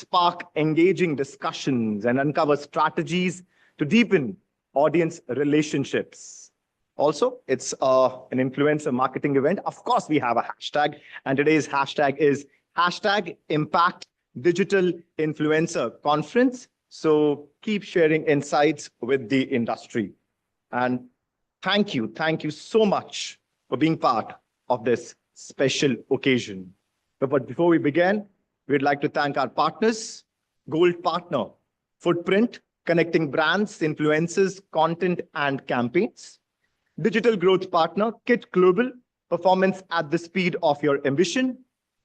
spark engaging discussions and uncover strategies to deepen audience relationships. Also, it's an influencer marketing event. Of course, we have a hashtag, and today's hashtag is hashtag Impact Digital Influencer Conference. So keep sharing insights with the industry. And thank you so much for being part of this special occasion. But before we begin, we'd like to thank our partners, Gold Partner, Footprint, connecting brands, influencers, content, and campaigns. Digital Growth Partner, Kit Global, performance at the speed of your ambition.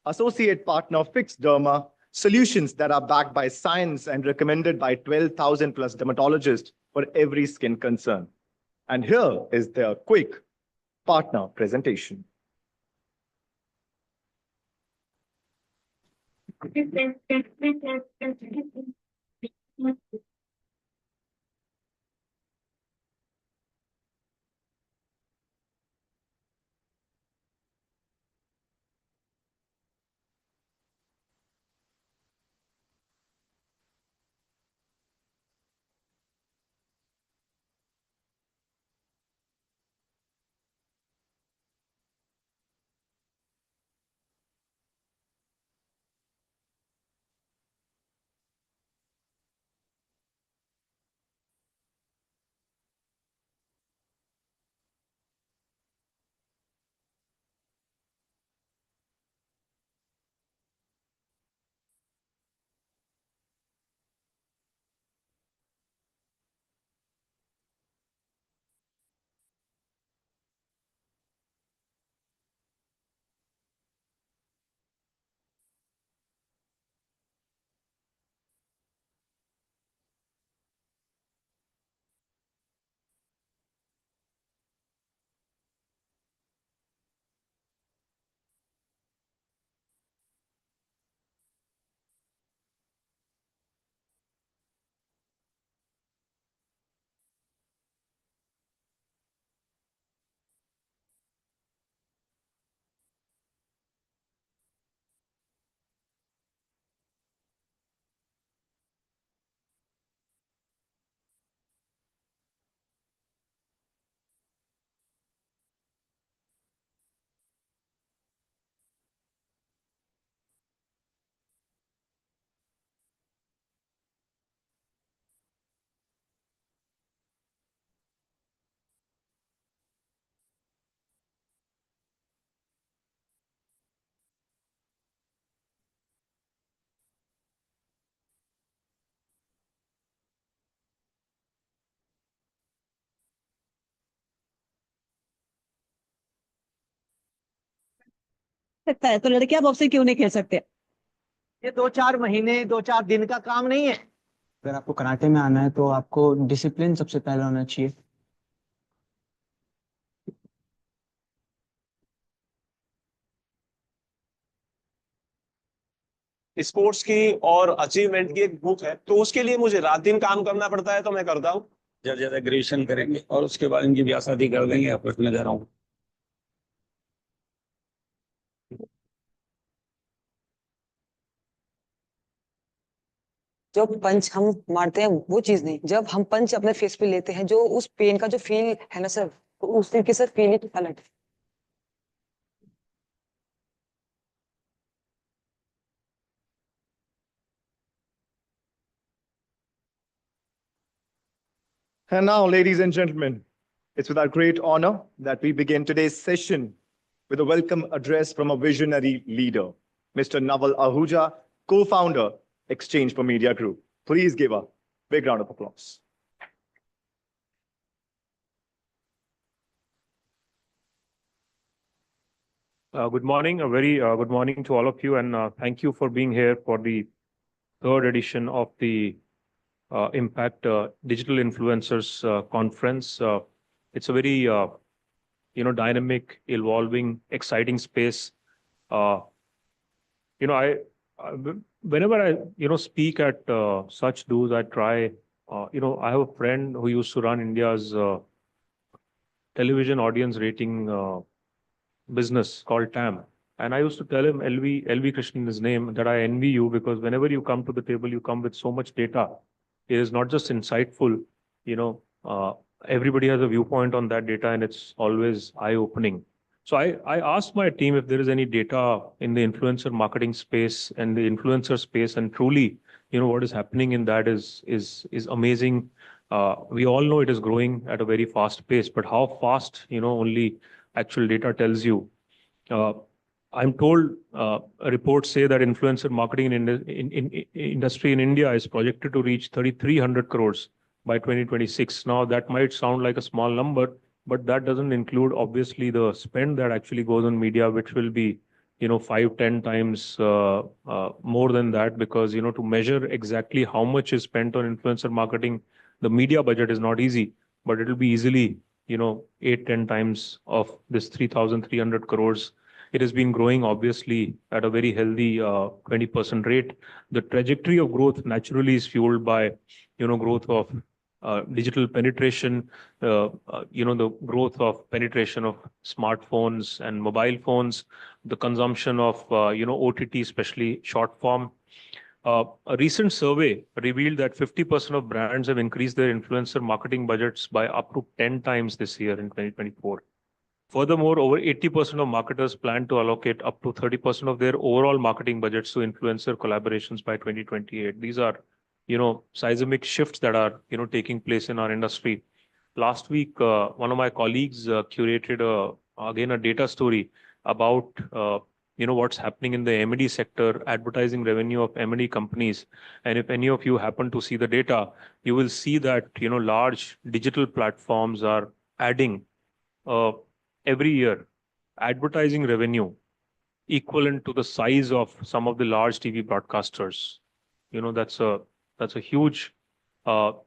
Associate Partner, Fix Derma, solutions that are backed by science and recommended by 12,000 plus dermatologists for every skin concern. And here is their quick partner presentation. सकता है तो लड़के आप आपसे क्यों नहीं खेल सकते? ये 2-4 महीने 2-4 दिन का काम नहीं है। अगर आपको कराटे में आना है तो आपको डिसिप्लिन सबसे पहले होना चाहिए। स्पोर्ट्स की और अचीवमेंट की एक बुक है, तो उसके लिए मुझे रात दिन काम करना पड़ता है, तो मैं करता हूँ। ज्यादा ग्रेजुएशन करेंगे और उसके बाद इनकी ब्याह शादी कर देंगे, आप उसमें जा रहा हूँ। जब पंच हम मारते हैं वो चीज नहीं, जब हम पंच अपने फेस पे लेते हैं, जो उस पेन का जो फील है ना सर, तो उस दिन की सर फीलिंग अलग है। And now, ladies and gentlemen, it's with our great honor that we begin today's session with a welcome address from a visionary leader, Mr. Naval Ahuja, co-founder, Exchange for Media Group. Please give a big round of applause. Good morning, a very good morning to all of you, and thank you for being here for the third edition of the Impact Digital Influencers Conference. It's a very dynamic, evolving, exciting space. Whenever I speak at such do's, I try. I have a friend who used to run India's television audience rating business called TAM. And I used to tell him, LV Krishnan, his name, that I envy you because whenever you come to the table, you come with so much data. It is not just insightful, you know, everybody has a viewpoint on that data and it's always eye-opening. So I asked my team if there is any data in the influencer marketing space and the influencer space, and truly, you know, what is happening in that is amazing. We all know it is growing at a very fast pace, but how fast, you know, only actual data tells you. I'm told reports say that influencer marketing in industry in India is projected to reach 3,300 crores by 2026. Now, that might sound like a small number, but that doesn't include obviously the spend that actually goes on media, which will be, you know, 5-10 times more than that, because, you know, to measure exactly how much is spent on influencer marketing, the media budget is not easy, but it will be easily, you know, 8-10 times of this 3,300 crores. It has been growing obviously at a very healthy 20% rate. The trajectory of growth naturally is fueled by, you know, growth of digital penetration, you know, the growth of penetration of smartphones and mobile phones, the consumption of, you know, OTT, especially short form. A recent survey revealed that 50% of brands have increased their influencer marketing budgets by up to 10 times this year in 2024. Furthermore, over 80% of marketers plan to allocate up to 30% of their overall marketing budgets to influencer collaborations by 2028. These are, you know, seismic shifts that are, you know, taking place in our industry. Last week, one of my colleagues curated again a data story about, you know, what's happening in the M&E sector, advertising revenue of M&E companies. And if any of you happen to see the data, you will see that, you know, large digital platforms are adding every year advertising revenue equivalent to the size of some of the large TV broadcasters. You know, that's a huge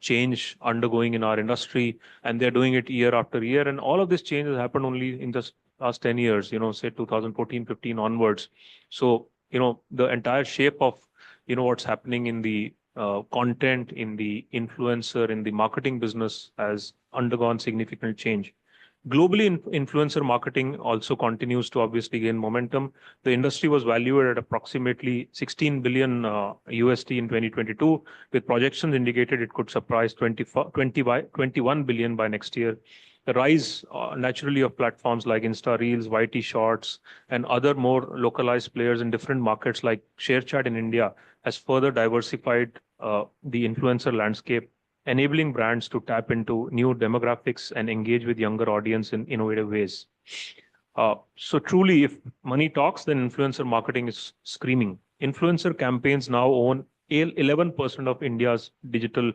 change undergoing in our industry, and they're doing it year after year. And all of this change has happened only in the last 10 years, you know, say 2014, 15 onwards. So, you know, the entire shape of, you know, what's happening in the content, in the influencer, in the marketing business has undergone significant change. Globally, influencer marketing also continues to obviously gain momentum. The industry was valued at approximately 16 billion USD in 2022, with projections indicated it could surprise 21 billion by next year. The rise naturally of platforms like Insta Reels, YT Shorts, and other more localized players in different markets like ShareChat in India has further diversified the influencer landscape, enabling brands to tap into new demographics and engage with younger audience in innovative ways. So truly, if money talks, then influencer marketing is screaming. Influencer campaigns now own 11% of India's digital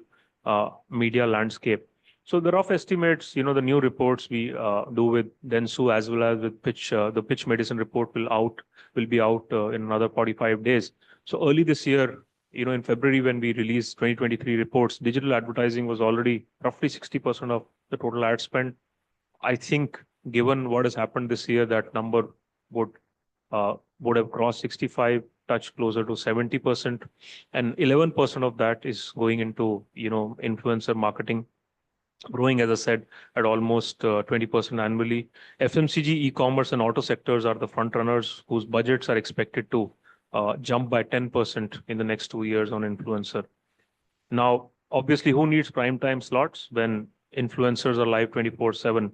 media landscape. So the rough estimates, you know, the new reports we do with Dentsu as well as with Pitch, the Pitch Medicine report will be out in another 45 days. So early this year, you know, in February, when we released 2023 reports, digital advertising was already roughly 60% of the total ad spend. I think given what has happened this year, that number would have crossed 65, touch closer to 70%, and 11% of that is going into, you know, influencer marketing, growing, as I said, at almost 20% annually. FMCG, e-commerce, and auto sectors are the front runners whose budgets are expected to jump by 10% in the next 2 years on influencer. Now, obviously, who needs prime time slots when influencers are live 24/7?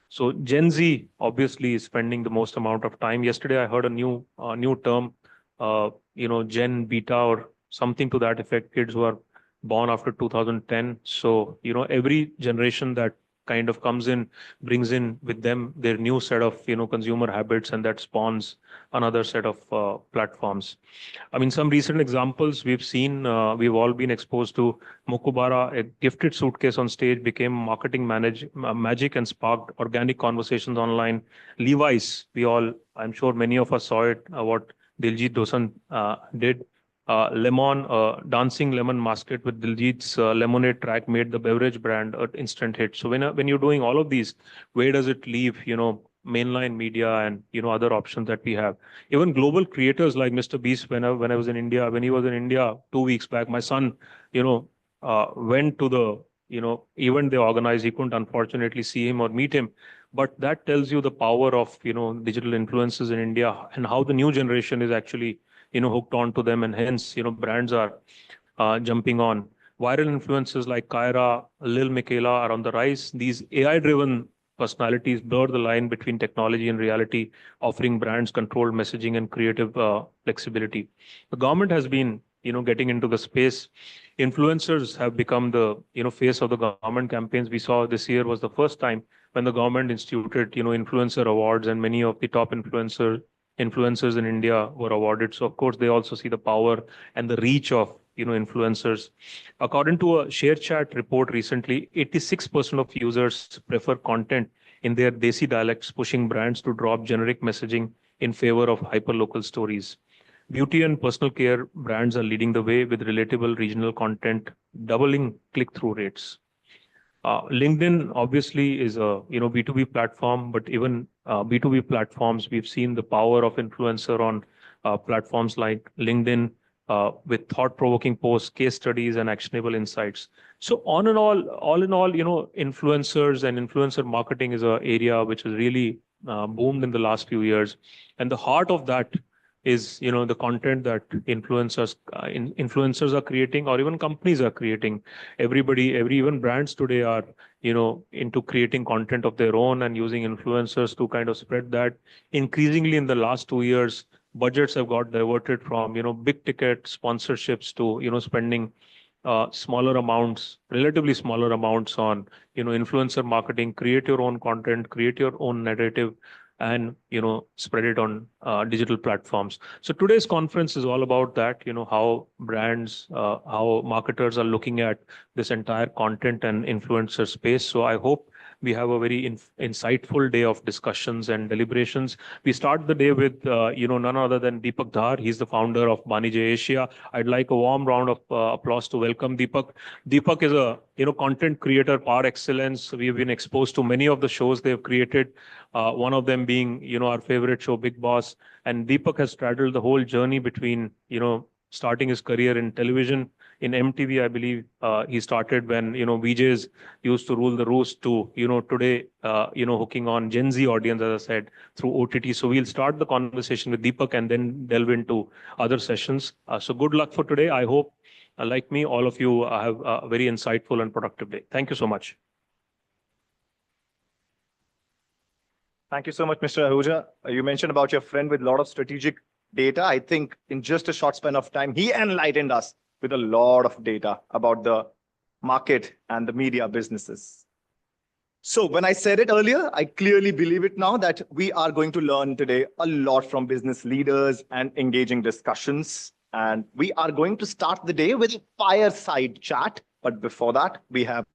So Gen Z obviously is spending the most amount of time. Yesterday, I heard a new term, you know, Gen Beta or something to that effect, kids who are born after 2010. So, you know, every generation that kind of comes in brings in with them their new set of, you know, consumer habits, and that spawns another set of platforms. I mean, some recent examples we've seen, we've all been exposed to. Mokubara, a gifted suitcase on stage, became marketing magic and sparked organic conversations online. Levi's, I'm sure many of us saw it, what Diljit Dosanjh did. Lemon, dancing lemon mascot with Diljit's lemonade track made the beverage brand an instant hit. So when you're doing all of these, where does it leave, you know, mainline media and, you know, other options that we have? Even global creators like Mr. Beast, when he was in India 2 weeks back, my son, you know, went to the, you know, event they organized. He couldn't unfortunately see him or meet him, But that tells you the power of, digital influences in India and how the new generation is actually, hooked on to them. And hence, brands are jumping on. Viral influences like Kyra, Lil Michaela are on the rise. These AI-driven personalities blur the line between technology and reality, offering brands controlled messaging and creative flexibility. The government has been, getting into the space. Influencers have become the, face of the government campaigns. We saw this year was the first time when the government instituted, influencer awards, and many of the top influencers in India were awarded. So of course, they also see the power and the reach of influencers. According to a ShareChat report recently, 86% of users prefer content in their Desi dialects, pushing brands to drop generic messaging in favor of hyperlocal stories. Beauty and personal care brands are leading the way with relatable regional content, doubling click-through rates. LinkedIn obviously is a B2B platform, but even B2B platforms, we've seen the power of influencer on platforms like LinkedIn with thought-provoking posts, case studies, and actionable insights. So all in all, influencers and influencer marketing is an area which has really boomed in the last few years, and the heart of that is the content that influencers are creating, or even companies are creating. Even brands today are into creating content of their own and using influencers to kind of spread that. Increasingly in the last 2 years, budgets have got diverted from big ticket sponsorships to spending relatively smaller amounts on influencer marketing. Create your own content, create your own narrative, and spread it on digital platforms. So today's conference is all about that. How brands, how marketers are looking at this entire content and influencer space. So I hope we have a very insightful day of discussions and deliberations. We start the day with none other than Deepak Dhar. He's the founder of Banijay Asia. I'd like a warm round of applause to welcome Deepak. Deepak is a content creator par excellence. We've been exposed to many of the shows they've created. One of them being our favorite show, Big Boss. And Deepak has straddled the whole journey between starting his career in television. In MTV, I believe he started when VJs used to rule the roost, to today hooking on Gen Z audience, as I said, through OTT. So we'll start the conversation with Deepak and then delve into other sessions. So good luck for today. I hope, like me, all of you have a very insightful and productive day. Thank you so much. Thank you so much, Mr. Ahuja. You mentioned about your friend with a lot of strategic data. I think in just a short span of time, he enlightened us with a lot of data about the market and the media businesses. So when I said it earlier, I clearly believe it now that we are going to learn today a lot from business leaders and engaging discussions. And we are going to start the day with a fireside chat. But before that, we have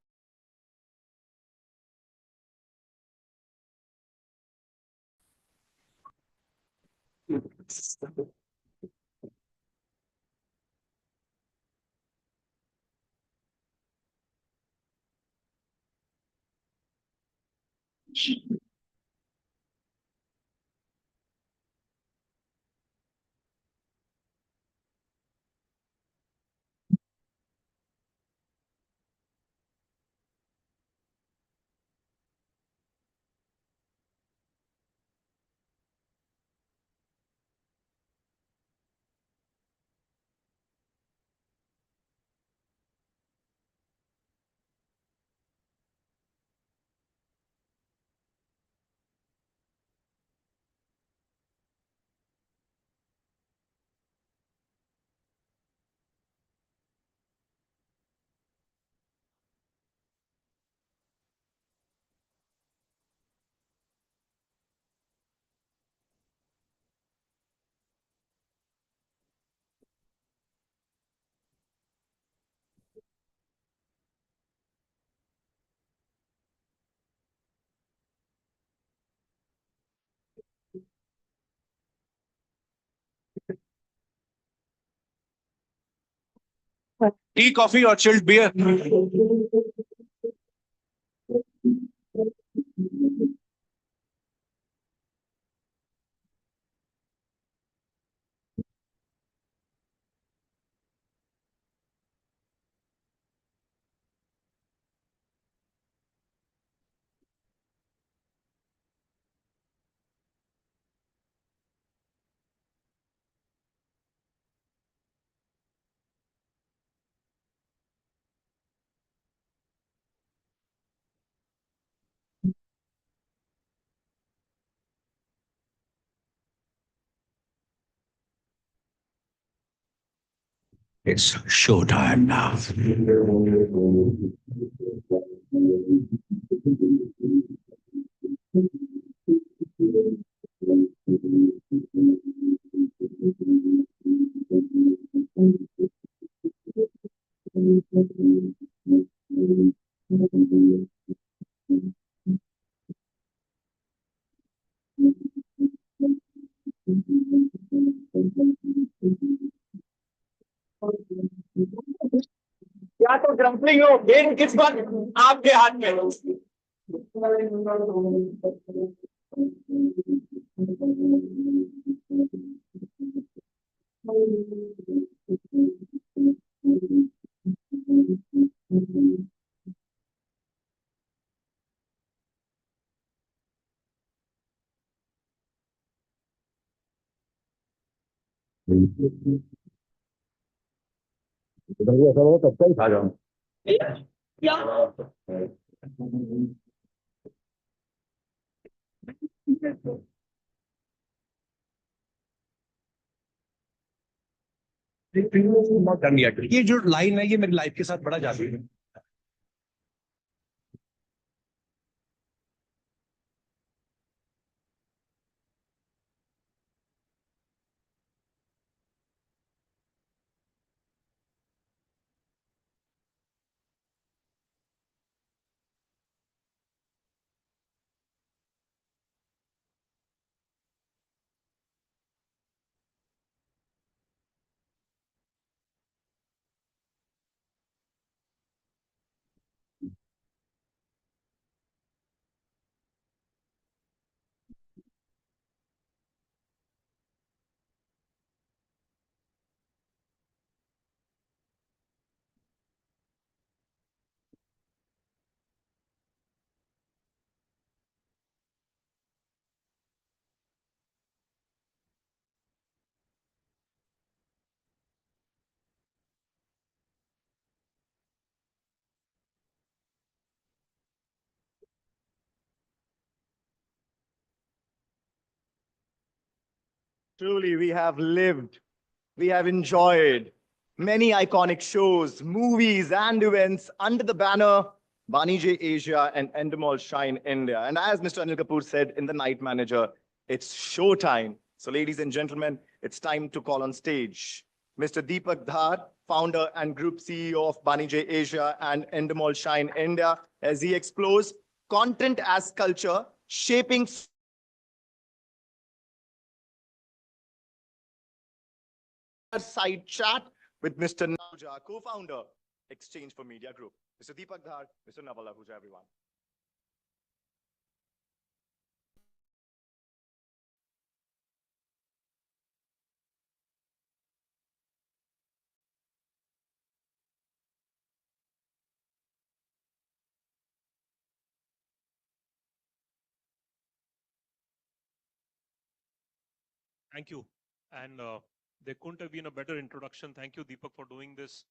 Tea, coffee, or chilled beer? It's showtime now. या तो ड्रम्पलिंग हो, game किस बात आपके हाथ में। ये जो लाइन है ये मेरी लाइफ के साथ बड़ा जादू है। Truly, we have lived, we have enjoyed many iconic shows, movies, and events under the banner Bani J Asia and Endemol Shine India. And as Mr. Anil Kapoor said in The Night Manager, it's showtime. So, ladies and gentlemen, it's time to call on stage Mr. Deepak Dhar, founder and group CEO of Bani J Asia and Endemol Shine India, as he explores content as culture, shaping side chat with Mr. Naval, co-founder, Exchange for Media Group. Mr. Deepak Dhar, Mr. Naval Ahuja, everyone. Thank you. And there couldn't have been a better introduction. Thank you, Deepak, for doing this.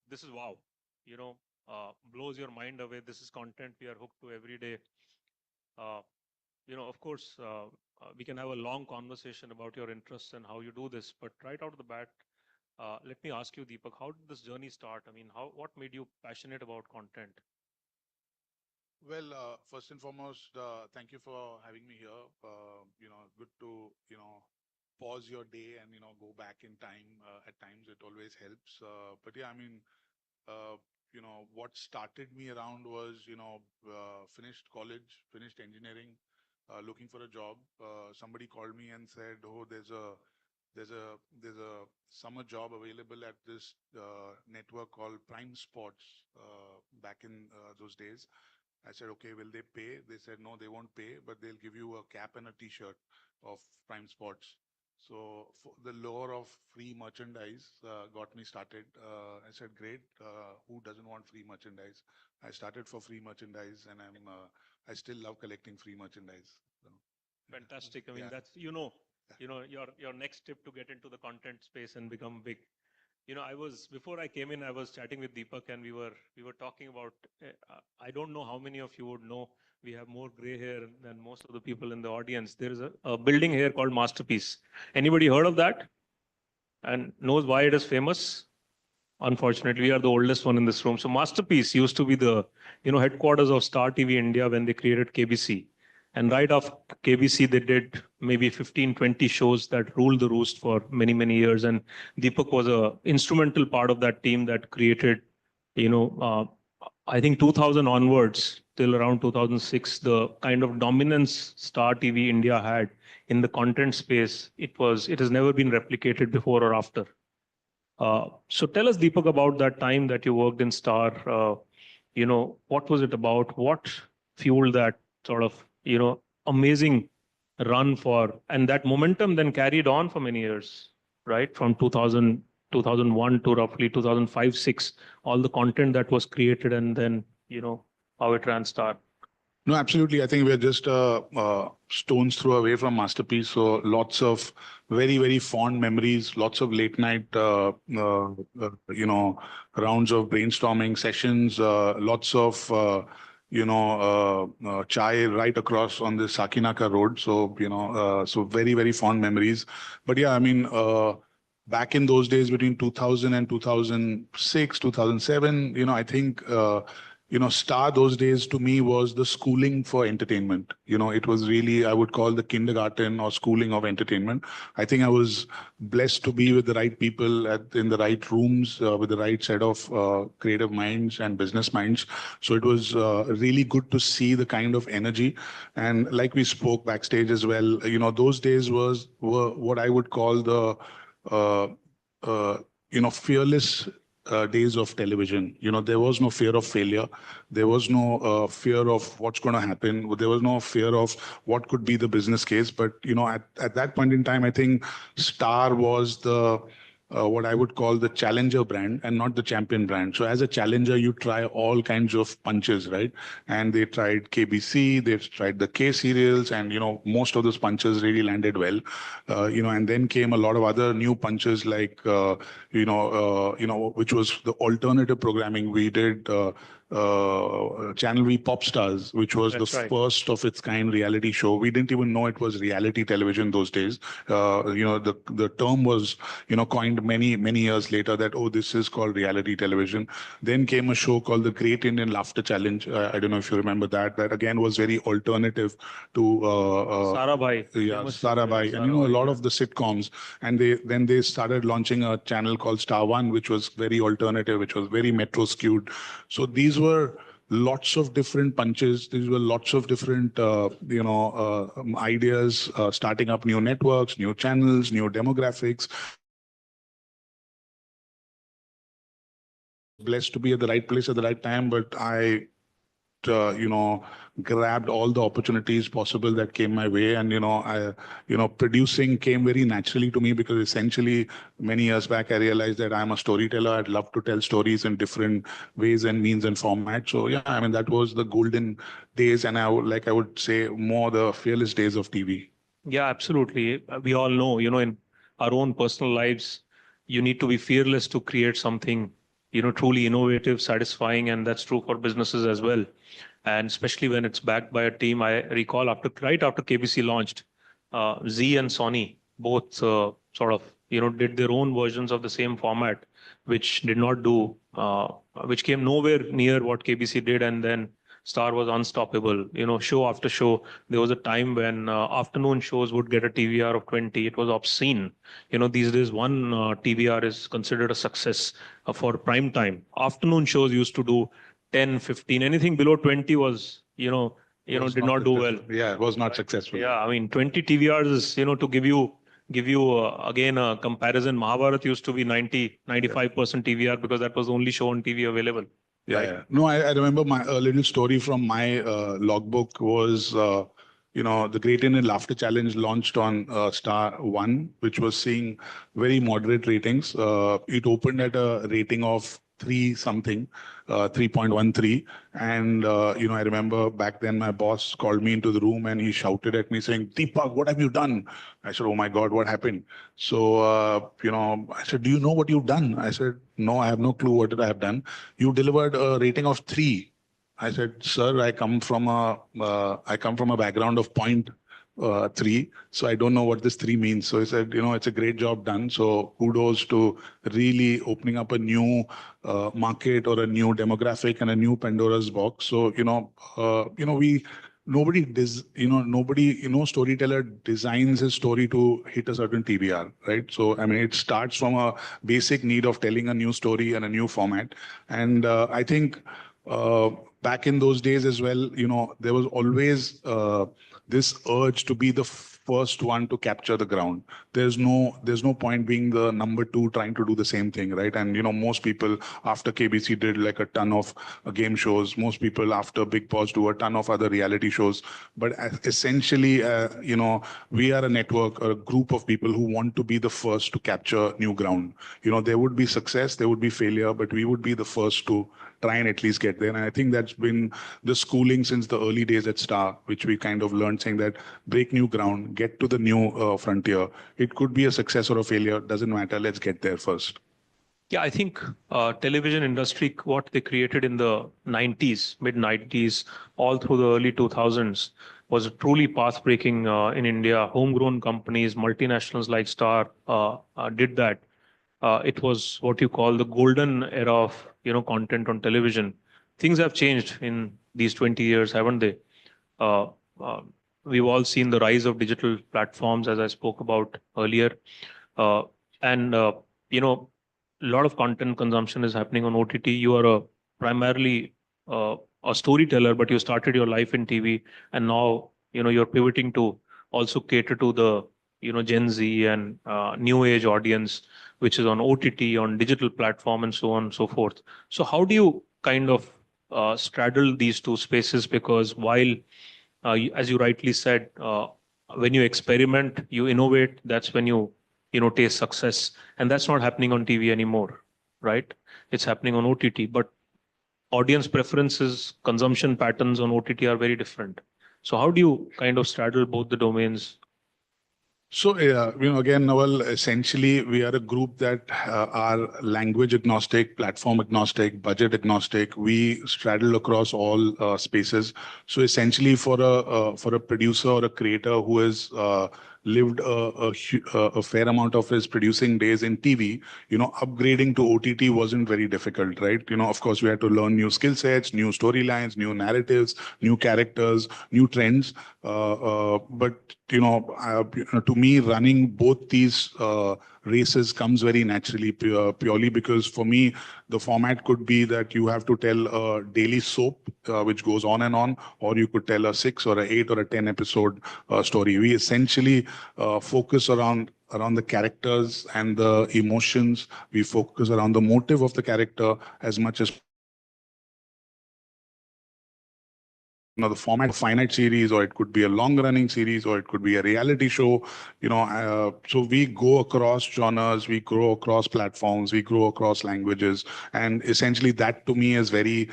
This is wow. You know, blows your mind away. This is content we are hooked to every day. Of course, we can have a long conversation about your interests and how you do this. But right out of the bat, let me ask you, Deepak, how did this journey start? I mean, what made you passionate about content? Well, first and foremost, thank you for having me here. Good to, pause your day and, go back in time. At times it always helps. But yeah, I mean, what started me around was, finished college, finished engineering, looking for a job. Somebody called me and said, "Oh, there's a summer job available at this network called Prime Sports back in those days." I said, "Okay, will they pay?" They said, "No, they won't pay, but they'll give you a cap and a t-shirt of Prime Sports." So the lure of free merchandise got me started. I said, "Great, who doesn't want free merchandise?" I started for free merchandise, and I still love collecting free merchandise. So, Fantastic. I mean, yeah. that's, your next step to get into the content space and become big. Before I came in, I was chatting with Deepak and we were talking about, I don't know how many of you would know, we have more gray hair than most of the people in the audience. There is a building here called Masterpiece. Anybody heard of that? And knows why it is famous? Unfortunately, we are the oldest one in this room. So Masterpiece used to be the, headquarters of Star TV India when they created KBC. And right after KBC, they did maybe 15, 20 shows that ruled the roost for many, many years. And Deepak was a instrumental part of that team that created, I think 2000 onwards till around 2006, the kind of dominance Star TV India had in the content space, it has never been replicated before or after. So tell us, Deepak, about that time that you worked in Star. What was it about? What fueled that sort of, amazing run and that momentum then carried on for many years, right? From 2000, 2001 to roughly 2005, 6, all the content that was created and then, how it ran Star. No, absolutely. I think we're just stone's throw away from Masterpiece. So lots of very, very fond memories, lots of late night, rounds of brainstorming sessions, lots of, chai right across on the Sakinaka Road. So, so very, very fond memories. But yeah, I mean, back in those days between 2000 and 2006, 2007, I think, Star those days to me was the schooling for entertainment. It was really, I would call the kindergarten or schooling of entertainment. I think I was blessed to be with the right people in the right rooms, with the right set of creative minds and business minds. So it was really good to see the kind of energy. And like we spoke backstage as well, those days were what I would call the, fearless days of television. There was no fear of failure. There was no fear of what's going to happen. There was no fear of what could be the business case. But, at that point in time, I think Star was the what I would call the challenger brand and not the champion brand. So as a challenger, you try all kinds of punches, right? And they tried KBC, they tried the K serials, and most of those punches really landed well. And then came a lot of other new punches like which was the alternative programming. We did Channel V Pop Stars, which was That's the right. first of its kind reality show. We didn't even know it was reality television those days. The term was coined many years later that, oh, this is called reality television. Then came a show called the Great Indian Laughter Challenge. I don't know if you remember that. That again was very alternative to Sarabhai. yeah, Famous show, yeah, Sarabhai, and a lot yeah. of the sitcoms. And they started launching a channel called Star One, which was very alternative, which was very metro skewed. So these were lots of different punches. These were lots of different, ideas, starting up new networks, new channels, new demographics. Blessed to be at the right place at the right time, but I grabbed all the opportunities possible that came my way. And, producing came very naturally to me because essentially many years back, I realized that I'm a storyteller. I'd love to tell stories in different ways and means and formats. So yeah, I mean, that was the golden days. And I would say more the fearless days of TV. Yeah, absolutely. We all know, in our own personal lives, you need to be fearless to create something, truly innovative, satisfying, and that's true for businesses as well. And especially when it's backed by a team. I recall right after KBC launched, Z and Sony both sort of, did their own versions of the same format, which did not do, which came nowhere near what KBC did. And then Star was unstoppable, show after show. There was a time when afternoon shows would get a TVR of 20. It was obscene. These days one TVR is considered a success for prime time. Afternoon shows used to do 10, 15, anything below 20 was, did not do well. Yeah, it was not successful. Yeah, I mean, 20 TVRs is, to give you again a comparison, Mahabharat used to be 90, 95% TVR because that was the only show on TV available. Yeah, Right. yeah. No, I remember a little story from my logbook was, the Great Indian Laughter Challenge launched on Star One, which was seeing very moderate ratings. It opened at a rating of 3.13. And, I remember back then my boss called me into the room and he shouted at me saying, "Deepak, what have you done?" I said, "Oh my God, what happened?" So, I said, "Do you know what you've done?" I said, "No, I have no clue what did I have done." "You delivered a rating of 3. I said, "Sir, I come from a background of 3. So I don't know what this 3 means. So he said, it's a great job done. So kudos to really opening up a new market or a new demographic and a new Pandora's box. So, no storyteller designs his story to hit a certain TBR, right? So, I mean, it starts from a basic need of telling a new story and a new format. And I think back in those days as well, there was always this urge to be the first one to capture the ground. There's no point being the number 2 trying to do the same thing, right? And most people after KBC did like a ton of game shows. Most people after Big Boss do a ton of other reality shows. But essentially, we are a network, a group of people who want to be the first to capture new ground. There would be success, there would be failure, but we would be the first to try and at least get there. And I think that's been the schooling since the early days at Star, which we kind of learned, saying that break new ground, get to the new frontier. It could be a success or a failure, doesn't matter. Let's get there first. Yeah, I think television industry, what they created in the 90s, mid 90s, all through the early 2000s was truly path-breaking in India. Homegrown companies, multinationals like Star did that. It was what you call the golden era of content on television. Things have changed in these 20 years, haven't they? Uh, uh, we've all seen the rise of digital platforms, as I spoke about earlier, and a lot of content consumption is happening on OTT. You are primarily a storyteller, but you started your life in TV, and now you're pivoting to also cater to the Gen Z and new age audience, which is on OTT, on digital platform, and so on and so forth. So how do you kind of straddle these two spaces? Because while, as you rightly said, when you experiment, you innovate, that's when you taste success. And that's not happening on TV anymore, right? It's happening on OTT. But audience preferences, consumption patterns on OTT are very different. So how do you kind of straddle both the domains? So, again, Nawal, essentially, we are a group that are language agnostic, platform agnostic, budget agnostic. We straddle across all spaces. So, essentially, for a producer or a creator who has lived a fair amount of his producing days in TV, upgrading to OTT wasn't very difficult, right? Of course, we had to learn new skill sets, new storylines, new narratives, new characters, new trends. But to me, running both these races comes very naturally, purely because for me, the format could be that you have to tell a daily soap, which goes on and on, or you could tell a 6 or a 8 or a 10 episode story. We essentially focus around the characters and the emotions. We focus around the motive of the character as much as the format of finite series, or it could be a long running series, or it could be a reality show, so we go across genres, we grow across platforms, we grow across languages. And essentially that to me is very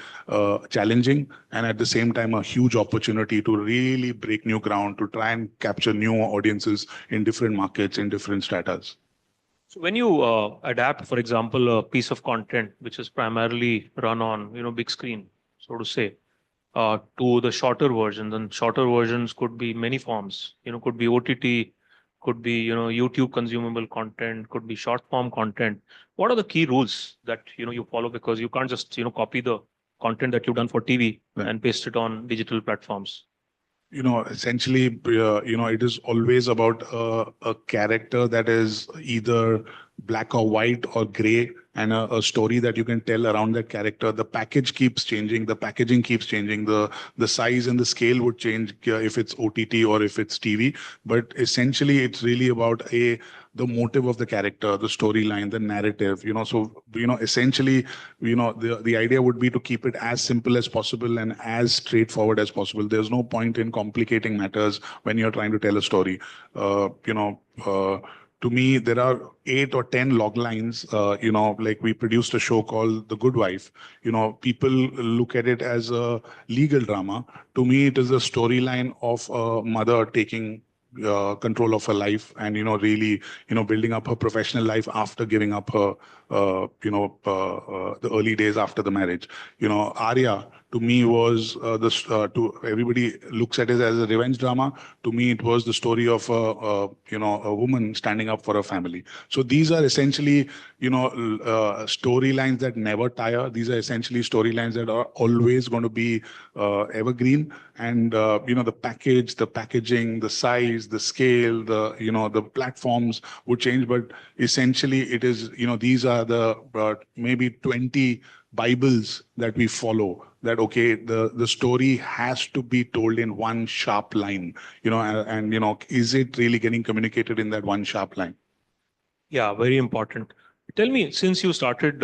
challenging, and at the same time, a huge opportunity to really break new ground, to try and capture new audiences in different markets, in different stratas. So when you adapt, for example, a piece of content, which is primarily run on, big screen, so to say, to the shorter versions, and shorter versions could be many forms, could be OTT, could be, YouTube consumable content, could be short form content. What are the key rules that, you follow? Because you can't just, copy the content that you've done for TV and paste it on digital platforms. Essentially, it is always about a character that is either black or white or gray, and a story that you can tell around that character. The package keeps changing, the packaging keeps changing, the size and the scale would change if it's OTT or if it's TV. But essentially, it's really about the motive of the character, the storyline, the narrative. So essentially, the idea would be to keep it as simple as possible and as straightforward as possible. There's no point in complicating matters when you're trying to tell a story. To me, there are 8 or 10 log lines. Like we produced a show called The Good Wife. People look at it as a legal drama. To me, it is a storyline of a mother taking control of her life, and really building up her professional life after giving up her the early days after the marriage. Arya, to me was to everybody looks at it as a revenge drama. To me, it was the story of a woman standing up for her family. So these are essentially storylines that never tire. These are essentially storylines that are always going to be evergreen. And the package, the packaging, the size, the scale, the platforms would change, but essentially it is these are the maybe 20 Bibles that we follow. That okay, the story has to be told in one sharp line, and is it really getting communicated in that one sharp line? Yeah, very important. Tell me, since you started,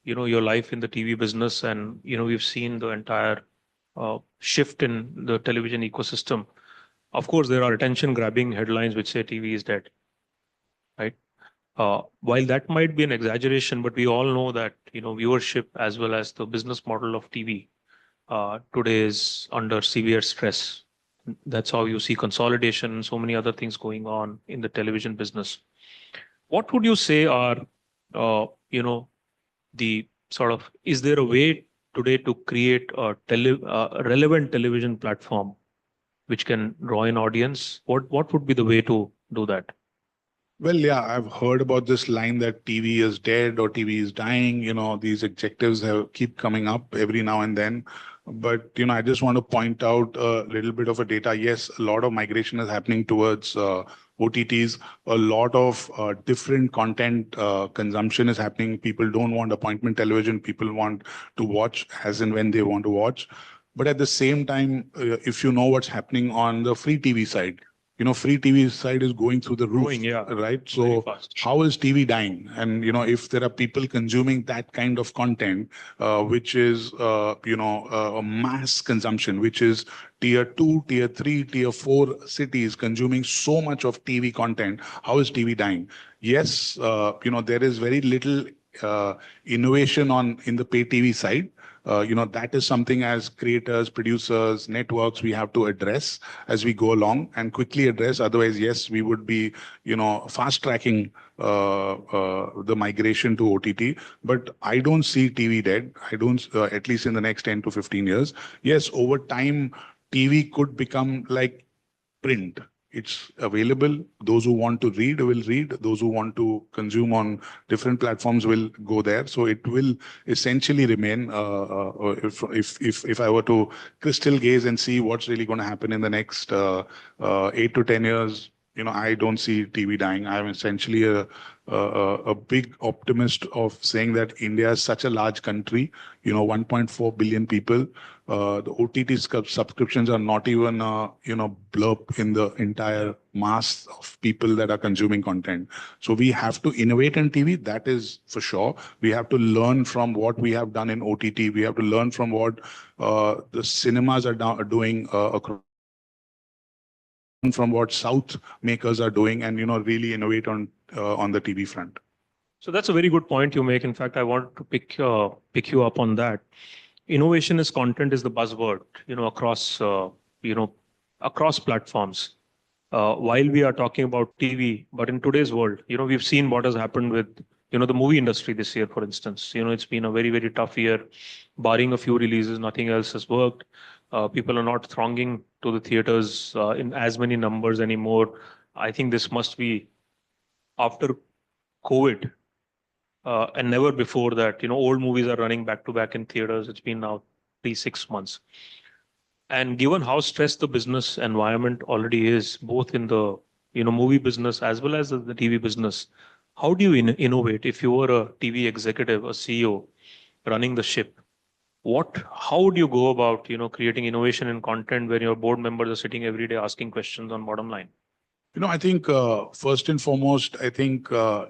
your life in the TV business, and we've seen the entire shift in the television ecosystem. Of course, there are attention-grabbing headlines which say TV is dead, right? While that might be an exaggeration, but we all know that viewership as well as the business model of TV today is under severe stress. That's how you see consolidation and so many other things going on in the television business. What would you say are, the sort of, is there a way today to create a relevant television platform which can draw an audience? What would be the way to do that? Well, yeah, I've heard about this line that TV is dead or TV is dying. These adjectives keep coming up every now and then. But, I just want to point out a little bit of a data. Yes, a lot of migration is happening towards OTTs. A lot of different content consumption is happening. People don't want appointment television. People want to watch as and when they want to watch. But at the same time, if you know what's happening on the free TV side, free TV side is going through the roof, Growing, yeah, right? So how is TV dying? And, if there are people consuming that kind of content, which is, a mass consumption, which is tier 2, tier 3, tier 4 cities consuming so much of TV content, how is TV dying? Yes, there is very little innovation in the pay TV side. That is something as creators, producers, networks, we have to address as we go along and address. Otherwise, yes, we would be, fast tracking the migration to OTT. But I don't see TV dead. I don't, at least in the next 10 to 15 years. Yes, over time, TV could become like print. It's available. Those who want to read will read. Those who want to consume different platforms will go there. So it will essentially remain. If I were to crystal gaze and see what's really going to happen in the next 8 to 10 years, I don't see TV dying. I'm essentially a big optimist of saying that India is such a large country, 1.4 billion people. The OTT subscriptions are not even, blurb in the entire mass of people that are consuming content. So we have to innovate in TV, that is for sure. We have to learn from what we have done in OTT. We have to learn from what the cinemas are doing across, from what South makers are doing, and really innovate on the TV front. So that's a very good point you make. In fact, I want to pick you up on that. Innovation is content is the buzzword, across platforms. While we are talking about TV, but in today's world, we've seen what has happened with, the movie industry this year, for instance. It's been a very, very tough year. Barring a few releases, nothing else has worked. People are not thronging to the theaters in as many numbers anymore. I think this must be after COVID. And never before that, old movies are running back to back in theaters. It's been now 6 months. And given how stressed the business environment already is, both in the movie business as well as the TV business, how do you innovate? If you were a TV executive, a CEO running the ship, how would you go about creating innovation in content when your board members are sitting every day asking questions on bottom line? I think first and foremost, I think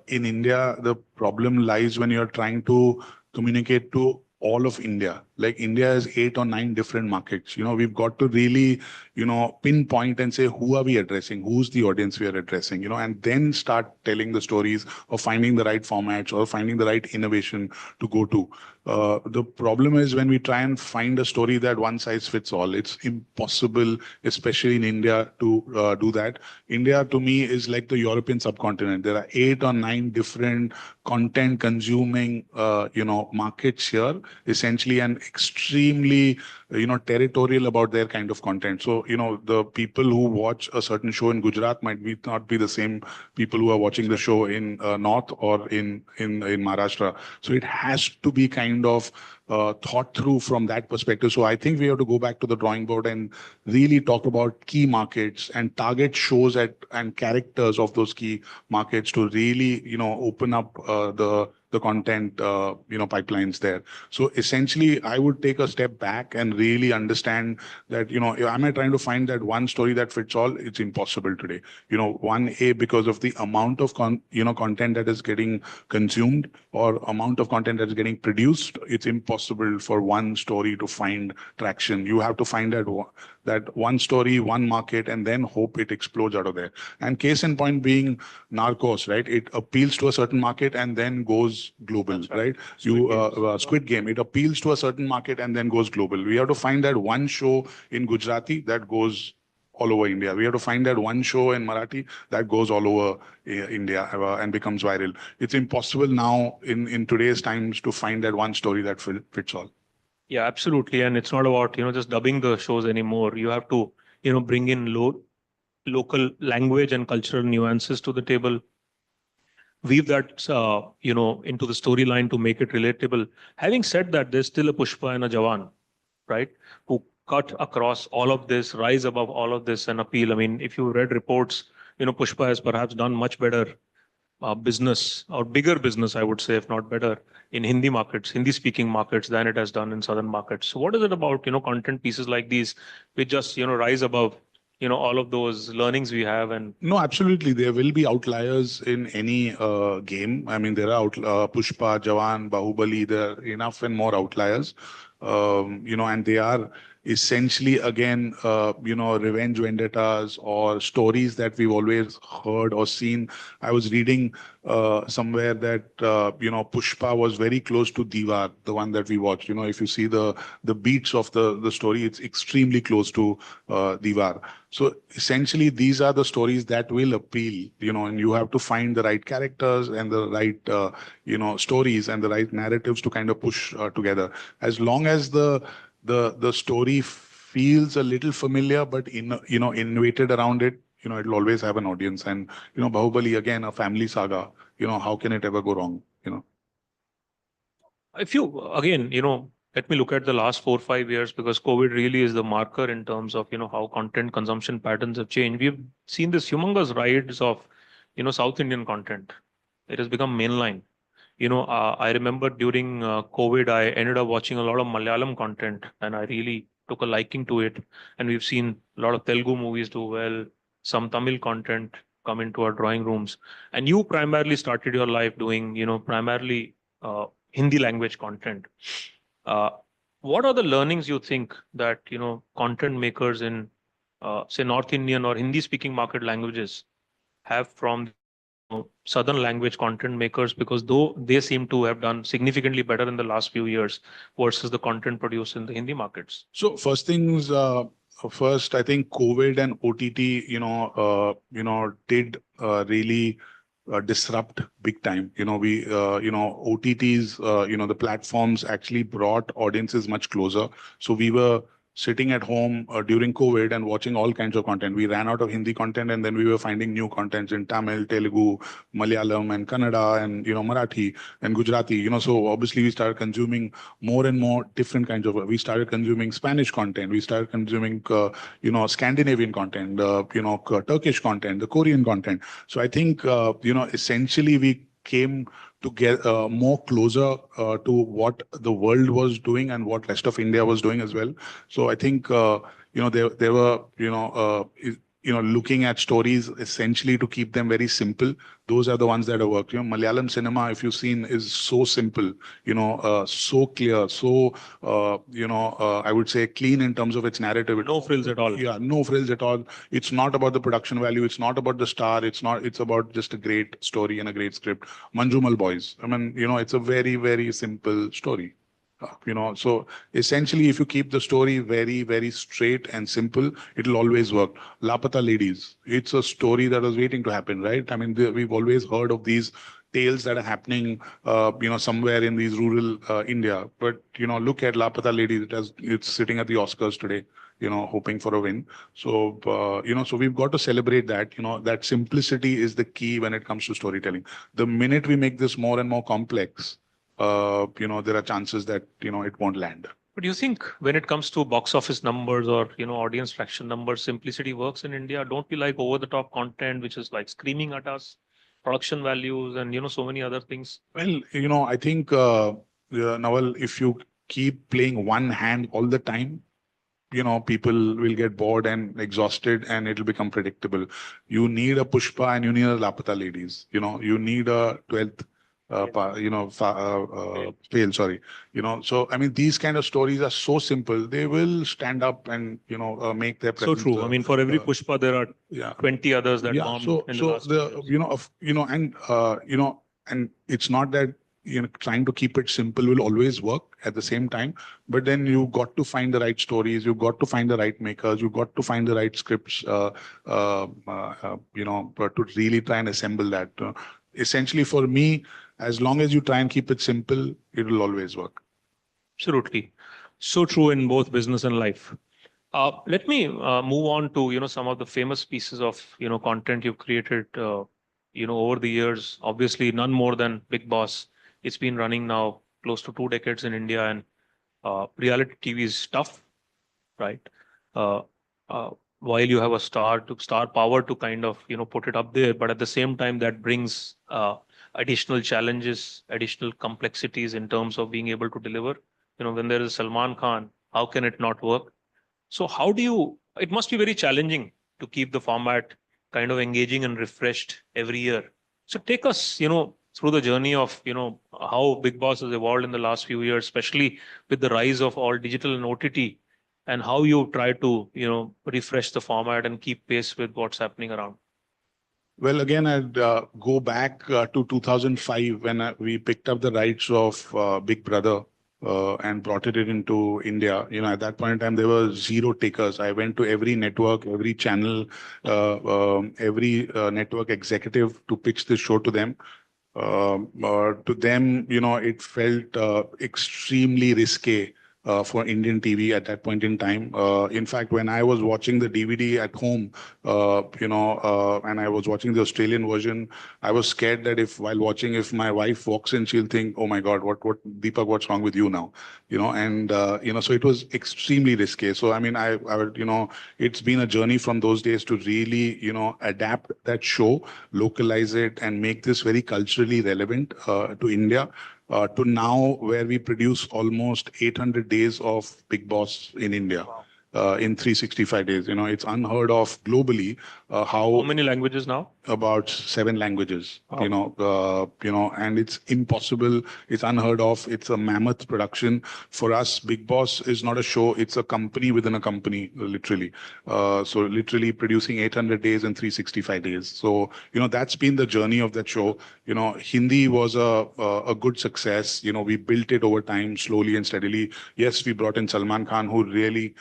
in India, the problem lies when you're trying to communicate to all of India. Like India has 8 or 9 different markets. We've got to really, pinpoint and say, who are we addressing? Who's the audience we are addressing? And then start telling the stories or finding the right formats or finding the right innovation to go to. The problem is when we try and find a story that one size fits all, it's impossible, especially in India, to do that. India, to me, is like the European subcontinent. There are 8 or 9 different content consuming, markets here, essentially, and extremely territorial about their kind of content. So, the people who watch a certain show in Gujarat might not be the same people who are watching the show in North or in Maharashtra. So it has to be kind of thought through from that perspective. So I think we have to go back to the drawing board and really talk about key markets and target shows and characters of those key markets to really, open up the content, pipelines there. So essentially, I would take a step back and really understand that, am I trying to find that one story that fits all? It's impossible today. Because of the amount of content that is getting consumed or amount of content that is getting produced, it's impossible for one story to find traction. You have to find that one story, one market, and then hope it explodes out of there. And case in point being Narcos, right? It appeals to a certain market and then goes global, right? Squid Game, it appeals to a certain market and then goes global. We have to find that one show in Gujarati that goes all over India. We have to find that one show in Marathi that goes all over India and becomes viral. It's impossible now in today's times to find that one story that fits all. Yeah, absolutely. And it's not about, just dubbing the shows anymore. You have to, bring in local language and cultural nuances to the table. Weave that, into the storyline to make it relatable. Having said that, there's still a Pushpa and a Jawan, right? Who cut across all of this, rise above all of this and appeal. I mean, if you read reports, Pushpa has perhaps done much better business or bigger business, I would say, if not better, in Hindi markets, Hindi speaking markets than it has done in southern markets. So what is it about, content pieces like these which just, rise above, all of those learnings we have? And no, absolutely. There will be outliers in any game. I mean, there are Pushpa, Jawan, Bahubali, there are enough and more outliers. And they are essentially, again, revenge vendettas or stories that we've always heard or seen. I was reading somewhere that, Pushpa was very close to Diwar, the one that we watched. If you see the beats of the story, it's extremely close to Diwar. So essentially, these are the stories that will appeal, and you have to find the right characters and the right, stories and the right narratives to kind of push together. As long as the story feels a little familiar, but innovated around it, it'll always have an audience. And, Bahubali, again, a family saga, how can it ever go wrong, if you, again, let me look at the last 4 or 5 years, because COVID really is the marker in terms of, how content consumption patterns have changed. We've seen this humongous rise of, South Indian content. It has become mainline. I remember during COVID, I ended up watching a lot of Malayalam content and I really took a liking to it. And we've seen a lot of Telugu movies do well, some Tamil content come into our drawing rooms. And you primarily started your life doing, primarily Hindi language content. What are the learnings you think that, content makers in, say, North Indian or Hindi speaking market languages have from southern language content makers, because though they seem to have done significantly better in the last few years versus the content produced in the Hindi markets? So first things first, I think COVID and OTT, did really disrupt big time. OTTs, the platforms actually brought audiences much closer. So we were sitting at home during COVID and watching all kinds of content. We ran out of Hindi content and then we were finding new contents in Tamil, Telugu, Malayalam and Kannada and, Marathi and Gujarati, so obviously we started consuming more and more different kinds of, we started consuming Spanish content. We started consuming, Scandinavian content, Turkish content, the Korean content. So I think, essentially we came to get more closer to what the world was doing and what rest of India was doing as well. So I think, they were, looking at stories essentially to keep them very simple. Those are the ones that have worked. Malayalam cinema, if you've seen, is so simple, so clear, so, I would say clean in terms of its narrative. No frills at all. Yeah, no frills at all. It's not about the production value. It's not about the star. It's about just a great story and a great script. Manjumal Boys. I mean, it's a very, very simple story. So essentially, if you keep the story very, very straight and simple, it'll always work. Lapata Ladies, it's a story that was waiting to happen, right? I mean, we've always heard of these, tales that are happening, somewhere in these rural India. But, look at Lapata Lady it's sitting at the Oscars today, hoping for a win. So, so we've got to celebrate that, that simplicity is the key when it comes to storytelling. The minute we make this more and more complex, there are chances that, it won't land. But do you think when it comes to box office numbers or, audience fraction numbers, simplicity works in India? Don't we like over the top content, which is like screaming at us, production values and, so many other things? Well, I think, Nawal, if you keep playing one hand all the time, people will get bored and exhausted and it'll become predictable. You need a Pushpa and you need a Lapata Ladies. You need a 12th, fail, sorry. So, I mean, these kind of stories are so simple. They will stand up and, make their So presence. true. I mean, for every Pushpa, there are 20 others that bombed in the last few years. And it's not that, trying to keep it simple will always work at the same time. But then you got to find the right stories. You've got to find the right makers. You've got to find the right scripts, to really try and assemble that. Essentially, for me, as long as you try and keep it simple, it will always work. Absolutely. So true in both business and life. Let me move on to, some of the famous pieces of, content you've created, over the years. Obviously, none more than Big Boss. It's been running now close to 2 decades in India, and reality TV is tough, right? While you have a star power to kind of, put it up there, but at the same time, that brings additional challenges, additional complexities in terms of being able to deliver. When there is Salman Khan, how can it not work? So it must be very challenging to keep the format kind of engaging and refreshed every year. So take us, through the journey of, how Big Boss has evolved in the last few years, especially with the rise of all digital and OTT, and how you try to, refresh the format and keep pace with what's happening around. Well, again, I'd go back to 2005 when we picked up the rights of Big Brother and brought it into India. At that point in time, there were 0 takers. I went to every network, every channel, every network executive to pitch this show to them. To them, it felt extremely risque for Indian TV at that point in time. In fact, when I was watching the DVD at home, and I was watching the Australian version, I was scared that if my wife walks in, she'll think, "Oh my God, what, Deepak, what's wrong with you now?" So it was extremely risky. So, I mean, I would, it's been a journey from those days to really, adapt that show, localize it, and make this very culturally relevant to India. To now where we produce almost 800 days of Big Boss in India. In 365 days. It's unheard of globally. How many languages now? About 7 languages. And it's impossible. It's unheard of. It's a mammoth production. For us, Big Boss is not a show. It's a company within a company, literally. So literally producing 800 days in 365 days. So, that's been the journey of that show. Hindi was a good success. We built it over time, slowly and steadily. Yes, we brought in Salman Khan, who really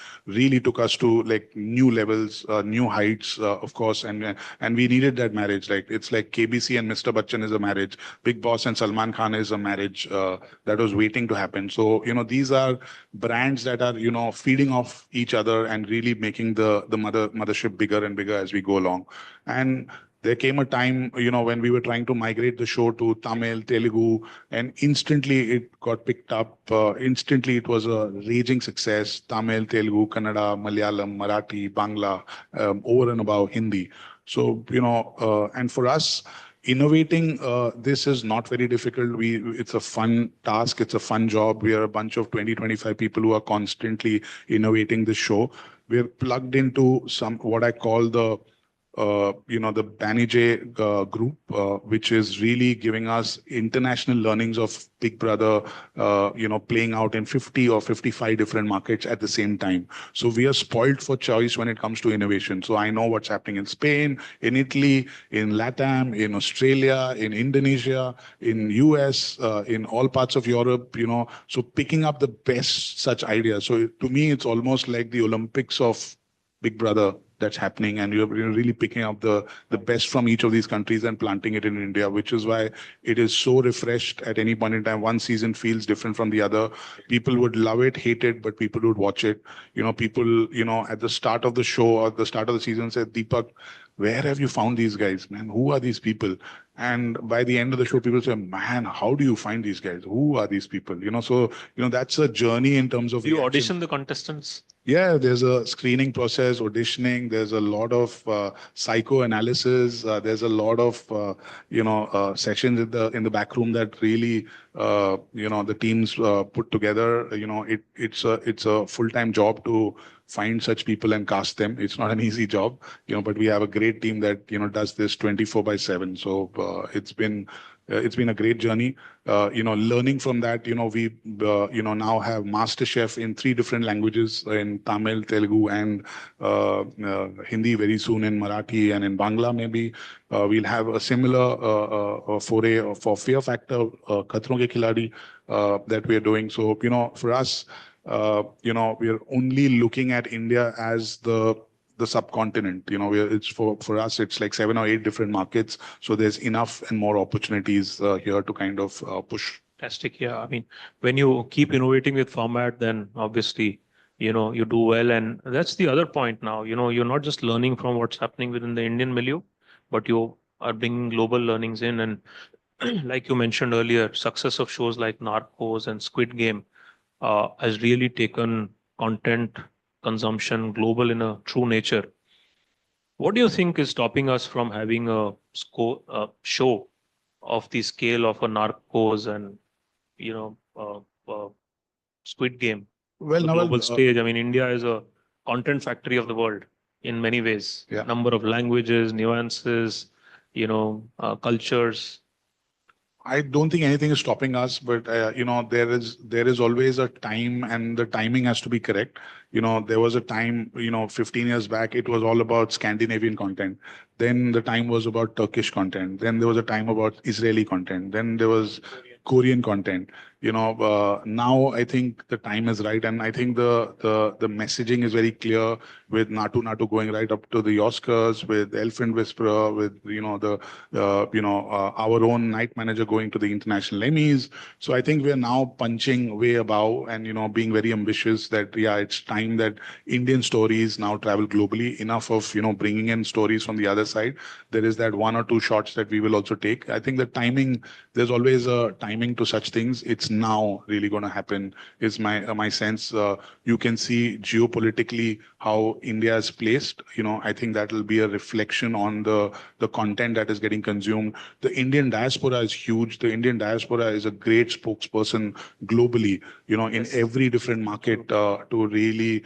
took us to like new levels, new heights, of course. And we needed that marriage. Like, it's like KBC and Mr. Bachchan is a marriage. Big Boss and Salman Khan is a marriage that was waiting to happen. So, these are brands that are, feeding off each other and really making the mothership bigger and bigger as we go along. And there came a time, when we were trying to migrate the show to Tamil, Telugu, and instantly it got picked up. Instantly it was a raging success. Tamil, Telugu, Kannada, Malayalam, Marathi, Bangla, over and above Hindi. So, and for us, innovating this is not very difficult. It's a fun task. It's a fun job. We are a bunch of 20-25 people who are constantly innovating the show. We're plugged into what I call the Banijay group, which is really giving us international learnings of Big Brother, playing out in 50 or 55 different markets at the same time. So we are spoiled for choice when it comes to innovation. So I know what's happening in Spain, in Italy, in LATAM, in Australia, in Indonesia, in US, in all parts of Europe, so picking up the best such ideas. So to me, it's almost like the Olympics of Big Brother that's happening, and you're really picking up the best from each of these countries and planting it in India, which is why it is so refreshed at any point in time. One season feels different from the other. People would love it, hate it, but people would watch it. People, at the start of the show or the start of the season said, Deepak, where have you found these guys, man? Who are these people? And by the end of the show, people say, man, how do you find these guys? Who are these people? So, that's a journey in terms of Do you reaction. audition the contestants? Yeah, there's a screening process, auditioning. There's a lot of psychoanalysis. There's a lot of sessions in the back room that really the teams put together. It's a full-time job to find such people and cast them. It's not an easy job, but we have a great team that does this 24/7. So it's been a great journey. Learning from that, we now have MasterChef in 3 different languages, in Tamil, Telugu, and Hindi, very soon in Marathi and in Bangla maybe. We'll have a similar foray for Fear Factor, Khatron Ke Khiladi, that we are doing. So, for us, we are only looking at India as the subcontinent. It's for us, it's like 7 or 8 different markets. So there's enough and more opportunities here to kind of push. Fantastic. Yeah. I mean, when you keep innovating with format, then obviously, you do well. And that's the other point now. You're not just learning from what's happening within the Indian milieu, but you are bringing global learnings in. And like you mentioned earlier, success of shows like Narcos and Squid Game has really taken content consumption global in a true nature. What do you think is stopping us from having a show of the scale of a Narcos and Squid Game? Well, the now, global stage. I mean, India is a content factory of the world in many ways. Yeah. Number of languages, nuances, cultures. I don't think anything is stopping us, but there is always a time, and the timing has to be correct. There was a time, 15 years back, it was all about Scandinavian content. Then the time was about Turkish content. Then there was a time about Israeli content. Then there was Korean content. Now I think the time is right, and I think the messaging is very clear with Natu Natu going right up to the Oscars, with Elephant Whisperer, with our own Night Manager going to the international Emmys. So I think we are now punching way above, and being very ambitious that it's time that Indian stories now travel globally. Enough of bringing in stories from the other side. There is that 1 or 2 shots that we will also take. I think the timing, there's always a timing to such things. It's now really going to happen, is my sense. You can see geopolitically how India is placed. I think that will be a reflection on the content that is getting consumed. The Indian diaspora is huge. The Indian diaspora is a great spokesperson globally, in every different market, to really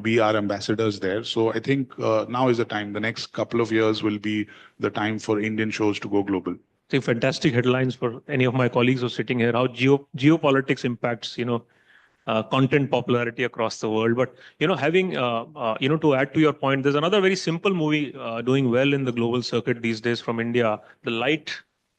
be our ambassadors there. So I think now is the time. The next couple of years will be the time for Indian shows to go global. I think fantastic headlines for any of my colleagues who are sitting here, how geopolitics impacts, content popularity across the world. But, having, to add to your point, there's another very simple movie doing well in the global circuit these days from India, The Light.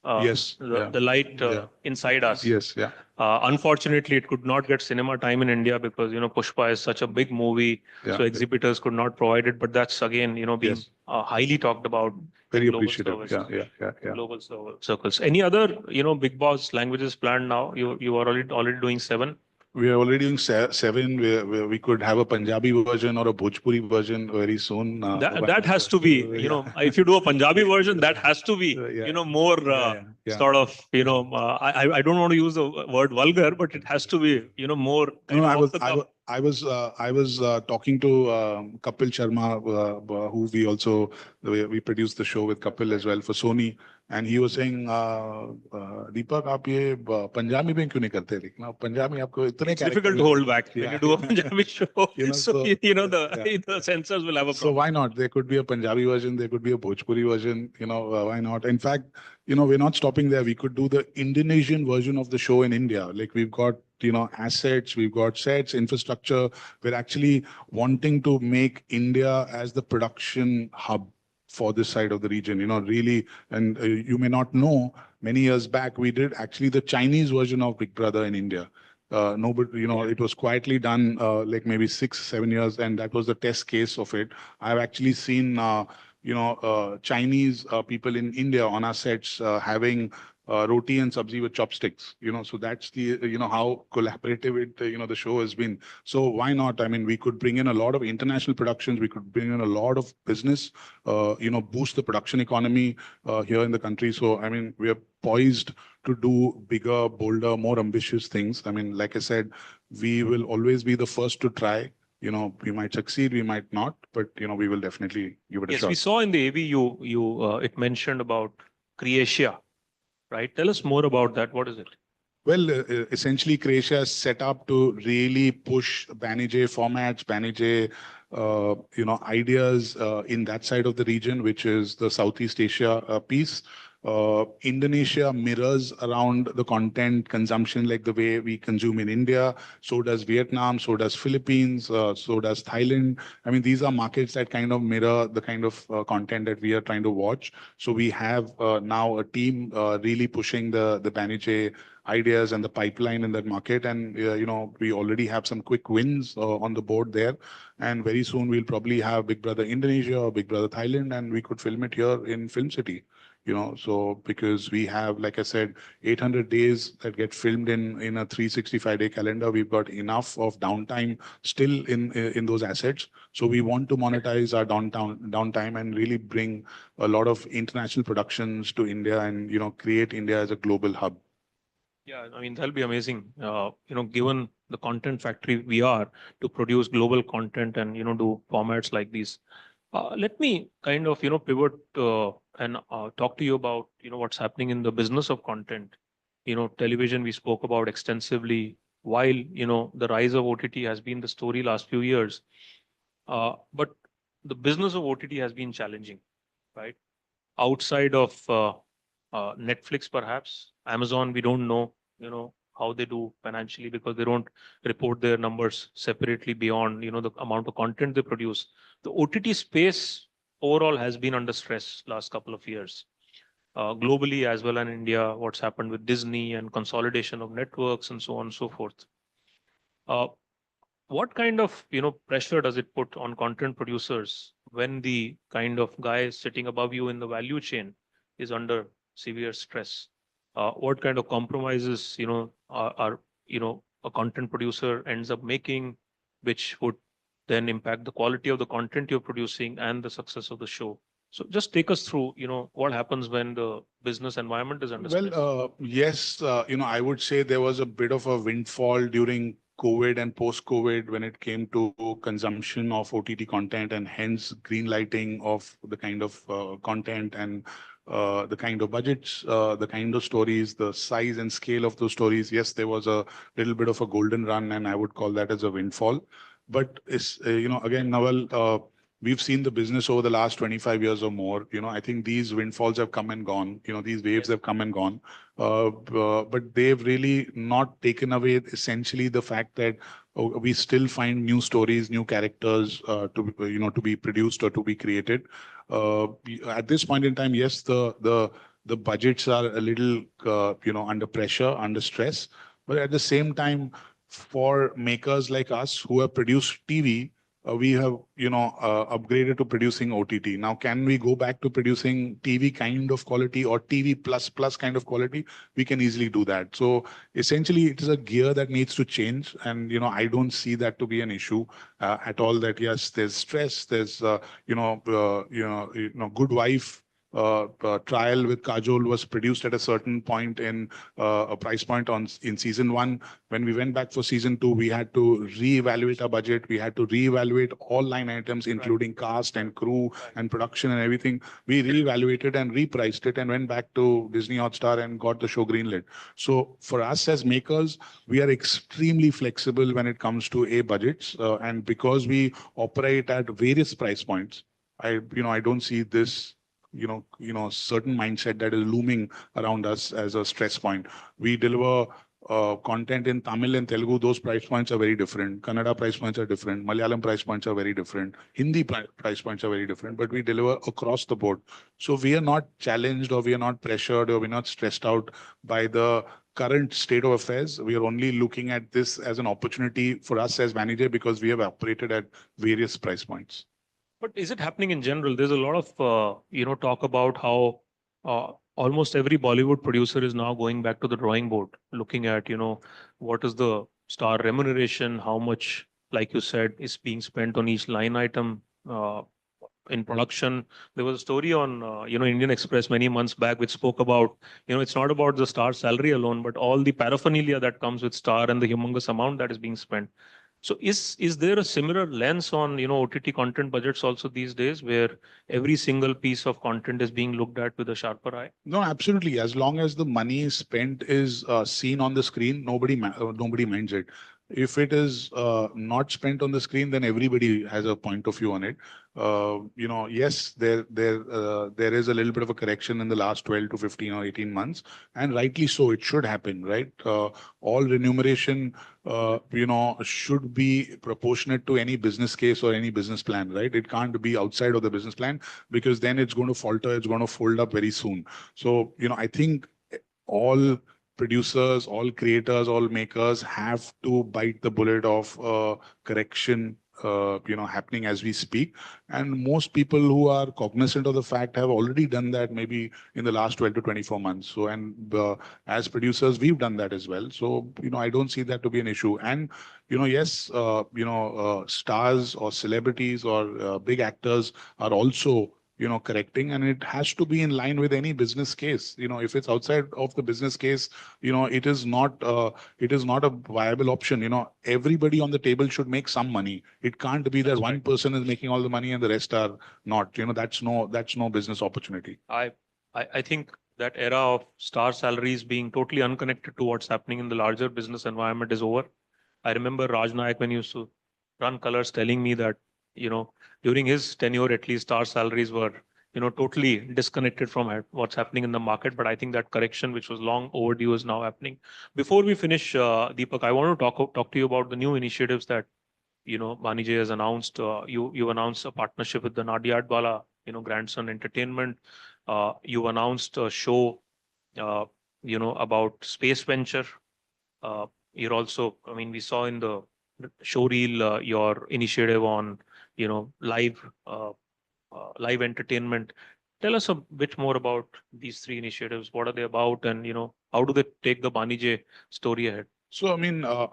Yes. The Light Inside Us. Yes. Yeah. Unfortunately, it could not get cinema time in India because, Pushpa is such a big movie. Yeah. So exhibitors could not provide it. But that's, again, being Yes. Highly talked about. Very in global appreciative. services, Yeah. global circles. Any other, Big Boss languages planned now? You are already doing 7. We are already doing 7. Where we could have a Punjabi version or a Bhojpuri version very soon. That has to be, if you do a Punjabi version, that has to be, more sort of, I don't want to use the word vulgar, but it has to be, more. No, I was talking to Kapil Sharma, who we produced the show with Kapil as well for Sony, and he was saying, Deepak, आप ये पंजाबी में क्यों नहीं करते? Now Punjabi आपको इतने It's difficult to hold back when you do a Punjabi show. So, the censors will have a problem. So why not? There could be a Punjabi version, there could be a Bhojpuri version. Why not? In fact, we're not stopping there. We could do the Indonesian version of the show in India. Like we've got assets, we've got sets, infrastructure. We're actually wanting to make India as the production hub for this side of the region, really. And you may not know, many years back, we did actually the Chinese version of Big Brother in India. nobody, it was quietly done, like maybe 6, 7 years, and that was the test case of it. I've actually seen, Chinese people in India on our sets having roti and sabzi with chopsticks. So that's the, how collaborative it, the show has been. So why not? I mean, we could bring in a lot of international productions. We could bring in a lot of business, boost the production economy here in the country. So, I mean, we are poised to do bigger, bolder, more ambitious things. I mean, like I said, we will always be the first to try. We might succeed, we might not, but, we will definitely give it a Yes, shot. we saw in the AV it mentioned about Croatia, right? Tell us more about that. What is it? Well, essentially, Croatia is set up to really push Banijay formats, Banijay, ideas in that side of the region, which is the Southeast Asia piece. Indonesia mirrors around the content consumption like the way we consume in India. So does Vietnam, so does Philippines, so does Thailand. I mean, these are markets that kind of mirror the kind of content that we are trying to watch. So we have now a team really pushing the Banijay ideas and the pipeline in that market. And, we already have some quick wins on the board there. And very soon we'll probably have Big Brother Indonesia or Big Brother Thailand, and we could film it here in Film City. So because we have, like I said, 800 days that get filmed in a 365-day calendar, we've got enough of downtime still in those assets. So we want to monetize our downtime and really bring a lot of international productions to India and, create India as a global hub. Yeah, I mean, that'll be amazing. Given the content factory we are to produce global content and, do formats like these. Let me kind of, pivot and talk to you about, what's happening in the business of content. Television we spoke about extensively, while, the rise of OTT has been the story last few years. But the business of OTT has been challenging, right? Outside of Netflix, perhaps Amazon, we don't know, how they do financially because they don't report their numbers separately beyond, the amount of content they produce. The OTT space overall has been under stress last couple of years, globally as well in India. What's happened with Disney and consolidation of networks and so on and so forth. What kind of pressure does it put on content producers when the kind of guy sitting above you in the value chain is under severe stress? What kind of compromises are a content producer ends up making, which would then impact the quality of the content you're producing and the success of the show? So just take us through, what happens when the business environment is under stress. Well, yes, I would say there was a bit of a windfall during COVID and post-COVID when it came to consumption of OTT content, and hence green lighting of the kind of content and the kind of budgets, the kind of stories, the size and scale of those stories. Yes, there was a little bit of a golden run, and I would call that as a windfall. But it's, again, Nawal, we've seen the business over the last 25 years or more. I think these windfalls have come and gone. These waves have come and gone. But they've really not taken away essentially the fact that we still find new stories, new characters to be produced or to be created. At this point in time, yes, the budgets are a little under pressure, under stress. But at the same time, for makers like us who have produced TV, we have upgraded to producing OTT. Now, can we go back to producing TV kind of quality or TV plus kind of quality? We can easily do that. So essentially, it is a gear that needs to change, and I don't see that to be an issue at all. That yes, there's stress, there's Good Wife. Trial with Kajol was produced at a certain point in a price point in season 1. When we went back for season 2, we had to reevaluate our budget. We had to reevaluate all line items, including cast and crew and production and everything. We reevaluated and repriced it and went back to Disney Hotstar and got the show greenlit. So for us as makers, we are extremely flexible when it comes to budgets, and because we operate at various price points, I don't see this certain mindset that is looming around us as a stress point. We deliver content in Tamil and Telugu. Those price points are very different. Kannada price points are different. Malayalam price points are very different. Hindi price points are very different, but we deliver across the board. So we are not challenged, or we are not pressured, or we're not stressed out by the current state of affairs. We are only looking at this as an opportunity for us as manager because we have operated at various price points. But is it happening in general? There's a lot of, talk about how almost every Bollywood producer is now going back to the drawing board, looking at, what is the star remuneration, how much, like you said, is being spent on each line item in production. There was a story on, Indian Express many months back, which spoke about, it's not about the star salary alone, but all the paraphernalia that comes with star and the humongous amount that is being spent. So is there a similar lens on, OTT content budgets also these days, where every single piece of content is being looked at with a sharper eye? No, absolutely. As long as the money spent is seen on the screen, nobody minds it. If it is not spent on the screen, then everybody has a point of view on it. Yes, there is a little bit of a correction in the last 12 to 15 or 18 months, and rightly so. It should happen, right? All remuneration, should be proportionate to any business case or any business plan, right? It can't be outside of the business plan because then it's going to falter. It's going to fold up very soon. So, I think all producers, all creators, all makers have to bite the bullet of correction, happening as we speak. And most people who are cognizant of the fact have already done that maybe in the last 12 to 24 months. So, and as producers, we've done that as well. So, I don't see that to be an issue. And, yes, stars or celebrities or big actors are also correcting, and it has to be in line with any business case. If it's outside of the business case, it is not a viable option. Everybody on the table should make some money. It can't be that one person is making all the money and the rest are not. That's no business opportunity. I think that era of star salaries being totally unconnected to what's happening in the larger business environment is over. I remember Raj Nayak, when he used to run Colors, telling me that, during his tenure, at least star salaries were, totally disconnected from what's happening in the market. But I think that correction, which was long overdue, is now happening. Before we finish, Deepak, I want to talk to you about the new initiatives that, Banijay has announced. You announced a partnership with the Nadiadwala, Grandson Entertainment. You announced a show, about space venture. You're also, we saw in the show reel your initiative on, live entertainment. Tell us a bit more about these three initiatives. What are they about, and how do they take the Banijay story ahead? So,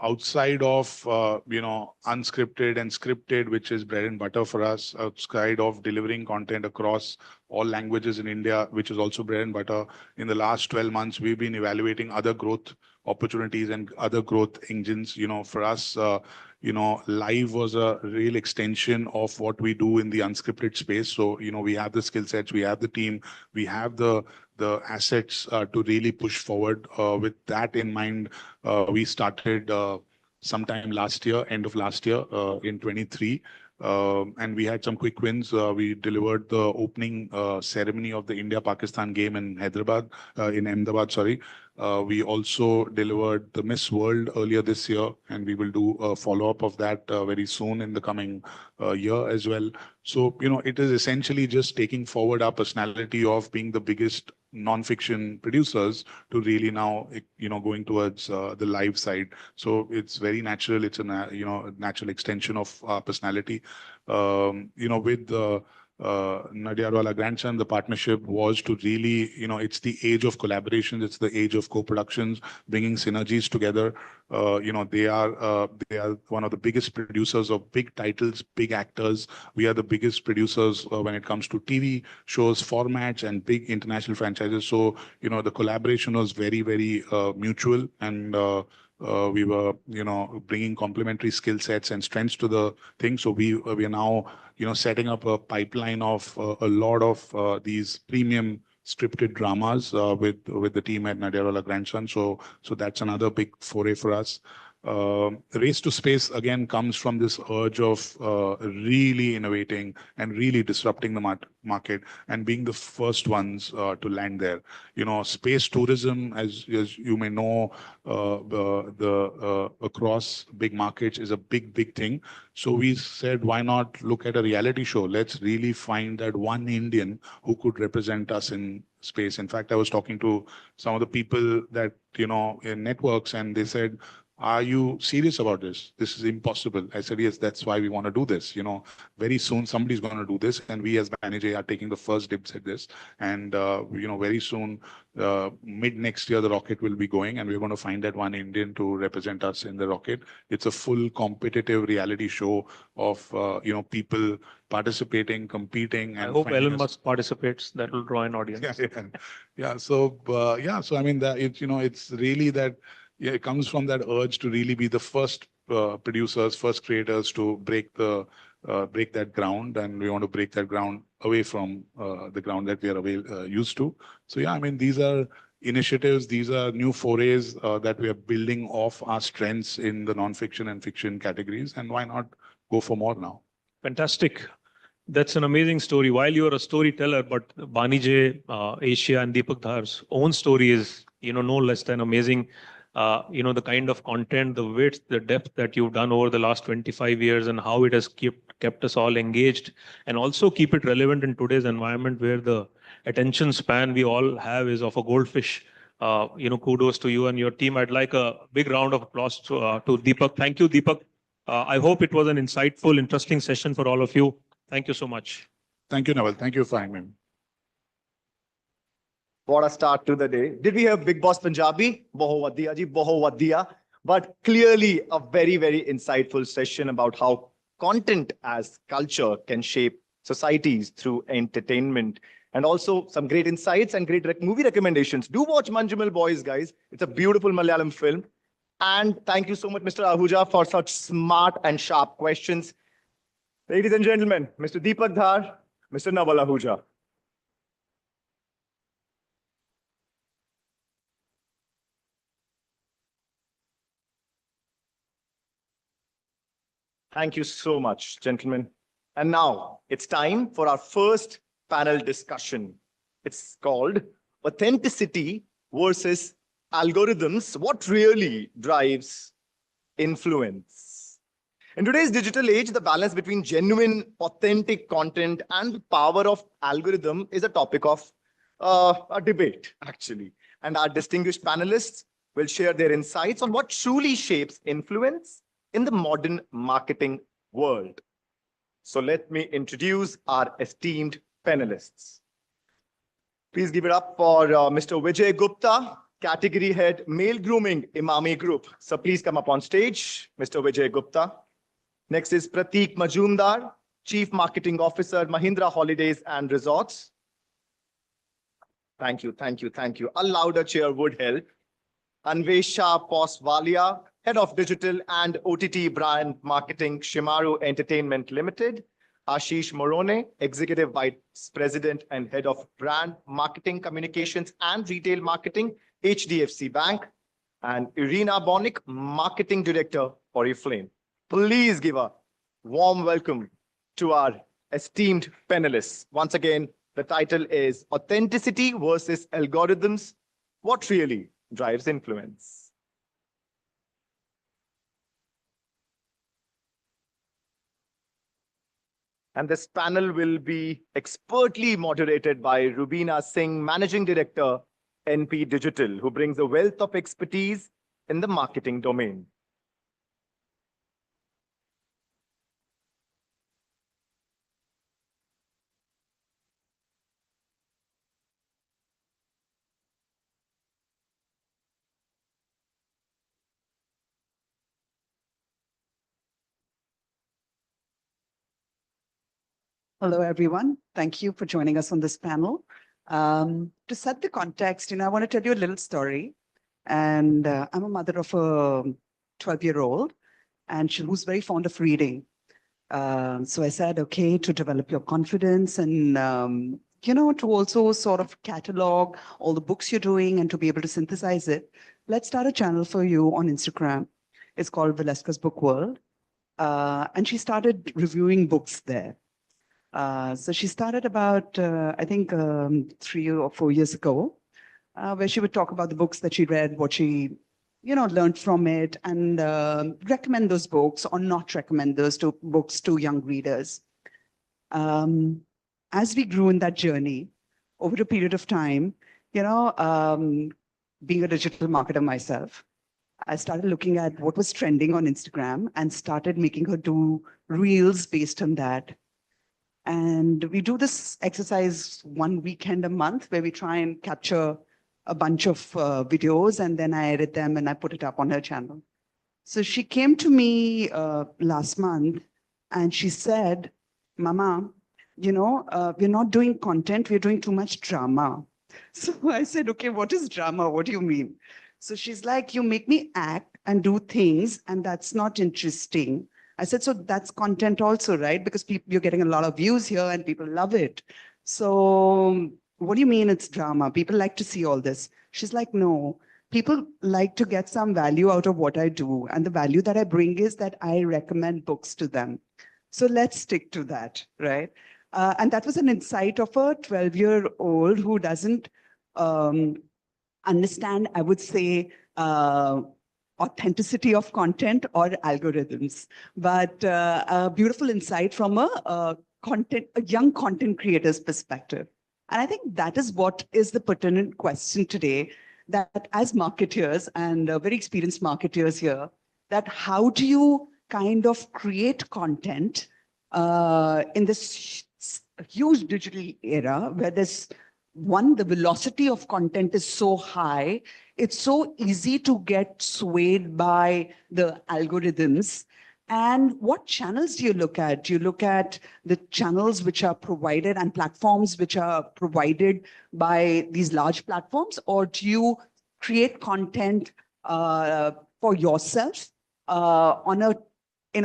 outside of, unscripted and scripted, which is bread and butter for us, outside of delivering content across all languages in India, which is also bread and butter, in the last 12 months, we've been evaluating other growth opportunities and other growth engines. For us, live was a real extension of what we do in the unscripted space. So, we have the skill sets, we have the team, we have the assets to really push forward. With that in mind, we started sometime last year, end of last year, in 23. And we had some quick wins. We delivered the opening ceremony of the India-Pakistan game in Ahmedabad, sorry. We also delivered the Miss World earlier this year, and we will do a follow-up of that very soon in the coming year as well. So, it is essentially just taking forward our personality of being the biggest non-fiction producers to really now, going towards the live side. So it's very natural. It's a natural extension of our personality. With the Nadiadwala Grandson, the partnership was to really, it's the age of collaborations, it's the age of co-productions, bringing synergies together. They are one of the biggest producers of big titles, big actors. We are the biggest producers when it comes to TV shows, formats, and big international franchises. So, the collaboration was very, very mutual, and we were, bringing complementary skill sets and strengths to the thing. So we are now, setting up a pipeline of a lot of these premium scripted dramas with the team at Nadiadwala Grandson. So that's another big foray for us. Race to Space again comes from this urge of really innovating and really disrupting the market and being the first ones to land there. Space tourism, as you may know, across big markets is a big thing. So we said, why not look at a reality show? Let's really find that one Indian who could represent us in space. In fact, I was talking to some of the people that, you know, in networks, and they said, are you serious about this? This is impossible. I said, yes, that's why we want to do this. You know, very soon somebody's going to do this, and we as Manage are taking the first dibs at this. And, you know, very soon, mid next year, the rocket will be going, and we're going to find that one Indian to represent us in the rocket. It's a full competitive reality show of, you know, people participating, competing. I And hope finding Elon us- Musk participates. That will draw an audience. Yeah. So, so I mean, it's, you know, it's really that, yeah, it comes from that urge to really be the first producers, first creators to break that ground, and we want to break that ground away from the ground that we are used to. So yeah, I mean, these are initiatives, these are new forays that we are building off our strengths in the non-fiction and fiction categories, and why not go for more now? Fantastic. That's an amazing story. While you're a storyteller, but Bani J, Asia, and Deepak Dhar's own story is, you know, no less than amazing. You know, the kind of content, the width, the depth that you've done over the last 25 years, and how it has kept us all engaged, and also keep it relevant in today's environment where the attention span we all have is of a goldfish. You know, kudos to you and your team. I'd like a big round of applause to Deepak. Thank you, Deepak. I hope it was an insightful, interesting session for all of you. Thank you so much. Thank you, Naval. Thank you for having me. What a start to the day. Did we have Big Boss Punjabi? Boho Wadiya ji, Boho Wadiya. But clearly a very, very insightful session about how content as culture can shape societies through entertainment. And also some great insights and great movie recommendations. Do watch Manjumal Boys, guys. It's a beautiful Malayalam film. And thank you so much, Mr. Ahuja, for such smart and sharp questions. Ladies and gentlemen, Mr. Deepak Dhar, Mr. Naval Ahuja. Thank you so much, gentlemen. And now it's time for our first panel discussion. It's called Authenticity versus Algorithms. What really drives influence? In today's digital age, the balance between genuine, authentic content and the power of algorithm is a topic of a debate, actually. And our distinguished panelists will share their insights on what truly shapes influence in the modern marketing world. So let me introduce our esteemed panelists. Please give it up for Mr. Vijay Gupta, Category Head, Male Grooming, Imami Group. So please come up on stage, Mr. Vijay Gupta. Next is Prateek Majumdar, Chief Marketing Officer, Mahindra Holidays and Resorts. Thank you, thank you, thank you. A louder cheer would help. Anvesha Poswalia, Head of Digital and OTT Brand Marketing, Shimaru Entertainment Limited. Ashish Morone, Executive Vice President and Head of Brand Marketing, Communications and Retail Marketing, HDFC Bank. And Irina Bonik, Marketing Director, Oriflame. Please give a warm welcome to our esteemed panelists. Once again, the title is Authenticity versus Algorithms. What really drives influence? And this panel will be expertly moderated by Rubina Singh, Managing Director, NP Digital, who brings a wealth of expertise in the marketing domain. Hello, everyone. Thank you for joining us on this panel. To set the context, I want to tell you a little story. And I'm a mother of a 12-year-old, and who's very fond of reading. So I said, okay, to develop your confidence and, to also sort of catalog all the books you're doing and to be able to synthesize it, let's start a channel for you on Instagram. It's called Valeska's Book World. And she started reviewing books there. So she started about, I think, 3 or 4 years ago, where she would talk about the books that she read, what she, learned from it, and recommend those books or not recommend those books to young readers. As we grew in that journey, over a period of time, being a digital marketer myself, I started looking at what was trending on Instagram and started making her do reels based on that. And we do this exercise one weekend a month where we try and capture a bunch of videos, and then I edit them and I put it up on her channel. So she came to me last month and she said, Mama, we're not doing content, we're doing too much drama. So I said, okay, what is drama? What do you mean? So she's like, you make me act and do things, and that's not interesting. I said, so that's content also, right? Because you're getting a lot of views here and people love it. So what do you mean it's drama? People like to see all this. She's like, no, people like to get some value out of what I do. And the value that I bring is that I recommend books to them. So let's stick to that, right? And that was an insight of a 12-year-old who doesn't understand, I would say, authenticity of content or algorithms, but a beautiful insight from a young content creator's perspective. And I think that is what is the pertinent question today, that as marketers and very experienced marketers here, that how do you kind of create content in this huge digital era where there's the velocity of content is so high, it's so easy to get swayed by the algorithms. And what channels do you look at? Do you look at the channels which are provided and platforms which are provided by these large platforms, or do you create content for yourself in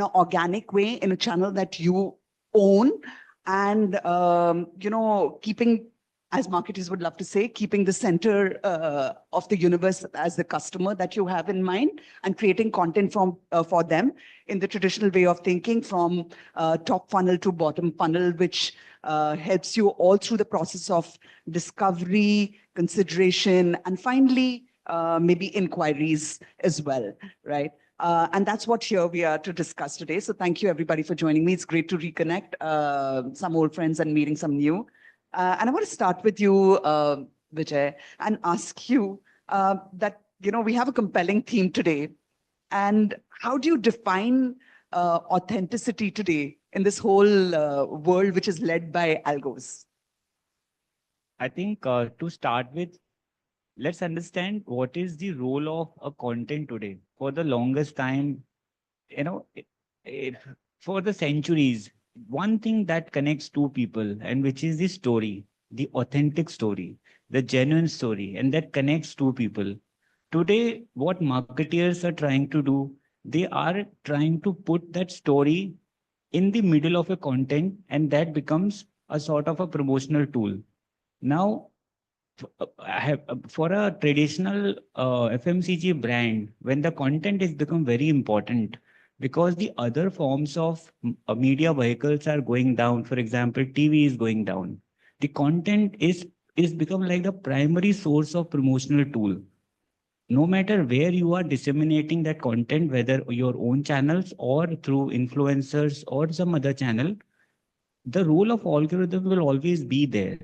an organic way in a channel that you own, and keeping, as marketers would love to say, keeping the center of the universe as the customer that you have in mind, and creating content for them in the traditional way of thinking, from top funnel to bottom funnel, which helps you all through the process of discovery, consideration, and finally, maybe inquiries as well, right? And that's what here we are to discuss today. So thank you everybody for joining me. It's great to reconnect some old friends and meeting some new. And I want to start with you, Vijay, and ask you that, we have a compelling theme today. And how do you define authenticity today in this whole world which is led by algos? I think to start with, let's understand what is the role of a content today. For the longest time, for the centuries, one thing that connects two people, and which is the story, the authentic story, the genuine story, and that connects two people. Today, what marketeers are trying to do, they are trying to put that story in the middle of a content, and that becomes a sort of a promotional tool. Now, for a traditional FMCG brand, when the content has become very important, because the other forms of media vehicles are going down, for example, TV is going down, the content is become like the primary source of promotional tool. No matter where you are disseminating that content, whether your own channels or through influencers or some other channel, the role of algorithm will always be there.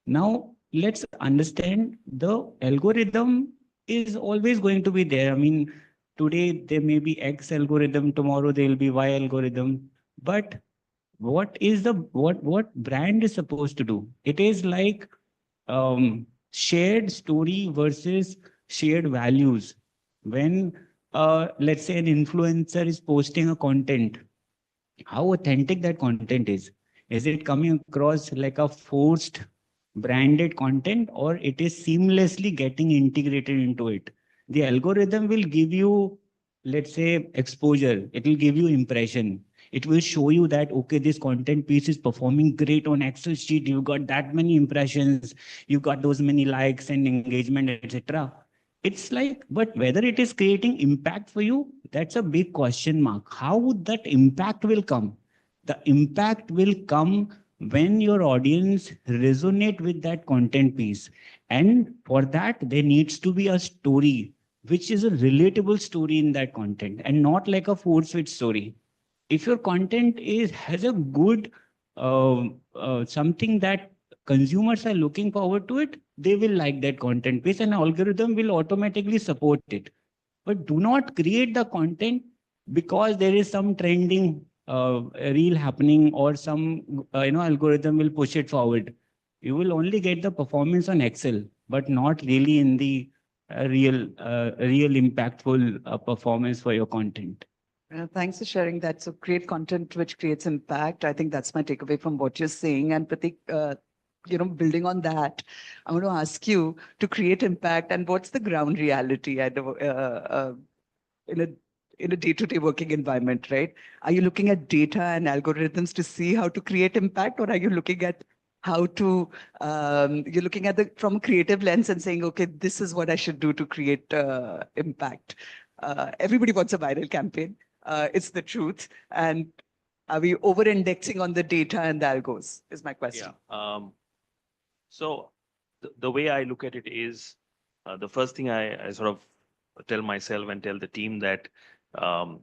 Now, let's understand the algorithm is always going to be there. I mean, today there may be X algorithm, tomorrow there will be Y algorithm. But what is what brand is supposed to do? It is like shared story versus shared values. When let's say an influencer is posting a content, how authentic that content is. Is it coming across like a forced branded content, or it is seamlessly getting integrated into it? The algorithm will give you, let's say, exposure. It will give you impression. It will show you that, okay, this content piece is performing great on Excel sheet. You got that many impressions. You got those many likes and engagement, etc. It's like, but whether it is creating impact for you, that's a big question mark. How that impact will come? The impact will come when your audience resonate with that content piece. And for that, there needs to be a story, which is a relatable story in that content, and not like a force-fit story. If your content has a good something that consumers are looking forward to it, they will like that content base and algorithm will automatically support it. But do not create the content because there is some trending reel happening or some algorithm will push it forward. You will only get the performance on Excel, but not really in the real impactful performance for your content. Thanks for sharing that. So create content which creates impact. I think that's my takeaway from what you're saying. And Pratik, building on that, I want to ask you to create impact and what's the ground reality in a day-to-day working environment, right? Are you looking at data and algorithms to see how to create impact, or are you looking at how to you're looking at it from a creative lens and saying, okay, this is what I should do to create impact? Everybody wants a viral campaign. It's the truth. And are we over-indexing on the data and the algos is my question. So the way I look at it is the first thing I sort of tell myself and tell the team that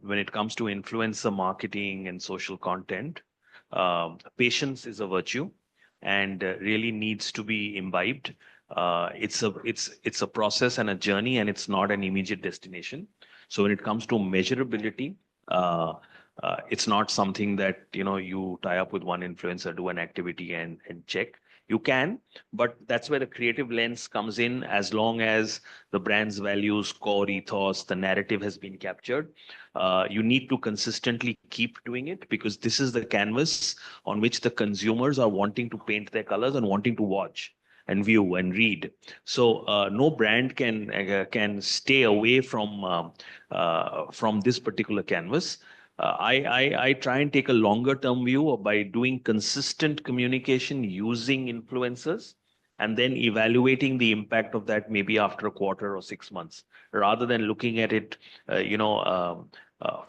when it comes to influencer marketing and social content, patience is a virtue and really needs to be imbibed. It's a process and a journey, and it's not an immediate destination. So when it comes to measurability, it's not something that you tie up with one influencer, do an activity and check. You can, but that's where the creative lens comes in. As long as the brand's values, core ethos, the narrative has been captured, you need to consistently keep doing it, because this is the canvas on which the consumers are wanting to paint their colors and wanting to watch and view and read. So no brand can stay away from this particular canvas. I try and take a longer term view by doing consistent communication using influencers and then evaluating the impact of that maybe after a quarter or 6 months, rather than looking at it,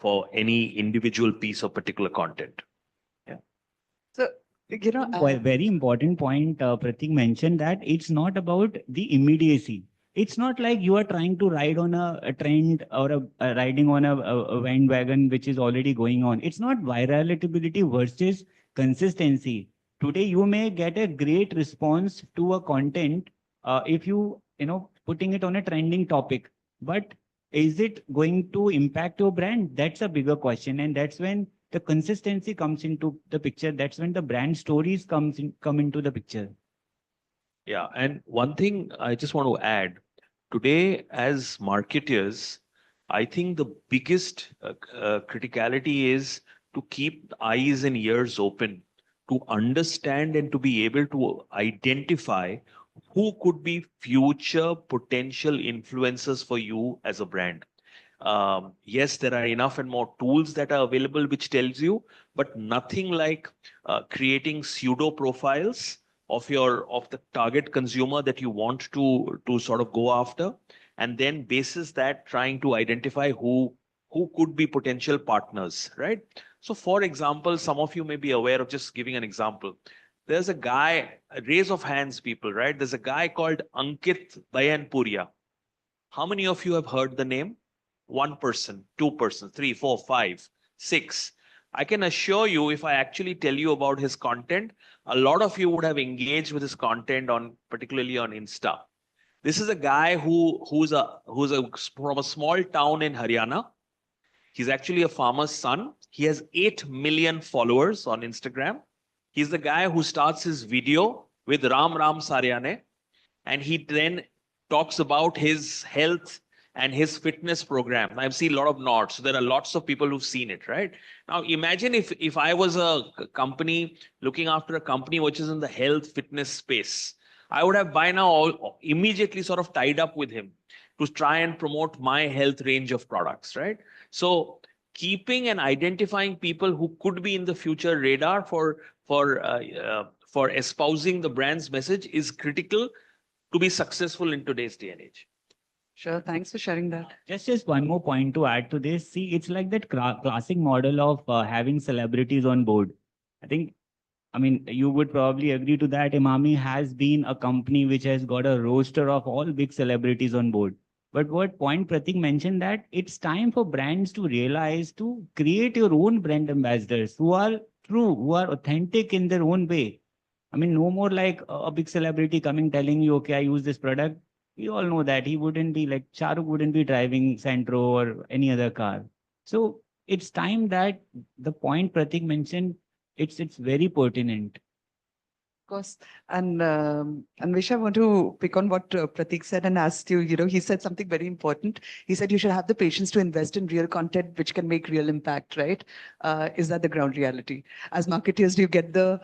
for any individual piece of particular content. Yeah. So, Well, very important point, Pratik mentioned that it's not about the immediacy. It's not like you are trying to ride on a trend or riding on a bandwagon which is already going on. It's not virality versus consistency. Today, you may get a great response to a content if putting it on a trending topic. But is it going to impact your brand? That's a bigger question, and that's when the consistency comes into the picture. That's when the brand stories come into the picture. Yeah, and one thing I just want to add, today as marketers, I think the biggest criticality is to keep eyes and ears open, to understand and to be able to identify who could be future potential influencers for you as a brand. Yes, there are enough and more tools that are available which tells you, but nothing like creating pseudo profiles of the target consumer that you want to sort of go after, and then basis that trying to identify who could be potential partners, right? So for example, some of you may be aware of, just giving an example, there's a guy, a raise of hands people, right? There's a guy called Ankit Bayanpuria. How many of you have heard the name? 1 person, 2 persons, 3, 4, 5, 6. I can assure you, if I actually tell you about his content, a lot of you would have engaged with his content particularly on Insta. This is a guy who's from a small town in Haryana. He's actually a farmer's son. He has 8 million followers on Instagram. He's the guy who starts his video with Ram Ram Saryane, and he then talks about his health and his fitness program. I've seen a lot of nods. So there are lots of people who've seen it, right? Now imagine if I was a company looking after a company which is in the health fitness space, I would have by now immediately sort of tied up with him to try and promote my health range of products, right? So keeping and identifying people who could be in the future radar for espousing the brand's message is critical to be successful in today's day and age. Sure, thanks for sharing that. Just one more point to add to this. See, it's like that classic model of having celebrities on board. I mean, you would probably agree to that. Imami has been a company which has got a roster of all big celebrities on board. But what point Pratik mentioned, that it's time for brands to realize to create your own brand ambassadors who are true, who are authentic in their own way. I mean, no more like a big celebrity coming telling you, okay, I use this product. We all know that he wouldn't be like Shahrukh wouldn't be driving Santro or any other car. So it's time that the point Pratik mentioned, it's very pertinent. Course. And Visha, I want to pick on what Pratik said and asked you, he said something very important. He said you should have the patience to invest in real content which can make real impact, right? Is that the ground reality? As marketers, do you get the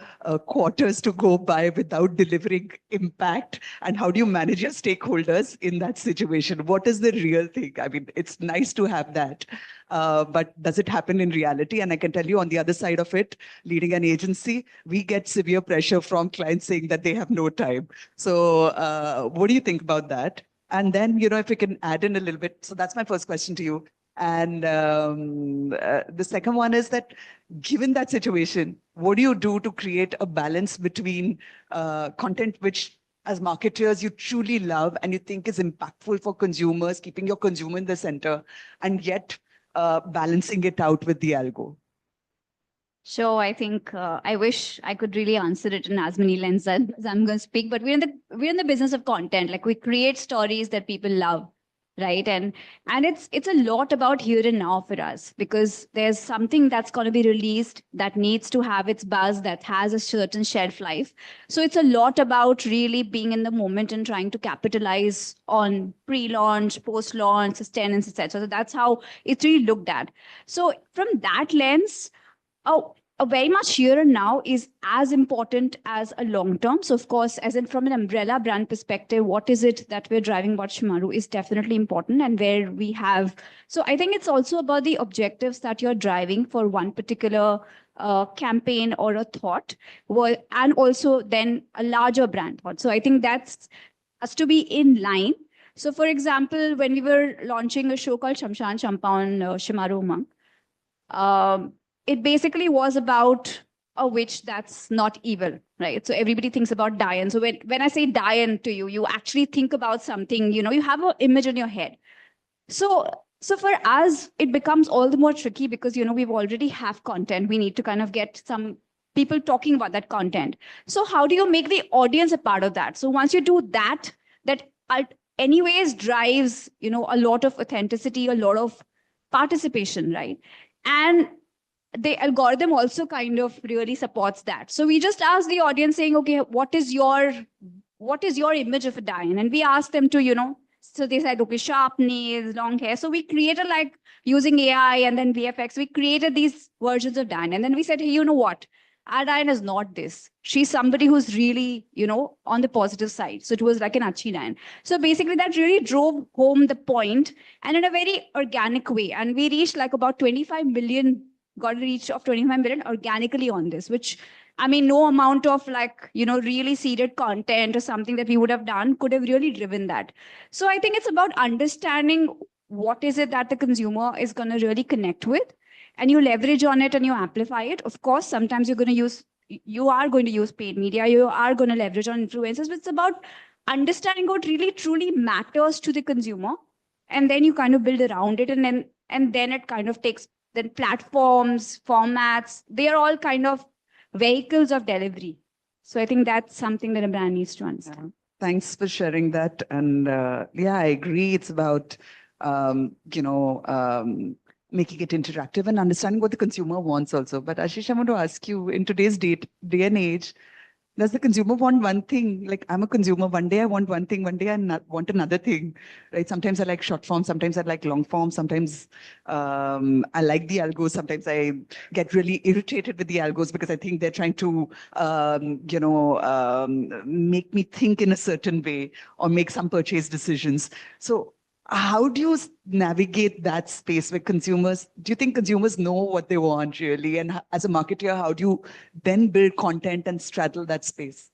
quarters to go by without delivering impact? And how do you manage your stakeholders in that situation? What is the real thing? I mean, it's nice to have that. But does it happen in reality? And I can tell you on the other side of it, leading an agency, we get severe pressure from clients saying that they have no time. So what do you think about that? And then, if we can add in a little bit. So that's my first question to you. And the second one is that given that situation, what do you do to create a balance between content which as marketers you truly love and you think is impactful for consumers, keeping your consumer in the center, and yet balancing it out with the algo? Sure, I think I wish I could really answer it in as many lenses as I'm going to speak. But we're in the business of content. Like we create stories that people love, right? And it's a lot about here and now for us because there's something that's going to be released that needs to have its buzz, that has a certain shelf life. So it's a lot about really being in the moment and trying to capitalize on pre-launch, post-launch, sustenance, etc. So that's how it's really looked at. So from that lens, a very much here and now is as important as a long term. So of course, as in from an umbrella brand perspective, what is it that we're driving about Shimaru is definitely important, and where we have. So I think it's also about the objectives that you're driving for one particular campaign or a thought, and also then a larger brand thought. So I think that's has to be in line. So for example, when we were launching a show called Shamshan Champa on Shimaru Umang, it basically was about a witch that's not evil, right? So everybody thinks about Diane. So when I say Diane to you, you actually think about something, you have an image in your head. So for us, it becomes all the more tricky because, we've already have content. We need to kind of get some people talking about that content. So how do you make the audience a part of that? So once you do that anyways drives, a lot of authenticity, a lot of participation, right? And the algorithm also kind of really supports that. So we just ask the audience saying, okay, what is your image of a Diane? And we asked them to, so they said, okay, sharp nails, long hair. So we created like using AI and then VFX, we created these versions of Diane. And then we said, hey, you know what? Our Diane is not this. She's somebody who's really, on the positive side. So it was like an Achi Diane. So basically that really drove home the point and in a very organic way. And we reached like about 25 million got a reach of 25 million organically on this, which, I mean, no amount of like, really seeded content or something that we would have done could have really driven that. So I think it's about understanding what is it that the consumer is going to really connect with, and you leverage on it and you amplify it. Of course, sometimes you are going to use paid media, you are going to leverage on influencers, but it's about understanding what really truly matters to the consumer. And then you kind of build around it, and then it kind of takes. Then platforms, formats, they are all kind of vehicles of delivery. So I think that's something that a brand needs to understand. Thanks for sharing that. And yeah, I agree. It's about, making it interactive and understanding what the consumer wants also. But Ashish, I want to ask you, in today's day and age, does the consumer want one thing? Like I'm a consumer, one day I want one thing, one day I want another thing, right? Sometimes I like short form, sometimes I like long form, sometimes I like the algos, sometimes I get really irritated with the algos because I think they're trying to, make me think in a certain way or make some purchase decisions. So how do you navigate that space where consumers, do you think consumers know what they want really? And as a marketer, how do you then build content and straddle that space?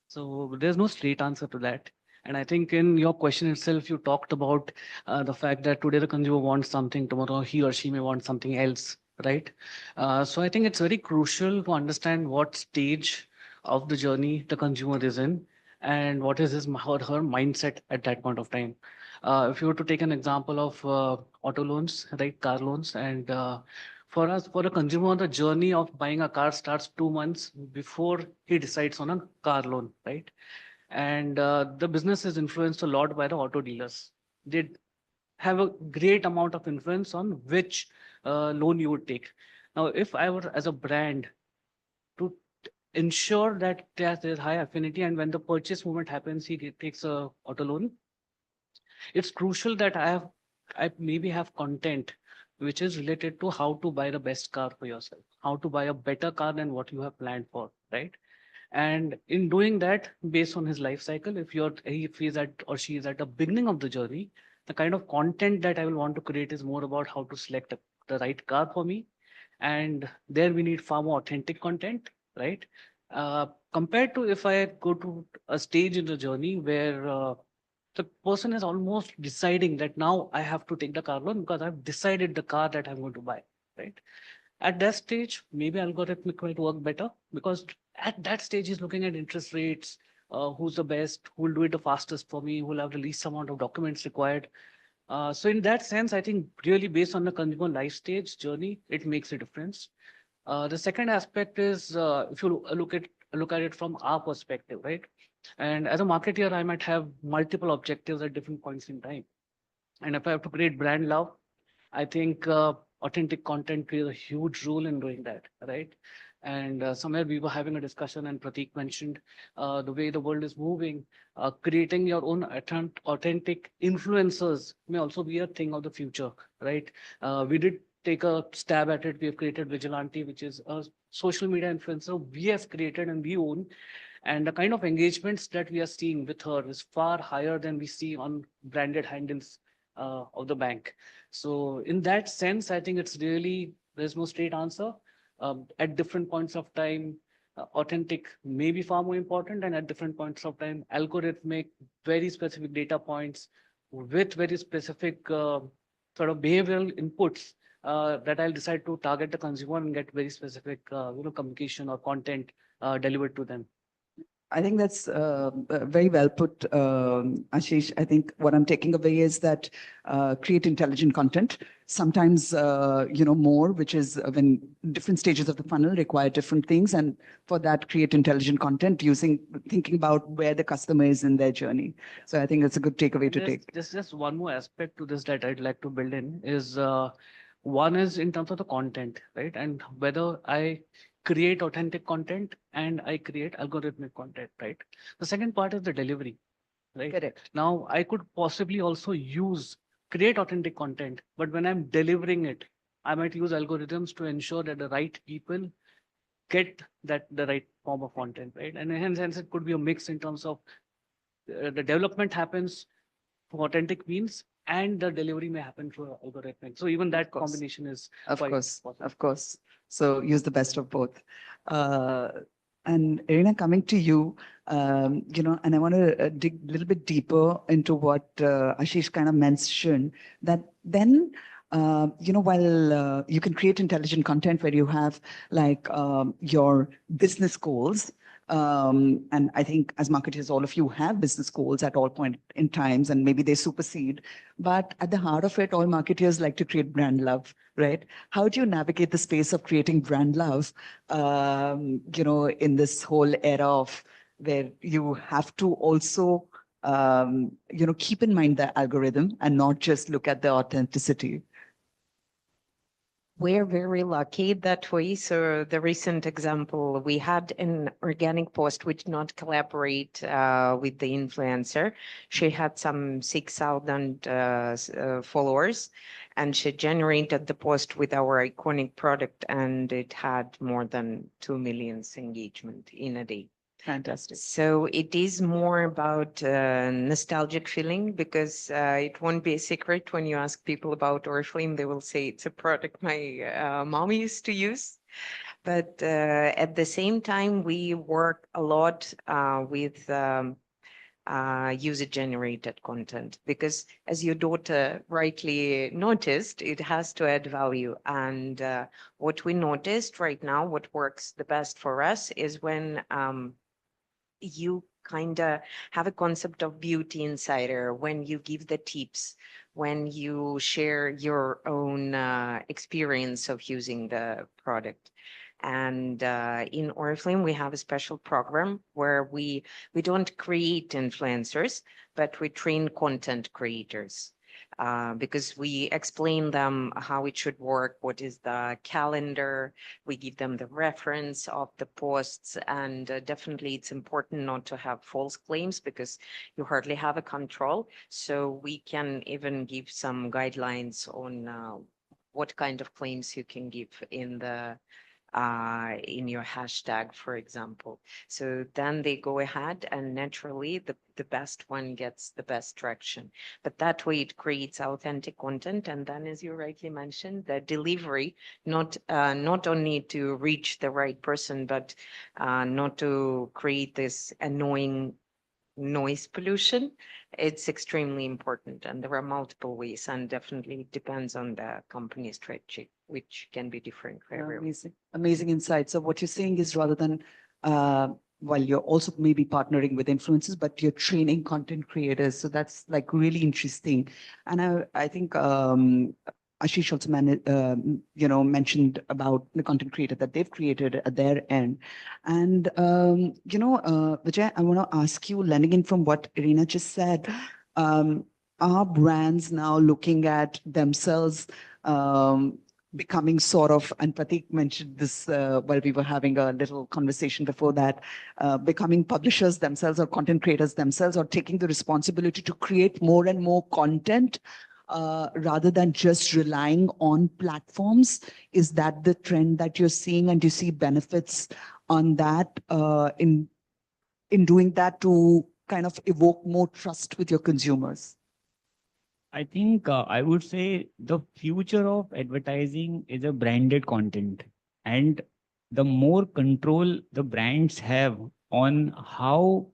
So there's no straight answer to that. And I think in your question itself, you talked about the fact that today the consumer wants something, tomorrow he or she may want something else, right? So I think it's very crucial to understand what stage of the journey the consumer is in and what is his or her mindset at that point of time. If you were to take an example of auto loans, right, car loans, and for us, for a consumer, the journey of buying a car starts 2 months before he decides on a car loan, right? And the business is influenced a lot by the auto dealers. They have a great amount of influence on which loan you would take. Now, if I were as a brand to ensure that there's high affinity, and when the purchase moment happens, takes a auto loan, it's crucial that I maybe have content which is related to how to buy the best car for yourself, how to buy a better car than what you have planned for, right? And in doing that, based on his life cycle, if he's at or she is at the beginning of the journey, the kind of content that I will want to create is more about how to select the right car for me. And there we need far more authentic content, right? Compared to if I go to a stage in the journey where the person is almost deciding that now I have to take the car loan because I've decided the car that I'm going to buy, right? At that stage, maybe algorithmic might work better because at that stage, he's looking at interest rates, who's the best, who will do it the fastest for me, who will have the least amount of documents required. So in that sense, I think really based on the consumer life stage journey, it makes a difference. The second aspect is if you look at it from our perspective, right? And as a marketer, I might have multiple objectives at different points in time. And if I have to create brand love, I think authentic content plays a huge role in doing that, right? And somewhere we were having a discussion, and Prateek mentioned the way the world is moving. Creating your own authentic influencers may also be a thing of the future, right? We did take a stab at it. We have created Vigilante, which is a social media influencer we have created and we own. And the kind of engagements that we are seeing with her is far higher than we see on branded handles of the bank. So in that sense, I think it's really, there's no straight answer. At different points of time, authentic may be far more important, and at different points of time, algorithmic, very specific data points with very specific sort of behavioral inputs that I'll decide to target the consumer and get very specific, communication or content delivered to them. I think that's very well put, Ashish. I think what I'm taking away is that create intelligent content. Sometimes, more, which is when different stages of the funnel require different things. And for that, create intelligent content thinking about where the customer is in their journey. So I think that's a good takeaway to take. There's just one more aspect to this that I'd like to build in is one is in terms of the content, right? And whether I create authentic content and I create algorithmic content, right? The second part is the delivery, right? Correct. Now I could possibly also create authentic content, but when I'm delivering it, I might use algorithms to ensure that the right people get the right form of content, right? And hence it could be a mix in terms of the development happens for authentic means and the delivery may happen through algorithmic. So even that combination is quite possible. Of course. So use the best of both. And Irina, coming to you, and I want to dig a little bit deeper into what Ashish kind of mentioned, that then, while you can create intelligent content where you have like your business goals, and I think as marketers, all of you have business goals at all point in times, and maybe they supersede. But at the heart of it, all marketers like to create brand love, right? How do you navigate the space of creating brand love, in this whole era of where you have to also, keep in mind the algorithm and not just look at the authenticity? We're very lucky that way. So the recent example, we had an organic post which not collaborate with the influencer. She had some 6,000 followers, and she generated the post with our iconic product, and it had more than 2 million engagement in a day. Fantastic. So it is more about nostalgic feeling, because it won't be a secret when you ask people about Oriflame, they will say it's a product my mom used to use. But at the same time, we work a lot with user-generated content, because as your daughter rightly noticed, it has to add value. And what we noticed right now, what works the best for us is when you kind of have a concept of beauty insider, when you give the tips, when you share your own experience of using the product. And in Oriflame, we have a special program where we don't create influencers, but we train content creators. Because we explain them how it should work, what is the calendar, we give them the reference of the posts, and definitely it's important not to have false claims because you hardly have a control. So we can even give some guidelines on what kind of claims you can give in your hashtag, for example. So then they go ahead and naturally the best one gets the best traction. But that way it creates authentic content. And then, as you rightly mentioned, the delivery, not only to reach the right person, but not to create this annoying noise pollution. It's extremely important, and there are multiple ways, and definitely it depends on the company strategy, which can be different for everyone. Amazing insights. So what you're saying is rather than while you're also maybe partnering with influencers, but you're training content creators. So that's like really interesting. And I think Ashish also mentioned about the content creator that they've created at their end. And Vijay, I want to ask you, lending in from what Irina just said, are brands now looking at themselves becoming sort of, and Pratik mentioned this while we were having a little conversation before that, becoming publishers themselves or content creators themselves, or taking the responsibility to create more and more content rather than just relying on platforms? Is that the trend that you're seeing, and do you see benefits on that in doing that to kind of evoke more trust with your consumers? I think I would say the future of advertising is a branded content. And the more control the brands have on how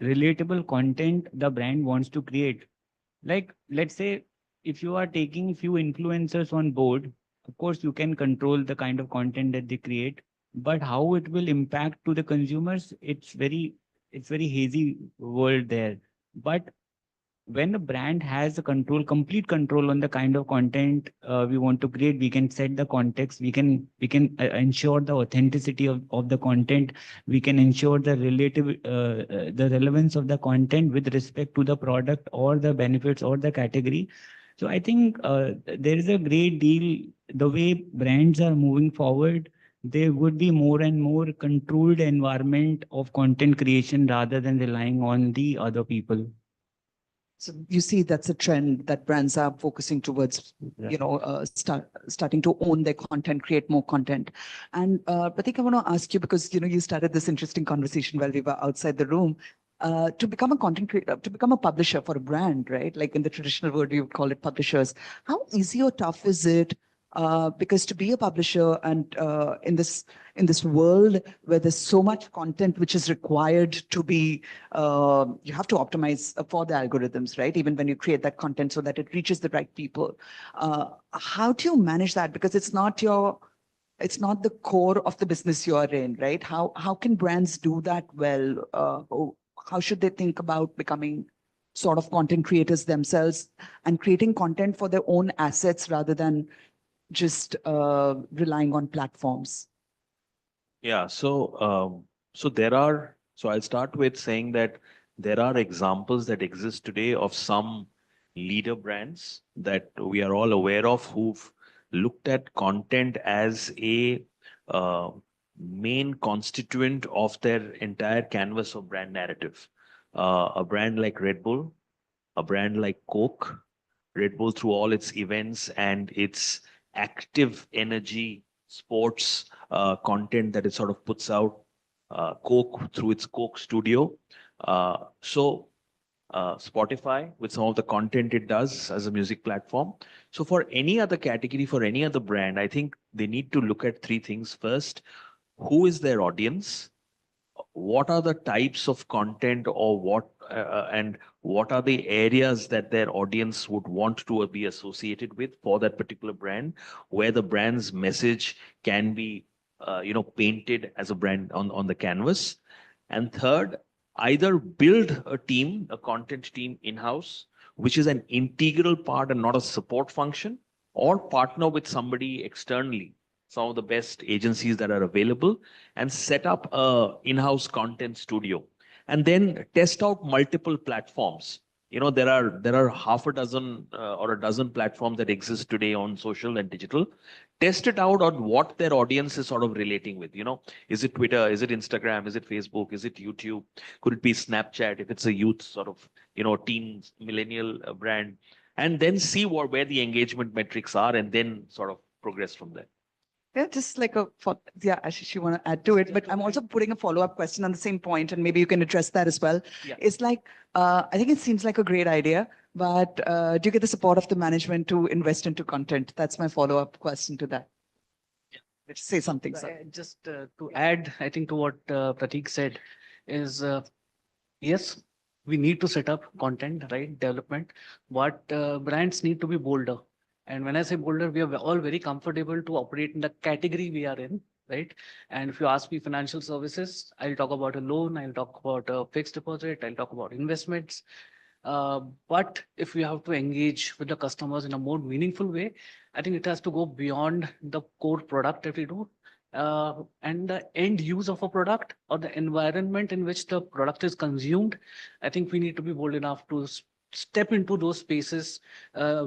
relatable content the brand wants to create. Like, let's say, if you are taking few influencers on board, of course, you can control the kind of content that they create, but how it will impact to the consumers, it's very hazy world there. But when a brand has a complete control on the kind of content we want to create, we can set the context, we can ensure the authenticity of the content, we can ensure the the relevance of the content with respect to the product or the benefits or the category. So I think there is a great deal, the way brands are moving forward, there would be more and more controlled environment of content creation rather than relying on the other people. So you see, that's a trend that brands are focusing towards, starting to own their content, create more content. And Pratik, I want to ask you, because you started this interesting conversation while we were outside the room. To become a content creator, to become a publisher for a brand, right? Like in the traditional word, we would call it publishers. How easy or tough is it? Because to be a publisher and in this world where there's so much content which is required to be, you have to optimize for the algorithms, right? Even when you create that content so that it reaches the right people. How do you manage that? Because it's not the core of the business you are in, right? How can brands do that well? How should they think about becoming sort of content creators themselves and creating content for their own assets rather than just relying on platforms? Yeah, so I'll start with saying that there are examples that exist today of some leader brands that we are all aware of who've looked at content as a main constituent of their entire canvas of brand narrative. A brand like Red Bull, a brand like Coke, Red Bull through all its events and its active energy sports content that it sort of puts out, Coke through its Coke studio. Spotify with some of the content it does as a music platform. So for any other category, for any other brand, I think they need to look at three things. First, who is their audience? What are the types of content or what are the areas that their audience would want to be associated with for that particular brand, where the brand's message can be painted as a brand on the canvas. And third, either build a content team in-house which is an integral part and not a support function, or partner with somebody externally, some of the best agencies that are available, and set up a in-house content studio, and then test out multiple platforms. There are half a dozen or a dozen platforms that exist today on social and digital. Test it out on what their audience is sort of relating with. Is it Twitter? Is it Instagram? Is it Facebook? Is it YouTube? Could it be Snapchat if it's a youth sort of, teen millennial brand? And then see where the engagement metrics are, and then sort of progress from there. Yeah, just like yeah, Ashish, you want to add to it, but I'm also putting a follow-up question on the same point, and maybe you can address that as well. Yeah. It's like, I think it seems like a great idea, but do you get the support of the management to invest into content? That's my follow-up question to that. Let's say something. Sir. Just to add, I think to what Prateek said is, yes, we need to set up content, right, development, but brands need to be bolder. And when I say bolder, we are all very comfortable to operate in the category we are in, right? And if you ask me financial services, I'll talk about a loan, I'll talk about a fixed deposit, I'll talk about investments. But if we have to engage with the customers in a more meaningful way, I think it has to go beyond the core product that we do. And the end use of a product or the environment in which the product is consumed, I think we need to be bold enough to step into those spaces,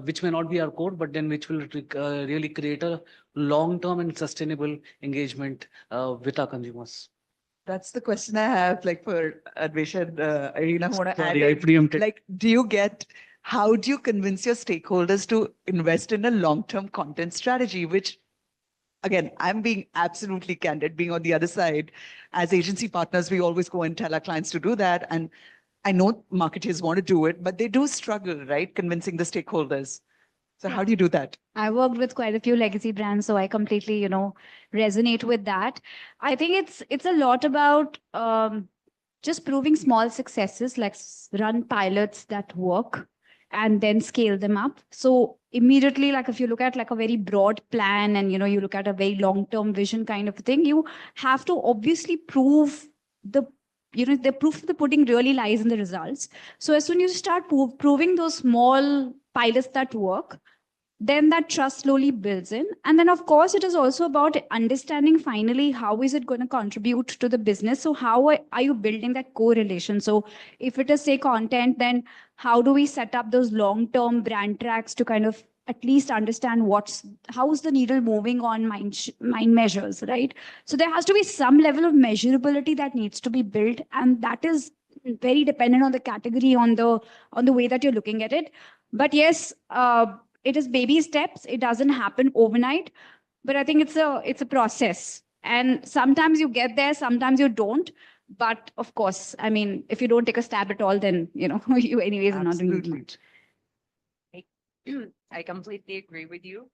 which may not be our core, but then which will really create a long-term and sustainable engagement with our consumers. That's the question I have, like for Advesh and Irina, I want to add. Sorry, I preempted. Like, how do you convince your stakeholders to invest in a long-term content strategy, which, again, I'm being absolutely candid, being on the other side. As agency partners, we always go and tell our clients to do that. And I know marketers want to do it, but they do struggle, right? Convincing the stakeholders. So how do you do that? I worked with quite a few legacy brands, so I completely, resonate with that. I think it's a lot about just proving small successes, like run pilots that work and then scale them up. So immediately, like if you look at like a very broad plan and, you look at a very long-term vision kind of thing, you have to obviously prove the proof of the pudding really lies in the results. So as soon as you start proving those small pilots that work, then that trust slowly builds in. And then, of course, it is also about understanding finally how is it going to contribute to the business. So how are you building that correlation? So if it is, say, content, then how do we set up those long-term brand tracks to kind of at least understand how's the needle moving on mind measures, right? So there has to be some level of measurability that needs to be built. And that is very dependent on the category, on the way that you're looking at it. But yes, it is baby steps. It doesn't happen overnight, but I think it's a process. And sometimes you get there, sometimes you don't. But of course, I mean, if you don't take a stab at all, then, you anyways are not doing much. I completely agree with you.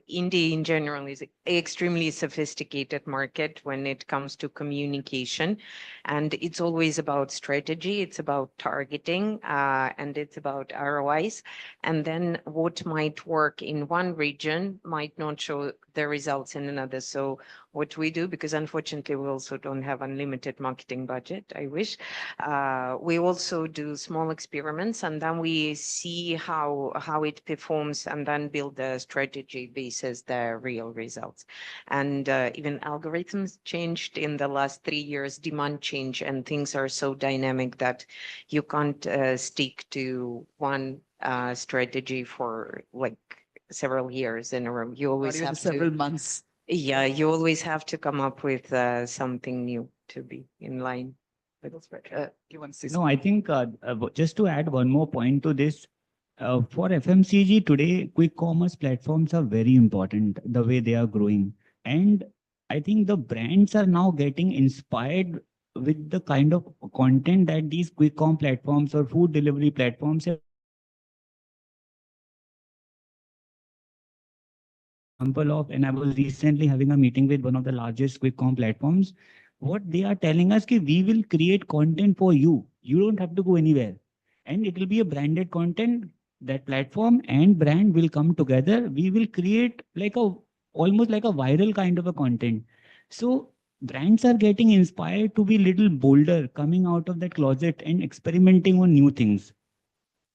India in general is an extremely sophisticated market when it comes to communication, and it's always about strategy, it's about targeting, and it's about ROIs. And then what might work in one region might not show the results in another. So what we do, because unfortunately we also don't have unlimited marketing budget, I wish, we also do small experiments, and then we see how it performs, and then build a strategy basis the real results. And even algorithms changed in the last 3 years, demand change, and things are so dynamic that you can't stick to one strategy for like several years in a row. You always have several months. Yeah, you always have to come up with something new to be in line. No, I think just to add one more point to this, for FMCG today, quick commerce platforms are very important, the way they are growing. And I think the brands are now getting inspired with the kind of content that these quick com platforms or food delivery platforms have. And I was recently having a meeting with one of the largest quick com platforms. What they are telling us is we will create content for you. You don't have to go anywhere. And it will be a branded content. That platform and brand will come together. We will create like almost like a viral kind of a content. So brands are getting inspired to be little bolder, coming out of that closet and experimenting on new things.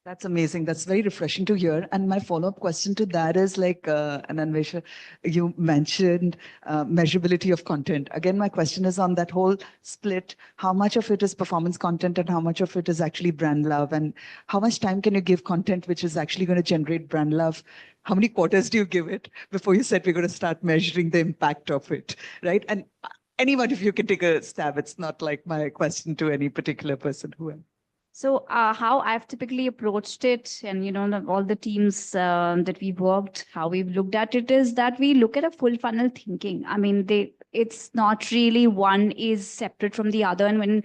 That's amazing. That's very refreshing to hear. And my follow-up question to that is like, and Anvesha, you mentioned measurability of content. Again, my question is on that whole split. How much of it is performance content and how much of it is actually brand love? And how much time can you give content which is actually going to generate brand love? How many quarters do you give it before you said we're going to start measuring the impact of it, right? And anyone, if you can take a stab, it's not like my question to any particular person who. So how I've typically approached it, and all the teams that we've worked, how we've looked at it is that we look at a full funnel thinking. I mean, it's not really one is separate from the other. And when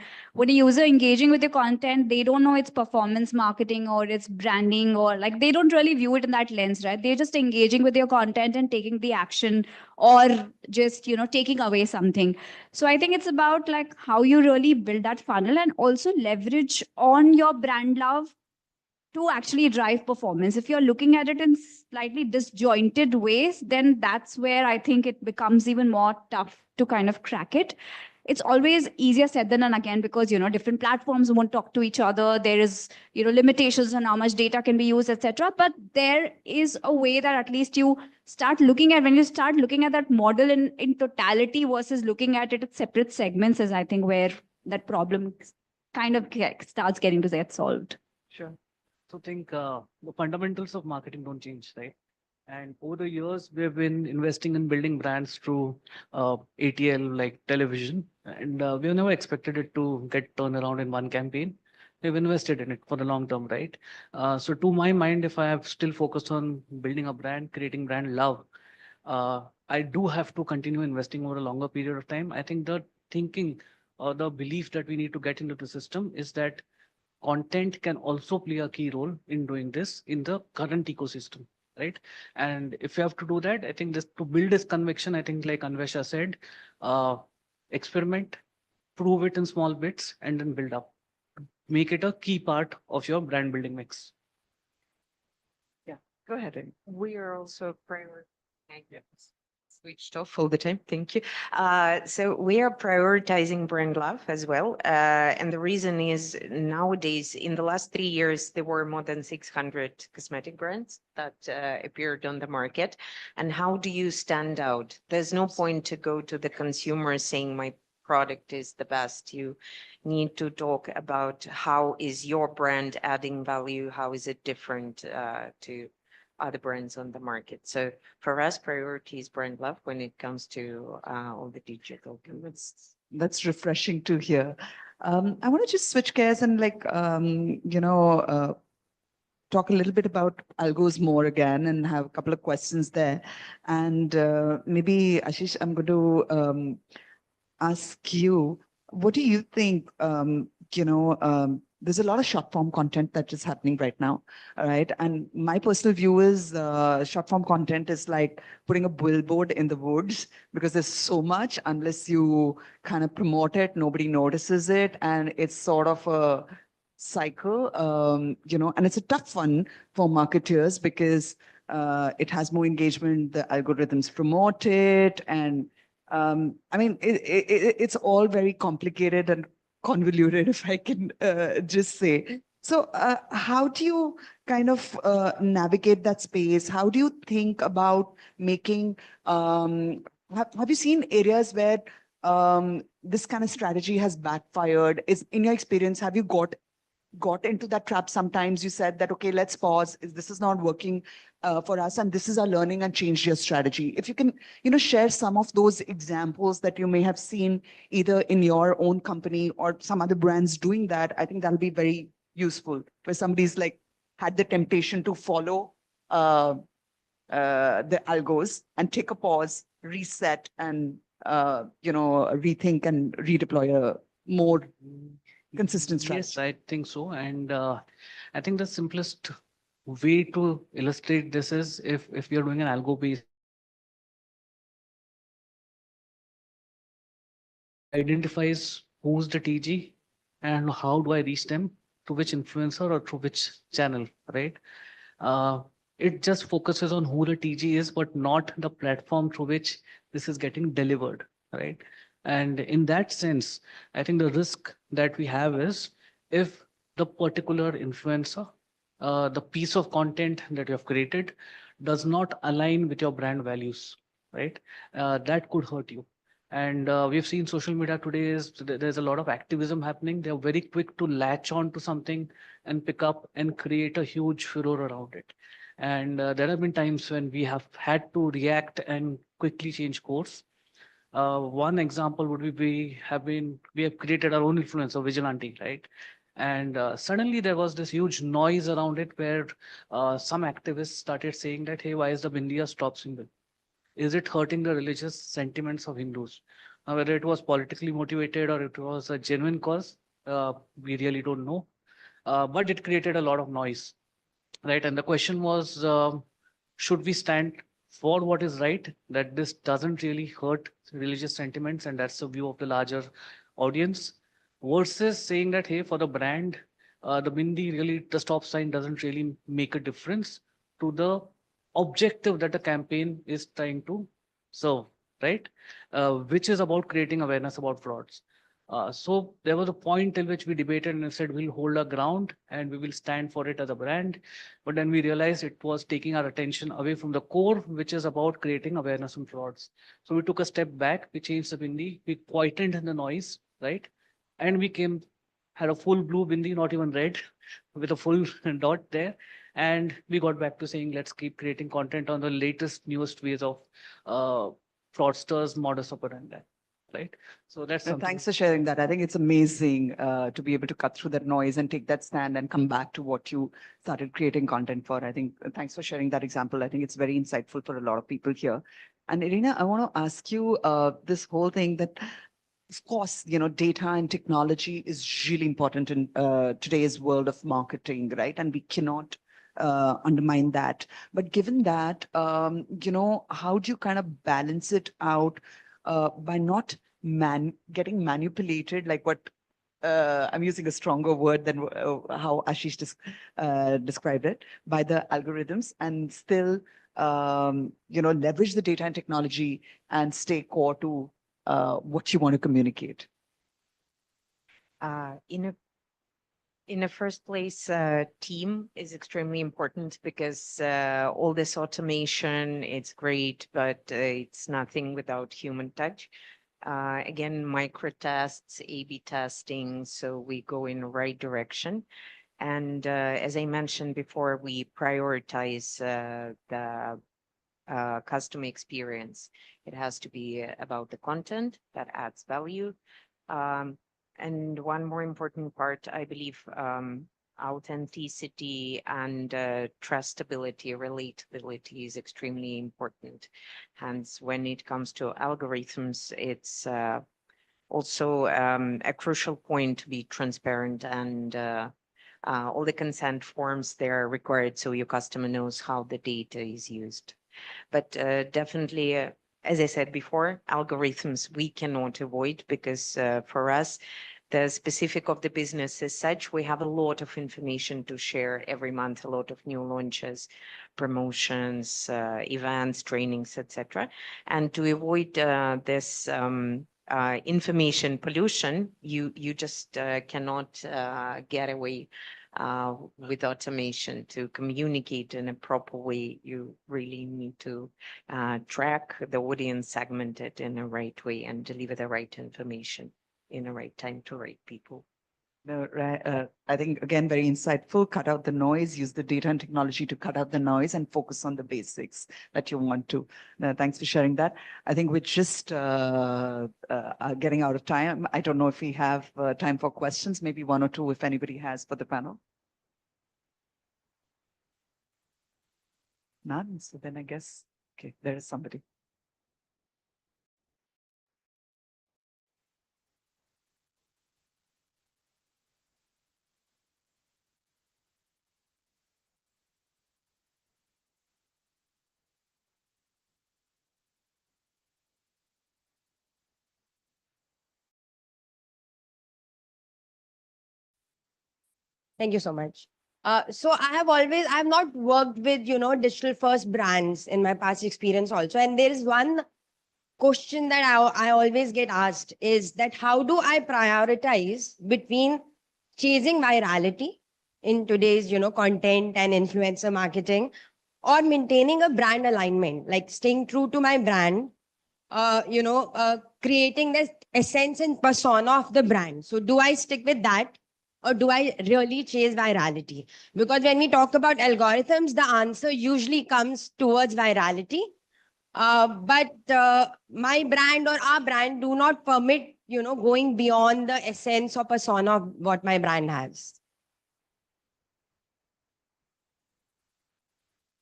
a user engaging with your content, they don't know it's performance marketing or it's branding, or like they don't really view it in that lens, right? They're just engaging with your content and taking the action, or just taking away something. So I think it's about like how you really build that funnel and also leverage on your brand love to actually drive performance. If you're looking at it in slightly disjointed ways, then that's where I think it becomes even more tough to kind of crack it. It's always easier said than done, again, because different platforms won't talk to each other. There is limitations on how much data can be used, etc. But there is a way that at least you start looking at, when you start looking at that model in totality versus looking at it at separate segments, is I think where that problem kind of starts getting to get solved. Sure. So think the fundamentals of marketing don't change, right? And over the years, we've been investing in building brands through ATL, like television, and we've never expected it to get turned around in one campaign. We've invested in it for the long term, right? So to my mind, if I have still focused on building a brand, creating brand love, I do have to continue investing over a longer period of time. I think the thinking or the belief that we need to get into the system is that content can also play a key role in doing this in the current ecosystem, right? And if you have to do that, I think this to build this conviction, I think like Anvesha said, experiment, prove it in small bits, and then build up. Make it a key part of your brand building mix. Yeah, go ahead. We are also prioritizing. Switched off all the time. Thank you. So we are prioritizing brand love as well. And the reason is nowadays, in the last 3 years, there were more than 600 cosmetic brands that appeared on the market. And how do you stand out? There's no point to go to the consumer saying my product is the best. You need to talk about how is your brand adding value? How is it different to other brands on the market? So for us, priority is brand love when it comes to all the digital. That's refreshing to hear. I want to just switch gears and talk a little bit about algos more again and have a couple of questions there. And maybe Ashish, I'm going to ask you, what do you think, there's a lot of short form content that is happening right now. All right. And my personal view is short form content is like putting a billboard in the woods, because there's so much, unless you kind of promote it, nobody notices it. And it's sort of a cycle, and it's a tough one for marketers because it has more engagement, the algorithms promote it. And I mean, it's all very complicated and convoluted, if I can just say. So how do you kind of navigate that space? How do you think about making, have you seen areas where this kind of strategy has backfired? In your experience, have you got into that trap sometimes? You said that, okay, let's pause. This is not working for us, and this is our learning, and change your strategy. If you can, share some of those examples that you may have seen either in your own company or some other brands doing that, I think that'll be very useful. Where somebody's like had the temptation to follow the algos and take a pause, reset, and rethink and redeploy a more consistent strategy. Yes, I think so. And I think the simplest way to illustrate this is if you're doing an algo based, identifies who's the TG and how do I reach them, through which influencer or through which channel, right? It just focuses on who the TG is, but not the platform through which this is getting delivered, right? And in that sense, I think the risk that we have is if the particular influencer the piece of content that you have created does not align with your brand values, right? That could hurt you. And we've seen social media today is there's a lot of activism happening. They're very quick to latch on to something and pick up and create a huge furor around it. And there have been times when we have had to react and quickly change course. One example would be we have created our own influencer vigilante, right? And suddenly there was this huge noise around it where some activists started saying that, hey, why is the Bindiya stop symbol? Is it hurting the religious sentiments of Hindus? Now, whether it was politically motivated or it was a genuine cause, we really don't know. But it created a lot of noise, right? And the question was, should we stand for what is right, that this doesn't really hurt religious sentiments, and that's the view of the larger audience, versus saying that, hey, for the brand, the bindi really, the stop sign doesn't really make a difference to the objective that the campaign is trying to serve, right? Which is about creating awareness about frauds. So there was a point till which we debated and said we'll hold our ground and we will stand for it as a brand. But then we realized it was taking our attention away from the core, which is about creating awareness on frauds. So we took a step back, we changed the bindi, we quietened the noise, right? And we had a full blue bindi, not even red, with a full dot there. And we got back to saying, let's keep creating content on the latest, newest ways of fraudsters, modus operandi, right? So that's No, something. thanks for sharing that. I think it's amazing to be able to cut through that noise and take that stand and come back to what you started creating content for. I think thanks for sharing that example. I think it's very insightful for a lot of people here. And Irina, I want to ask you this whole thing that, of course, data and technology is really important in today's world of marketing, right? And we cannot undermine that. But given that, how do you kind of balance it out by not getting manipulated, like what I'm using a stronger word than how Ashish described it, by the algorithms, and still leverage the data and technology and stay core to what you want to communicate? In the first place, team is extremely important because all this automation, it's great, but it's nothing without human touch. Again, micro tests, A/B testing, so we go in the right direction. And as I mentioned before, we prioritize the customer experience. It has to be about the content that adds value. And one more important part, I believe, authenticity and trustability, relatability is extremely important. Hence, when it comes to algorithms, it's also a crucial point to be transparent, and all the consent forms they're required so your customer knows how the data is used. But definitely, as I said before, algorithms we cannot avoid because for us, the specific of the business is such, we have a lot of information to share every month, a lot of new launches, promotions, events, trainings, etc. And to avoid this information pollution, you just cannot get away with automation. To communicate in a proper way, you really need to track the audience, segment it in the right way, and deliver the right information in the right time to right people. I think, again, very insightful. Cut out the noise, use the data and technology to cut out the noise and focus on the basics that you want to. Thanks for sharing that. I think we're just are getting out of time. I don't know if we have time for questions, maybe one or two if anybody has for the panel. None. So then I guess, okay, there is somebody. Thank you so much. So I have not worked with, digital first brands in my past experience also. And there is one question that I always get asked is that how do I prioritize between chasing virality in today's, content and influencer marketing, or maintaining a brand alignment, like staying true to my brand, creating this essence and persona of the brand. So do I stick with that, or do I really chase virality? Because when we talk about algorithms, the answer usually comes towards virality. But my brand or our brand do not permit, going beyond the essence or persona of what my brand has.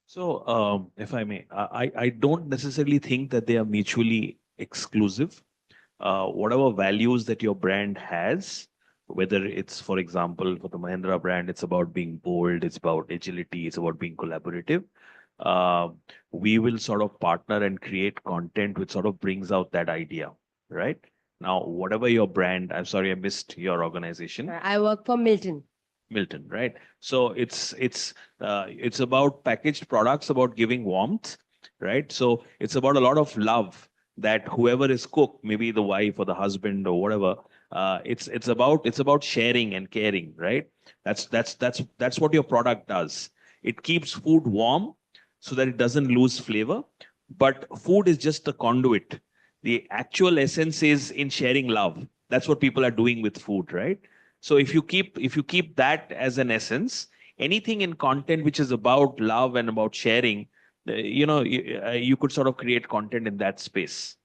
So, if I may, I don't necessarily think that they are mutually exclusive. Whatever values that your brand has, whether it's, for example, for the Mahindra brand, it's about being bold, it's about agility, it's about being collaborative. We will sort of partner and create content which sort of brings out that idea, right? Now, whatever your brand, I'm sorry, I missed your organization. I work for Milton. Milton, right? So it's about packaged products, about giving warmth, right? So it's about a lot of love that whoever is cook, maybe the wife or the husband or whatever, it's about sharing and caring, right? That's what your product does. It keeps food warm so that it doesn't lose flavor, but food is just a conduit. The actual essence is in sharing love. That's what people are doing with food, right? So if you keep that as an essence, anything in content which is about love and about sharing, you could sort of create content in that space.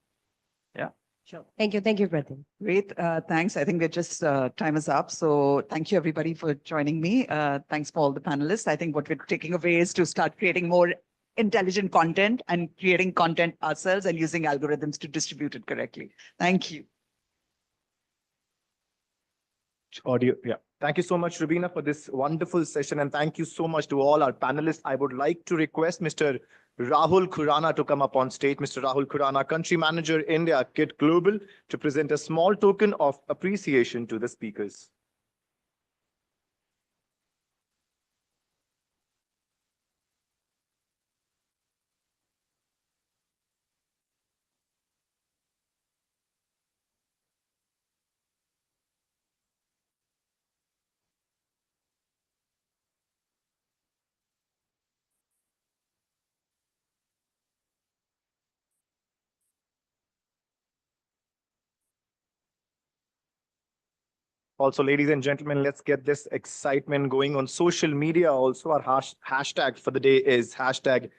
Yeah. Sure. Thank you, Pratim. Great. Thanks. I think we're just time is up. So thank you everybody for joining me. Thanks for all the panelists. I think what we're taking away is to start creating more intelligent content and creating content ourselves and using algorithms to distribute it correctly. Thank you. Audio. Yeah. Thank you so much, Rubina, for this wonderful session. And thank you so much to all our panelists. I would like to request Mr. Rahul Khurana to come up on stage. Mr. Rahul Khurana, Country Manager, India, KIT Global, to present a small token of appreciation to the speakers. Also, ladies and gentlemen, let's get this excitement going on social media. Also, our hashtag for the day is hashtag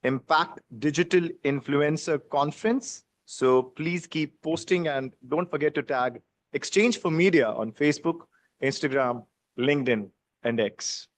Impact Digital Influencer Conference. So please keep posting and don't forget to tag Exchange for Media on Facebook, Instagram, LinkedIn, and X.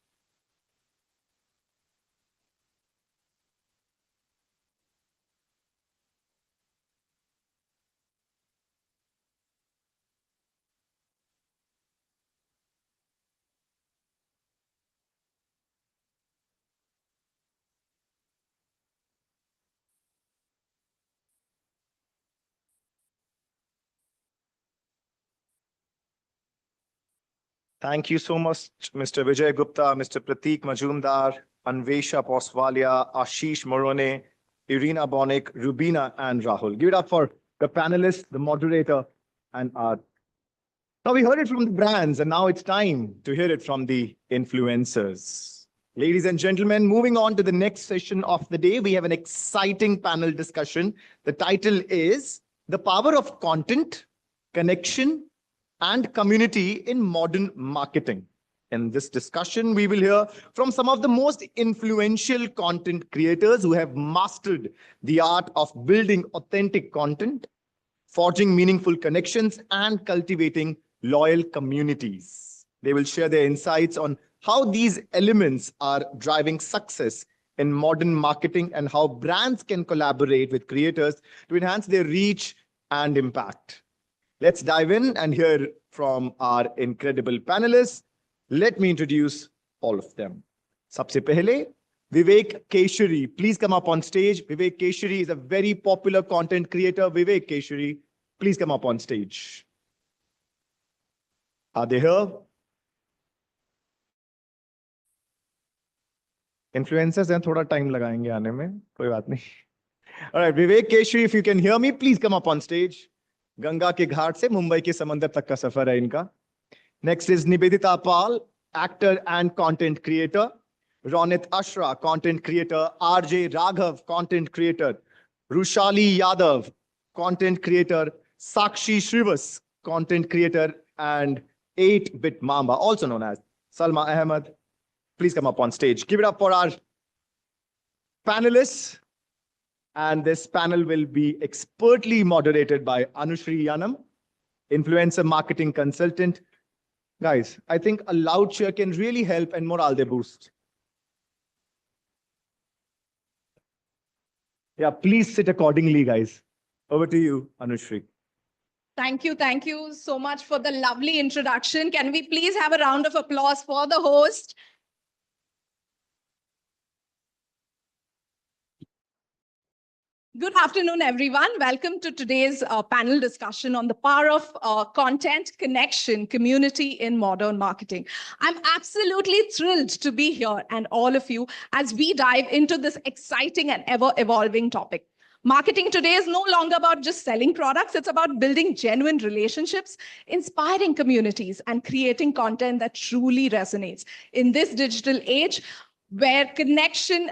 Thank you so much, Mr. Vijay Gupta, Mr. Prateek Majumdar, Anvesha Poswalia, Ashish Morone, Irina Bonik, Rubina, and Rahul. Give it up for the panelists, the moderator, and our. Now we heard it from the brands, and now it's time to hear it from the influencers. Ladies and gentlemen, moving on to the next session of the day, we have an exciting panel discussion. The title is The Power of Content, Connection, and Community in Modern Marketing. In this discussion, we will hear from some of the most influential content creators who have mastered the art of building authentic content, forging meaningful connections, and cultivating loyal communities. They will share their insights on how these elements are driving success in modern marketing and how brands can collaborate with creators to enhance their reach and impact. Let's dive in and hear from our incredible panelists. Let me introduce all of them. Sabse pehle, Vivek Keshari. Please come up on stage. Vivek Keshari is a very popular content creator. Vivek Keshari, please come up on stage. Are they here? Influencers हैं, थोड़ा time लगाएंगे आने में, कोई बात नहीं. All right, Vivek Keshari, if you can hear me, please come up on stage. Ganga के घाट से मुंबई के समंदर तक का सफर है इनका. Next is Nibedita Pal, actor and content creator. Ronit Ashra, content creator. RJ Raghav, content creator. Rushali Yadav, content creator. Sakshi Shrivas, content creator. And 8-Bit Mamba, also known as Salma Ahmed. Please come up on stage. Give it up for our panelists. And this panel will be expertly moderated by Anushri Yanam, influencer marketing consultant. Guys, I think a loud cheer can really help and morale they boost. Yeah, please sit accordingly, guys. Over to you, Anushri. Thank you so much for the lovely introduction. Can we please have a round of applause for the host? Good afternoon, everyone. Welcome to today's panel discussion on the power of content, connection, community in modern marketing. I'm absolutely thrilled to be here and all of you as we dive into this exciting and ever-evolving topic. Marketing today is no longer about just selling products. It's about building genuine relationships, inspiring communities, and creating content that truly resonates. In this digital age, where connection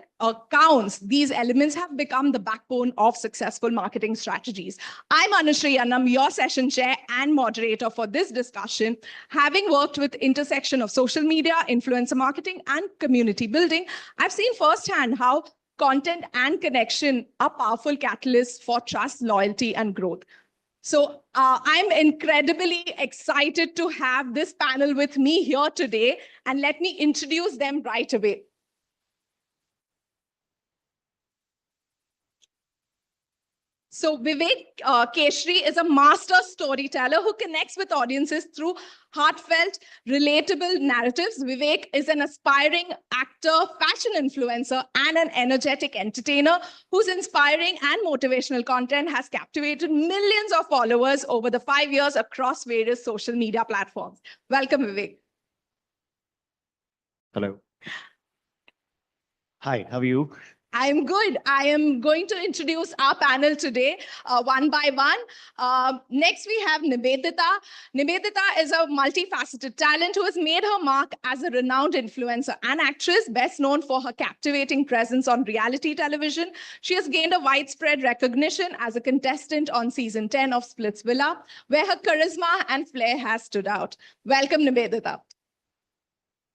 counts, these elements have become the backbone of successful marketing strategies. I'm Anushri Annam, your session chair and moderator for this discussion. Having worked with intersection of social media, influencer marketing, and community building, I've seen firsthand how content and connection are powerful catalysts for trust, loyalty, and growth. So I'm incredibly excited to have this panel with me here today, and let me introduce them right away. So Vivek Keshri is a master storyteller who connects with audiences through heartfelt, relatable narratives. Vivek is an aspiring actor, fashion influencer, and an energetic entertainer whose inspiring and motivational content has captivated millions of followers over the 5 years across various social media platforms. Welcome, Vivek. Hello. Hi, how are you? I'm good. I am going to introduce our panel today one by one. Next, we have Nivedita. Nivedita is a multifaceted talent who has made her mark as a renowned influencer and actress, best known for her captivating presence on reality television. She has gained a widespread recognition as a contestant on season 10 of Splitsvilla, where her charisma and flair has stood out. Welcome, Nivedita.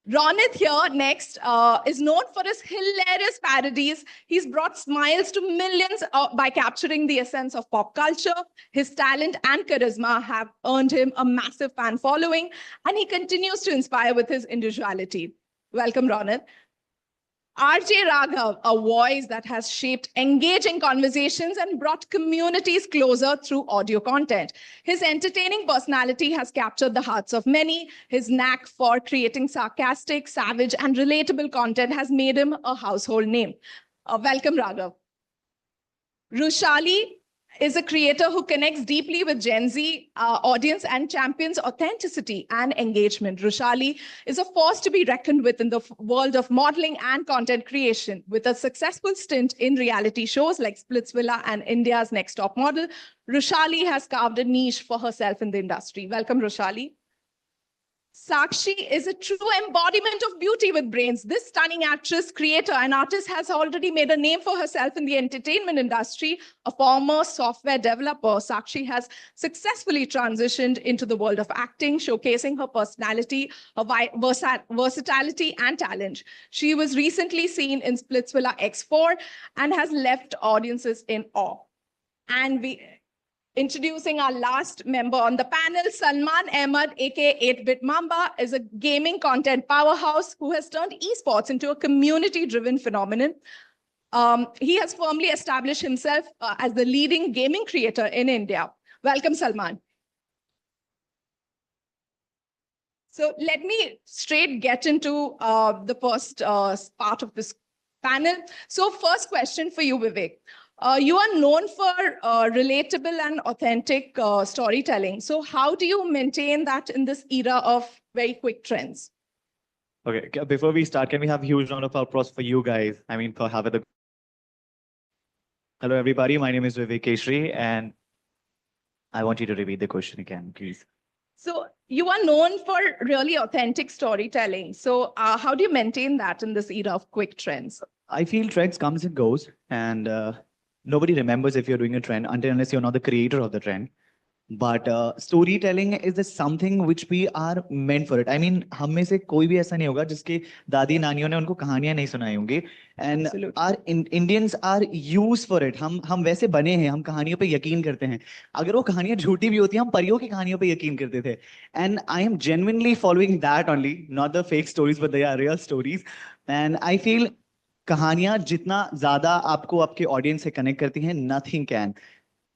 Ronit here next is known for his hilarious parodies. He's brought smiles to millions by capturing the essence of pop culture. His talent and charisma have earned him a massive fan following, and he continues to inspire with his individuality. Welcome, Ronit. RJ Raghav, a voice that has shaped engaging conversations and brought communities closer through audio content. His entertaining personality has captured the hearts of many. His knack for creating sarcastic, savage, and relatable content has made him a household name. Welcome, Raghav. Rushali is a creator who connects deeply with Gen Z audience and champions authenticity and engagement. Rushali is a force to be reckoned with in the world of modeling and content creation. With a successful stint in reality shows like Splitsvilla and India's Next Top Model, Rushali has carved a niche for herself in the industry. Welcome, Rushali. Sakshi is a true embodiment of beauty with brains. This stunning actress, creator, and artist has already made a name for herself in the entertainment industry. A former software developer, Sakshi has successfully transitioned into the world of acting, showcasing her personality, her versatility, and talent. She was recently seen in Splitsvilla X4 and has left audiences in awe. And introducing our last member on the panel, Salman Ahmed, aka 8-Bit Mamba, is a gaming content powerhouse who has turned esports into a community-driven phenomenon. He has firmly established himself as the leading gaming creator in India. Welcome, Salman. So let me straight get into the first part of this panel. So first question for you, Vivek. You are known for relatable and authentic storytelling. So how do you maintain that in this era of very quick trends? Okay, before we start, can we have a huge round of applause for you guys? I mean, for having the... Hello, everybody. My name is Vivek Keshri, and I want you to repeat the question again, please. So you are known for really authentic storytelling. So how do you maintain that in this era of quick trends? I feel trends comes and goes, and nobody remembers if you're doing a trend until unless you're not the creator of the trend. But storytelling is the something which we are meant for it. I mean, हम में से कोई भी ऐसा नहीं होगा जिसके दादी नानियों ने उनको कहानियां नहीं सुनाई होंगी. And our Indians are used for it. हम वैसे बने हैं, हम कहानियों पे यकीन करते हैं. अगर वो कहानियां झूठी भी होती हैं, हम परियों की कहानियों पे यकीन करते थे. And I am genuinely following that only, not the fake stories, but they are real stories. And I feel कहानियां जितना ज्यादा आपको आपके ऑडियंस से कनेक्ट करती हैं, nothing can.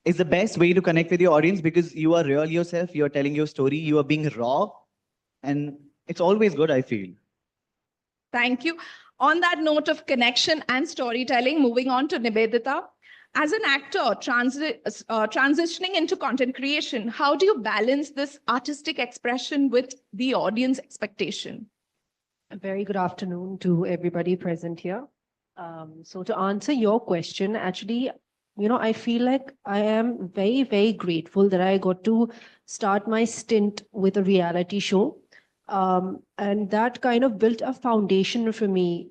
It's the best way to connect with your audience because you are real yourself, you are telling your story, you are being raw, and it's always good, I feel. Thank you. On that note of connection and storytelling, moving on to Nivedita. As an actor transitioning into content creation, how do you balance this artistic expression with the audience expectation? A very good afternoon to everybody present here. So to answer your question, actually, I feel like I am very, very grateful that I got to start my stint with a reality show. And that kind of built a foundation for me,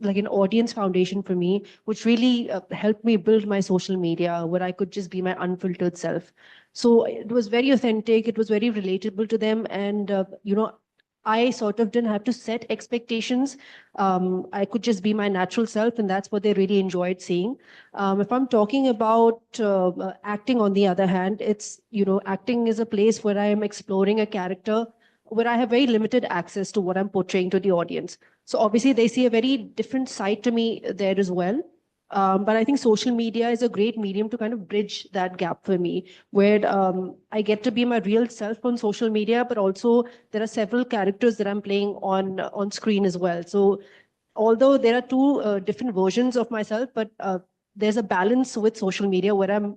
like an audience foundation for me, which really helped me build my social media where I could just be my unfiltered self. So it was very authentic. It was very relatable to them. And, I sort of didn't have to set expectations. I could just be my natural self, and that's what they really enjoyed seeing. If I'm talking about acting, on the other hand, it's, acting is a place where I am exploring a character where I have very limited access to what I'm portraying to the audience. So obviously they see a very different side to me there as well. But I think social media is a great medium to kind of bridge that gap for me, where I get to be my real self on social media, but also there are several characters that I'm playing on screen as well. So although there are two different versions of myself, but there's a balance with social media where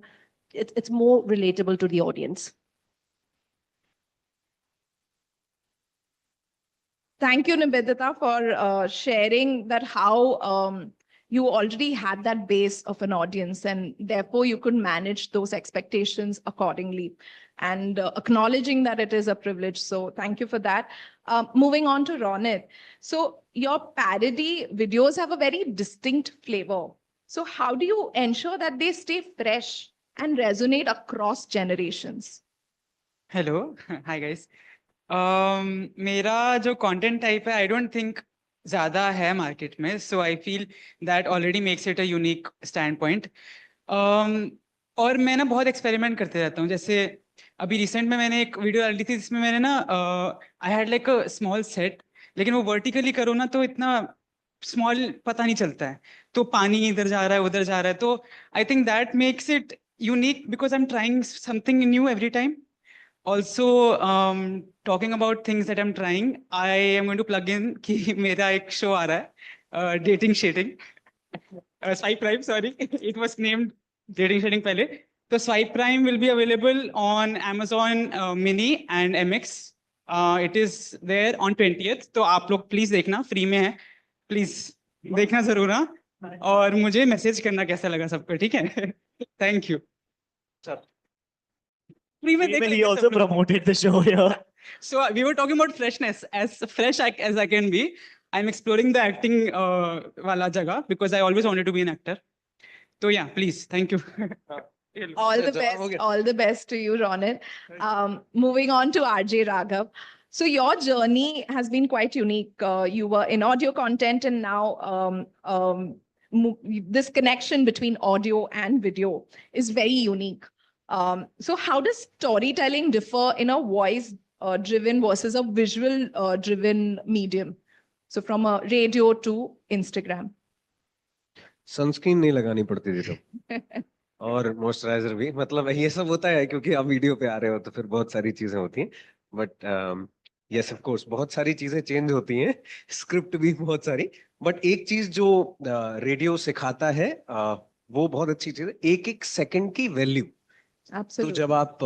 it's more relatable to the audience. Thank you, Nivedita, for sharing that how you already had that base of an audience and therefore you could manage those expectations accordingly and acknowledging that it is a privilege. So thank you for that. Moving on to Ronit. So your parody videos have a very distinct flavor. So how do you ensure that they stay fresh and resonate across generations? Hello. Hi, guys. मेरा जो content type है, I don't think ज़्यादा है market में, so I feel that already makes it a unique standpoint. और मैं ना बहुत experiment करते रहता हूँ. जैसे अभी recent में मैंने एक video डाली थी जिसमें मैंने ना I had like a small set, लेकिन वो vertically करो ना तो इतना small पता नहीं चलता है. तो पानी इधर जा रहा है उधर जा रहा है. तो I think that makes it unique because I'm trying something new every time. Also, talking about things that I'm trying, I am going to plug in कि मेरा एक show आ रहा है, dating shading, swipe prime, sorry, it was named dating shading पहले. तो swipe prime will be available on Amazon Mini and MX. It is there on 20th. तो आप लोग please देखना, free में है, please देखना जरूर हाँ. और मुझे message करना कैसा लगा सबको, ठीक है? Thank you. He also promoted the show here. So we were talking about freshness. As fresh as I can be, I'm exploring the acting wala jagah because I always wanted to be an actor. So yeah, please, thank you. All the best to you, Ronit. Moving on to RJ Raghav. So your journey has been quite unique. You were in audio content and now this connection between audio and video is very unique. So how does storytelling differ in a voice driven versus a visual driven medium? So from a radio to Instagram. Sunscreen नहीं लगानी पड़ती थी तब और moisturiser भी मतलब ये सब होता है क्योंकि आप वीडियो पे आ रहे हो तो फिर बहुत सारी चीजें होती हैं बट यस ऑफ कोर्स बहुत सारी चीजें चेंज होती हैं स्क्रिप्ट भी बहुत सारी बट एक चीज जो रेडियो सिखाता है वो बहुत अच्छी चीज है एक एक सेकंड की वैल्यू तो जब आप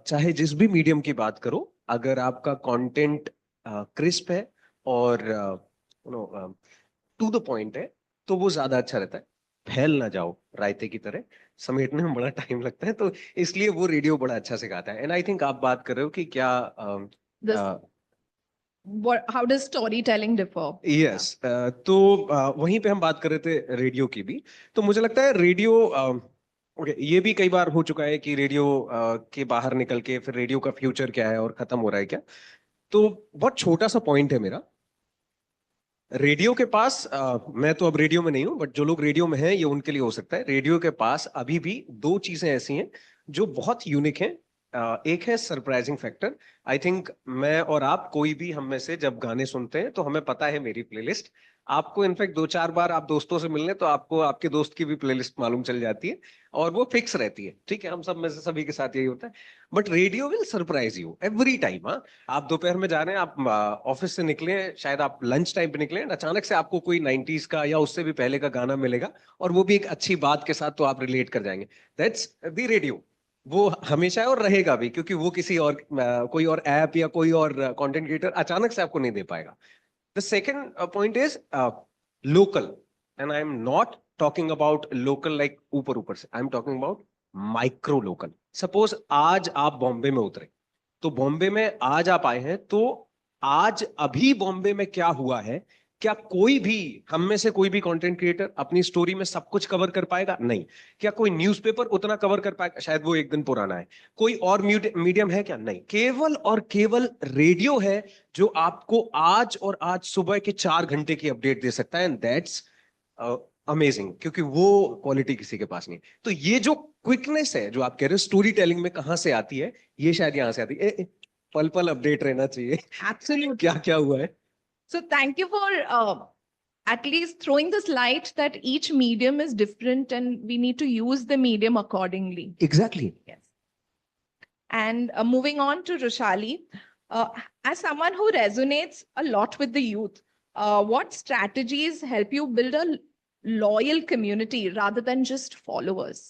चाहे जिस भी मीडियम की बात करो अगर आपका कंटेंट क्रिस्प है और टू द पॉइंट है तो वो ज्यादा अच्छा रहता है फैल ना जाओ रायते की तरह समेटने में बड़ा टाइम लगता है, तो इसलिए वो रेडियो बड़ा अच्छा सिखाता है। एंड आई थिंक आप बात कर रहे हो कि क्या How does storytelling differ? Yes, तो वहीं पे हम बात कर रहे थे रेडियो की भी। तो मुझे लगता है रेडियो ओके, ये भी कई बार हो चुका है कि रेडियो के बाहर निकल के फिर रेडियो का फ्यूचर क्या है और खत्म हो रहा है क्या। तो बहुत छोटा सा पॉइंट है मेरा। रेडियो के पास मैं तो अब रेडियो में नहीं हूं, बट जो लोग रेडियो में हैं ये उनके लिए हो सकता है। रेडियो के पास अभी भी दो चीजें ऐसी हैं जो बहुत यूनिक हैं। एक है सरप्राइजिंग फैक्टर। आई थिंक मैं और आप, कोई भी हम में से जब गाने सुनते हैं तो हमें पता है मेरी प्लेलिस्ट। आपको इनफैक्ट 2-4 बार आप दोस्तों से मिलने तो आपको आपके दोस्त की भी प्लेलिस्ट मालूम चल जाती है और वो फिक्स रहती है। ठीक है, हम सब में से सभी के साथ यही होता है। But radio will surprise you every time. हाँ, आप दोपहर में जा रहे हैं, आप ऑफिस से निकले, शायद आप लंच टाइम पे निकले, अचानक से आपको कोई 90s का या उससे भी पहले का गाना मिलेगा और वो भी एक अच्छी बात के साथ, तो आप रिलेट कर जाएंगे। That's the radio. वो हमेशा है और रहेगा भी, क्योंकि वो किसी और कोई और ऐप या कोई और कंटेंट क्रिएटर अचानक से आपको नहीं दे पाएगा। The second point is local, and I am not talking about local like ऊपर ऊपर से, I am talking about micro local. Suppose आज आप बॉम्बे में उतरे, तो बॉम्बे में आज आप आए हैं, तो आज अभी बॉम्बे में क्या हुआ है, क्या कोई भी हम में से कोई भी कंटेंट क्रिएटर अपनी स्टोरी में सब कुछ कवर कर पाएगा? नहीं। क्या कोई न्यूज़पेपर उतना कवर कर पाएगा? शायद वो एक दिन पुराना है। कोई और मीडियम है क्या? नहीं। केवल और केवल रेडियो है जो आपको आज और आज सुबह के 4 घंटे की अपडेट दे सकता है, एंड दैट्स अमेजिंग, क्योंकि वो क्वालिटी किसी के पास नहीं। तो ये जो क्विकनेस है जो आप कह रहे हो स्टोरी टेलिंग में, कहां से आती है? ये शायद यहां से आती है। पल पल अपडेट रहना चाहिए। Absolutely. क्या क्या हुआ है? So thank you for at least throwing this light that each medium is different and we need to use the medium accordingly. Exactly. Yes. And moving on to Roshali, as someone who resonates a lot with the youth, what strategies help you build a loyal community rather than just followers?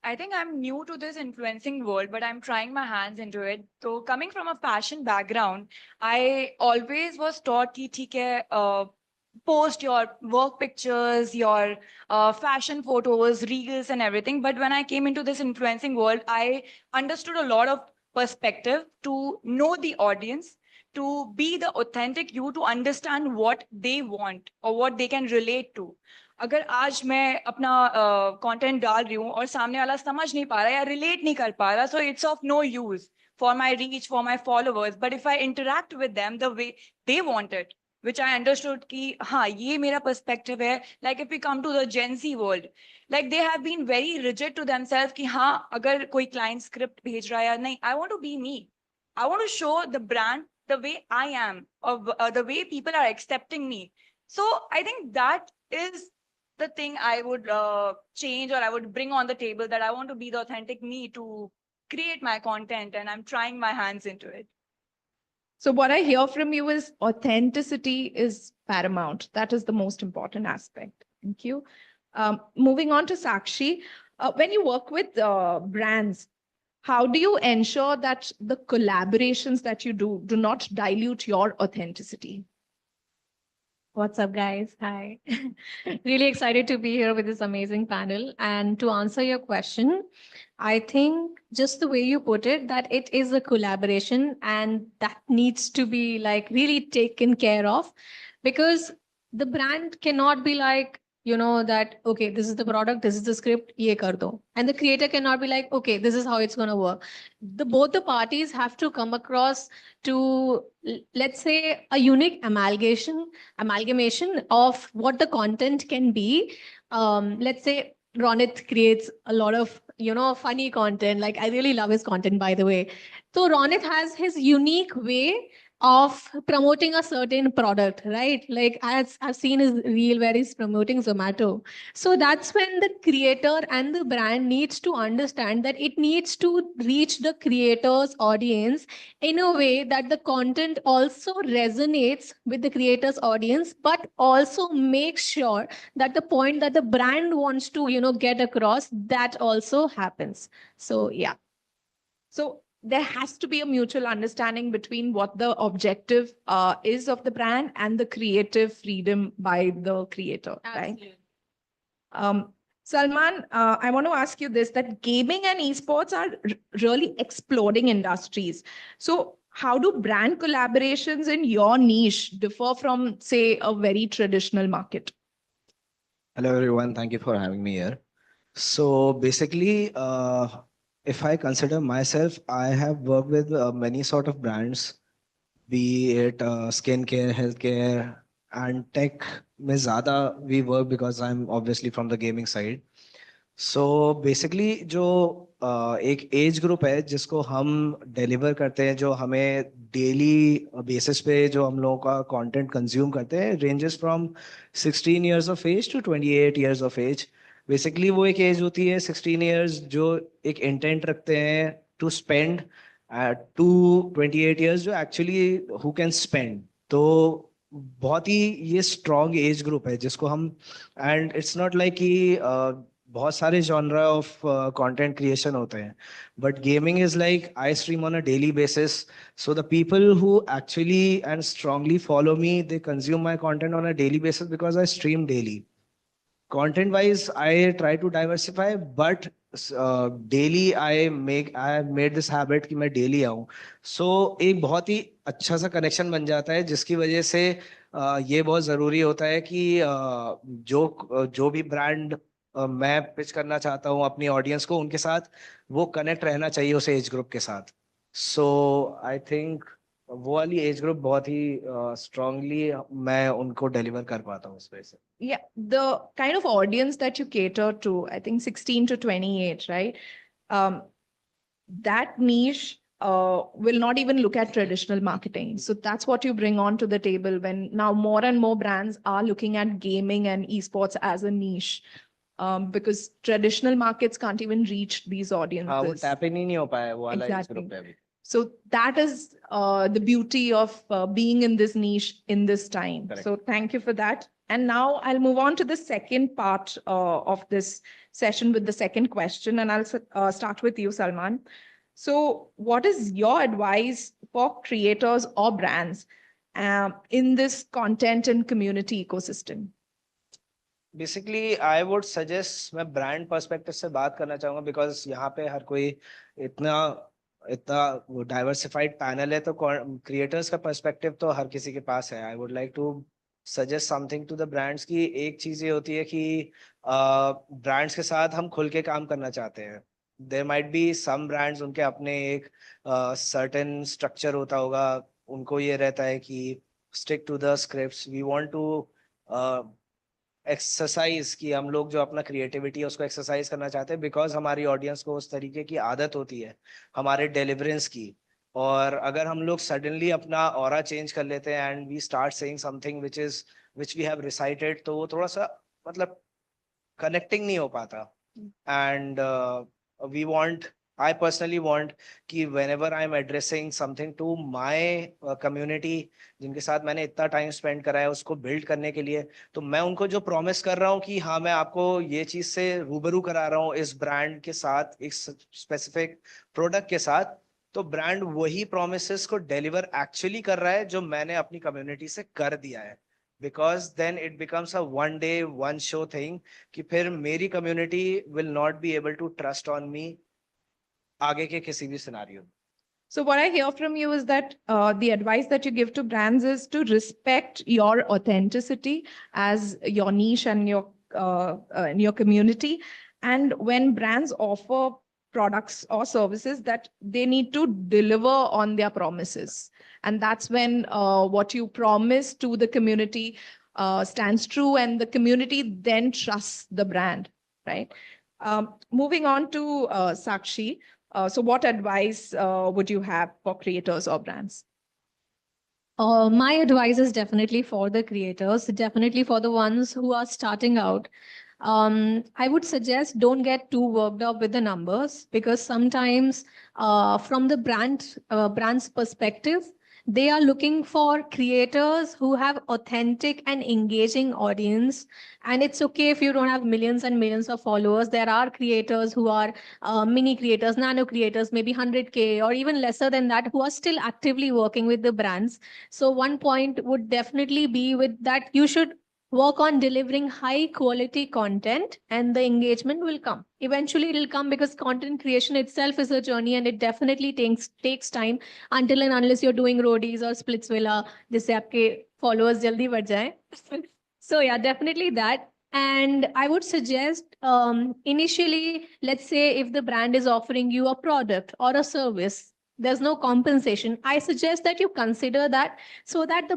I think I'm new to this influencing world, but I'm trying my hands into it. So coming from a fashion background, I always was taught ki theek hai, post your work pictures, your fashion photos, reels and everything. But when I came into this influencing world, I understood a lot of perspective to know the audience, to be the authentic you, to understand what they want or what they can relate to. अगर आज मैं अपना content डाल रही हूँ और सामने वाला समझ नहीं पा रहा या रिलेट नहीं कर पा रहा, so it's of no use for my reach, for my followers. But if I interact with them the way they want it, which I understood कि हाँ ये मेरा perspective है. Like if we come to the Gen Z world, like they have been very rigid to themselves कि हाँ अगर कोई client script भेज रहा है या नहीं, I want to be me. I want to show the brand the way I am, or the way people are accepting me. So I think that is the thing I would change, or I would bring on the table, that I want to be the authentic me to create my content, and I'm trying my hands into it. So what I hear from you is authenticity is paramount. That is the most important aspect. Thank you. Moving on to Sakshi, when you work with brands, how do you ensure that the collaborations that you do not dilute your authenticity? What's up, guys? Hi. Really excited to be here with this amazing panel. And to answer your question, I think just the way you put it, that it is a collaboration and that needs to be like really taken care of, because the brand cannot be like, you know, that, okay, this is the product, this is the script, ye kar do. And the creator cannot be like, okay, this is how it's going to work. Both the parties have to come across to, let's say, a unique amalgamation of what the content can be. Let's say Ronit creates a lot of, you know, funny content. Like, I really love his content, by the way. So Ronit has his unique way of promoting a certain product, right? Like I've seen his reel where he's promoting Zomato. So that's when the creator and the brand needs to understand that it needs to reach the creator's audience in a way that the content also resonates with the creator's audience, but also make sure that the point that the brand wants to, you know, get across, that also happens. So yeah. So there has to be a mutual understanding between what the objective is of the brand and the creative freedom by the creator, right? Salman, I want to ask you this, that gaming and esports are really exploding industries. So how do brand collaborations in your niche differ from, say, a very traditional market? Hello, everyone. Thank you for having me here. So basically, if I consider myself, I have worked with many sort of brands, be it skincare, healthcare, and tech. में ज़्यादा we work because I'm obviously from the gaming side. So basically जो एक age group है जिसको हम deliver करते हैं, जो हमें डेली बेसिस पे जो हम लोगों का कंटेंट कंज्यूम करते हैं, ranges from 16 years of age to 28 years of age. Basically वो एक एज होती है 16 इयर्स जो एक इंटेंट रखते हैं टू स्पेंड, टू 28 इयर्स जो एक्चुअली हु कैन स्पेंड. तो बहुत ही ये स्ट्रॉन्ग एज ग्रुप है जिसको हम, एंड इट्स नॉट लाइक कि बहुत सारे जॉनरा ऑफ कंटेंट क्रिएशन होते हैं, but gaming is like I stream on a daily basis. So the people who actually and strongly follow me, they consume my content on a daily basis because I stream daily. Content wise, I try to diversify, but daily I have made this habit कि मैं daily आऊँ. So एक बहुत ही अच्छा सा connection बन जाता है जिसकी वजह से ये बहुत ज़रूरी होता है कि जो भी brand मैं pitch करना चाहता हूँ अपनी audience को, उनके साथ वो connect रहना चाहिए उस age group के साथ. So I think वो वाली एज ग्रुप बहुत ही स्ट्रांगली मैं उनको डिलीवर कर पाता हूँ उस वजह से. Yeah, the kind of audience that you cater to, I think 16 to 28, right? That niche will not even look at traditional marketing. So that's what you bring on to the table when now more and more brands are looking at gaming and esports as a niche. Because traditional markets can't even reach these audiences. हाँ, वो tapping ही नहीं हो पाया वो वाला age group है अभी. So that is the beauty of being in this niche in this time. Correct. So thank you for that. And now I'll move on to the second part of this session with the second question. And I'll start with you, Salman. So what is your advice for creators or brands in this content and community ecosystem? Basically I would suggest, मैं brand perspective से बात करना चाहूंगा because यहाँ पे हर कोई इतना diversified panel है, तो क्रिएटर्स का पर्सपेक्टिव तो हर किसी के पास है. I would like to suggest something to the brands की. एक चीज ये होती है कि ब्रांड्स के साथ हम खुल के काम करना चाहते हैं. There might be some brands, उनके अपने एक सर्टेन स्ट्रक्चर होता होगा, उनको ये रहता है कि stick to the scripts. We want to exercise कि हम लोग जो अपना क्रिएटिविटी है उसको एक्सरसाइज करना चाहते हैं बिकॉज हमारी ऑडियंस को उस तरीके की आदत होती है हमारे डिलीवरेंस की. और अगर हम लोग सडनली अपना ऑरा चेंज कर लेते हैं and we start saying something which we have recited, तो वो थोड़ा सा मतलब कनेक्टिंग नहीं हो पाता. And we want, I personally want कि whenever I'm addressing something to my community, जिनके साथ मैंने इतना टाइम स्पेंड करा है उसको बिल्ड करने के लिए, तो मैं उनको जो प्रॉमिस कर रहा हूँ कि हाँ मैं आपको ये चीज से रूबरू करा रहा हूँ इस ब्रांड के साथ, एक स्पेसिफिक प्रोडक्ट के साथ, तो ब्रांड वही प्रोमिसेस को डिलीवर एक्चुअली कर रहा है जो मैंने अपनी कम्युनिटी से कर दिया है. Because then it becomes a one day one show thing कि फिर मेरी community will not be able to trust on me आगे के किसी भी scenario. So what I hear from you is that the advice that you give to brands is to respect your authenticity as your niche and your community. And when brands offer products or services, that they need to deliver on their promises. And that's when what you promise to the community stands true, and the community then trusts the brand, right? Moving on to Sakshi. So what advice would you have for creators or brands? My advice is definitely for the creators, definitely for the ones who are starting out. I would suggest don't get too worked up with the numbers, because sometimes from the brand's perspective, they are looking for creators who have authentic and engaging audience. And it's okay if you don't have millions and millions of followers. There are creators who are mini creators, nano creators, maybe 100K or even lesser than that, who are still actively working with the brands. So one point would definitely be with that you should work on delivering high quality content, and the engagement will come. Eventually, it will come because content creation itself is a journey and it definitely takes time until and unless you're doing roadies or splitsvilla, जिससे आपके followers जल्दी बढ़ जाएं. So yeah, definitely that. And I would suggest initially, let's say if the brand is offering you a product or a service, there's no compensation. I suggest that you consider that so that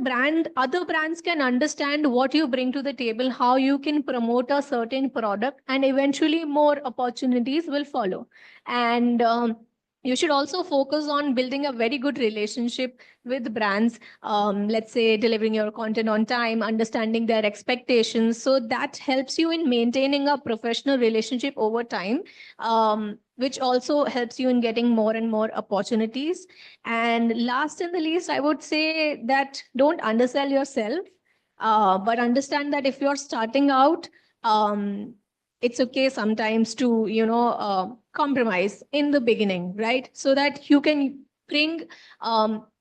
other brands can understand what you bring to the table, how you can promote a certain product, and eventually more opportunities will follow. And you should also focus on building a very good relationship with brands. Let's say delivering your content on time, understanding their expectations. So that helps you in maintaining a professional relationship over time, which also helps you in getting more and more opportunities. And last and the least, I would say that don't undersell yourself, but understand that if you're starting out, it's okay sometimes to, compromise in the beginning, right? So that you can bring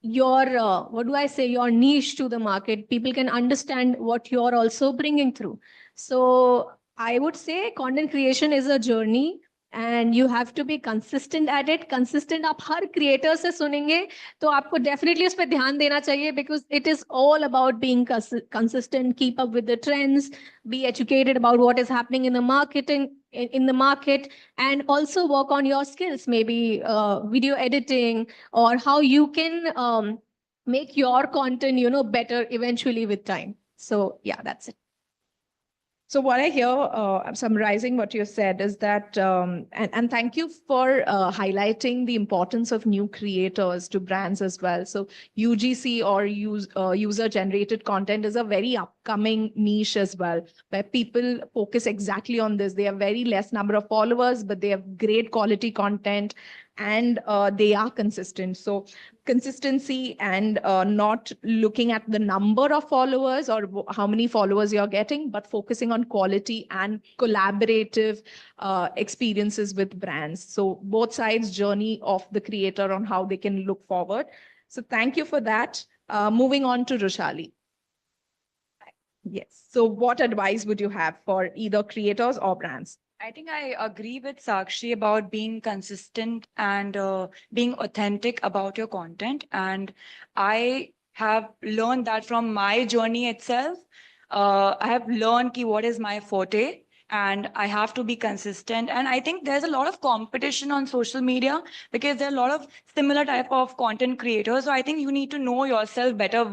your, what do I say, your niche to the market. People can understand what you're also bringing through. So I would say content creation is a journey and you have to be consistent at it. Consistent आप हर creator से सुनेंगे तो आपको definitely उस पर ध्यान देना चाहिए because it is all about being consistent, keep up with the trends, be educated about what is happening in the marketing in the market, and also work on your skills, maybe video editing or how you can make your content, better eventually with time. So yeah, that's it. So what I hear, summarizing what you said, is that, and thank you for highlighting the importance of new creators to brands as well. So UGC or user-generated content is a very upcoming niche as well, where people focus exactly on this. They have very less number of followers, but they have great quality content and they are consistent. So consistency and not looking at the number of followers or how many followers you're getting, but focusing on quality and collaborative experiences with brands. So both sides journey of the creator on how they can look forward. So thank you for that. Moving on to Roshali. Yes. So what advice would you have for either creators or brands? I think I agree with Sakshi about being consistent and being authentic about your content. And I have learned that from my journey itself. I have learned what is my forte and I have to be consistent. And I think there's a lot of competition on social media because there are a lot of similar type of content creators. So I think you need to know yourself better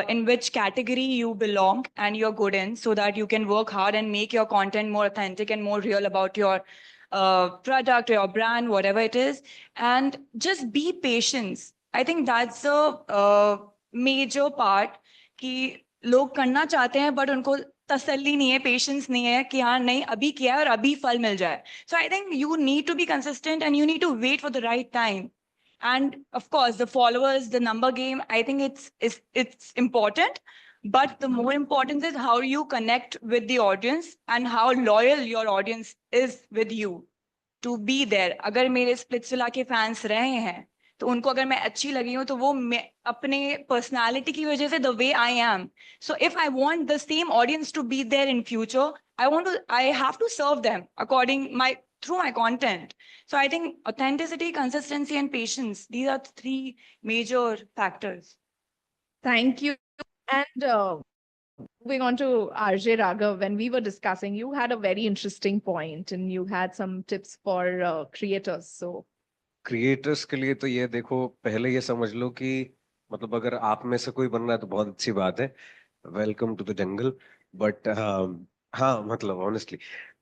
in which category you belong and you're good in so that you can work hard and make your content more authentic and more real about your product or your brand, whatever it is. And just be patient. I think that's a major part कि लोग करना चाहते हैं but उनको तसल्ली नहीं है, patience नहीं है कि हाँ नहीं अभी किया है और अभी फल मिल जाए. So I think you need to be consistent and you need to wait for the right time. And of course, the followers, the number game, I think it's important. But the more important is how you connect with the audience and how loyal your audience is with you to be there. अगर मेरे Splitsvilla के fans रहे हैं तो उनको अगर मैं अच्छी लगी हूँ तो वो अपने पर्सनालिटी की वजह से the way I am. So if I want the same audience to be there in future, I have to serve them through my content. So I think authenticity, consistency, and patience, these are the three major factors. Thank you. And moving on to RJ Raghav, when we were discussing, you had a very interesting point and you had some tips for creators. So creators के लिए तो ये देखो, पहले ये समझ लो कि मतलब अगर आप में से कोई बन रहा है तो बहुत अच्छी बात है, welcome to the jungle. But हाँ मतलब ऑनेस्टली,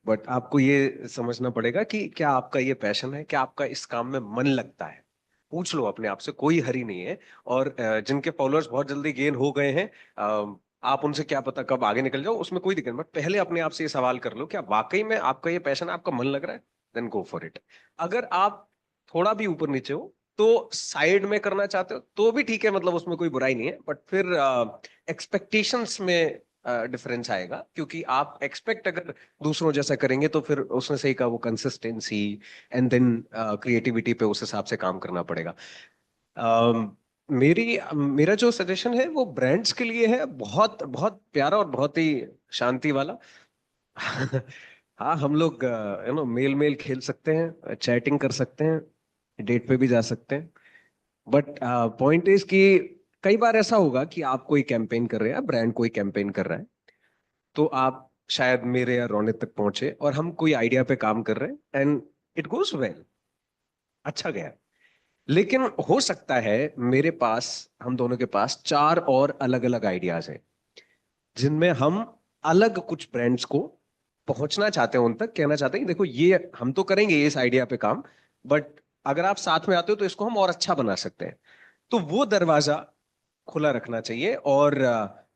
बट आपको ये समझना पड़ेगा कि क्या आपका ये पैशन है, क्या आपका इस काम में मन लगता है. पूछ लो अपने आप से, कोई हरी नहीं है. और जिनके फॉलोअर्स बहुत जल्दी गेन हो गए हैं, आप उनसे क्या पता कब आगे निकल जाओ, उसमें कोई दिक्कत नहीं. बट पहले अपने आप से ये सवाल कर लो, क्या वाकई में आपका ये पैशन है, आपका मन लग रहा है, देन गो फॉर इट. अगर आप थोड़ा भी ऊपर नीचे हो तो साइड में करना चाहते हो तो भी ठीक है, मतलब उसमें कोई बुराई नहीं है. बट फिर एक्सपेक्टेशंस में डिफरेंस आएगा, क्योंकि आप एक्सपेक्ट अगर दूसरों जैसा करेंगे तो फिर उसने सही कहा, वो कंसिस्टेंसी एंड देन क्रिएटिविटी पे उस हिसाब से काम करना पड़ेगा. मेरा जो सजेशन है वो ब्रांड्स के लिए है, बहुत बहुत प्यारा और बहुत ही शांति वाला। हाँ, हम लोग मेल मेल खेल सकते हैं, चैटिंग कर सकते हैं, डेट पे भी जा सकते हैं, बट पॉइंट इज कि कई बार ऐसा होगा कि आप कोई कैंपेन कर रहे हैं, ब्रांड कोई कैंपेन कर रहा है, तो आप शायद मेरे या रोनित तक पहुंचे और हम कोई आइडिया पे काम कर रहे हैं एंड इट गोज वेल, अच्छा गया। लेकिन हो सकता है मेरे पास, हम दोनों के पास 4 और अलग अलग आइडियाज हैं जिनमें हम अलग कुछ ब्रांड्स को पहुंचना चाहते हैं, उन तक कहना चाहते हैं कि देखो ये हम तो करेंगे इस आइडिया पे काम, बट अगर आप साथ में आते हो तो इसको हम और अच्छा बना सकते हैं। तो वो दरवाजा खुला रखना चाहिए, और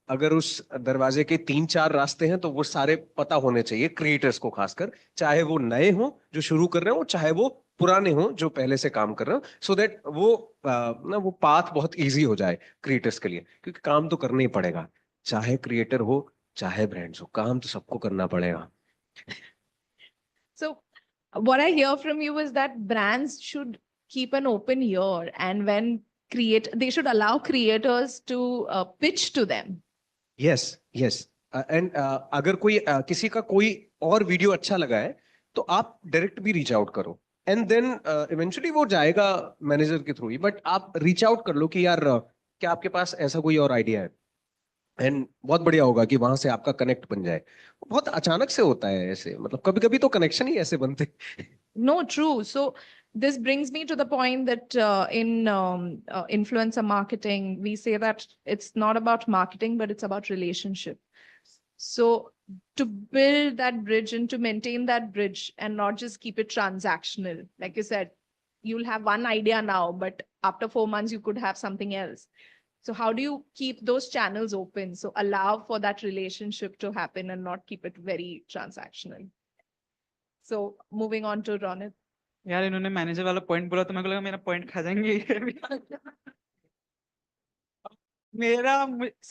अगर उस दरवाजे के 3-4 रास्ते हैं तो वो सारे पता होने चाहिए क्रिएटर्स को, खासकर चाहे वो नए हों जो शुरू कर रहे हो, चाहे वो पुराने हों जो पहले से काम कर रहे हो, सो दैट वो ना वो पाथ बहुत इजी हो जाए क्रिएटर्स के लिए, क्योंकि काम तो करना ही पड़ेगा, चाहे क्रिएटर हो चाहे ब्रांड्स हो, काम तो सबको करना पड़ेगा। So what I hear from you is that brands should keep an open ear, and when they should allow creators to pitch to them. Yes yes, and अगर कोई किसी का कोई और वीडियो अच्छा लगा है तो आप डायरेक्ट भी रीच आउट करो, एंड देन इवेंचुअली वो जाएगा मैनेजर के थ्रू ही, बट आप रीच आउट कर लो कि यार क्या आपके पास ऐसा कोई और आइडिया है, एंड बहुत बढ़िया होगा कि वहां से आपका कनेक्ट बन जाए। बहुत अचानक से होता है ऐसे, मतलब कभी कभी तो कनेक्शन ही ऐसे बनते। No, true. So this brings me to the point that in influencer marketing, we say that it's not about marketing, but it's about relationship. So to build that bridge and to maintain that bridge and not just keep it transactional, like you said, you'll have one idea now, but after 4 months, you could have something else. So how do you keep those channels open? So allow for that relationship to happen and not keep it very transactional. So moving on to Ronit. यार इन्होंने manager वाला point बोला तो मेरे को लगा मेरा point खा जाएंगे।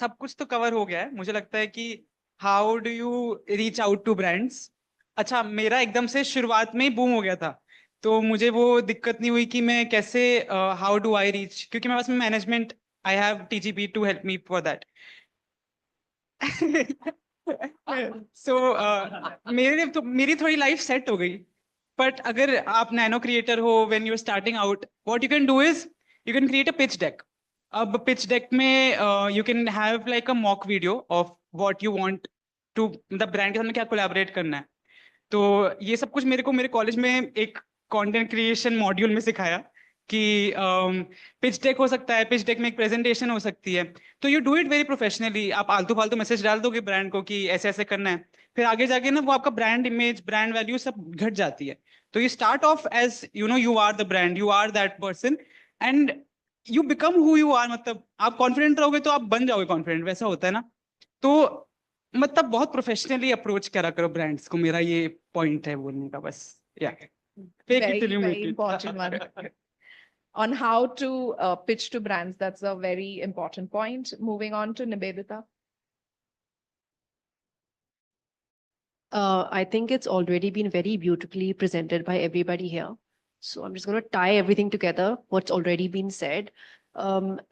सब कुछ तो कवर हो गया है। मुझे लगता है कि how do you reach out to brands. अच्छा, मेरा एकदम से शुरुआत में ही बूम हो गया था, तो मुझे वो दिक्कत नहीं हुई कि मैं कैसे हाउ डू आई रीच, क्योंकि मेरे पास management, I have TGP to help me for that. So मेरे लिए तो मेरी थोड़ी लाइफ सेट हो गई। बट अगर आप नैनो क्रिएटर हो, when you are starting out, what you can do is you can create a pitch deck. अब पिच डेक में you can have like a mock video of what you want to, मतलब brand के सामने क्या collaborate करना है। तो ये सब कुछ मेरे कॉलेज में एक कंटेंट क्रिएशन मॉड्यूल में सिखाया कि पिच डेक हो सकता है, पिच डेक में एक प्रेजेंटेशन हो सकती है। तो you do it very professionally. आप आलतू फालतू मैसेज डाल दोगे ब्रांड को कि ऐसे ऐसे करना है, फिर आगे जाके ना वो आपका ब्रांड इमेज, ब्रांड वैल्यू सब घट जाती है। तो you start off as you are the brand, you are that person, and you become who you are. मतलब आप कॉन्फिडेंट रहोगे तो आप बन जाओगे कॉन्फिडेंट, वैसा होता है ना। तो मतलब बहुत प्रोफेशनली अप्रोच करा करो ब्रांड्स को, मेरा ये पॉइंट है बोलने का बस। या Very important one. On how to pitch to brands. That's a very important point. Moving on to Nivedita. I think it's already been very beautifully presented by everybody here. So I'm just going to tie everything together, what's already been said.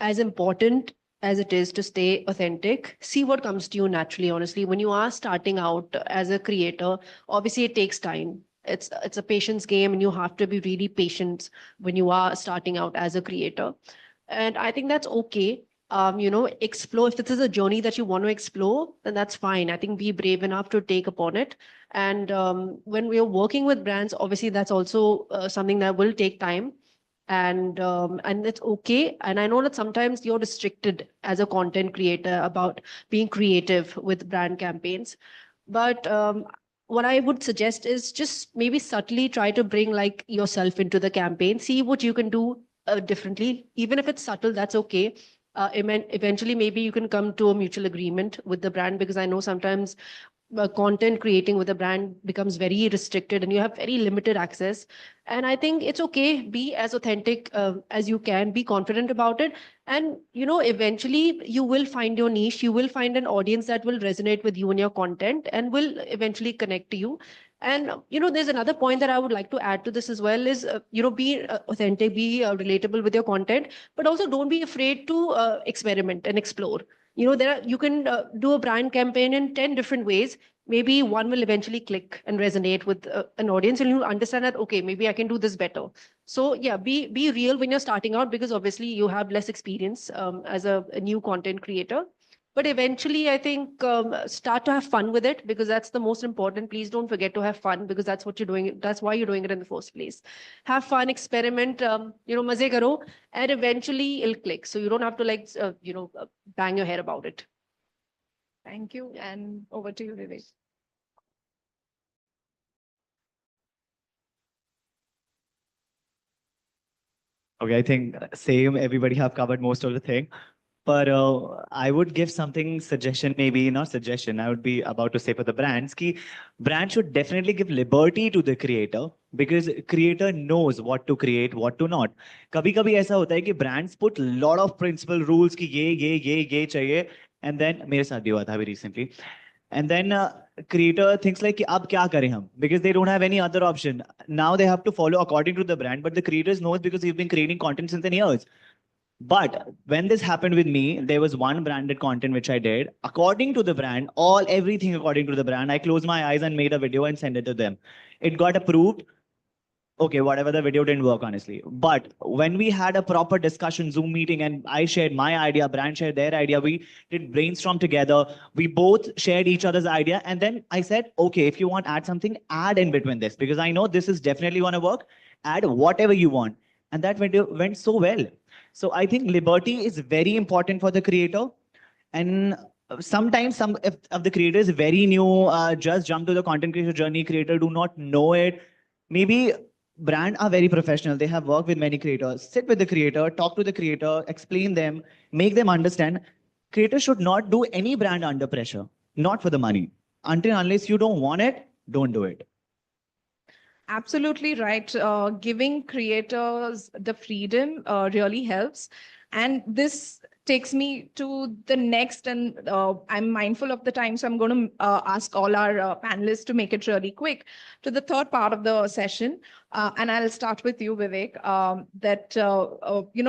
As important as it is to stay authentic, see what comes to you naturally, honestly. When you are starting out as a creator, obviously it takes time. It's a patience game, and you have to be really patient when you are starting out as a creator. And I think that's okay. Explore. If this is a journey that you want to explore, then that's fine. I think be brave enough to take upon it. And when we are working with brands, obviously that's also something that will take time. And it's okay. And I know that sometimes you're restricted as a content creator about being creative with brand campaigns. But what I would suggest is just maybe subtly try to bring like yourself into the campaign, see what you can do differently. Even if it's subtle, that's okay. Eventually, maybe you can come to a mutual agreement with the brand, because I know sometimes content creating with a brand becomes very restricted and you have very limited access. And I think it's okay. Be as authentic as you can, be confident about it. And, eventually you will find your niche. You will find an audience that will resonate with you and your content and will eventually connect to you. And there's another point that I would like to add to this as well is, be authentic, be relatable with your content, but also don't be afraid to experiment and explore. You can do a brand campaign in 10 different ways. Maybe one will eventually click and resonate with an audience, and you'll understand that, okay, maybe I can do this better. So yeah, be real when you're starting out, because obviously you have less experience as a new content creator. But eventually, I think start to have fun with it, because that's the most important. Please don't forget to have fun, because that's what you're doing. That's why you're doing it in the first place. Have fun, experiment, maze karo, and eventually it'll click. So you don't have to bang your head about it. Thank you. And over to you, Vivek. Okay, I think same, everybody have covered most of the thing. But I would give something suggestion, maybe not suggestion. I would be about to say for the brands, ki brand should definitely give liberty to the creator, because creator knows what to create, what to not. कभी कभी ऐसा होता है कि brands put lot of principle rules कि ये चाहिए, and then मेरे साथ भी हुआ था अभी recently. And then creator thinks like कि अब क्या करें हम, because they don't have any other option. Now they have to follow according to the brand, but the creators knows because he's been creating content since 10 years. But when this happened with me, there was one branded content which I did according to the brand, everything according to the brand. I closed my eyes and made a video and sent it to them. It got approved. Okay, whatever, the video didn't work, honestly. But when we had a proper discussion, Zoom meeting, and I shared my idea, brand shared their idea, we did brainstorm together. We both shared each other's idea. And then I said, okay, if you want to add something, add in between this, because I know this is definitely going to work. Add whatever you want. And that video went so well. So I think liberty is very important for the creator. And sometimes if the creator is very new, just jump to the content creation journey, creator do not know it. Maybe brand are very professional. They have worked with many creators. Sit with the creator, talk to the creator, explain them, make them understand. Creators should not do any brand under pressure, not for the money. Unless you don't want it, don't do it. Absolutely right. Giving creators the freedom really helps. And this takes me to the next, and I'm mindful of the time, so I'm going to ask all our panelists to make it really quick to the third part of the session. And I'll start with you, Vivek,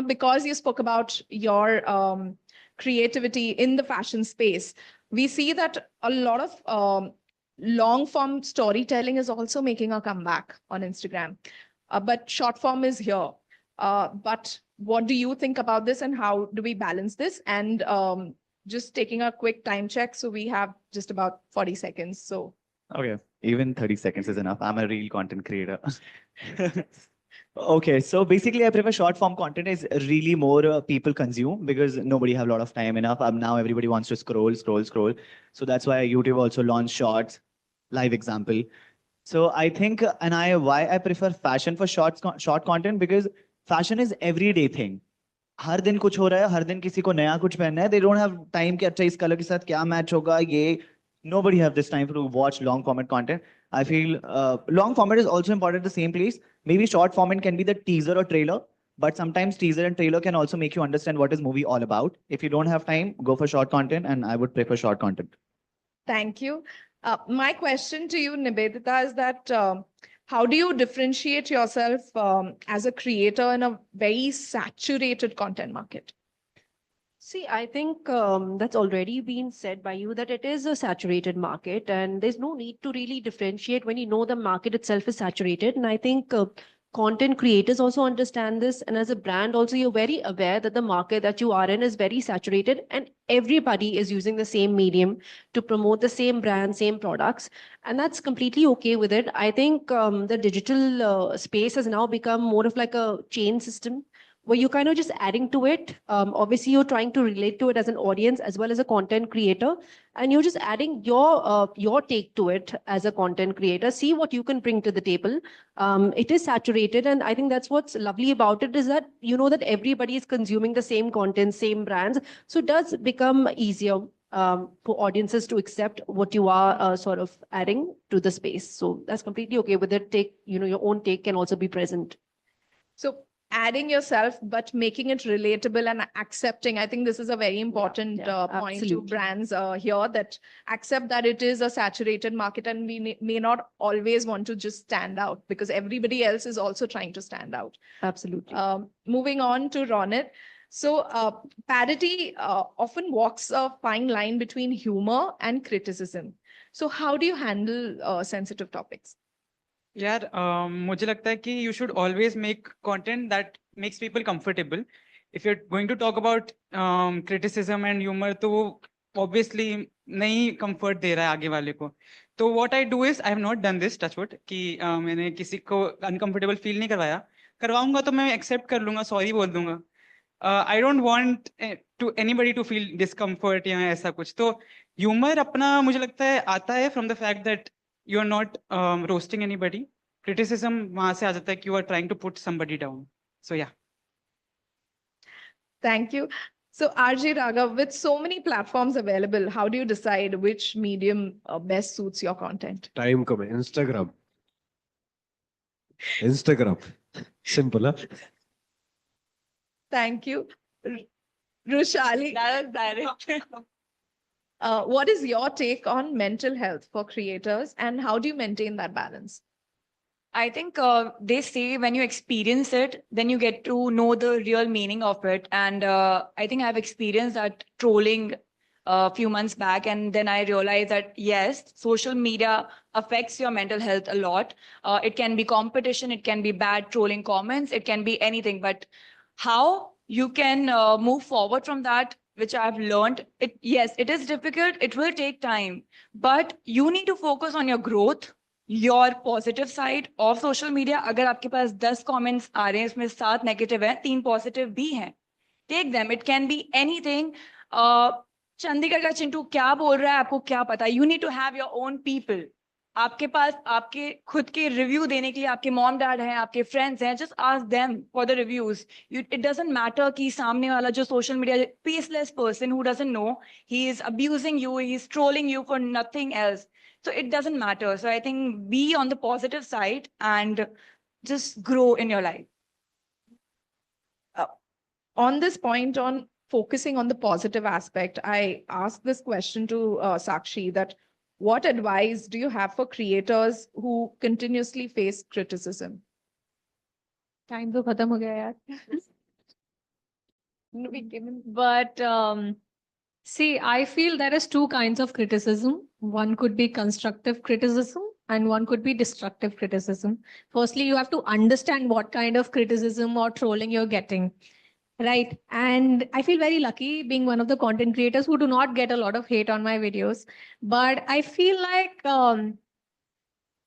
because you spoke about your creativity in the fashion space, we see that a lot of long form storytelling is also making a comeback on Instagram, but short form is here. But what do you think about this, and how do we balance this? And just taking a quick time check. So we have just about 40 seconds. So okay, even 30 seconds is enough. I'm a real content creator. Okay, so basically I prefer short form content is really more people consume, because nobody have a lot of time enough. Now everybody wants to scroll. So that's why YouTube also launched shorts, live example. So I think, why I prefer fashion for short content, because fashion is everyday thing. हर दिन कुछ हो रहा है, हर दिन किसी को नया कुछ पहनना है. They don't have time कि अच्छा इस कलर के साथ क्या मैच होगा ये. Nobody have this time to watch long format content. I feel long format is also important at the same place. Maybe short format can be the teaser or trailer, but sometimes teaser and trailer can also make you understand what is movie all about. If you don't have time, go for short content, and I would prefer short content. thank you. My question to you, Nivedita, is that how do you differentiate yourself as a creator in a very saturated content market? See, I think that's already been said by you, that it is a saturated market, and there's no need to really differentiate when you know the market itself is saturated. And I think content creators also understand this. And as a brand also, you're very aware that the market that you are in is very saturated, and everybody is using the same medium to promote the same brand, same products. And that's completely okay with it. I think the digital space has now become more of like a chain system, where you're kind of just adding to it. Obviously, you're trying to relate to it as an audience as well as a content creator, and you're just adding your take to it as a content creator. See what you can bring to the table. It is saturated, and I think that's what's lovely about it, is that you know that everybody is consuming the same content, same brands. So it does become easier for audiences to accept what you are sort of adding to the space. So that's completely okay with it. Your own take can also be present. So adding yourself, but making it relatable and accepting. I think this is a very important point to absolutely. brands here, that accept that it is a saturated market and we may not always want to just stand out because everybody else is also trying to stand out. Absolutely. Moving on to Ronit. So parody often walks a fine line between humor and criticism. So how do you handle sensitive topics? यार मुझे लगता है कि you should always make content that makes people comfortable. If you're going to talk about criticism and humor, तो वो obviously नहीं comfort दे रहा है आगे वाले को. तो what I do is I have not done this, touch wood, कि मैंने किसी को uncomfortable feel नहीं करवाया. करवाऊंगा तो मैं accept कर लूंगा, sorry बोल दूंगा. I don't want to anybody to feel discomfort या ऐसा कुछ. तो humor अपना मुझे लगता है आता है from the fact that you're not roasting anybody. Criticism वहां से आ जाता है कि you are trying to put somebody down. So yeah. Thank you. So RJ Raghav, with so many platforms available, how do you decide which medium best suits your content? Time कम है. Instagram. Simple, huh? Thank you. Rushali. That was direct. What is your take on mental health for creators and how do you maintain that balance? I think they say when you experience it, then you get to know the real meaning of it. And I think I've experienced that trolling a few months back. And then I realized that, yes, social media affects your mental health a lot. It can be competition, it can be bad trolling comments, it can be anything. But how you can move forward from that, which I've learned, yes, it is difficult, it will take time, but you need to focus on your growth, your positive side of social media. अगर आपके पास 10 comments आ रहे हैं, इसमें 7 negative हैं, 3 positive भी हैं, take them. It can be anything. Chandigarh का चिंटू क्या बोल रहा है, आपको क्या पता? You need to have your own people. आपके पास आपके खुद के रिव्यू देने के लिए आपके मॉम डैड हैं, आपके फ्रेंड्स हैं, just ask them for the reviews. It doesn't matter कि सामने वाला जो social media faceless person who doesn't know, he is abusing you, he is trolling you for nothing else. So it doesn't matter. So I think be on the positive side and just grow in your life. On this point on focusing on the positive aspect, I asked this question to Sakshi, that what advice do you have for creators who continuously face criticism? Time to khatam ho gaya yaar. But see, I feel there is two kinds of criticism. One could be constructive criticism and one could be destructive criticism. Firstly, you have to understand what kind of criticism or trolling you're getting. Right. And I feel very lucky being one of the content creators who do not get a lot of hate on my videos. But I feel like,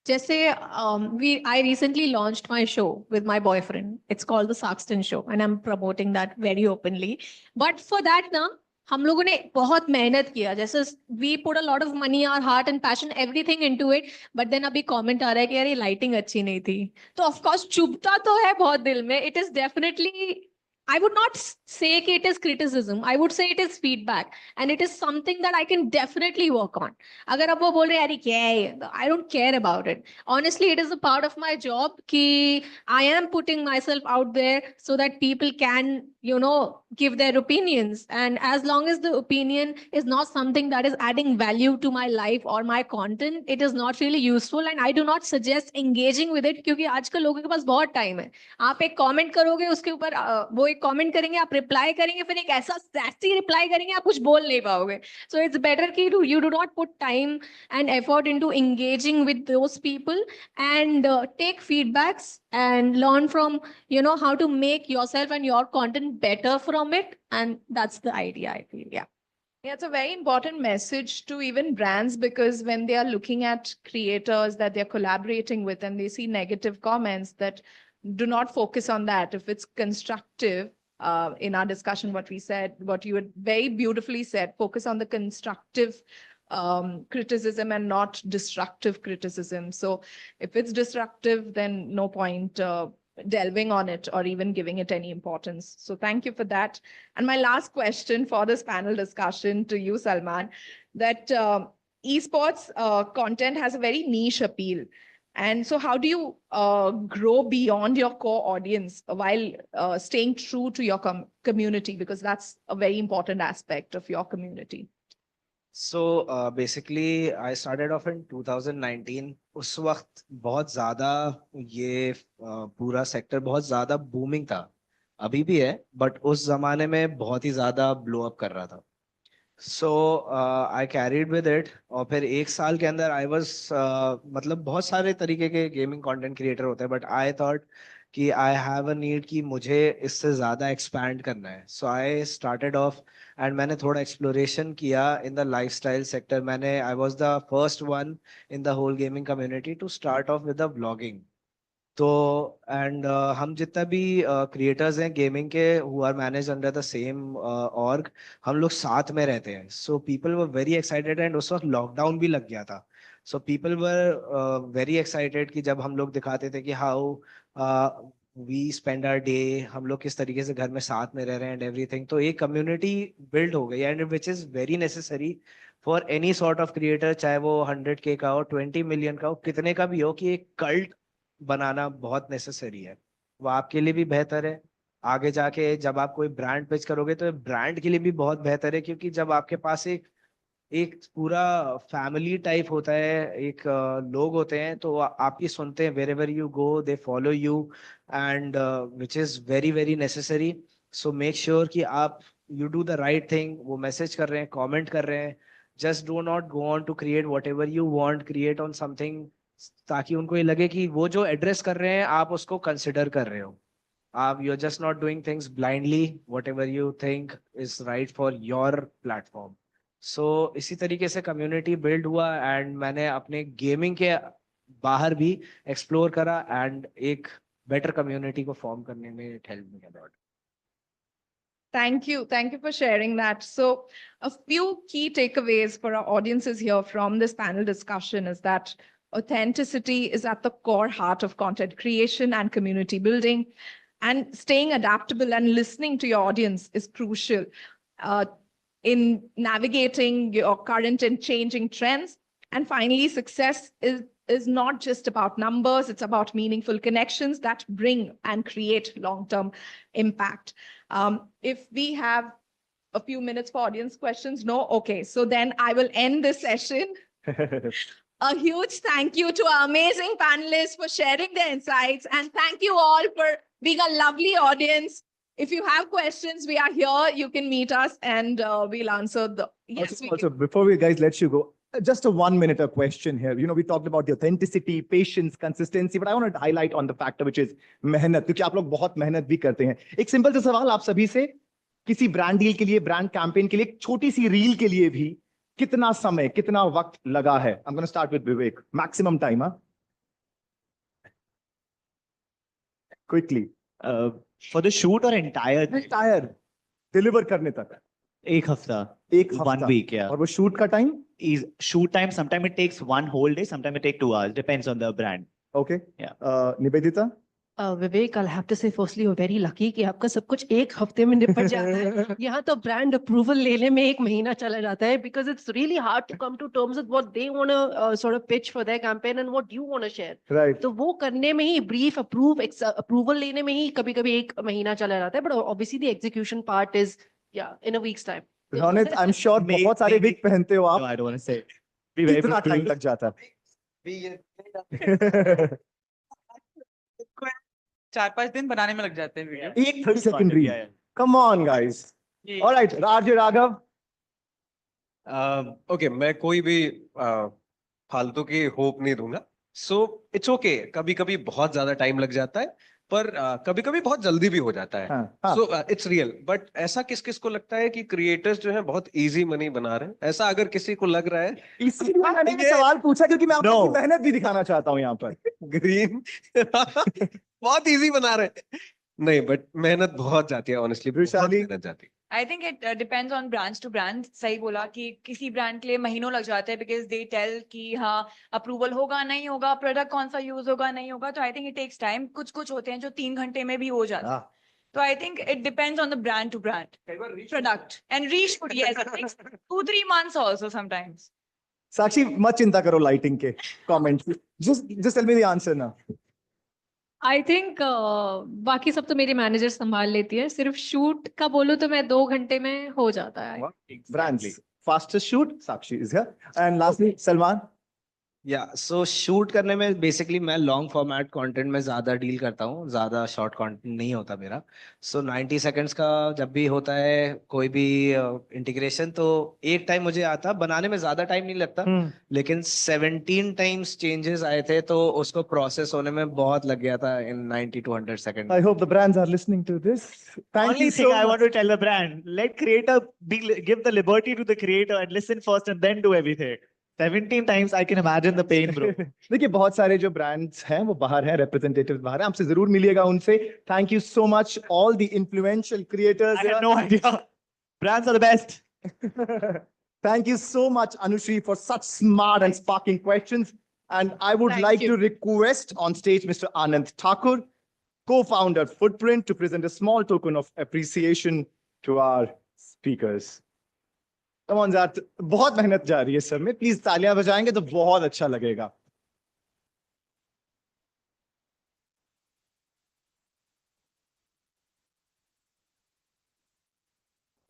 just say, I recently launched my show with my boyfriend. It's called The Saxton Show, and I'm promoting that very openly. But for that, na, हम लोगों ने बहुत मेहनत किया. जैसे we put a lot of money, our heart and passion, everything into it. But then अभी comment आ रहा है कि यार ये lighting अच्छी नहीं थी. तो of course चुभता तो है बहुत दिल में. It is definitely, I would not say that it is criticism. I would say it is feedback. And it is something that I can definitely work on. अगर आप वो बोल रहे हैं यार क्या है, I don't care about it. Honestly, it is a part of my job कि I am putting myself out there so that people can, you know, give their opinions. And as long as the opinion is not something that is adding value to my life or my content, it is not really useful. And I do not suggest engaging with it क्योंकि आजकल लोगों के पास बहुत time है. आप एक comment करोगे, उसके ऊपर वो एक comment करेंगे, आप reply करेंगे, फिर एक ऐसा sassy reply करेंगे, आप कुछ बोल नहीं पाओगे. So it's better कि you do not put time and effort into engaging with those people and take feedbacks and learn from, you know, how to make yourself and your content better from it. And that's the idea, I feel. Yeah. Yeah, it's a very important message to even brands, because when they are looking at creators that they're collaborating with and they see negative comments, that do not focus on that. If it's constructive, in our discussion, what we said, what you had very beautifully said, focus on the constructive criticism and not destructive criticism. So if it's destructive, then no point delving on it or even giving it any importance. So thank you for that. And my last question for this panel discussion to you, Salman, that esports content has a very niche appeal. And so how do you grow beyond your core audience while staying true to your community? Because that's a very important aspect of your community. So basically I started off in 2019. उस वक्त बहुत ज़्यादा ये पूरा sector बहुत ज़्यादा booming था, अभी भी है, बट उस जमाने में बहुत ही ज़्यादा ब्लो अप कर रहा था. सो आई कैरीड विद इट, और फिर एक साल के अंदर आई वाज मतलब बहुत सारे तरीके के गेमिंग कंटेंट क्रिएटर होते हैं, बट आई थॉट कि आई हैव अ नीड कि मुझे इससे ज़्यादा एक्सपैंड करना है. So I started off and मैंने थोड़ा एक्सप्लोरेशन किया इन द लाइफस्टाइल सेक्टर. मैंने I was the first one in the whole gaming community to start off with the vlogging. तो एंड हम जितना भी क्रिएटर्स हैं गेमिंग के who are manage under the same org, हम लोग साथ में रहते हैं. So people were very excited, and उस वक्त लॉकडाउन भी लग गया था. सो पीपल वर वेरी एक्साइटेड कि जब हम लोग दिखाते थे कि how we spend our day, हम लोग किस तरीके से घर में साथ में रह रहे हैं एंड एवरीथिंग. तो एक कम्युनिटी बिल्ड हो गई, and which is very necessary for any sort of creator, चाहे वो 100K का हो, 20 मिलियन का हो, कितने का भी हो, कि एक कल्ट बनाना बहुत नेसेसरी है. वो आपके लिए भी बेहतर है, आगे जाके जब आप कोई ब्रांड पिच करोगे तो ब्रांड के लिए भी बहुत बेहतर है, क्योंकि जब आपके पास एक एक पूरा फैमिली टाइप होता है, एक लोग होते हैं, तो आपकी सुनते हैं, wherever you go they follow you, and which is very very necessary. So make sure कि आप you do the right thing. वो मैसेज कर रहे हैं, कमेंट कर रहे हैं, just do not go on to create whatever you want, create on something ताकि उनको ये लगे कि वो जो एड्रेस कर रहे हैं आप उसको कंसिडर कर रहे हो. आप you are just not doing things blindly, whatever you think is right for your platform. So इसी तरीके से कम्युनिटी बिल्ड हुआ, एंड मैंने अपने गेमिंग के बाहर भी एक्सप्लोर करा, एंड एक बेटर कम्युनिटी को फॉर्म करने में it help me a lot. Thank you. Thank you for sharing that. So a few key takeaways for our audiences here from this panel discussion is that authenticity is at the core heart of content creation and community building, and staying adaptable and listening to your audience is crucial in navigating your current and changing trends. And finally, success is not just about numbers, it's about meaningful connections that bring and create long-term impact. If we have a few minutes for audience questions, no? Okay, so then I will end this session. A huge thank you to our amazing panelists for sharing their insights, and thank you all for being a lovely audience. If you have questions, we are here. You can meet us and we'll answer the. Yes. Also, before we guys let you go, just a 1 minute question here. You know, we talked about the authenticity, patience, consistency, but I want to highlight on the factor which is मेहनत, क्योंकि आप लोग बहुत मेहनत भी करते हैं. एक सिंपल सा सवाल आप सभी से, किसी ब्रांड डील के लिए, ब्रांड कैंपेन के लिए, एक छोटी सी रील के लिए भी कितना समय, कितना वक्त लगा है? I'm going to start with Vivek. Maximum time, huh? Quickly. For the shoot or entire deliver करने तक. एक हफ्ता. 1 week, yeah. और वो shoot का time? Is shoot time, sometimes it takes 1 whole day, sometimes it takes 2 hours, depends on the brand. Okay. Yeah. Nivedita? Vivek, I'll have to say firstly you're very lucky कि आपका सब कुछ एक हफ्ते में निपट जाता है. यहाँ तो brand approval लेने में 1 महीना चला जाता है, because it's really hard to come to terms with what they want to sort of pitch for their campaign and what you want to share. Right. तो वो करने में ही brief approval लेने में ही कभी-कभी 1 महीना चला जाता है, but obviously the execution part is in a week's time. Ronit, I'm sure बहुत सारे wig पहनते हो आप. No, I don't want to say. कितना time लग जाता है? 4-5 दिन बनाने में लग जाते हैं वीडियो. एक 30 second reel. Come on, guys. All right, Raj Raghav. Okay, मैं कोई भी फालतू की होप नहीं दूंगा. सो इट्स ओके, कभी कभी बहुत ज्यादा टाइम लग जाता है, पर कभी कभी बहुत जल्दी भी हो जाता है. So it's real. बट ऐसा किस किस को लगता है कि क्रिएटर्स जो है बहुत इजी मनी बना रहे हैं? ऐसा अगर किसी को लग रहा है, इसीलिए मैंने ये सवाल पूछा, क्योंकि मैं आपकी मेहनत भी दिखाना चाहता हूँ यहाँ पर. ग्रीन बहुत इजी बना रहे हैं. नहीं, बट मेहनत बहुत जाती है, ऑनेस्टली बहुत मेहनत जाती है. I think it depends on brands to brand. सही बोला कि किसी ब्रांड के लिए महीनों लग जाते हैं because they tell कि हाँ अप्रूवल होगा नहीं होगा, प्रोडक्ट कौन सा यूज होगा नहीं होगा. तो I think it takes time. कुछ होते हैं जो 3 घंटे में भी हो जाते हैं. तो I think it depends on the brand to brand, product and reach. Yes, it takes 2-3 months also sometimes. Sakshi, much chinta karo lighting ke comments. Just tell me the answer now. I think बाकी सब तो मेरी manager संभाल लेती है, सिर्फ shoot का बोलो तो मैं 2 घंटे में हो जाता है. Brands. Fastest shoot, Sakshi is here. And lastly, Salman. या सो शूट करने में बेसिकली मैं लॉन्ग फॉर्मेट कंटेंट में ज्यादा डील करता हूँ, ज्यादा शॉर्ट कंटेंट नहीं होता मेरा. सो 90 सेकंड्स का जब भी होता है कोई भी इंटीग्रेशन, तो एक टाइम मुझे आता, बनाने में ज्यादा टाइम नहीं लगता, लेकिन 17 टाइम्स चेंजेस आए थे तो उसको प्रोसेस होने में बहुत लग गया था इन 90 to 100 second. I hope the brands are listening to this. Thank Only you thing so I much. want to tell the brand, let creator give the liberty to the creator and listen first and then do everything. 17 times I can imagine the pain, bro. देखिए बहुत सारे जो brands हैं वो बाहर हैं, representatives बाहर हैं, आपसे जरूर मिलिएगा उनसे. Thank you so much all the influential creators. I had no idea. Brands are the best. Thank you so much, Anushri, for such smart and sparking questions. And I would Thank like you. to request on stage Mr. Anand Thakur, co-founder Footprint, to present a small token of appreciation to our speakers. Come on, Zat. बहुत मेहनत जा रही है sir में. Please तालियां बजाएंगे तो बहुत अच्छा लगेगा.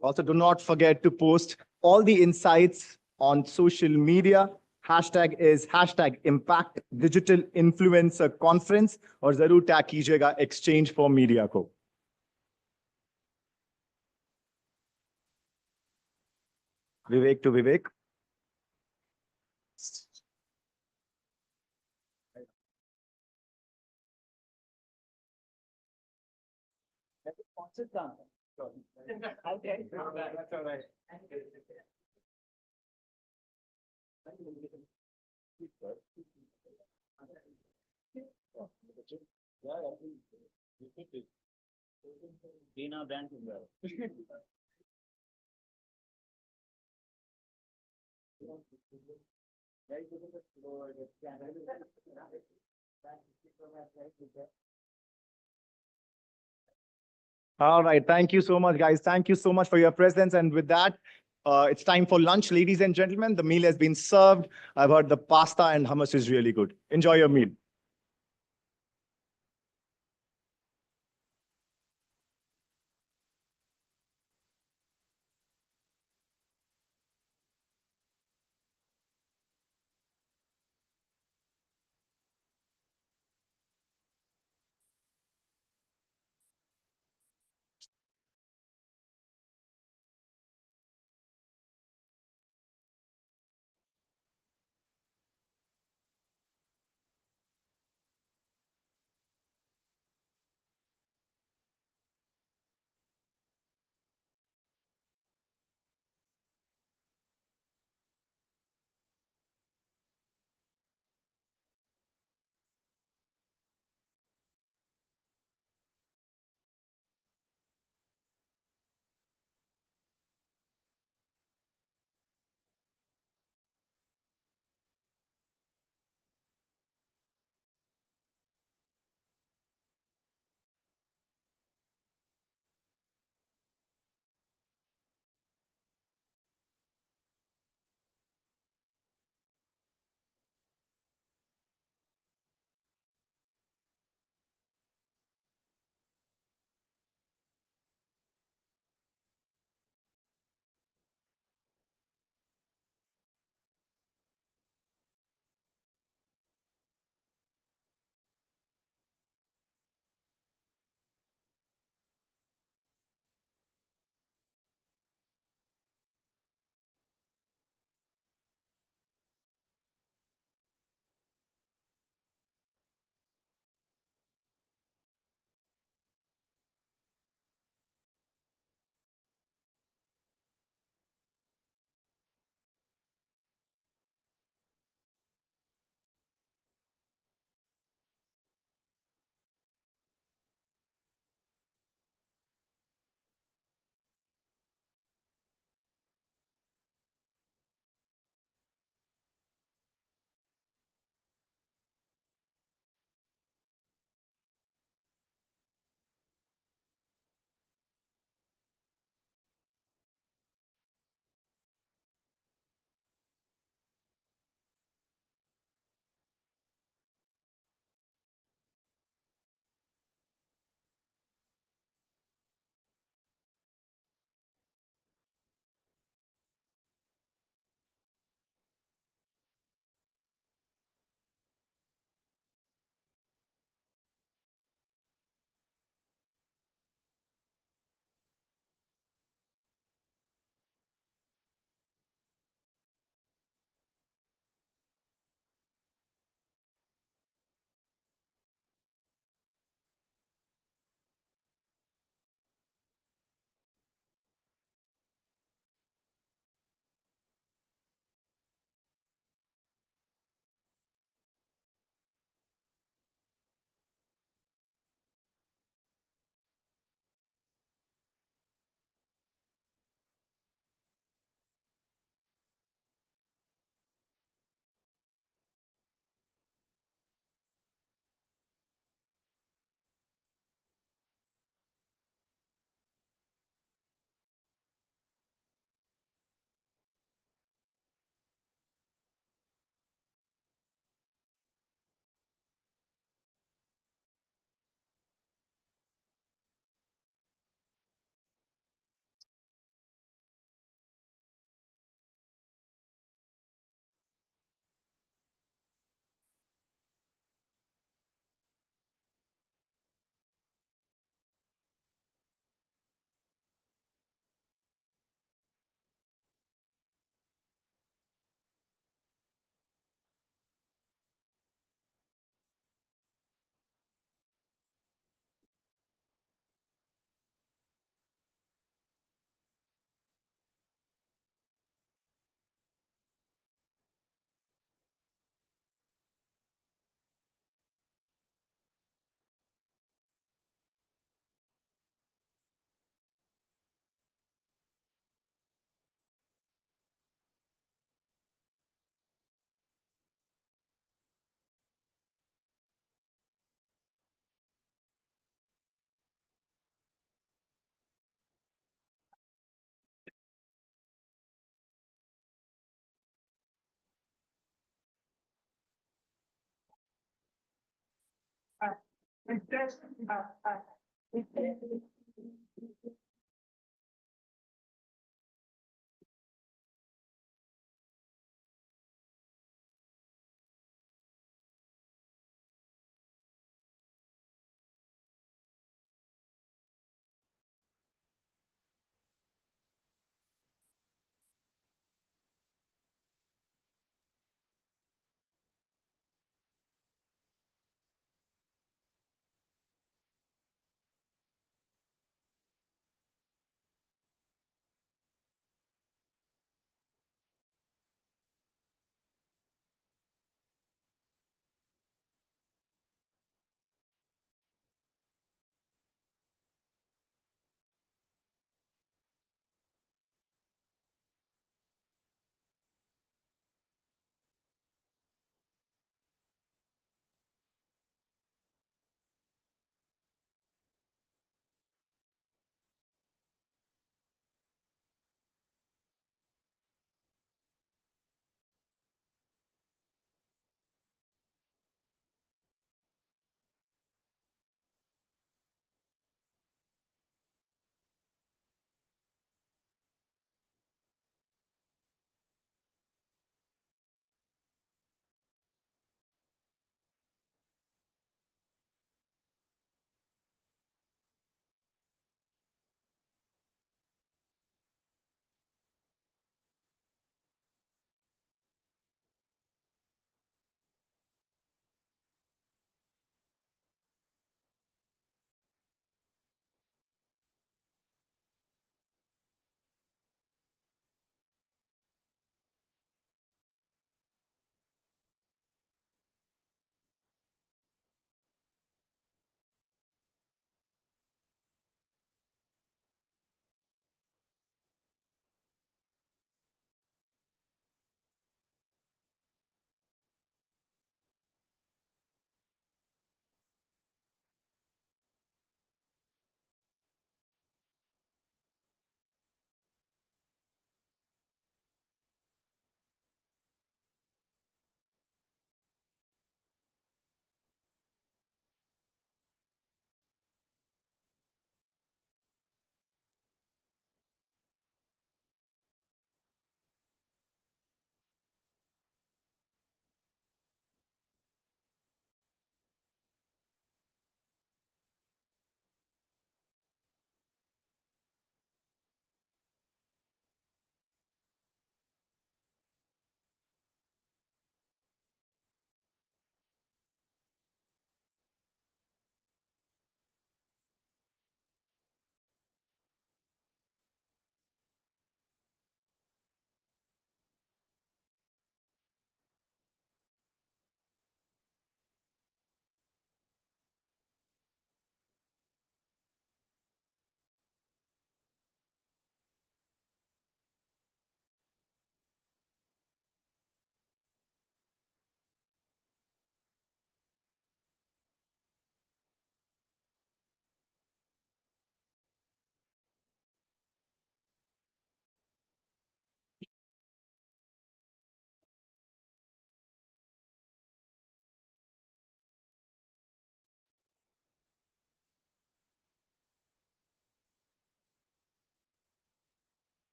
Also, do not forget to post all the insights on social media. Hashtag is hashtag Impact Digital Influencer Conference और जरूर टैग कीजिएगा Exchange for Media को. Vivek to Vivek. All right. Thank you so much, guys. Thank you so much for your presence. And with that, it's time for lunch, ladies and gentlemen. The meal has been served. I've heard the pasta and hummus is really good. Enjoy your meal.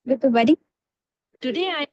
with the wedding. Today, I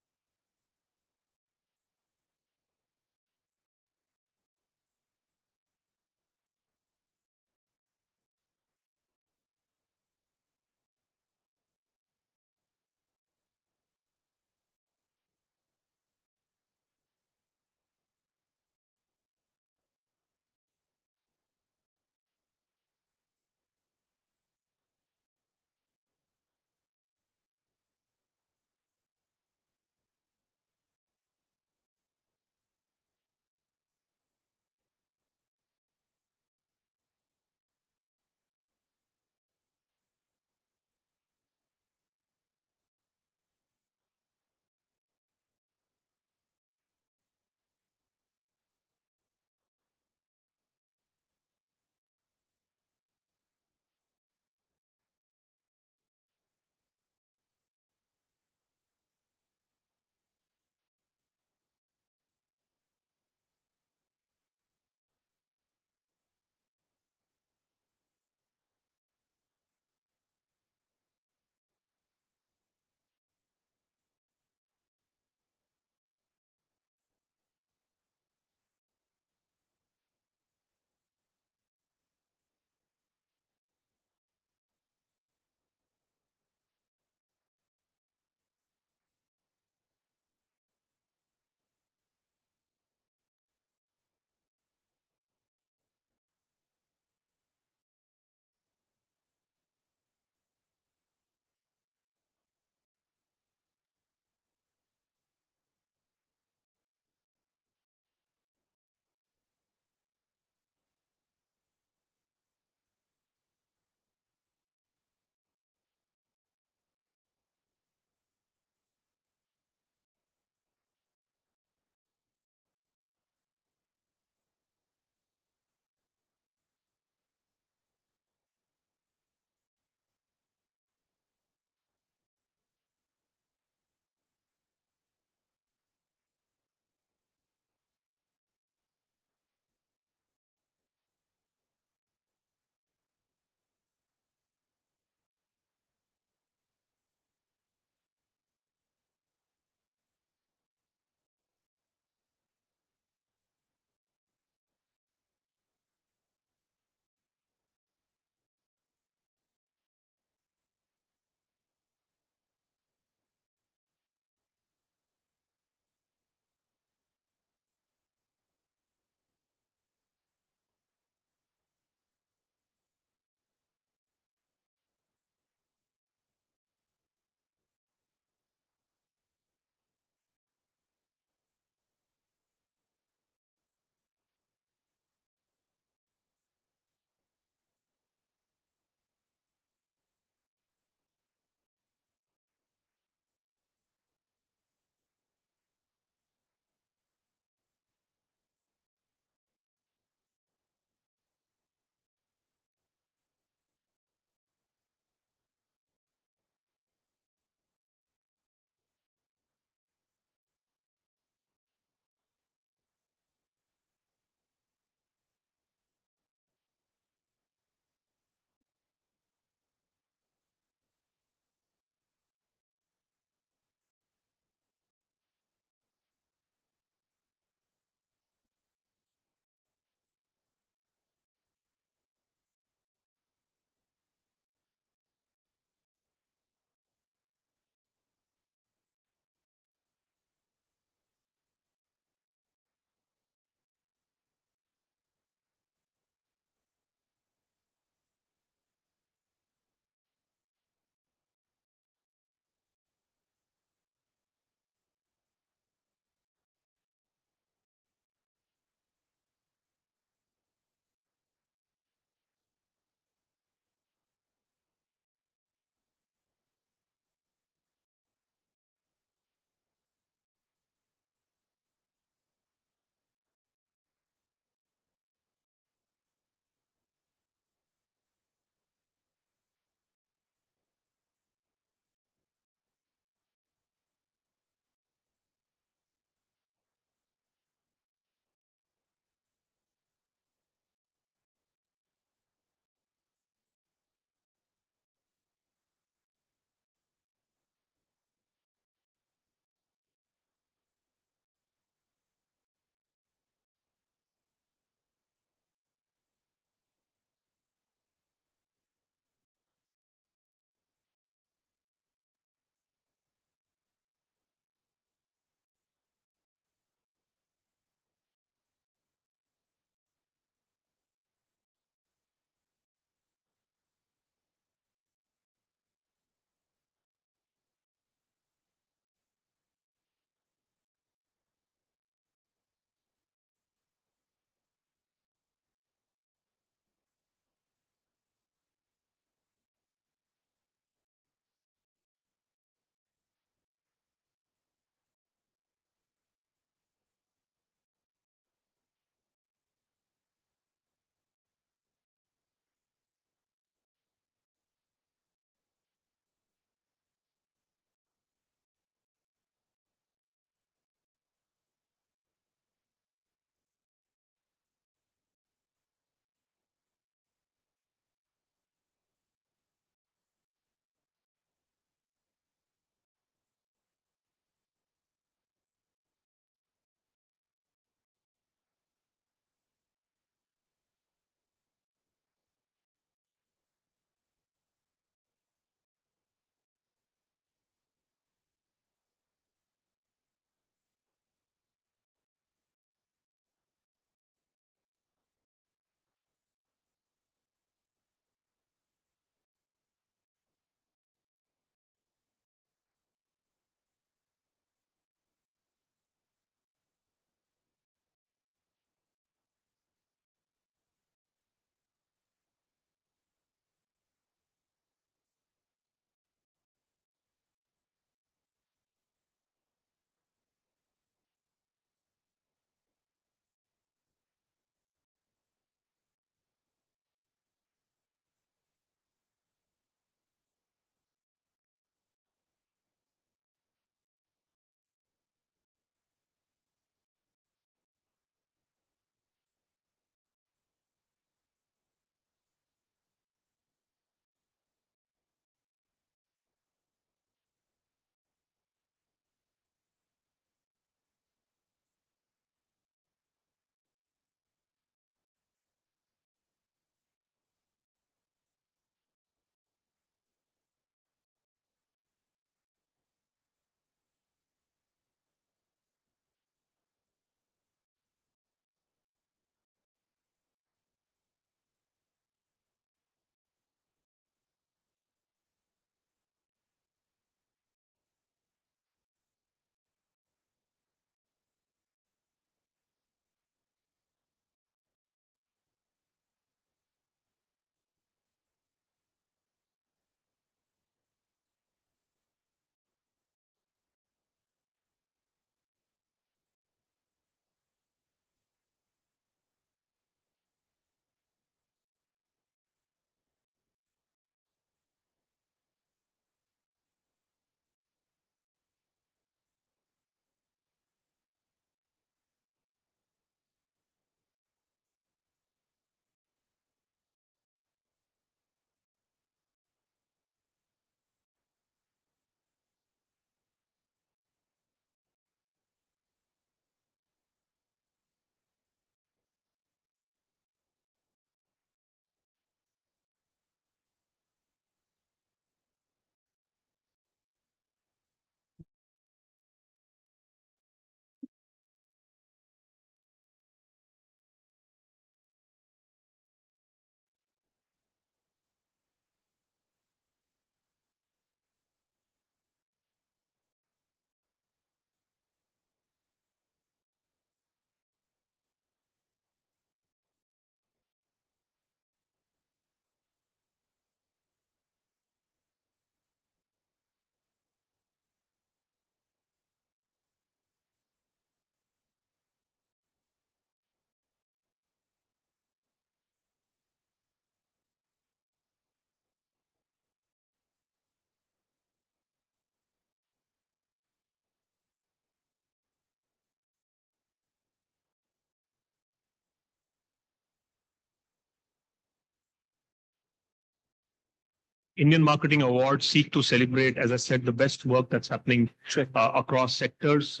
Indian Marketing Awards seek to celebrate, as I said, the best work that's happening across sectors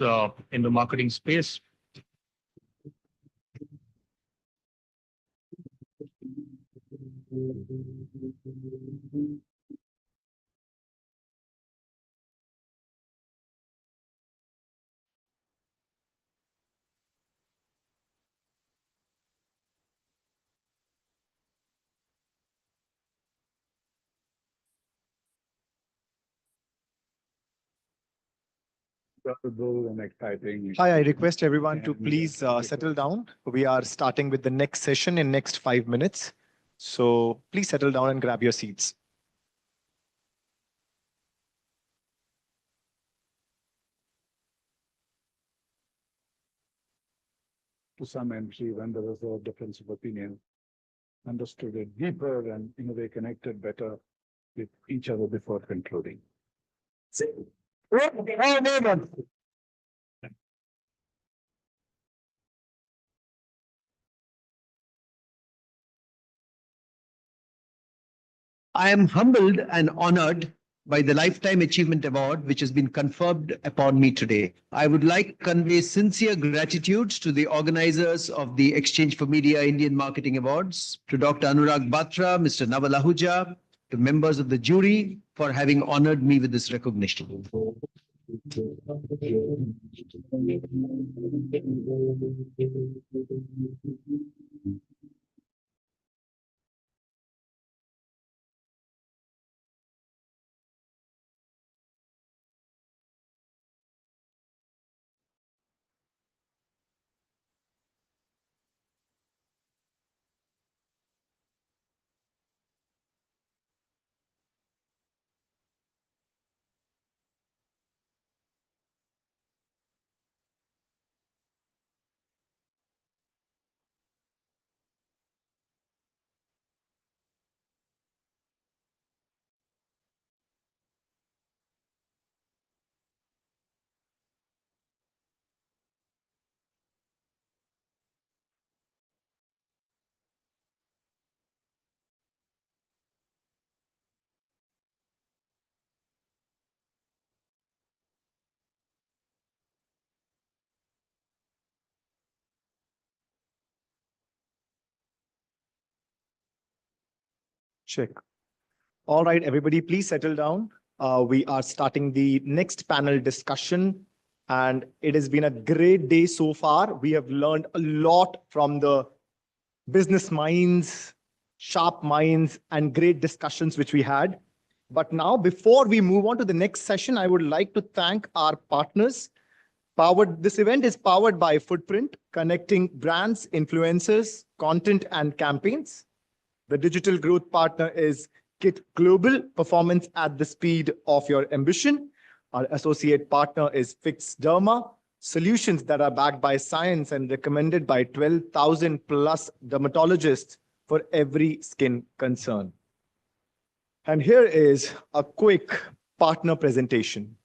in the marketing space. And exciting. Hi, I request everyone to please settle down. We are starting with the next session in next 5 minutes. So please settle down and grab your seats. To some MC, when there was a difference of opinion, understood it deeper and in a way connected better with each other before concluding. I am humbled and honored by the Lifetime Achievement Award, which has been conferred upon me today. I would like to convey sincere gratitude to the organizers of the Exchange for Media Indian Marketing Awards, to Dr. Anurag Batra, Mr. Naval Ahuja, to members of the jury for having honored me with this recognition. Check. All right, everybody, please settle down. We are starting the next panel discussion, and it has been a great day so far. We have learned a lot from the business minds, sharp minds, and great discussions which we had. But now, before we move on to the next session, I would like to thank our partners. This event is powered by Footprint, connecting brands, influencers, content, and campaigns. The digital growth partner is Kit Global, performance at the speed of your ambition. Our associate partner is Fix Derma, solutions that are backed by science and recommended by 12,000 plus dermatologists for every skin concern. And here is a quick partner presentation.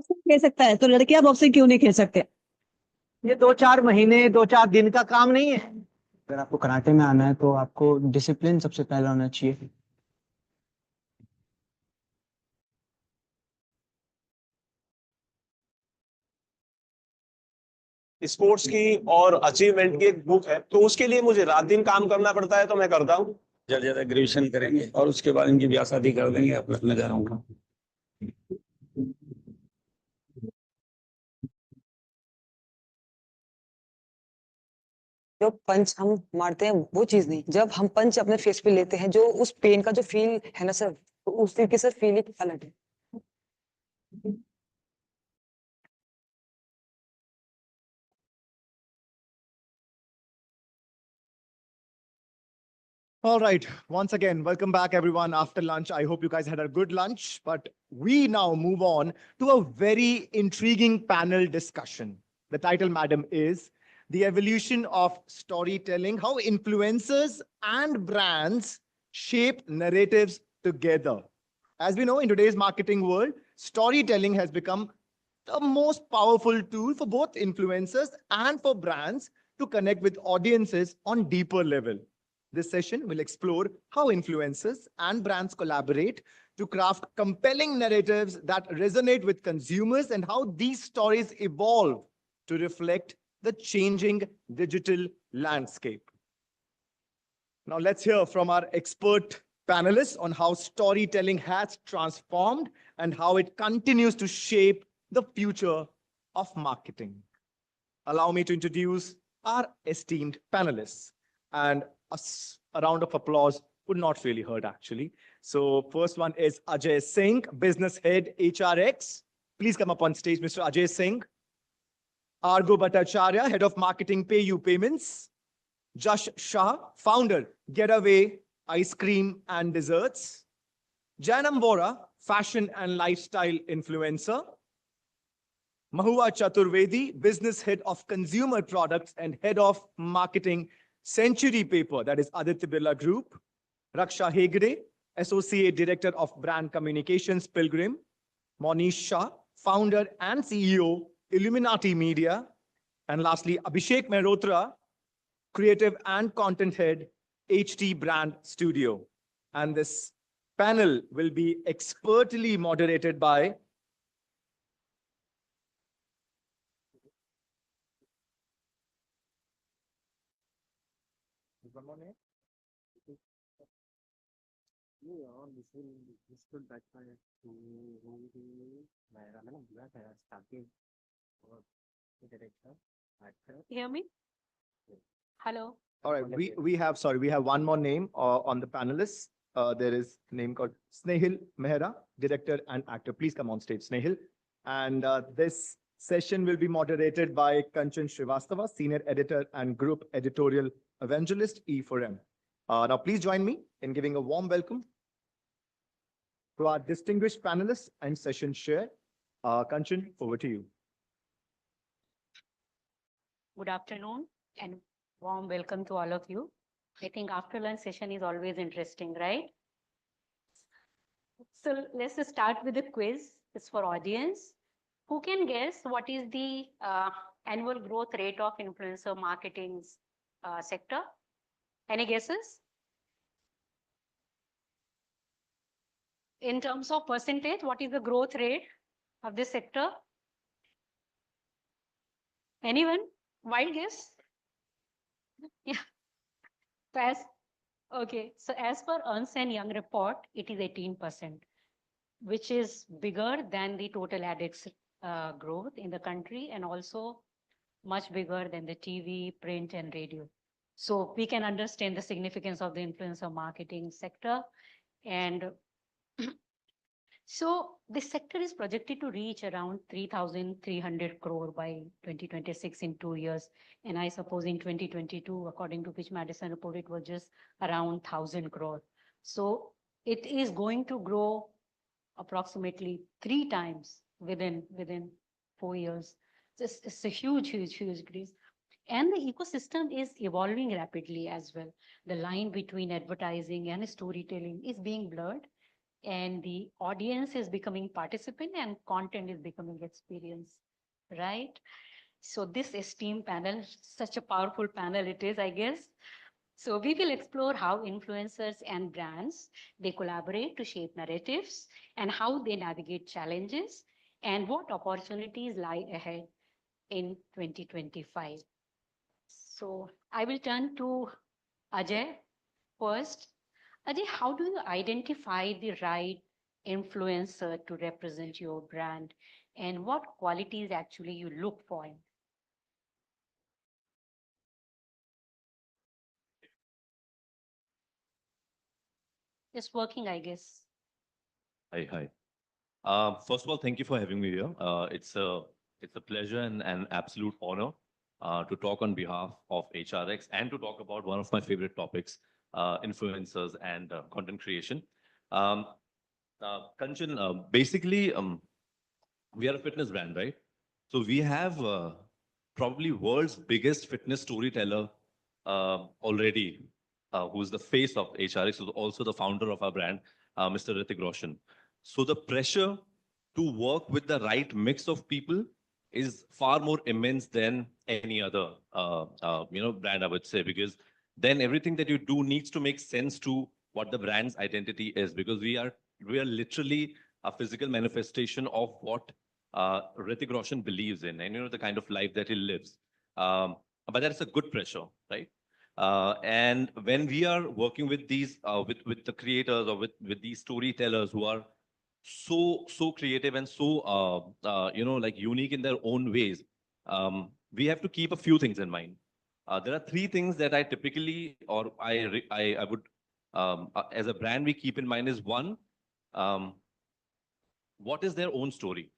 खेल सकता है तो लड़कियां boxing क्यों नहीं खेल सकते? ये 2-4 महीने 2-4 दिन का काम नहीं है। अगर आपको कराटे में आना है तो आपको डिसिप्लिन सबसे पहले होना चाहिए। स्पोर्ट्स की और अचीवमेंट की एक बुक है, तो उसके लिए मुझे रात दिन काम करना पड़ता है, तो मैं करता हूँ। ज्यादा ज्यादा ग्रेजुएशन करेंगे और उसके बाद इनकी ब्याह शादी कर देंगे अपने अपने घरों का। जो पंच हम मारते हैं वो चीज नहीं, जब हम पंच अपने फेस पे लेते हैं, जो उस पेन का जो फील है ना सर, तो उस फील की सर फीलिंग अलग है। All right. Once again, welcome back, everyone. After lunch, I hope you guys had a good lunch. But we now move on to a very intriguing panel discussion. The title, madam, is The Evolution of Storytelling, How Influencers and Brands Shape Narratives Together. As we know, in today's marketing world, storytelling has become the most powerful tool for both influencers and for brands to connect with audiences on deeper level. This session will explore how influencers and brands collaborate to craft compelling narratives that resonate with consumers and how these stories evolve to reflect the changing digital landscape. Now let's hear from our expert panelists on how storytelling has transformed and how it continues to shape the future of marketing. Allow me to introduce our esteemed panelists. And a round of applause would not really hurt, actually. So first one is Ajay Singh, Business Head, HRX. Please come up on stage, Mr. Ajay Singh. Argo Bhattacharya, Head of Marketing, PayU Payments. Jash Shah, Founder, Getaway Ice Cream and Desserts. Janam Vora, Fashion and Lifestyle Influencer. Mahua Chaturvedi, Business Head of Consumer Products and Head of Marketing, Century Paper, that is Aditya Birla Group. Raksha Hegde, Associate Director of Brand Communications, Pilgrim. Monish Shah, Founder and CEO, Illuminati Media. And lastly, Abhishek Mehrotra, Creative and Content Head, HT Brand Studio. And this panel will be expertly moderated by one more name? Hear me? Hello. All right, we have one more name on the panelists. There is a name called Snehil Mehra, director and actor. Please come on stage, Snehil. And this session will be moderated by Kanchan Srivastava, senior editor and group editorial evangelist, E4M. Now, please join me in giving a warm welcome to our distinguished panelists and session chair. Kanchan, over to you. Good afternoon and warm welcome to all of you. I think after lunch session is always interesting, right? So let's just start with a quiz. It's for audience. Who can guess what is the annual growth rate of influencer marketing sector? Any guesses? In terms of percentage, what is the growth rate of this sector? Anyone? Wild guess? Yeah. So as per Ernst & Young report, it is 18%, which is bigger than the total ADEX growth in the country and also much bigger than the TV, print, and radio. So we can understand the significance of the influencer marketing sector. And so this sector is projected to reach around 3,300 crore by 2026 in 2 years. And I suppose in 2022, according to Pitch Madison report, it was just around 1,000 crore. So it is going to grow approximately 3 times within 4 years. It's a huge increase. And the ecosystem is evolving rapidly as well. The line between advertising and storytelling is being blurred. and the audience is becoming participant and content is becoming experience, right? So this esteemed panel, such a powerful panel it is, I guess. So we will explore how influencers and brands, they collaborate to shape narratives and how they navigate challenges and what opportunities lie ahead in 2025. So I will turn to Ajay first. Ajay, how do you identify the right influencer to represent your brand and what qualities actually you look for? Just working, I guess. Hi, hi. First of all, thank you for having me here. It's a pleasure and an absolute honor to talk on behalf of HRX and to talk about one of my favorite topics, influencers and content creation. Um, Kanchan, basically, we are a fitness brand, right? So we have probably world's biggest fitness storyteller already, who's the face of HRX, who's also the founder of our brand, Mr. Hrithik Roshan. So the pressure to work with the right mix of people is far more immense than any other, brand, I would say, because then everything that you do needs to make sense to what the brand's identity is, because we are literally a physical manifestation of what Hrithik Roshan believes in, and the kind of life that he lives. But that's a good pressure, right? And when we are working with these, with the creators or with these storytellers who are so creative and so like unique in their own ways, we have to keep a few things in mind. There are three things that I typically, or I would, as a brand, we keep in mind is one, um, what is their own story?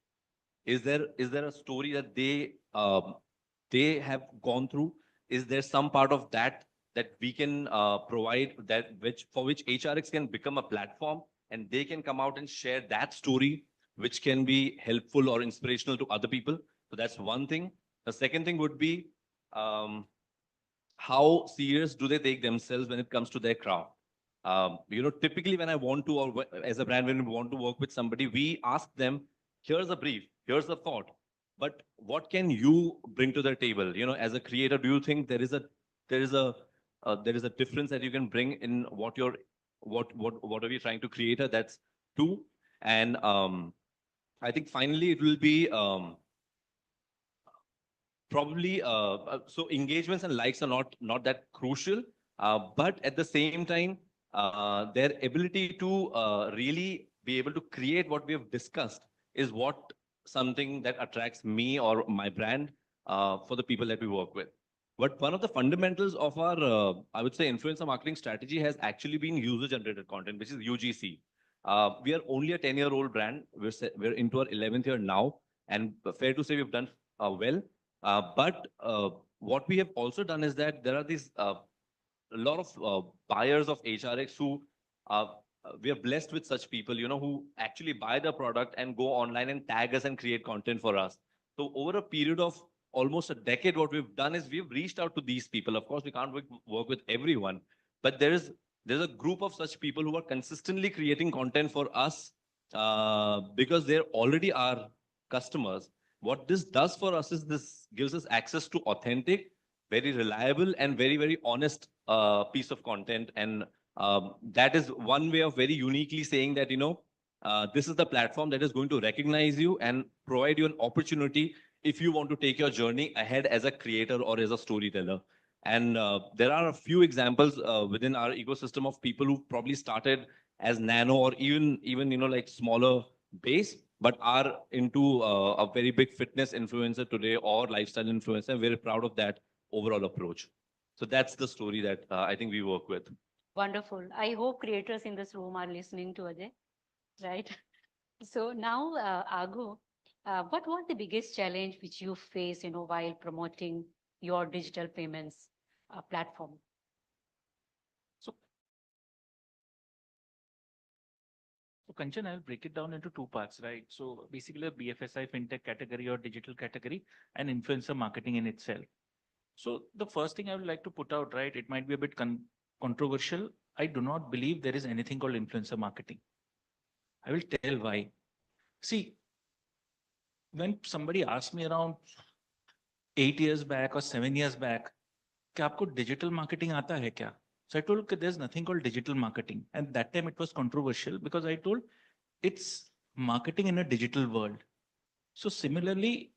Is there a story that they have gone through? Is there some part of that that we can provide, that which for which HRX can become a platform and they can come out and share that story, which can be helpful or inspirational to other people? So that's one thing. The second thing would be, how serious do they take themselves when it comes to their craft? Typically when I want to, or as a brand, when we want to work with somebody, we ask them, here's a brief, here's a thought, but what can you bring to the table? As a creator, do you think there is a there is a difference that you can bring in what are we trying to create? That's two. And I think finally it will be, probably so engagements and likes are not that crucial, but at the same time, their ability to really be able to create what we have discussed is what something that attracts me or my brand, for the people that we work with. But one of the fundamentals of our, I would say, influencer marketing strategy has actually been user generated content, which is UGC. We are only a 10-year-old brand. We're into our 11th year now, and fair to say we've done well. But what we have also done is that there are these a lot of buyers of HRX who, we are blessed with such people, who actually buy the product and go online and tag us and create content for us. So over a period of almost a decade, what we've done is we've reached out to these people. Of course, we can't work with everyone, but there's a group of such people who are consistently creating content for us, because they're already our customers. What this does for us is this gives us access to authentic, very reliable, and very honest piece of content. And that is one way of very uniquely saying that, this is the platform that is going to recognize you and provide you an opportunity if you want to take your journey ahead as a creator or as a storyteller. And there are a few examples within our ecosystem of people who probably started as nano or even like smaller base, but are into a very big fitness influencer today or lifestyle influencer. I'm very proud of that overall approach. So that's the story that I think we work with. Wonderful. I hope creators in this room are listening to Ajay, right? So now, Agu, what was the biggest challenge which you faced, while promoting your digital payments platform? So Kanchan, I'll break it down into two parts, right? So basically a BFSI fintech category or digital category and influencer marketing in itself. So the first thing I would like to put out, right, it might be a bit controversial. I do not believe there is anything called influencer marketing. I will tell why. See, when somebody asked me around 8 years back or 7 years back, कि आपको digital marketing आता है क्या? So I told that there's nothing called digital marketing. And that time it was controversial because I told it's marketing in a digital world. So similarly,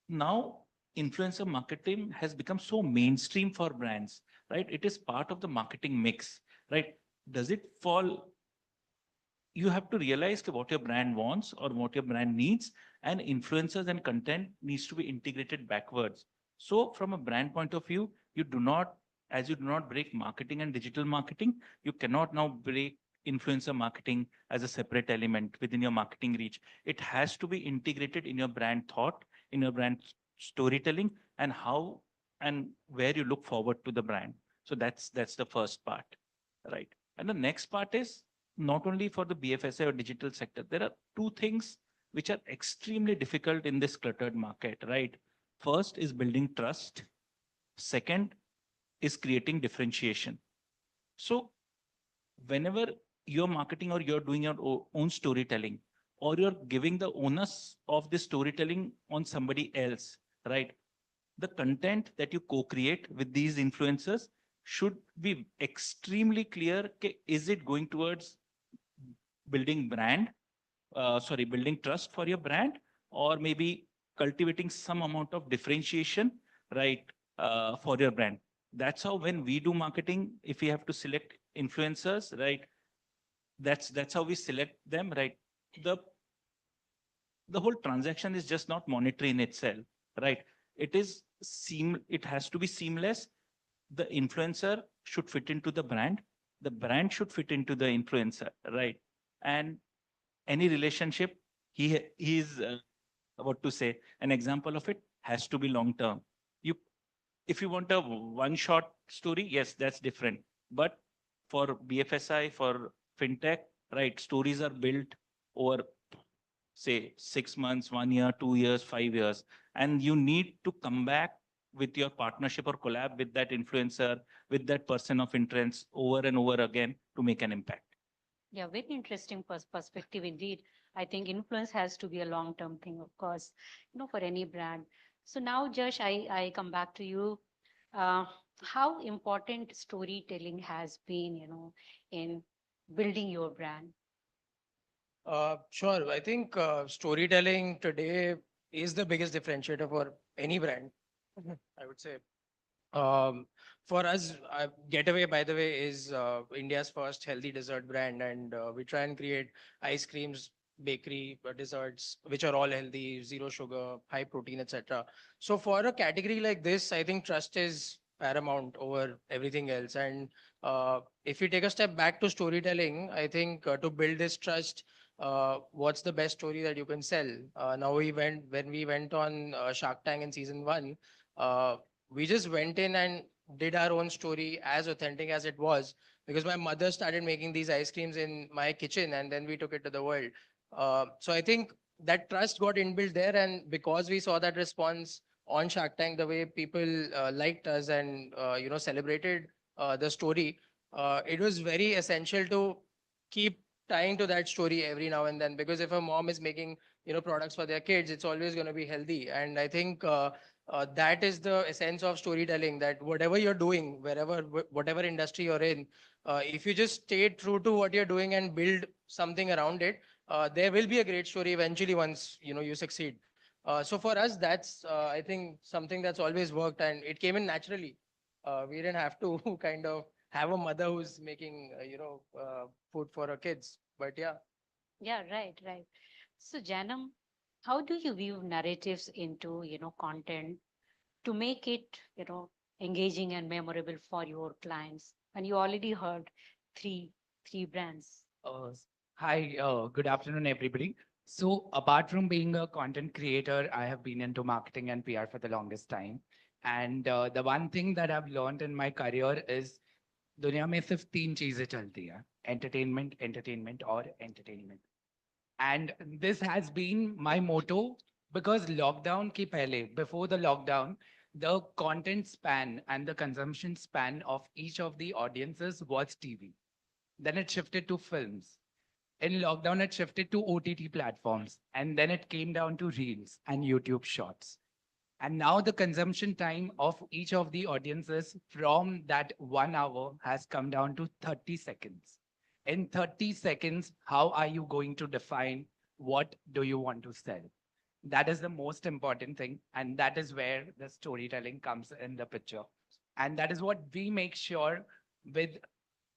now influencer marketing has become so mainstream for brands, right? It is part of the marketing mix, right? Does it fall? You have to realize what your brand wants or what your brand needs, and influencers and content needs to be integrated backwards. So from a brand point of view, you do not, as you do not break marketing and digital marketing, you cannot now break influencer marketing as a separate element within your marketing reach. It has to be integrated in your brand thought, in your brand storytelling, and how and where you look forward to the brand. So that's the first part, right? And the next part is not only for the BFSI or digital sector, there are two things which are extremely difficult in this cluttered market, right? First is building trust. Second is creating differentiation. So whenever you're marketing or you're doing your own storytelling, or you're giving the onus of the storytelling on somebody else, right? The content that you co-create with these influencers should be extremely clear. Is it going towards building building trust for your brand, or maybe cultivating some amount of differentiation, right, for your brand? That's how when we do marketing, if we have to select influencers, right, that's how we select them, right? The the whole transaction is just not monetary in itself, right? It has to be seamless. The influencer should fit into the brand should fit into the influencer, right? And any relationship, he is what to say, an example of it has to be long term. You, if you want a one shot story, yes, that's different. But for BFSI, for fintech, right, stories are built over, say, 6 months, 1 year, 2 years, 5 years, and you need to come back with your partnership or collab with that influencer, with that person of interest over and over again to make an impact. Yeah, very interesting perspective indeed. I think influence has to be a long-term thing, of course, for any brand. So now, Josh, I come back to you. Uh, how important storytelling has been, in building your brand? Sure. I think storytelling today is the biggest differentiator for any brand, I would say. For us, Getaway, by the way, is India's first healthy dessert brand, and we try and create ice creams, bakery, desserts, which are all healthy, zero sugar, high protein, etc. So for a category like this, I think trust is paramount over everything else. And if you take a step back to storytelling, I think to build this trust, what's the best story that you can sell? Now when we went on Shark Tank in season 1, we just went in and did our own story as authentic as it was, because my mother started making these ice creams in my kitchen and then we took it to the world. So I think that trust got inbuilt there, and because we saw that response on Shark Tank, the way people liked us and celebrated the story, it was very essential to keep tying to that story every now and then, because if a mom is making products for their kids, it's always going to be healthy. And I think that is the essence of storytelling, that whatever you're doing, whatever industry you're in, if you just stay true to what you're doing and build something around it, there will be a great story eventually once you succeed. So for us, that's I think something that's always worked, and it came in naturally. We didn't have to kind of have a mother who's making food for her kids, but yeah. Yeah, right. So, Janam, how do you view narratives into, content to make it, engaging and memorable for your clients? And you already heard three brands. Hi, good afternoon, everybody. So, apart from being a content creator, I have been into marketing and PR for the longest time. And the one thing that I've learned in my career is दुनिया में सिर्फ 3 चीजें चलती हैं, entertainment, entertainment और entertainment. And this has been my motto, because lockdown ki pehle, before the lockdown, the content span and the consumption span of each of the audiences was TV. Then it shifted to films. In lockdown, it shifted to OTT platforms, and then it came down to Reels and YouTube Shorts. And now the consumption time of each of the audiences from that 1 hour has come down to 30 seconds. In 30 seconds, how are you going to define what do you want to sell? That is the most important thing. And that is where the storytelling comes in the picture. And that is what we make sure with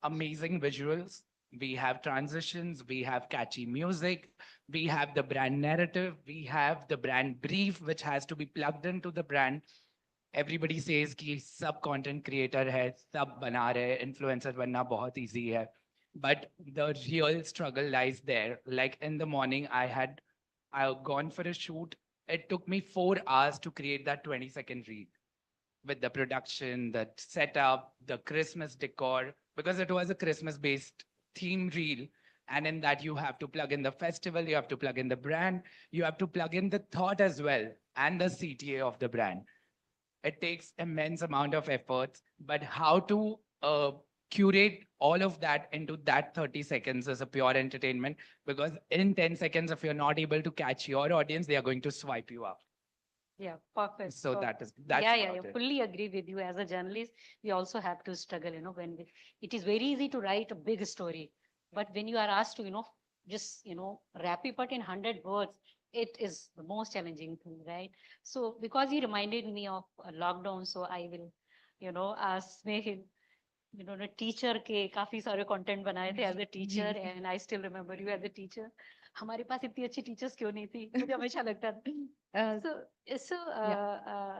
amazing visuals. We have transitions, we have catchy music, we have the brand narrative, we have the brand brief, which has to be plugged into the brand. Everybody says कि सब content creator है, सब बना रहे, influencer बनना बहुत easy है. But the real struggle lies there. Like in the morning, I gone for a shoot. It took me 4 hours to create that 20-second reel with the production, the setup, the Christmas decor, because it was a Christmas-based theme reel. And in that, you have to plug in the festival, you have to plug in the brand, you have to plug in the thought as well, and the CTA of the brand. It takes immense amount of efforts, but how to curate all of that into that 30 seconds is a pure entertainment, because in 10 seconds, if you're not able to catch your audience, they are going to swipe you up. Yeah, perfect. So perfect. that's yeah, about it. fully agree with you. As a journalist, we also have to struggle, it is very easy to write a big story, but when you are asked to, just, wrap it in 100 words, it is the most challenging thing, right? So because he reminded me of lockdown, so I will, ask Snehil, the teacher के काफी सारे content बनाए थे as a teacher, and I still remember you as a teacher. हमारे पास इतनी अच्छी teachers क्यों नहीं थी? मुझे हमेशा लगता था.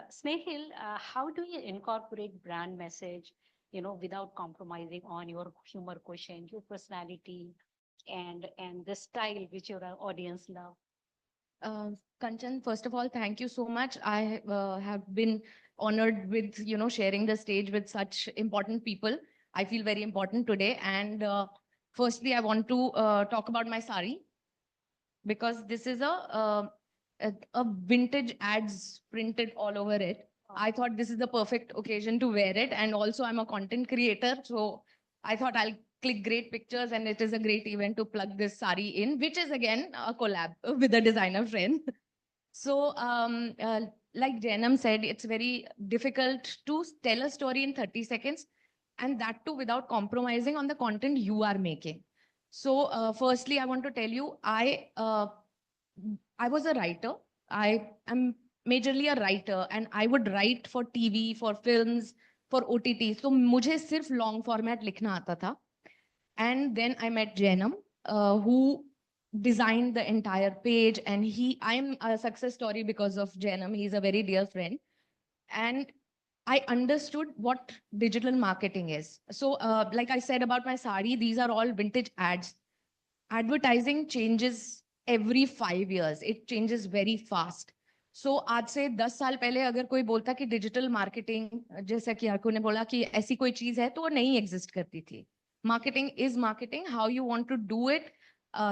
Snehil, how do you incorporate brand message, without compromising on your humor quotient, your personality, and the style which your audience love? Kanchan, first of all, thank you so much. I have been honored with, sharing the stage with such important people. I feel very important today. And firstly, I want to talk about my sari, because this is a vintage ads printed all over it. I thought this is the perfect occasion to wear it. And also I'm a content creator, so I thought I'll click great pictures, and it is a great event to plug this sari in, which is again a collab with a designer friend. So like Janam said, it's very difficult to tell a story in 30 seconds, and that too without compromising on the content you are making. So firstly, I want to tell you, I was a writer. I am majorly a writer, and I would write for TV, for films, for OTT. So मुझे सिर्फ long format लिखना आता था. And then I met Janam, who designed the entire page, and I'm a success story because of Janam. He's a very dear friend. And I understood what digital marketing is. So like I said about my sari, these are all vintage ads. Advertising changes every 5 years. It changes very fast. So आज से 10 साल पहले अगर कोई बोलता कि digital marketing, जैसा कि आपको ने बोला कि ऐसी कोई चीज है, तो वो नहीं एग्जिस्ट करती थी. Marketing is marketing. How you want to do it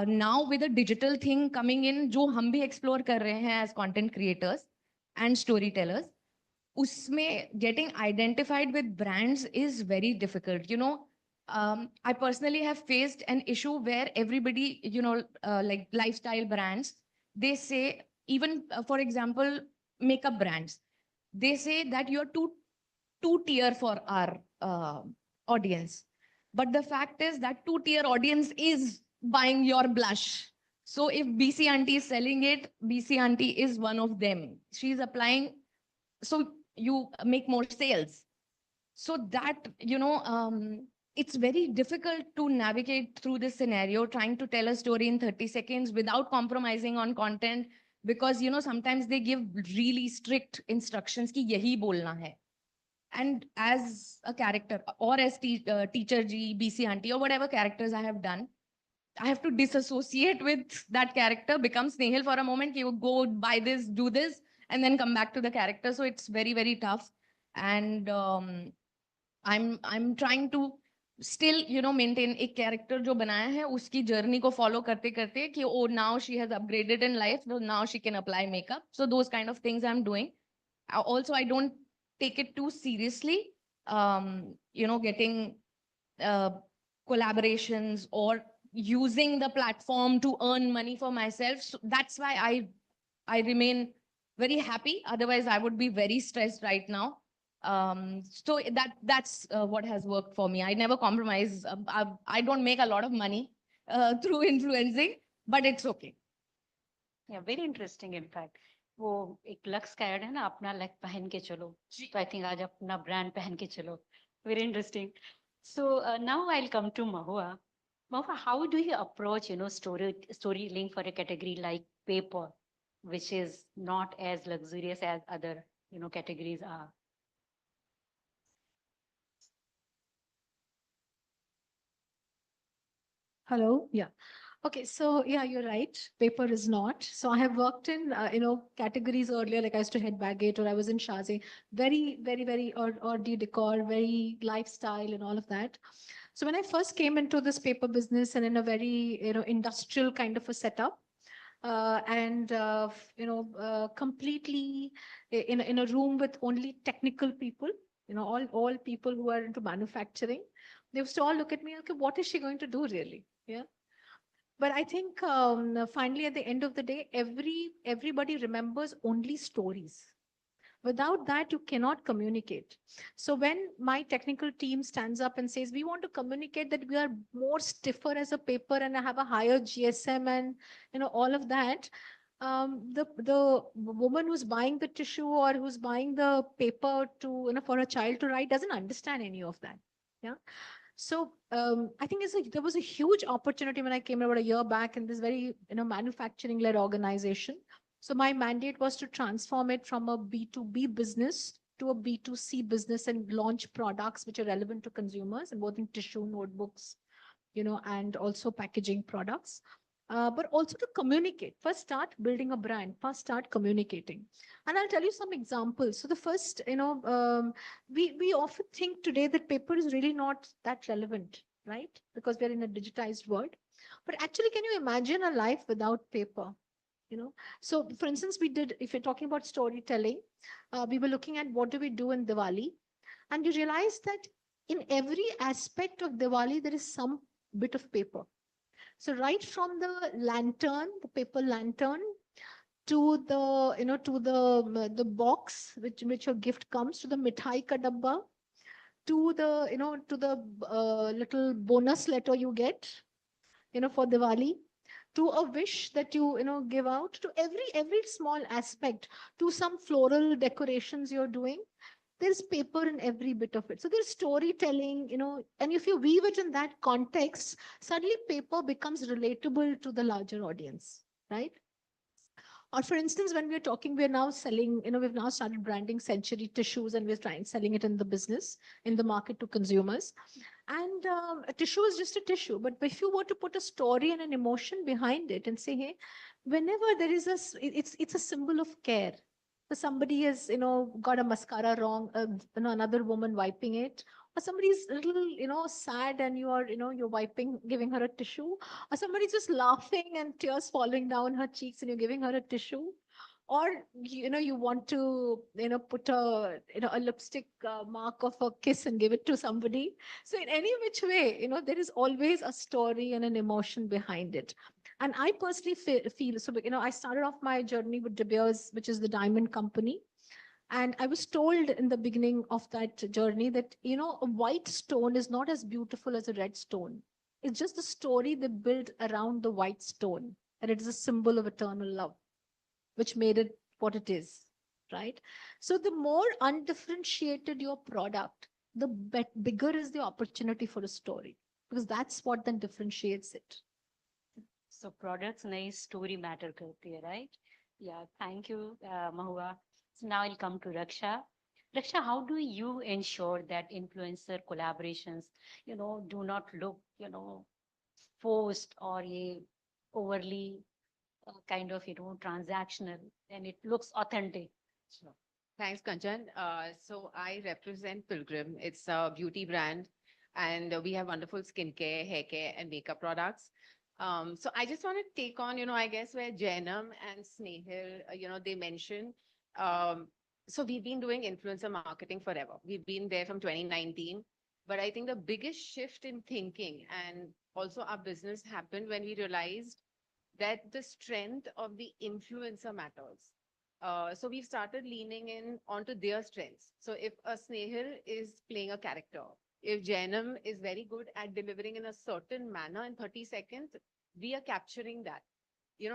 now with a digital thing coming in, जो हम भी explore कर रहे हैं as content creators and storytellers, उसमें getting identified with brands is very difficult. I personally have faced an issue where everybody, like lifestyle brands, they say, even for example, makeup brands, they say that you're two tier for our audience. But the fact is that two-tier audience is buying your blush. So if BC Auntie is selling it, BC Auntie is one of them. She's applying, so you make more sales. So that, it's very difficult to navigate through this scenario, trying to tell a story in 30 seconds without compromising on content, because, sometimes they give really strict instructions ki yahi bolna hai. And as a character, or as teacher G, BC Auntie, or whatever characters I have done, I have to disassociate with that character, become Snehil for a moment, you go buy this, do this, and then come back to the character. So it's very, very tough. And I'm trying to still, maintain a character जो बनाया है, उसकी journey को follow करते करते कि oh, now she has upgraded in life, so now she can apply makeup. So those kind of things I'm doing. Also, I don't take it too seriously, getting collaborations or using the platform to earn money for myself. So that's why I remain very happy. Otherwise, I would be very stressed right now. So that's what has worked for me. I never compromise. I don't make a lot of money through influencing, but it's okay. Yeah, very interesting in fact. वो एक lux का add है ना, अपना luck पहन के चलो, तो आई थिंक आज अपना ब्रांड पहन के चलो. Very interesting. So now I'll come to Mahua. Mahua, how do you approach, storytelling for a category like paper, which is not as luxurious as other, categories are? Hello. Yeah. Okay. So yeah, you're right. Paper is not. So I have worked in, categories earlier, like I used to head Baggett or I was in Shazi, very, very, very or decor, very lifestyle and all of that. So when I first came into this paper business and in a very, industrial kind of a setup, completely in a room with only technical people, all people who are into manufacturing, they used to all look at me, okay, what is she going to do really? Yeah. But I think finally at the end of the day, everybody remembers only stories. Without that, you cannot communicate. So when my technical team stands up and says, we want to communicate that we are more stiffer as a paper and have a higher GSM and all of that, the woman who's buying the tissue or who's buying the paper to for a child to write doesn't understand any of that. Yeah. So I think there was a huge opportunity when I came about a year back in this very manufacturing led organization. So my mandate was to transform it from a B2B business to a B2C business and launch products which are relevant to consumers, and both in tissue, notebooks, and also packaging products. But also to communicate. First, start building a brand. First, start communicating. And I'll tell you some examples. So the first, we often think today that paper is really not that relevant, right? Because we're in a digitized world. But actually, can you imagine a life without paper? So for instance, if you're talking about storytelling, we were looking at what do we do in Diwali, and you realize that in every aspect of Diwali there is some bit of paper. So right from the lantern, the paper lantern, to the box which your gift comes, to the mithai ka dabba, to the little bonus letter you get for Diwali, to a wish that you give out, to every small aspect, to some floral decorations you're doing, there's paper in every bit of it. So there's storytelling, and if you weave it in that context, suddenly paper becomes relatable to the larger audience, right? Or for instance, when we're talking, we're now selling, we've now started branding Century tissues and we're selling it in the business, in the market to consumers. And a tissue is just a tissue. But if you were to put a story and an emotion behind it and say, hey, whenever there is it's a symbol of care. So somebody has, got a mascara wrong, another woman wiping it, or somebody's a little, sad and you're wiping, giving her a tissue, or somebody's just laughing and tears falling down her cheeks and you're giving her a tissue, or you want to put a lipstick mark of a kiss and give it to somebody. So in any which way, there is always a story and an emotion behind it. And I personally feel so, I started off my journey with De Beers, which is the diamond company. And I was told in the beginning of that journey that, a white stone is not as beautiful as a red stone. It's just the story they built around the white stone. And it is a symbol of eternal love, which made it what it is, right? So the more undifferentiated your product, the bigger is the opportunity for a story, because that's what then differentiates it. So products nice story matter करती है, right? Yeah, thank you, Mahua. So now I'll come to Raksha. Raksha, how do you ensure that influencer collaborations, do not look, forced or overly kind of, transactional, and it looks authentic? Sure. Thanks, Kanchan. So I represent Pilgrim. It's a beauty brand, and we have wonderful skincare, hair care, and makeup products. So I just want to take on, I guess where Janam and Snehal, they mentioned. So we've been doing influencer marketing forever. We've been there from 2019. But I think the biggest shift in thinking and also our business happened when we realized that the strength of the influencer matters. So we've started leaning in onto their strengths. So if a Snehal is playing a character, if Janam is very good at delivering in a certain manner in 30 seconds, we are capturing that.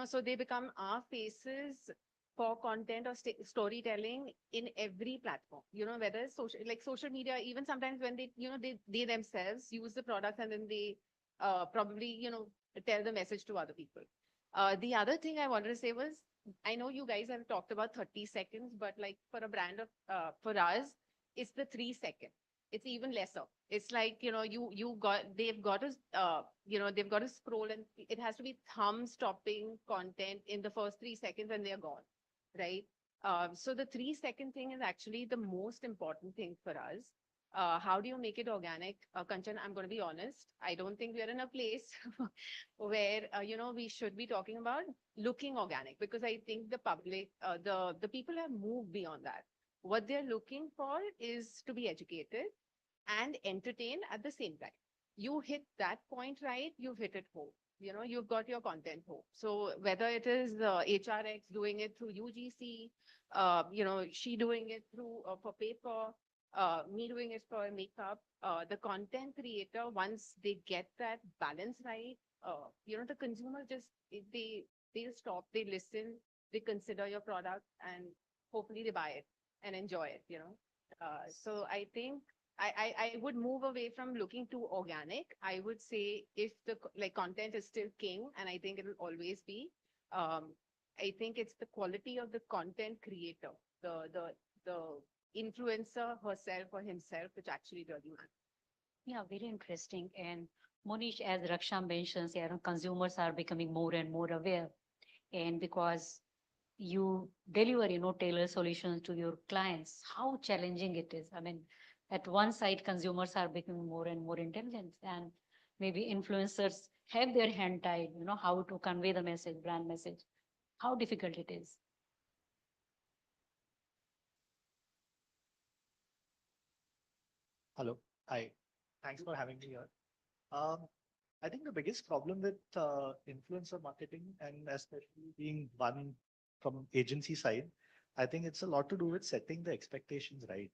So they become our faces for content or storytelling in every platform, whether it's social, like social media, even sometimes when they themselves use the product and then they probably, tell the message to other people. The other thing I wanted to say was, I know you guys have talked about 30 seconds, but like for a brand of, for us, it's the 3 second. It's even lesser. It's like, they've got to scroll and it has to be thumb stopping content in the first 3 seconds and they're gone, right? So the 3 second thing is actually the most important thing for us. How do you make it organic? Kanchan, I'm going to be honest. I don't think we're in a place where, we should be talking about looking organic, because I think the public, the people have moved beyond that. What they're looking for is to be educated and entertained at the same time. You hit that point right, you've hit it home. You've got your content home. So whether it is HRX doing it through UGC, she doing it through for paper, me doing it for makeup, the content creator, once they get that balance right, the consumer just, they stop, they listen, they consider your product, and hopefully they buy it and enjoy it. So I think I would move away from looking too organic. I would say if the content is still king, and I think it will always be, I think it's the quality of the content creator, the influencer herself or himself, which actually really matters. Yeah, very interesting. And Monish, as Raksha mentions, consumers are becoming more and more aware. And because you deliver, tailored solutions to your clients, how challenging it is. I mean, at one side, consumers are becoming more and more intelligent, and maybe influencers have their hand tied, how to convey the message, brand message, how difficult it is. Hello. Hi. Thanks for having me here. I think the biggest problem with influencer marketing, and especially being one from agency side, I think it's a lot to do with setting the expectations right.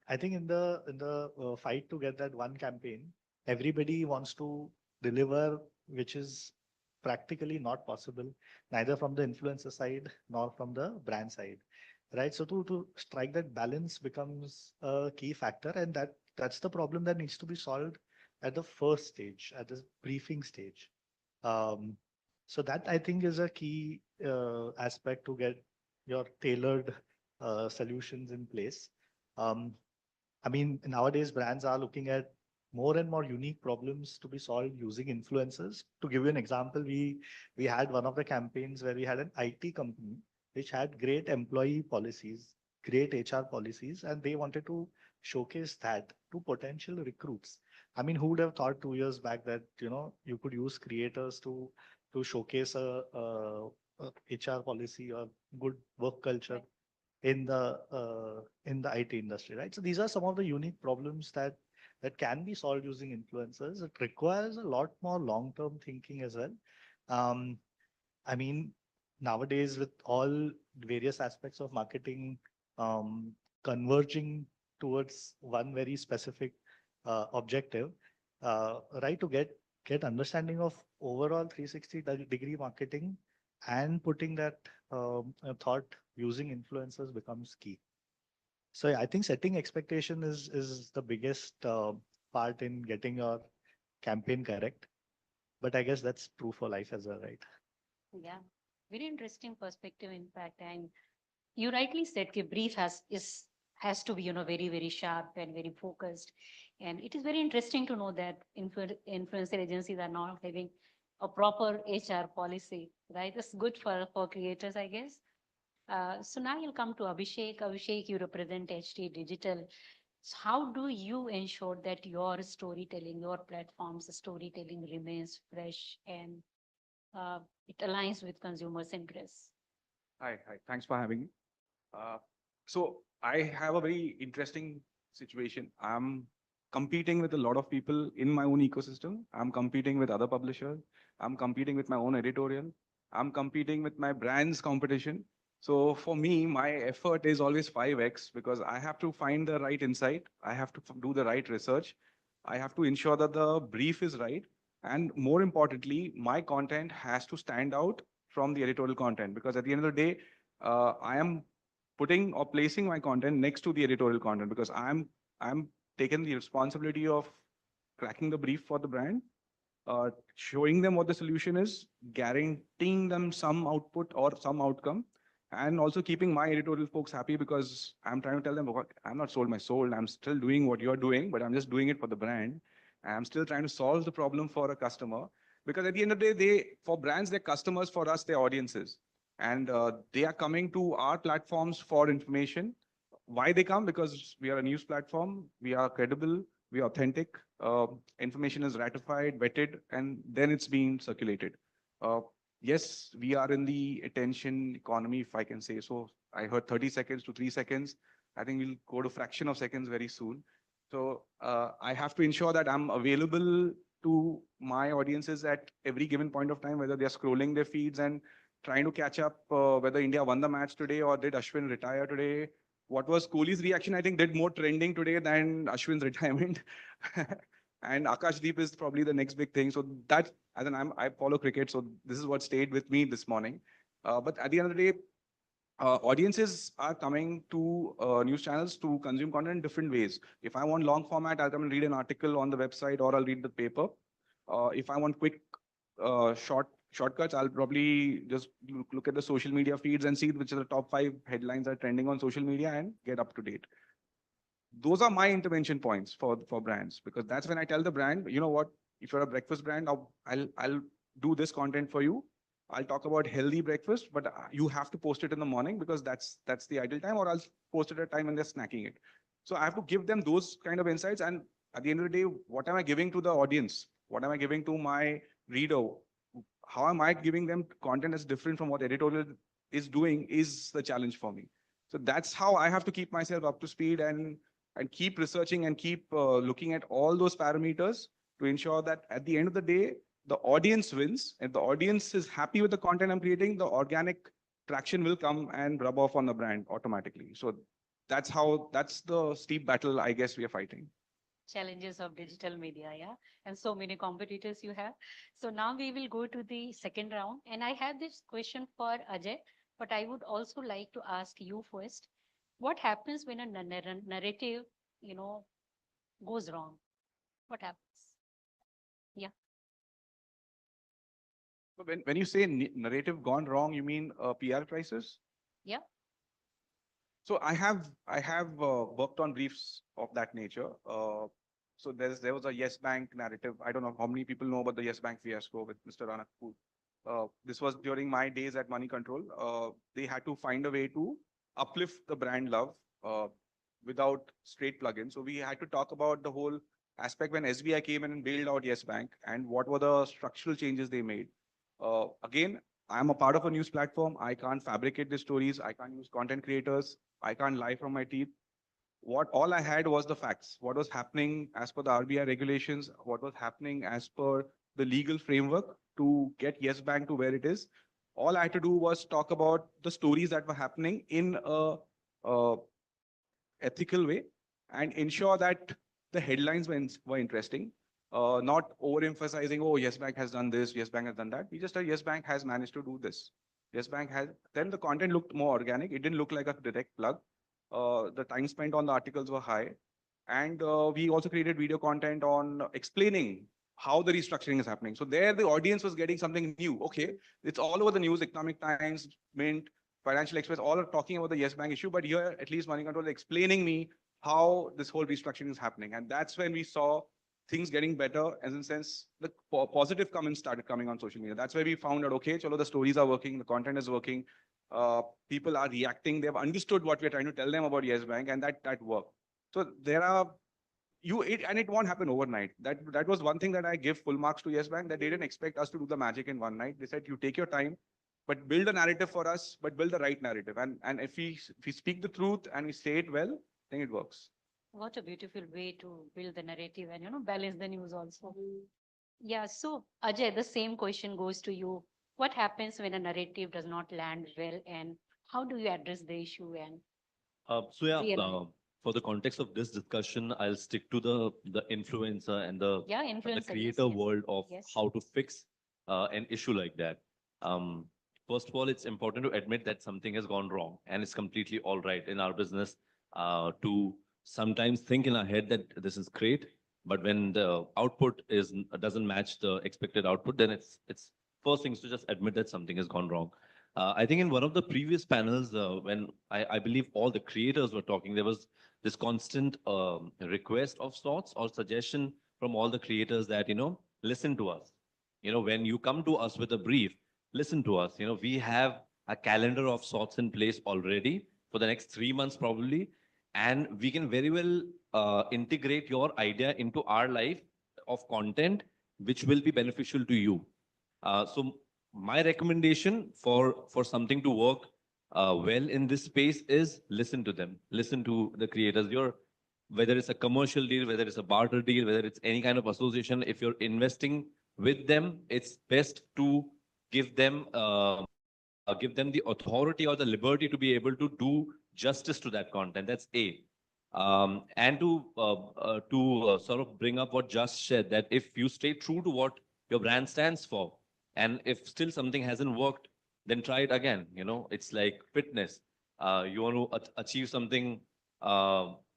I think in the fight to get that one campaign, everybody wants to deliver, which is practically not possible, neither from the influencer side nor from the brand side, right? So to strike that balance becomes a key factor, and that's the problem that needs to be solved at the first stage, at the briefing stage. So that I think is a key aspect to get your tailored solutions in place. I mean, nowadays brands are looking at more and more unique problems to be solved using influencers. To give you an example, we had one of the campaigns where we had an IT company which had great employee policies, great HR policies, and they wanted to showcase that to potential recruits. I mean, who would have thought 2 years back that you could use creators to showcase a HR policy or good work culture in the IT industry, right? So these are some of the unique problems that can be solved using influencers. It requires a lot more long-term thinking as well. I mean, nowadays with all various aspects of marketing converging towards one very specific objective, right? To get understanding of overall 360-degree marketing and putting that thought using influencers becomes key. So yeah, I think setting expectation is the biggest part in getting your campaign correct. But I guess that's true for life as well, right? Yeah, very interesting perspective, in fact. And you rightly said that brief has to be, very, very sharp and very focused. And it is very interesting to know that influencer agencies are now having a proper HR policy, right? It's good for creators, I guess. So now you'll come to Abhishek. Abhishek, you represent HT Digital. So how do you ensure that your storytelling, your platform's storytelling remains fresh and it aligns with consumers' interests? Hi. Thanks for having me. So I have a very interesting situation. I'm competing with a lot of people in my own ecosystem. I'm competing with other publishers. I'm competing with my own editorial. I'm competing with my brand's competition. So for me, my effort is always 5x because I have to find the right insight. I have to do the right research. I have to ensure that the brief is right. And more importantly, my content has to stand out from the editorial content because at the end of the day, I am putting or placing my content next to the editorial content because I'm taking the responsibility of cracking the brief for the brand, showing them what the solution is, guaranteeing them some output or some outcome, and also keeping my editorial folks happy because I'm trying to tell them, "Look, I'm not sold my soul. I'm still doing what you're doing, but I'm just doing it for the brand. I'm still trying to solve the problem for a customer because at the end of the day, for brands, they're customers. For us, they're audiences. And they are coming to our platforms for information. Why they come? Because we are a news platform. We are credible. We are authentic. Information is ratified, vetted, and then it's being circulated. Yes, we are in the attention economy, if I can say so. I heard 30 seconds to 3 seconds. I think we'll go to fraction of seconds very soon. So I have to ensure that I'm available to my audiences at every given point of time, whether they're scrolling their feeds and trying to catch up whether India won the match today or did Ashwin retire today. What was Kohli's reaction? I think did more trending today than Ashwin's retirement. And Akashdeep is probably the next big thing. So that, as an I follow cricket, so this is what stayed with me this morning. But at the end of the day, audiences are coming to news channels to consume content in different ways. If I want long format, I'll come and read an article on the website or I'll read the paper. If I want quick shortcuts, I'll probably just look at the social media feeds and see which are the top 5 headlines that are trending on social media and get up to date. Those are my intervention points for brands because that's when I tell the brand, you know what, if you're a breakfast brand, I'll do this content for you. I'll talk about healthy breakfast, but you have to post it in the morning because that's the ideal time, or I'll post it at a time when they're snacking it. So I have to give them those kind of insights. And at the end of the day, what am I giving to the audience? What am I giving to my reader? How am I giving them content that's different from what editorial is doing is the challenge for me. So that's how I have to keep myself up to speed and keep researching and keep looking at all those parameters to ensure that at the end of the day, the audience wins. If the audience is happy with the content I'm creating, the organic traction will come and rub off on the brand automatically. So that's the steep battle I guess we are fighting. Challenges of digital media, yeah, and so many competitors you have. So now we will go to the second round, and I have this question for Ajay, but I would also like to ask you first. What happens when a narrative, goes wrong? What happens? Yeah. So when you say narrative gone wrong, you mean PR crisis? Yeah. So I have worked on briefs of that nature. So there was a Yes Bank narrative. I don't know how many people know about the Yes Bank fiasco with Mr. Rana Kapoor. This was during my days at Money Control. They had to find a way to uplift the brand love without straight plugins. So we had to talk about the whole aspect when SBI came in and bailed out Yes Bank and what were the structural changes they made. Again, I'm a part of a news platform. I can't fabricate the stories. I can't use content creators. I can't lie from my teeth. All I had was the facts. What was happening as per the RBI regulations, what was happening as per the legal framework to get Yes Bank to where it is. All I had to do was talk about the stories that were happening in a ethical way and ensure that the headlines were interesting. Not overemphasizing, oh, Yes Bank has done this, Yes Bank has done that. We just said Yes Bank has managed to do this. Yes Bank has, then the content looked more organic. It didn't look like a direct plug. The time spent on the articles were high. And we also created video content on explaining how the restructuring is happening. So there the audience was getting something new. Okay, it's all over the news, Economic Times, Mint, Financial Express, all are talking about the Yes Bank issue, but here at least Money Control is explaining me how this whole restructuring is happening. And that's when we saw things getting better, as in sense, the positive comments started coming on social media. That's where we found out, okay, chalo, the stories are working, the content is working, people are reacting, they've understood what we're trying to tell them about Yes Bank, and that worked. So there are, and it won't happen overnight. That was one thing that I give full marks to Yes Bank, that they didn't expect us to do the magic in one night. They said, you take your time, but build a narrative for us, but build the right narrative. And if we speak the truth and we say it well, I think it works. What a beautiful way to build the narrative and, balance the news also. Yeah. So Ajay, the same question goes to you. What happens when a narrative does not land well, and how do you address the issue and So yeah, realize? for the context of this discussion, I'll stick to the influencer and Yeah, the influencer. Yes, creator yes, world of yes. how to fix an issue like that. Um, First of all, it's important to admit that something has gone wrong, and it's completely all right in our business to sometimes think in our head that this is great, but when the output doesn't match the expected output, then it's first things to just admit that something has gone wrong. I think in one of the previous panels, when I believe all the creators were talking, there was this constant request of sorts or suggestion from all the creators that, listen to us. When you come to us with a brief, listen to us. We have a calendar of sorts in place already for the next 3 months probably, and we can very well integrate your idea into our life of content, which will be beneficial to you. So my recommendation for something to work well in this space is listen to them, listen to the creators. Whether it's a commercial deal, whether it's a barter deal, whether it's any kind of association, if you're investing with them, it's best to give them give them the authority or the liberty to be able to do justice to that content. That's A. And to sort of bring up what Just said, that if you stay true to what your brand stands for, and if still something hasn't worked, then try it again. It's like fitness. You want to achieve something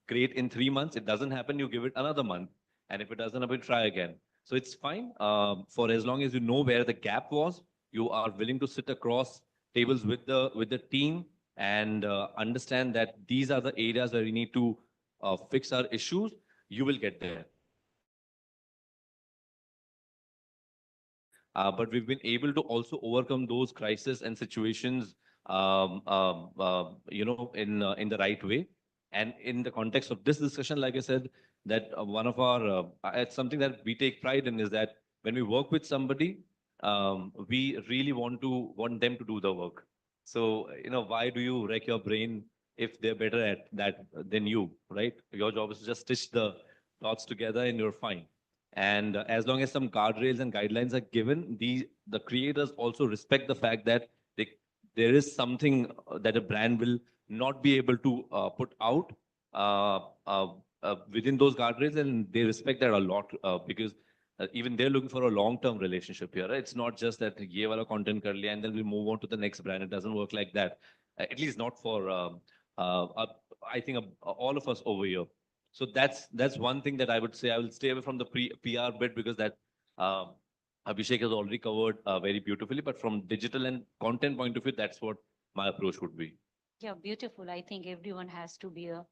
great in 3 months. It doesn't happen, you give it another month. And if it doesn't happen, try again. So it's fine for as long as you know where the gap was, you are willing to sit across tables with the team and understand that these are the areas where we need to fix our issues, you will get there. But we've been able to also overcome those crises and situations, in the right way. And in the context of this discussion, like I said, that one of our, it's something that we take pride in is that when we work with somebody, we really want them to do the work. So, why do you wreck your brain if they're better at that than you, right? Your job is to just stitch the dots together and you're fine. And as long as some guardrails and guidelines are given, the creators also respect the fact that there is something that a brand will not be able to put out uh, uh, within those guardrails, and they respect that a lot because even they're looking for a long-term relationship here. Right? It's not just that ye wala content kar liya and then we move on to the next brand. It doesn't work like that. At least not for I think all of us over here. So that's one thing that I would say. I will stay away from the PR bit because that Abhishek has already covered very beautifully. But from digital and content point of view, that's what my approach would be. Yeah, beautiful. I think everyone has to be a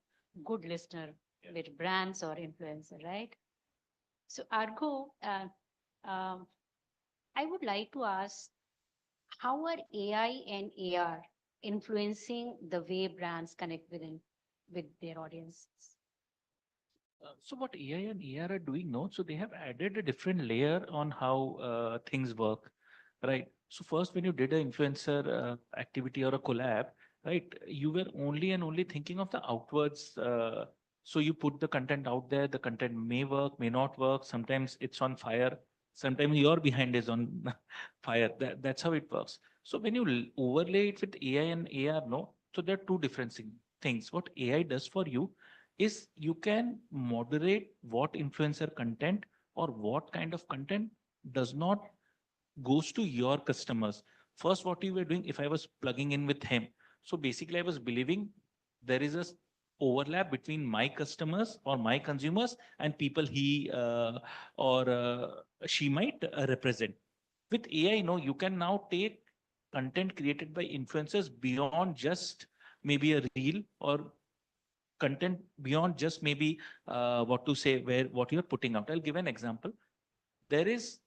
good listener with brands or influencer, right? So Argo, I would like to ask, how are AI and AR influencing the way brands connect with their audiences? So what AI and AR are doing now, so they have added a different layer on how things work, right? So first, when you did an influencer activity or a collab, right, you were only and only thinking of the outwards. So you put the content out there, the content may work, may not work. Sometimes it's on fire. Sometimes your behind is on fire. That's how it works. So when you overlay it with AI and AR, no, so there are two different things. What AI does for you is you can moderate what influencer content or what kind of content does not goes to your customers. First, what you were doing, if I was plugging in with him, so basically I was believing there is a overlap between my customers or my consumers and people he or she might represent. With AI, no, you can now take content created by influencers beyond just maybe a reel or content beyond just maybe what to say where what you're putting out. I'll give an example. There is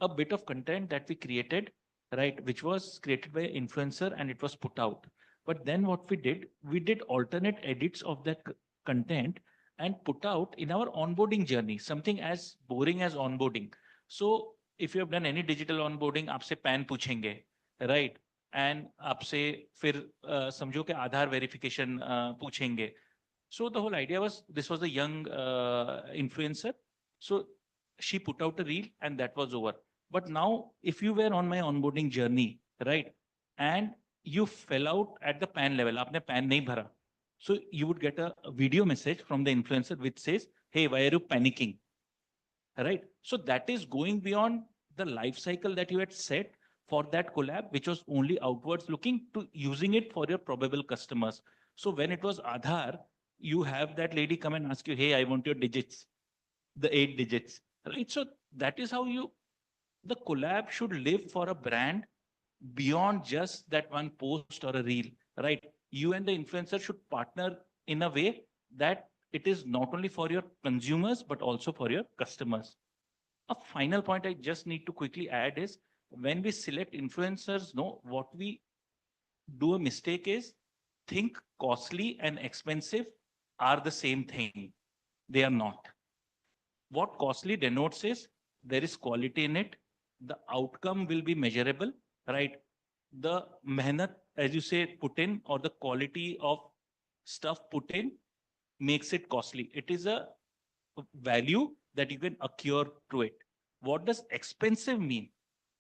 a bit of content that we created, right, which was created by an influencer and it was put out. But then what we did alternate edits of that content and put out in our onboarding journey, something as boring as onboarding. So if you have done any digital onboarding, आपसे PAN पूछेंगे, right? And आपसे फिर समझो कि आधार verification पूछेंगे. So the whole idea was this was a young influencer. So she put out a reel and that was over. But now, if you were on my onboarding journey, right, and you fell out at the PAN level, आपने PAN नहीं भरा, so you would get a video message from the influencer which says, "Hey, why are you panicking?" Right. So that is going beyond the life cycle that you had set for that collab, which was only outwards looking to using it for your probable customers. So when it was Aadhaar, you have that lady come and ask you, "Hey, I want your digits, the 8 digits." Right. So that is how the collab should live for a brand beyond just that one post or a reel, right? You and the influencer should partner in a way that it is not only for your consumers, but also for your customers. A final point I just need to quickly add is when we select influencers, no, what we do a mistake is think costly and expensive are the same thing. They are not. What costly denotes is there is quality in it. The outcome will be measurable, right? The mehnat, as you say, put in or the quality of stuff put in makes it costly. It is a value that you can accrue to it. What does expensive mean,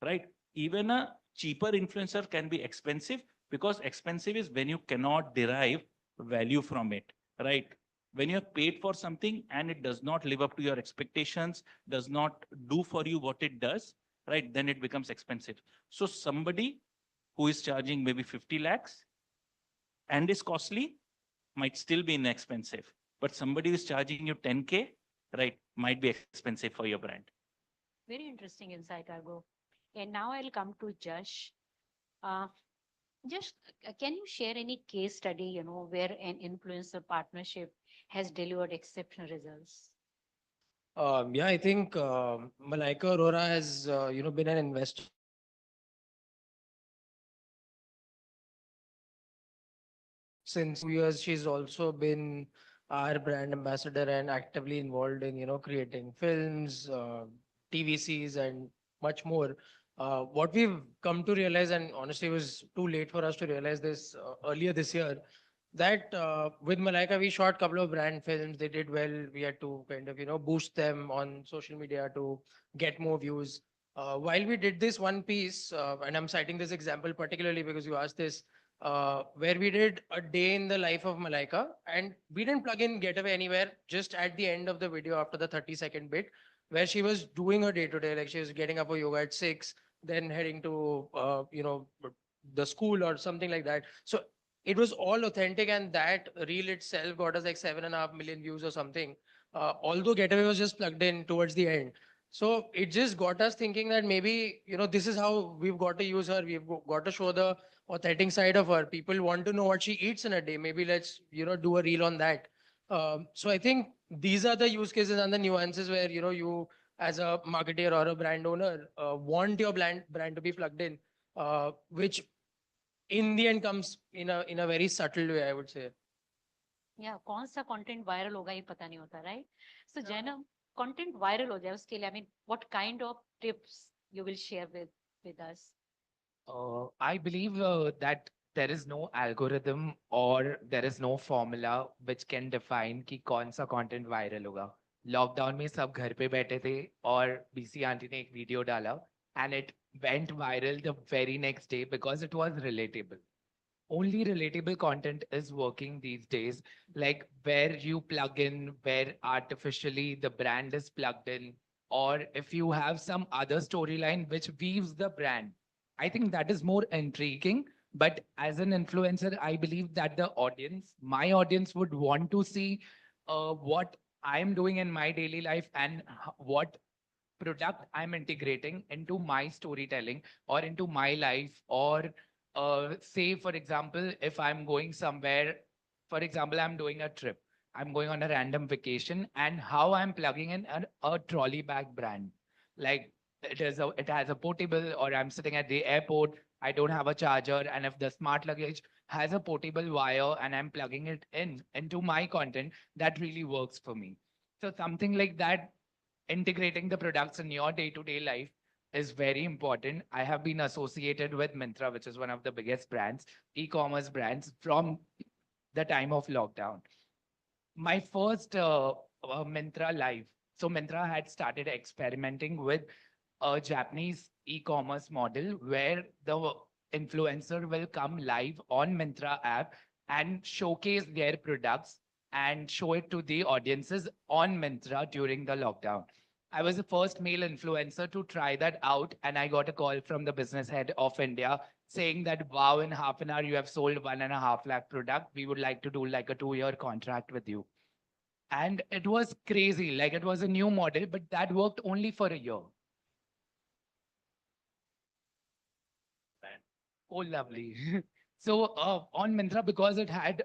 right? Even a cheaper influencer can be expensive because expensive is when you cannot derive value from it, right? When you have paid for something and it does not live up to your expectations, does not do for you what it does, right? Then it becomes expensive. So somebody who is charging maybe 50 lakhs and is costly might still be inexpensive. But somebody who is charging you 10K, right, might be expensive for your brand. Very interesting insight, Argo. And now I'll come to Josh. Uh, just can you share any case study, where an influencer partnership has delivered exceptional results? Yeah, I think Malaika Arora has, been an investor since 2 years. She's also been our brand ambassador and actively involved in, creating films, TVCs, and much more. What we've come to realize, and honestly, it was too late for us to realize this earlier this year, that with Malaika, we shot a couple of brand films. They did well. We had to kind of, boost them on social media to get more views. While we did this one piece, and I'm citing this example particularly because you asked this, where we did a day in the life of Malaika, and we didn't plug in Getaway anywhere, just at the end of the video after the 30-second bit, where she was doing her day to day, like she was getting up for yoga at 6, then heading to, the school or something like that. So it was all authentic, and that reel itself got us like 7.5 million views or something. Although Getaway was just plugged in towards the end. So it just got us thinking that maybe, this is how we've got to use her. We've got to show the authentic side of her. People want to know what she eats in a day. Maybe let's, do a reel on that. So I think these are the use cases and the nuances where, you as a marketer or a brand owner want your brand to be plugged in, which in the end comes in a very subtle way, I would say. Yeah, कौन सा content viral होगा ये पता नहीं होता, right? So Janam, content viral हो जाए उसके लिए, I mean, what kind of tips you will share with us? I believe that there is no algorithm or there is no formula which can define कि कौन सा content viral होगा. Lockdown में सब घर पे बैठे थे और बीसी आंटी ने एक वीडियो डाला and it went viral the very next day because it was relatable. Only relatable content is working these days, like where you plug in, where artificially the brand is plugged in, or if you have some other storyline which weaves the brand. I think that is more intriguing. But as an influencer, I believe that the audience, my audience, would want to see what I'm doing in my daily life and what product I'm integrating into my storytelling or into my life, or say, for example, if I'm going somewhere, for example, I'm doing a trip, I'm going on a random vacation, and how I'm plugging in a trolley bag brand. Like it has a portable, or I'm sitting at the airport, I don't have a charger, and if the smart luggage has a portable wire and I'm plugging it in into my content, that really works for me. So something like that, integrating the products in your day-to-day life is very important. I have been associated with Myntra, which is one of the biggest brands, e-commerce brands, from the time of lockdown. my first Myntra live. So Myntra had started experimenting with a Japanese e-commerce model where the influencer will come live on Myntra app and showcase their products and show it to the audiences on Myntra during the lockdown. I was the first male influencer to try that out, and I got a call from the business head of India saying that, wow, in half an hour you have sold 1.5 lakh product. We would like to do like a 2-year contract with you. And it was crazy. Like it was a new model, but that worked only for a year. Oh, lovely. So on Myntra, because it had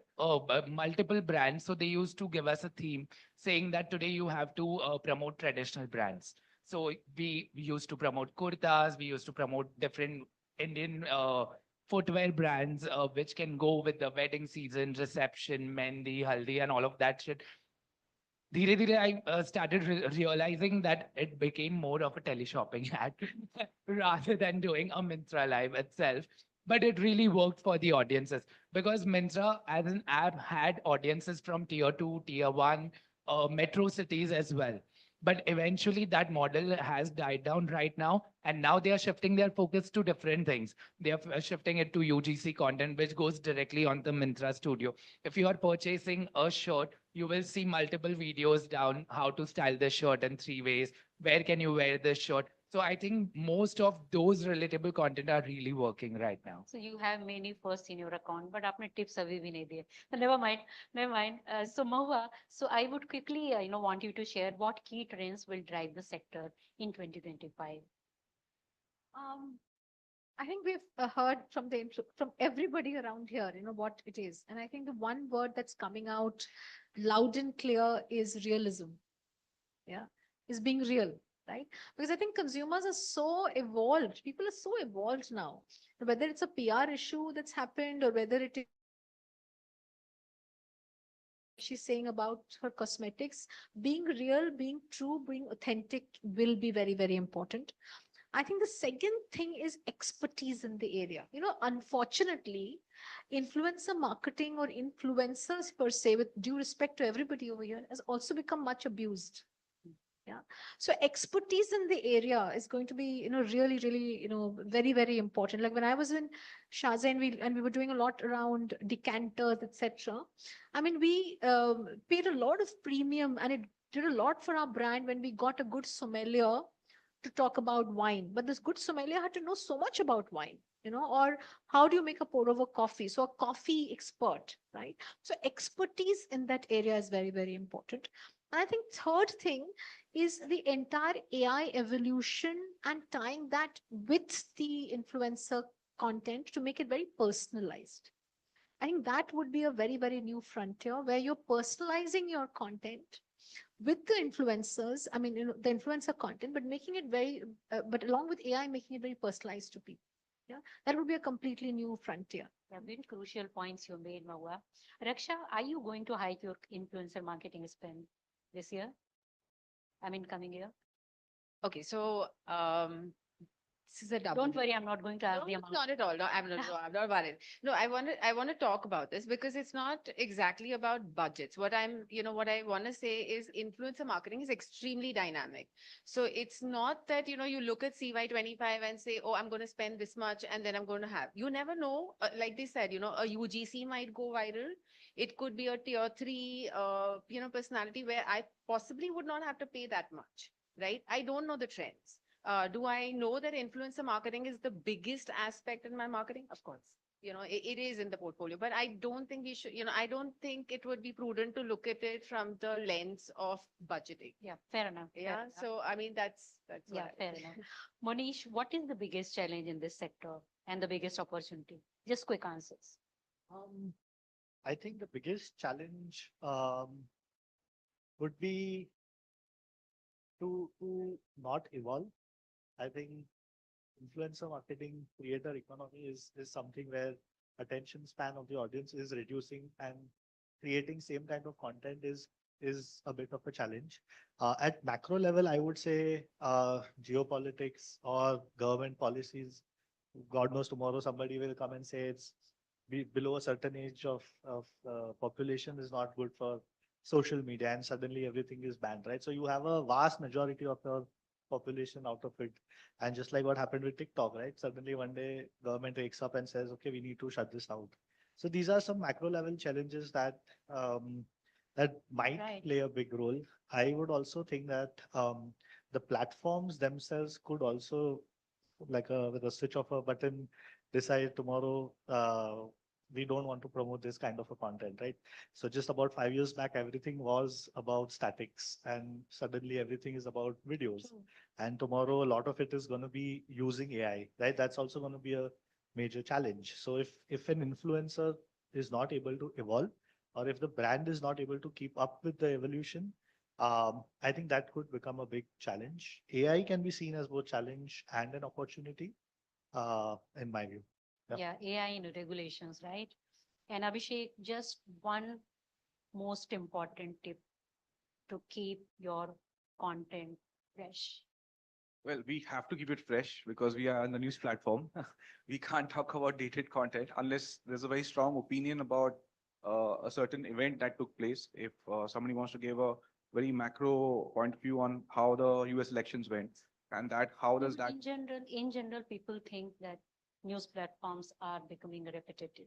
multiple brands, so they used to give us a theme saying that today you have to promote traditional brands. So we used to promote kurtas, we used to promote different Indian footwear brands, which can go with the wedding season, reception, mehndi, haldi, and all of that shit. धीरे धीरे I started realizing that it became more of a teleshopping ad rather than doing a Myntra live itself. But it really worked for the audiences because Myntra as an app had audiences from tier 2, tier 1, metro cities as well. But eventually that model has died down right now. And now they are shifting their focus to different things. They are shifting it to UGC content, which goes directly on the Myntra studio. If you are purchasing a shirt, you will see multiple videos down how to style the shirt in 3 ways. Where can you wear this shirt? So I think most of those relatable content are really working right now. So you have many first in your account, but आपने tips अभी भी नहीं दिए. So never mind, never mind. So Mahua, so I would quickly, want you to share what key trends will drive the sector in 2025. I think we've heard from from everybody around here, what it is. And I think the one word that's coming out loud and clear is realism. Yeah, is being real, right? Because I think consumers are so evolved. People are so evolved now. Whether it's a PR issue that's happened or whether it is she's saying about her cosmetics, being real, being true, being authentic will be very, very important. I think the second thing is expertise in the area. Unfortunately, influencer marketing or influencers per se, with due respect to everybody over here, has also become much abused. Yeah. So expertise in the area is going to be, really, really, very, very important. Like when I was in Sharjah and we were doing a lot around decanters, etc. I mean, we paid a lot of premium and it did a lot for our brand when we got a good sommelier to talk about wine. But this good sommelier had to know so much about wine, or how do you make a pour over coffee? So a coffee expert, right? So expertise in that area is very, very important. And I think third thing is the entire AI evolution and tying that with the influencer content to make it very personalized. I think that would be a very, very new frontier where you're personalizing your content with the influencers. I mean, the influencer content, but making it but along with AI, making it very personalized to people. Yeah, that would be a completely new frontier. Yeah, very crucial points you made, Mahua. Raksha, are you going to hike your influencer marketing spend this year? I mean, coming year? Okay, so this is a double. Don't worry, I'm not going to ask the amount. Not at all. No, I'm not. No, I'm not worried. No, I want to talk about this because it's not exactly about budgets. What I want to say is influencer marketing is extremely dynamic. So it's not that, you look at CY25 and say, oh, I'm going to spend this much and then I'm going to have. You never know. Like they said, a UGC might go viral. It could be a tier 3, personality where I possibly would not have to pay that much, right? I don't know the trends. Do I know that influencer marketing is the biggest aspect in my marketing? Of course, it is in the portfolio, but I don't think we should, I don't think it would be prudent to look at it from the lens of budgeting. Yeah, fair enough. Yeah. So, I mean, that's Yeah, fair enough. Monish, what is the biggest challenge in this sector and the biggest opportunity? Just quick answers. I think the biggest challenge would be to not evolve. I think influencer marketing, creator economy is something where attention span of the audience is reducing, and creating same kind of content is a bit of a challenge. At macro level, I would say geopolitics or government policies. God knows tomorrow somebody will come and say it's below a certain age of population is not good for social media, and suddenly everything is banned, right? So you have a vast majority of your population out of it. And just like what happened with TikTok, right? Suddenly one day government wakes up and says, okay, we need to shut this out. So these are some macro level challenges that that might play a big role. I would also think that the platforms themselves could also, like with a switch of a button, decide tomorrow we don't want to promote this kind of a content, right? So just about 5 years back, everything was about statics, and suddenly everything is about videos. And tomorrow, a lot of it is going to be using AI, right? That's also going to be a major challenge. So if an influencer is not able to evolve, or if the brand is not able to keep up with the evolution, I think that could become a big challenge. AI can be seen as both challenge and an opportunity, in my view. Yeah, AI in regulations, right? And Abhishek, just one most important tip to keep your content fresh. Well, we have to keep it fresh because we are on the news platform. We can't talk about dated content unless there's a very strong opinion about a certain event that took place. If somebody wants to give a very macro point of view on how the US elections went, and that how does that In general, people think that news platforms are becoming repetitive.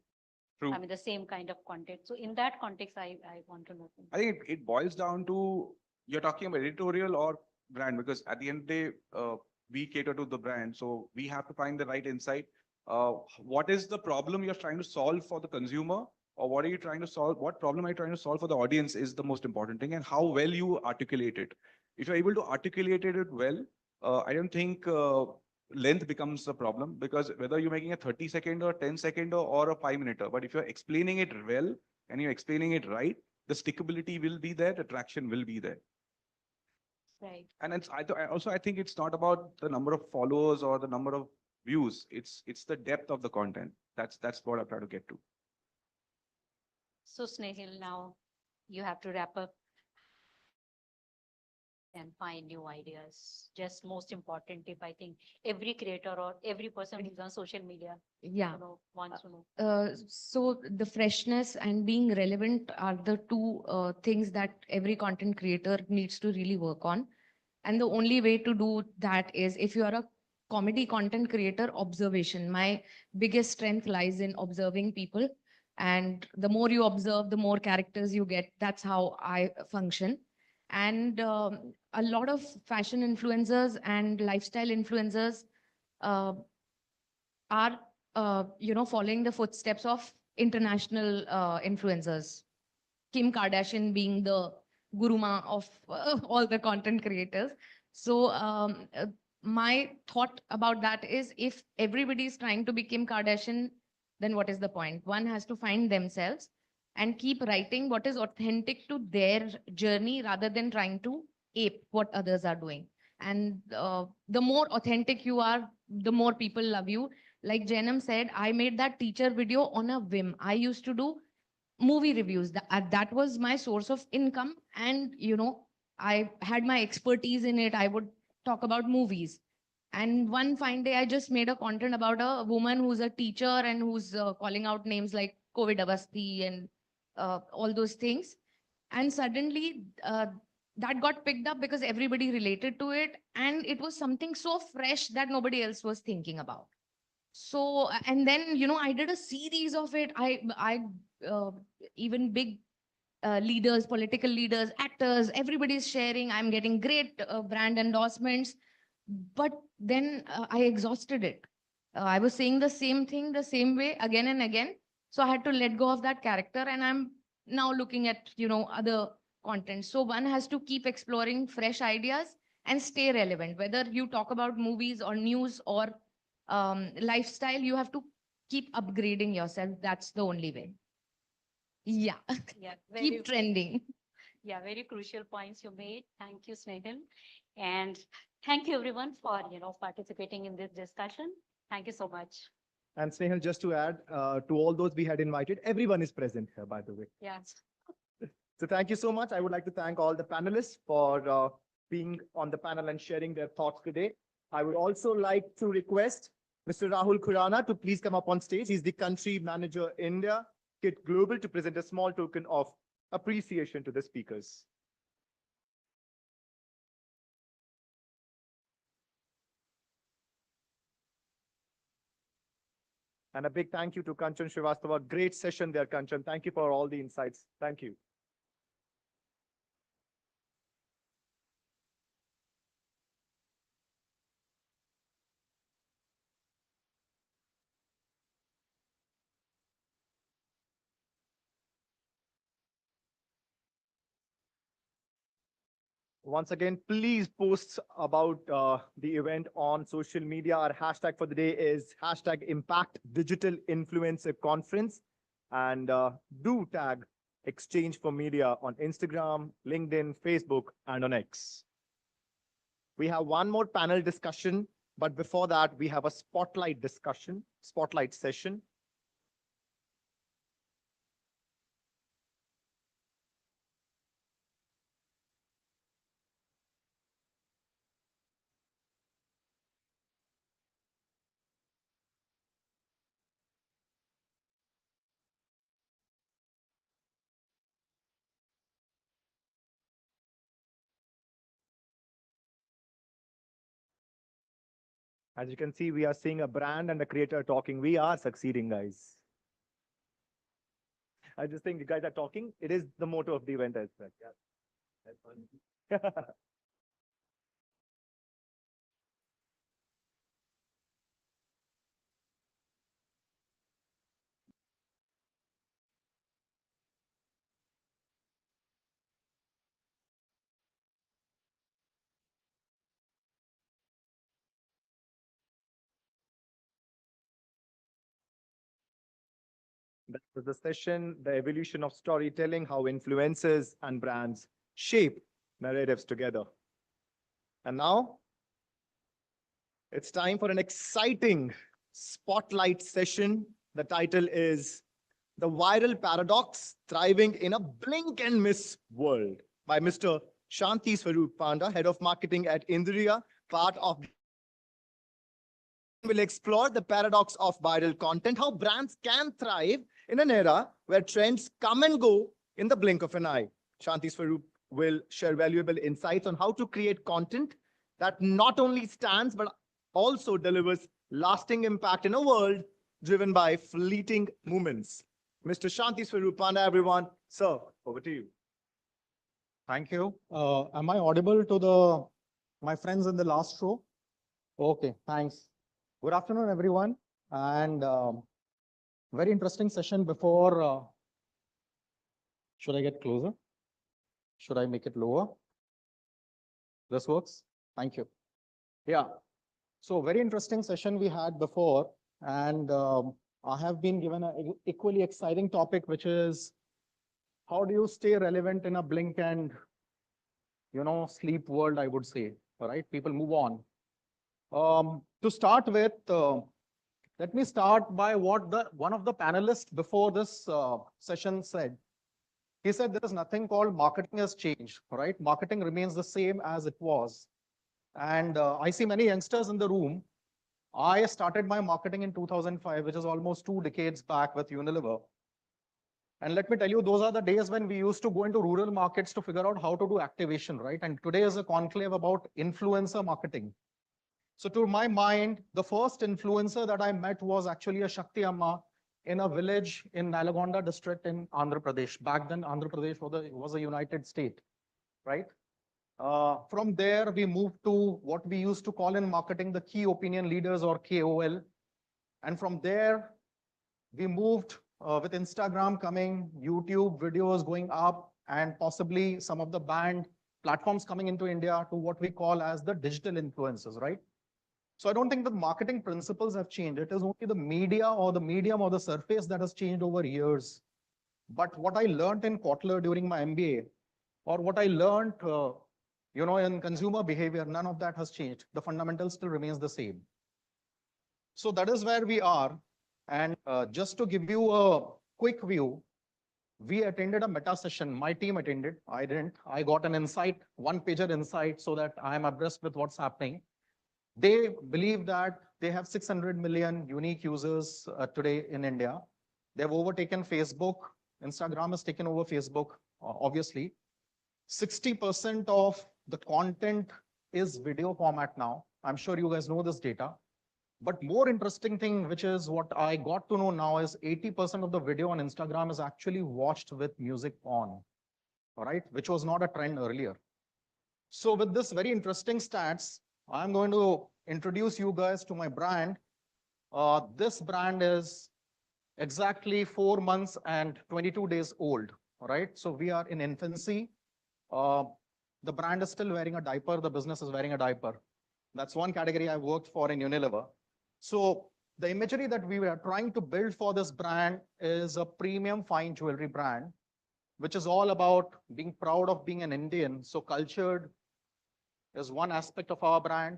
True. I mean, the same kind of content. So in that context, I want to know. I think it boils down to you're talking about editorial or brand, because at the end of the day, we cater to the brand. So we have to find the right insight. What is the problem you're trying to solve for the consumer? Or what are you trying to solve? What problem are you trying to solve for the audience is the most important thing, and how well you articulate it. If you're able to articulate it well, I don't think length becomes a problem, because whether you're making a 30-second or 10-second or a 5-minute, but if you're explaining it well and you're explaining it right, the stickability will be there, the traction will be there. Right. And I think it's not about the number of followers or the number of views. It's the depth of the content. That's what I'm trying to get to. So Snehal, now you have to wrap up and find new ideas. Just most important tip, I think every creator or every person who's on social media, Yeah. wants to know. So the freshness and being relevant are the two things that every content creator needs to really work on. And the only way to do that is if you are a comedy content creator, observation. My biggest strength lies in observing people. And the more you observe, the more characters you get. That's how I function. And a lot of fashion influencers and lifestyle influencers uh, are following the footsteps of international influencers. Kim Kardashian being the guruma of all the content creators. So my thought about that is, if everybody is trying to be Kim Kardashian, then what is the point? One has to find themselves and keep writing what is authentic to their journey rather than trying to ape what others are doing. And the more authentic you are, the more people love you. Like Janam said, I made that teacher video on a whim. I used to do movie reviews. That was my source of income. And, I had my expertise in it. I would talk about movies. And one fine day, I just made a content about a woman who's a teacher and who's calling out names like COVID Avasti and all those things. And suddenly, that got picked up because everybody related to it. And it was something so fresh that nobody else was thinking about. So, and then, I did a series of it. Uh, Even big leaders, political leaders, actors, everybody's sharing. I'm getting great brand endorsements. But then I exhausted it. I was saying the same thing the same way again and again. So I had to let go of that character, and I'm now looking at, other content. So one has to keep exploring fresh ideas and stay relevant. Whether you talk about movies or news or lifestyle, you have to keep upgrading yourself. That's the only way. Yeah. Yeah, Keep trending. Yeah, very crucial points you made. Thank you, Snehal. And thank you everyone for, participating in this discussion. Thank you so much. And Snehal, just to add, to all those we had invited, everyone is present here, by the way. Yes. So thank you so much. I would like to thank all the panelists for being on the panel and sharing their thoughts today. I would also like to request Mr. Rahul Khurana to please come up on stage. He's the country manager, India, KIT Global, to present a small token of appreciation to the speakers. And a big thank you to Kanchan Srivastava. Great session there, Kanchan. Thank you for all the insights. Thank you. Once again, please post about the event on social media. Our hashtag for the day is hashtag Impact Digital Influencer Conference. And do tag Exchange for Media on Instagram, LinkedIn, Facebook, and on X. We have one more panel discussion, but before that, we have a spotlight session. As you can see, we are seeing a brand and a creator talking. We are succeeding, guys. I just think you guys are talking. It is the motto of the event as well. Yeah. That's fun. That was the session, the evolution of storytelling, how influencers and brands shape narratives together. And now it's time for an exciting spotlight session. The title is The Viral Paradox, Thriving in a Blink and Miss World by Mr. Shanti Swaroop Panda, Head of Marketing at Indriya, part of will explore the paradox of viral content, how brands can thrive in an era where trends come and go in the blink of an eye. Shanti Swaroop will share valuable insights on how to create content that not only stands, but also delivers lasting impact in a world driven by fleeting moments. Mr. Shanti Swaroop Panda, everyone. Sir, over to you. Thank you. Am I audible to my friends in the last row? Okay, thanks. Good afternoon, everyone. And very interesting session before. Should I get closer? Should I make it lower? This works? Thank you. Yeah. So very interesting session we had before. And I have been given an equally exciting topic, which is how do you stay relevant in a blink and, sleep world, I would say. All right, people move on. To start with, let me start by what one of the panelists before this session said. He said there is nothing called marketing has changed, right? Marketing remains the same as it was. And I see many youngsters in the room. I started my marketing in 2005, which is almost 2 decades back with Unilever. And let me tell you, those are the days when we used to go into rural markets to figure out how to do activation, right? And today is a conclave about influencer marketing. So to my mind, the first influencer that I met was actually a Shakti Amma in a village in Nalagonda district in Andhra Pradesh. Back then, Andhra Pradesh was a united state, right? From there, we moved to what we used to call in marketing the key opinion leaders or KOL. And from there, we moved with Instagram coming, YouTube videos going up, and possibly some of the banned platforms coming into India to what we call as the digital influencers, right? So I don't think the marketing principles have changed. It is only the media or the medium or the surface that has changed over years. But what I learned in Kotler during my MBA, or what I learned, in consumer behavior, none of that has changed. The fundamentals still remains the same. So that is where we are. And just to give you a quick view, we attended a meta session. My team attended. I didn't. I got an insight, 1-pager insight, so that I am abreast with what's happening. They believe that they have 600 million unique users today in India. They've overtaken Facebook. Instagram has taken over Facebook. obviously. 60% of the content is video format now. I'm sure you guys know this data. But more interesting thing, which is what I got to know now, is 80% of the video on Instagram is actually watched with music on, all right, which was not a trend earlier. So with this very interesting stats, I'm going to introduce you guys to my brand. This brand is exactly 4 months and 22 days old, all right? So we are in infancy. The brand is still wearing a diaper. The business is wearing a diaper. That's one category I worked for in Unilever. So the imagery that we were trying to build for this brand is a premium fine jewelry brand, which is all about being proud of being an Indian. So cultured is one aspect of our brand.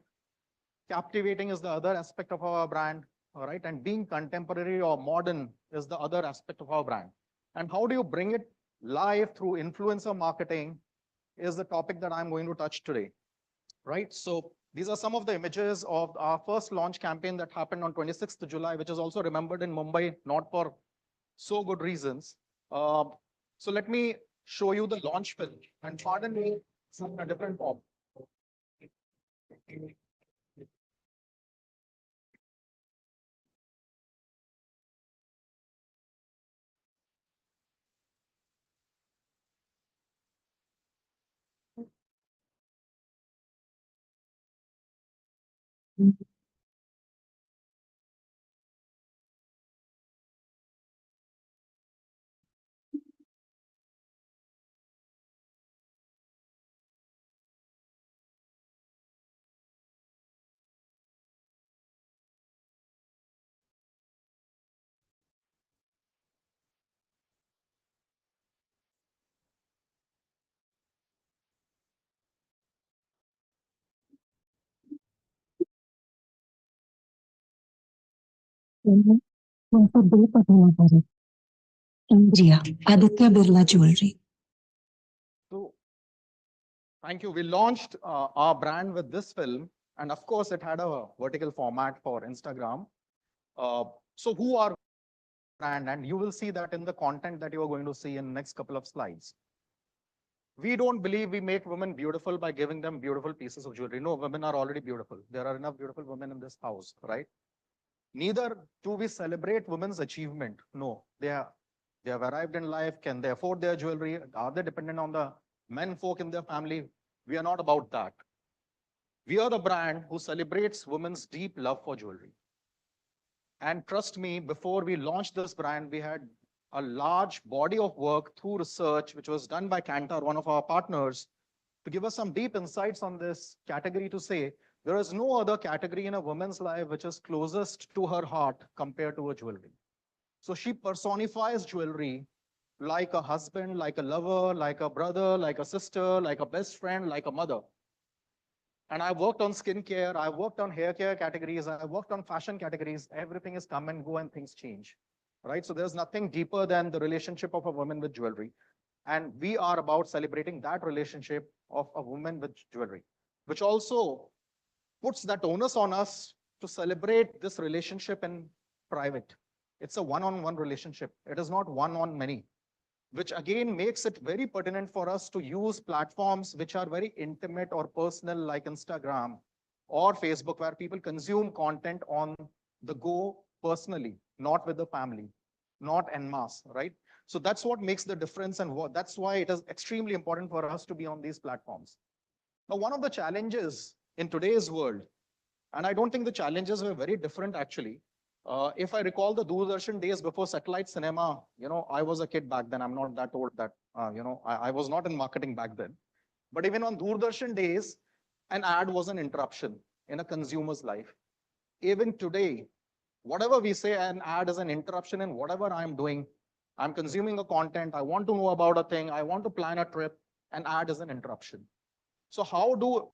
Captivating is the other aspect of our brand, all right? And being contemporary or modern is the other aspect of our brand. And how do you bring it live through influencer marketing is the topic that I'm going to touch today, right? So these are some of the images of our first launch campaign that happened on 26th of July, which is also remembered in Mumbai, not for so good reasons. So let me show you the launch film, and pardon me, it's in a different form. India, Aditya Birla Jewelry. So thank you. We launched our brand with this film, and of course, it had a vertical format for Instagram. So who are brand? And you will see that in the content that you are going to see in the next couple of slides. We don't believe we make women beautiful by giving them beautiful pieces of jewelry. No, women are already beautiful. There are enough beautiful women in this house, right? Neither do we celebrate women's achievement. No, they have arrived in life. Can they afford their jewelry? Are they dependent on the men folk in their family? We are not about that. We are the brand who celebrates women's deep love for jewelry. And trust me, before we launched this brand, we had a large body of work through research, which was done by Kantar, one of our partners, to give us some deep insights on this category, to say there is no other category in a woman's life which is closest to her heart compared to her jewelry. So she personifies jewelry like a husband, like a lover, like a brother, like a sister, like a best friend, like a mother. And I worked on skincare, I worked on hair care categories, I worked on fashion categories. Everything is come and go and things change, right? So there's nothing deeper than the relationship of a woman with jewelry. And we are about celebrating that relationship of a woman with jewelry, which also puts that onus on us to celebrate this relationship in private. It's a one-on-one relationship. It is not one-on-many, which again makes it very pertinent for us to use platforms which are very intimate or personal, like Instagram or Facebook, where people consume content on the go personally, not with the family, not en masse, right? So that's what makes the difference, and that's why it is extremely important for us to be on these platforms. Now, one of the challenges in today's world, and I don't think the challenges were very different actually. If I recall the Doordarshan days before satellite cinema, I was a kid back then. I'm not that old that, I was not in marketing back then. But even on Doordarshan days, an ad was an interruption in a consumer's life. Even today, whatever we say, an ad is an interruption in whatever I'm doing. I'm consuming a content. I want to know about a thing. I want to plan a trip. An ad is an interruption. So how do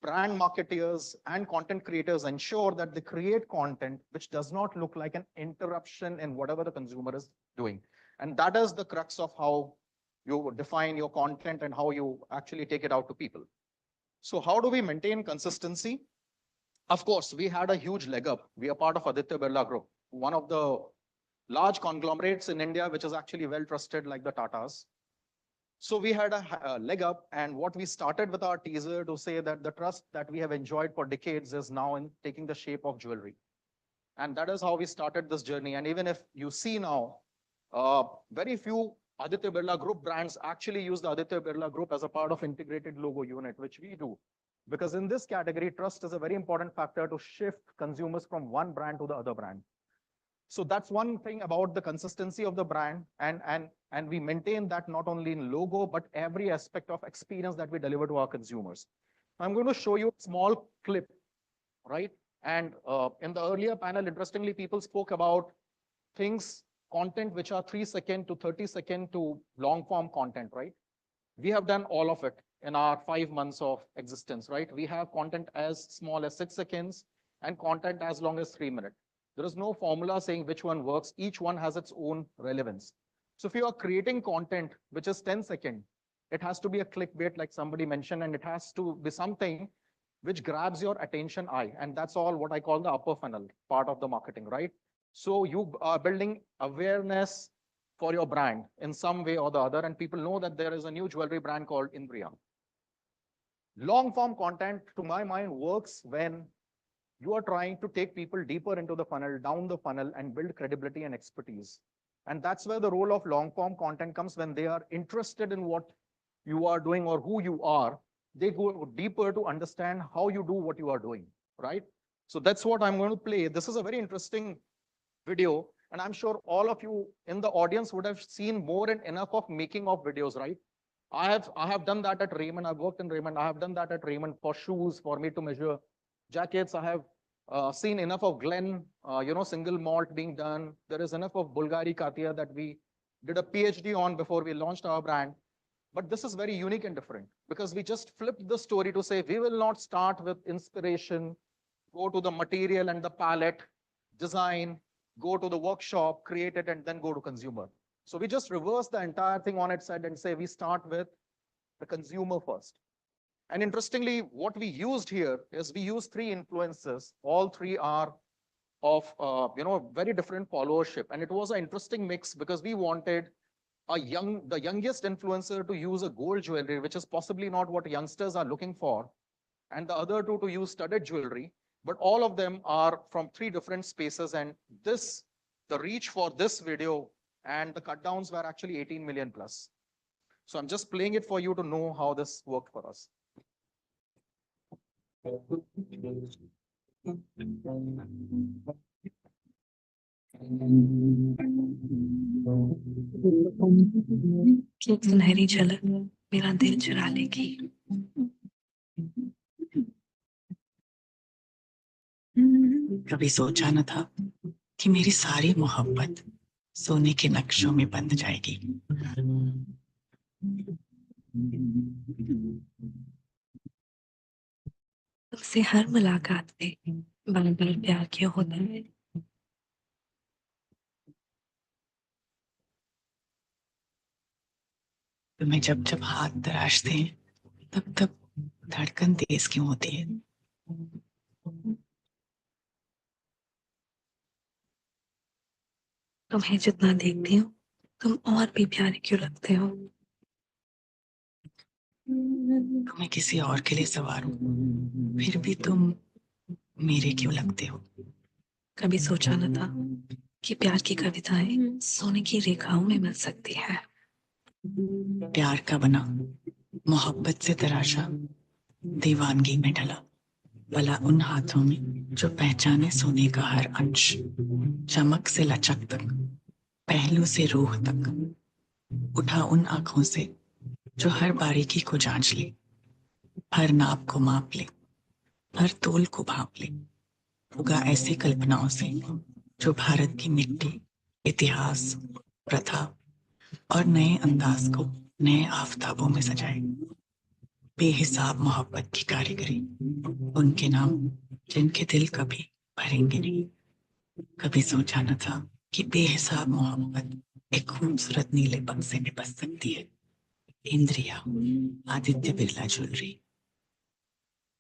brand marketeers and content creators ensure that they create content which does not look like an interruption in whatever the consumer is doing? And that is the crux of how you define your content and how you actually take it out to people. So how do we maintain consistency? Of course, we had a huge leg up. We are part of Aditya Birla Group, one of the large conglomerates in India, which is actually well trusted like the Tatas. So we had a leg up, and what we started with our teaser to say that the trust that we have enjoyed for decades is now in taking the shape of jewelry. And that is how we started this journey. And even if you see now, very few Aditya Birla Group brands actually use the Aditya Birla Group as a part of integrated logo unit, which we do. Because in this category, trust is a very important factor to shift consumers from one brand to the other brand. So that's one thing about the consistency of the brand. And we maintain that not only in logo, but every aspect of experience that we deliver to our consumers. I'm going to show you a small clip, right? And in the earlier panel, interestingly, people spoke about things, content which are 3-second to 30-second to long form content, right? We have done all of it in our 5 months of existence, right? We have content as small as 6 seconds and content as long as 3 minutes. There is no formula saying which one works. Each one has its own relevance. So if you are creating content which is 10 seconds, it has to be a clickbait, like somebody mentioned, and it has to be something which grabs your attention eye. And that's all what I call the upper funnel part of the marketing, right? So you are building awareness for your brand in some way or the other, and people know that there is a new jewelry brand called Inbria. Long form content, to my mind, works when you are trying to take people deeper into the funnel, down the funnel, and build credibility and expertise. And that's where the role of long form content comes. When they are interested in what you are doing or who you are, they go deeper to understand how you do what you are doing, right? So that's what I'm going to play. This is a very interesting video, and I'm sure all of you in the audience would have seen more than enough of making of videos, right? I have done that at Raymond. I've worked in Raymond. I have done that at Raymond for shoes, for me to measure jackets. I have seen enough of Glen, single malt being done. There is enough of Bulgari Katia that we did a PhD on before we launched our brand. But this is very unique and different because we just flipped the story to say, we will not start with inspiration, go to the material and the palette, design, go to the workshop, create it, and then go to consumer. So we just reverse the entire thing on its side and say, we start with the consumer first. And interestingly, what we used here is we used 3 influencers. All 3 are of very different followership. And it was an interesting mix because we wanted the youngest influencer to use a gold jewelry, which is possibly not what youngsters are looking for, and the other 2 to use studded jewelry. But all of them are from 3 different spaces. And the reach for this video and the cut downs were actually 18 million plus. So I'm just playing it for you to know how this worked for us. कि एक सुनहरी झलक मेरा दिल चुरा लेगी। कभी सोचा न था कि मेरी सारी मोहब्बत सोने के नक्शों में बंध जाएगी। तुमसे हर मुलाकात में बार-बार प्यार क्यों होता है? तुम्हें जब जब हाथ तराशते हैं, तब तब धड़कन तेज क्यों होती है? तुम्हें जितना देखती हूँ, तुम और भी प्यारे क्यों लगते हो? तुम्हें किसी और के लिए सवारूं, फिर भी तुम मेरे क्यों लगते हो? कभी सोचा न था कि प्यार की कविताएं सोने की रेखाओं में मिल सकती है। प्यार का बना, मोहब्बत से तराशा, दीवानगी में ढला, भला उन हाथों में जो पहचाने सोने का हर अंश, चमक से लचक तक, पहलू से रूह तक, उठा उन आंखों से जो हर बारीकी को जांच ले, हर नाप को माप ले, हर तोल को भाप ले, उगा ऐसी कल्पनाओं से जो भारत की मिट्टी, इतिहास, प्रथा और नए अंदाज को नए आफताबों में सजाए। बेहिसाब मोहब्बत की कारीगरी, उनके नाम जिनके दिल कभी भरेंगे नहीं। कभी सोचा न था कि बेहिसाब मोहब्बत एक खूबसूरत नीले बक्से में बस सकती है। इंद्रिया, Aditya Birla jewellery.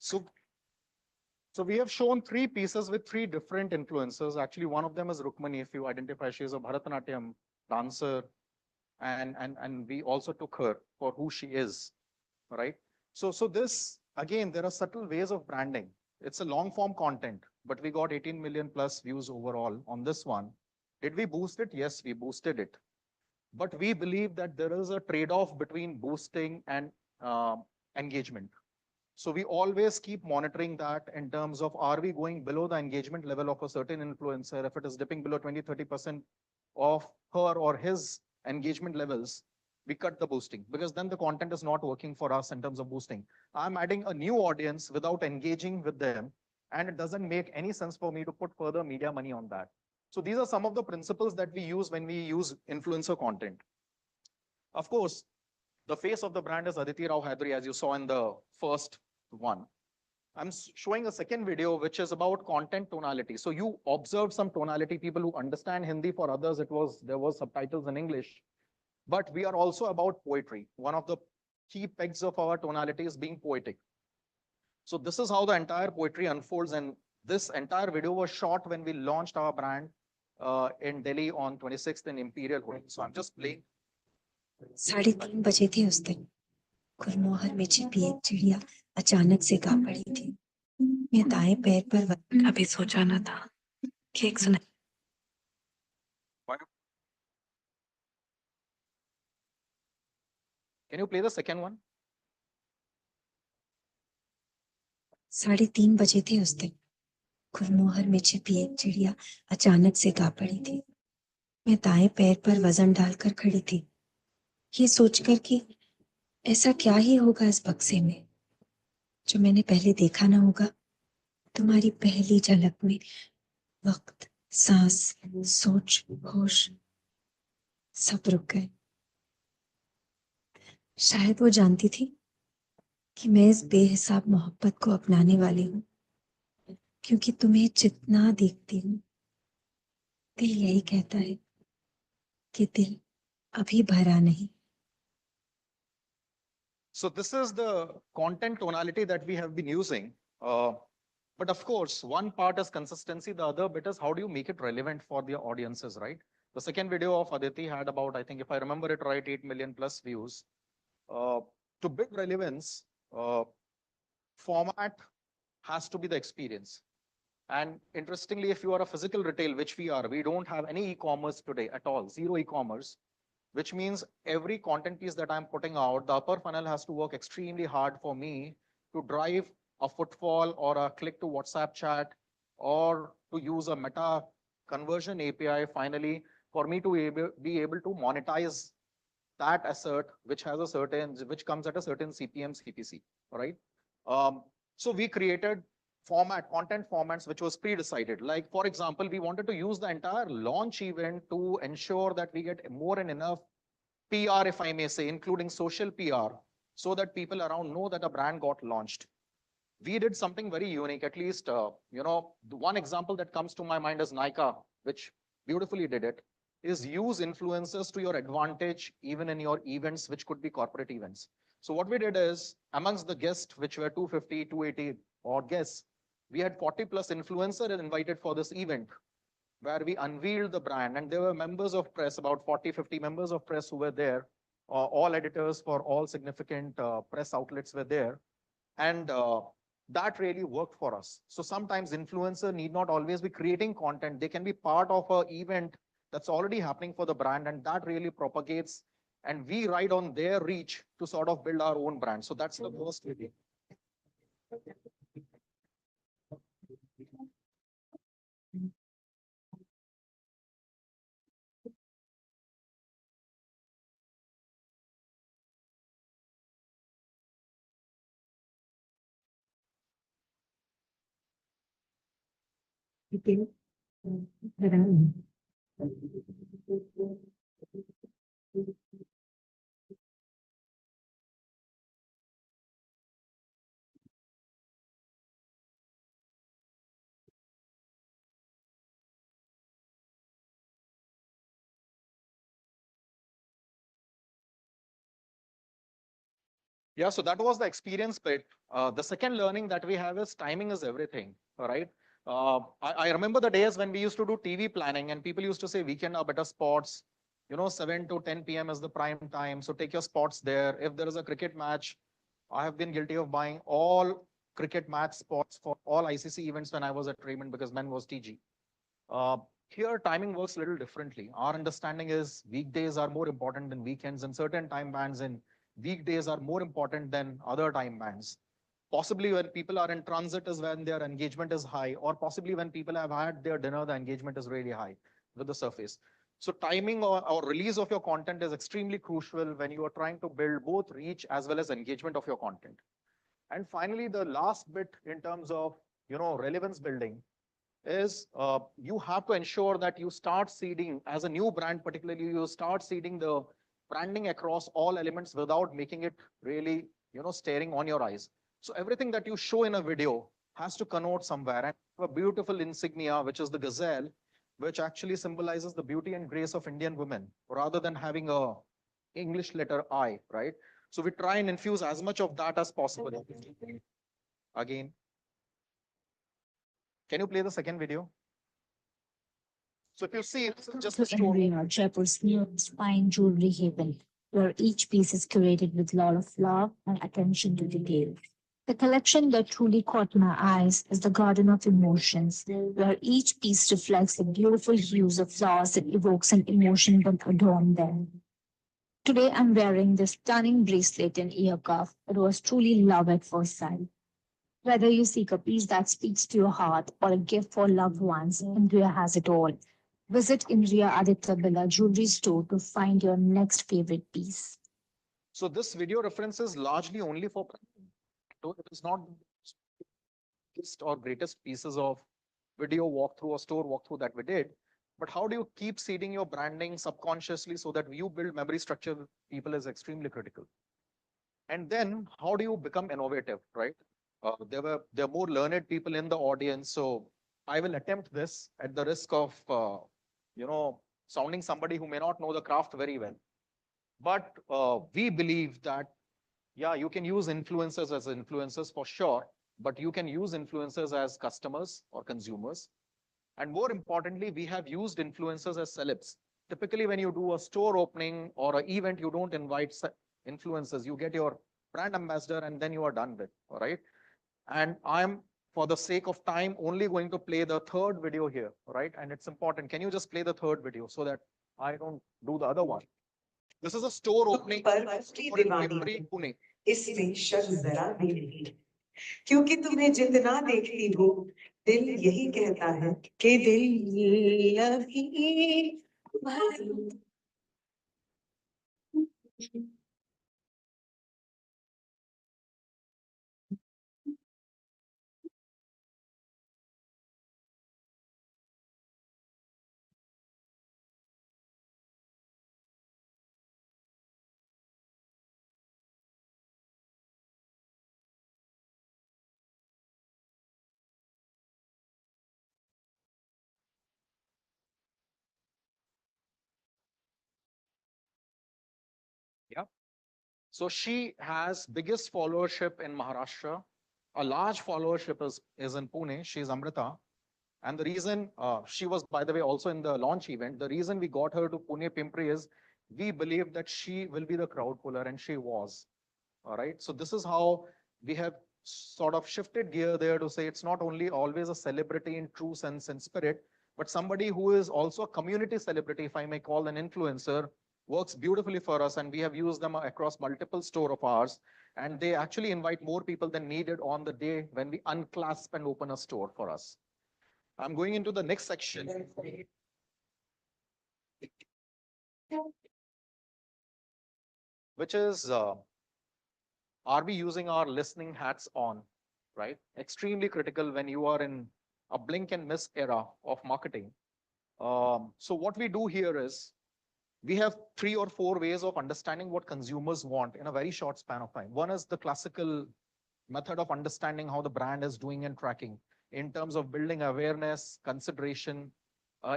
So we have shown 3 pieces with 3 different influencers. Actually, one of them is Rukmani. If you identify, she is a Bharatanatyam dancer. and we also took her for who she is, right? So this, again, there are subtle ways of branding. It's a long form content, but we got 18 million plus views overall on this one. Did we boost it? Yes, we boosted it. But we believe that there is a trade-off between boosting and engagement. So we always keep monitoring that in terms of, are we going below the engagement level of a certain influencer? If it is dipping below 20, 30% of her or his engagement levels, we cut the boosting, because then the content is not working for us in terms of boosting. I'm adding a new audience without engaging with them, and it doesn't make any sense for me to put further media money on that. So these are some of the principles that we use when we use influencer content. Of course, the face of the brand is Aditi Rao Hydari, as you saw in the first one. I'm showing a second video, which is about content tonality. So you observed some tonality. People who understand Hindi, for others, there was subtitles in English. But we are also about poetry. One of the key pegs of our tonality is being poetic. So this is how the entire poetry unfolds. And this entire video was shot when we launched our brand in Delhi on 26th in Imperial Hotel. So I'm just playing. 3:30 बजे थे उस दिन गुरमोहर में छिपी एक चिड़िया अचानक से गा पड़ी थी। मैं दाएं पैर पर कभी सोचा न था कि एक सुना। Can you play the second one? 3:30 बजे थे उस दिन गुरमोहर में छिपी एक चिड़िया अचानक से गा पड़ी थी। मैं दाएं पैर पर वजन डालकर खड़ी थी, ये सोचकर कि ऐसा क्या ही होगा इस बक्से में जो मैंने पहले देखा ना होगा। तुम्हारी पहली झलक में वक्त, सांस, सोच, होश सब रुक गए। शायद वो जानती थी कि मैं इस बेहिसाब मोहब्बत को अपनाने वाली हूँ, क्योंकि तुम्हें जितना देखती हूँ दिल यही कहता है कि दिल अभी भरा नहीं। So this is the content tonality that we have been using. But of course, one part is consistency. The other bit is how do you make it relevant for the audiences, right? The second video of Aditi had about, I think if I remember it right, 8 million plus views. To build relevance, format has to be the experience. And interestingly, if you are a physical retail, which we are, we don't have any e-commerce today at all, zero e-commerce, which means every content piece that I'm putting out, the upper funnel has to work extremely hard for me to drive a footfall or a click to WhatsApp chat, or to use a meta conversion API finally for me to be able to monetize that asset, which comes at a certain CPM, CPC, right? So we created content formats, which was pre-decided. Like, for example, we wanted to use the entire launch event to ensure that we get more and enough PR, if I may say, including social PR, so that people around know that a brand got launched. We did something very unique, at least, the one example that comes to my mind is Nykaa, which beautifully did it, is use influencers to your advantage, even in your events, which could be corporate events. So what we did is, amongst the guests, which were 250, 280 odd guests, we had 40 plus influencers invited for this event, where we unveiled the brand, and there were members of press, about 40, 50 members of press who were there. All editors for all significant press outlets were there. And that really worked for us. So sometimes influencer need not always be creating content. They can be part of an event that's already happening for the brand, and that really propagates, and we ride on their reach to sort of build our own brand. So that's the first video. Yeah, so that was the experience bit. The second learning that we have is timing is everything, all right? I remember the days when we used to do TV planning and people used to say weekend are better spots. 7 to 10 p.m. is the prime time. So take your spots there. If there is a cricket match, I have been guilty of buying all cricket match spots for all ICC events when I was at Raymond because men was TG. Here, timing works a little differently. Our understanding is weekdays are more important than weekends, and certain time bands in weekdays are more important than other time bands. Possibly when people are in transit is when their engagement is high, or possibly when people have had their dinner, the engagement is really high with the surface. So timing or release of your content is extremely crucial when you are trying to build both reach as well as engagement of your content. And finally, the last bit in terms of relevance building is you have to ensure that you start seeding as a new brand, particularly you start seeding the branding across all elements without making it really, staring on your eyes. So everything that you show in a video has to connote somewhere. And a beautiful insignia, which is the gazelle, which actually symbolizes the beauty and grace of Indian women, rather than having a English letter I, right? So we try and infuse as much of that as possible. Again, can you play the second video? So if you see, it's just a story. Jaipur's newest fine jewelry haven, where each piece is curated with a lot of love and attention to detail. The collection that truly caught my eyes is the Garden of Emotions, where each piece reflects the beautiful hues of flowers that evokes an emotion that adorn them. Today I'm wearing this stunning bracelet and ear cuff. It was truly love at first sight. Whether you seek a piece that speaks to your heart or a gift for loved ones, India has it all. Visit Indriya Aditya Birla Jewelry Store to find your next favorite piece. So this video reference is largely only for branding. So it is not biggest or greatest pieces of video walkthrough or store walkthrough that we did. But how do you keep seeding your branding subconsciously so that you build memory structure with people is extremely critical. And then how do you become innovative, right? There are more learned people in the audience, so I will attempt this at the risk of sounding somebody who may not know the craft very well. But we believe that yeah, you can use influencers as influencers for sure, but you can use influencers as customers or consumers. And more importantly, we have used influencers as celebs. Typically, when you do a store opening or an event, you don't invite influencers. You get your brand ambassador and then you are done with, all right? And I'm, for the sake of time, only going to play the third video here, right? And it's important. Can you just play the third video so that I don't do the other one? This is a store opening for Pimpri, Pune. इसमें शक जरा भी नहीं, क्योंकि तुम्हें जितना देखती हूँ दिल यही कहता है कि दिल अभी भर लूं। Yeah. So she has biggest followership in Maharashtra. A large followership is in Pune. She's Amrita. And the reason she was, by the way, also in the launch event, the reason we got her to Pune Pimpri is we believe that she will be the crowd puller, and she was. All right. So this is how we have sort of shifted gear there to say it's not only always a celebrity in true sense and spirit, but somebody who is also a community celebrity, if I may call an influencer, works beautifully for us. And we have used them across multiple store of ours. And they actually invite more people than needed on the day when we unclasp and open a store for us. I'm going into the next section, which is, are we using our listening hats on, right? Extremely critical when you are in a blink and miss era of marketing. So what we do here is we have 3 or 4 ways of understanding what consumers want in a very short span of time. One is the classical method of understanding how the brand is doing and tracking in terms of building awareness, consideration,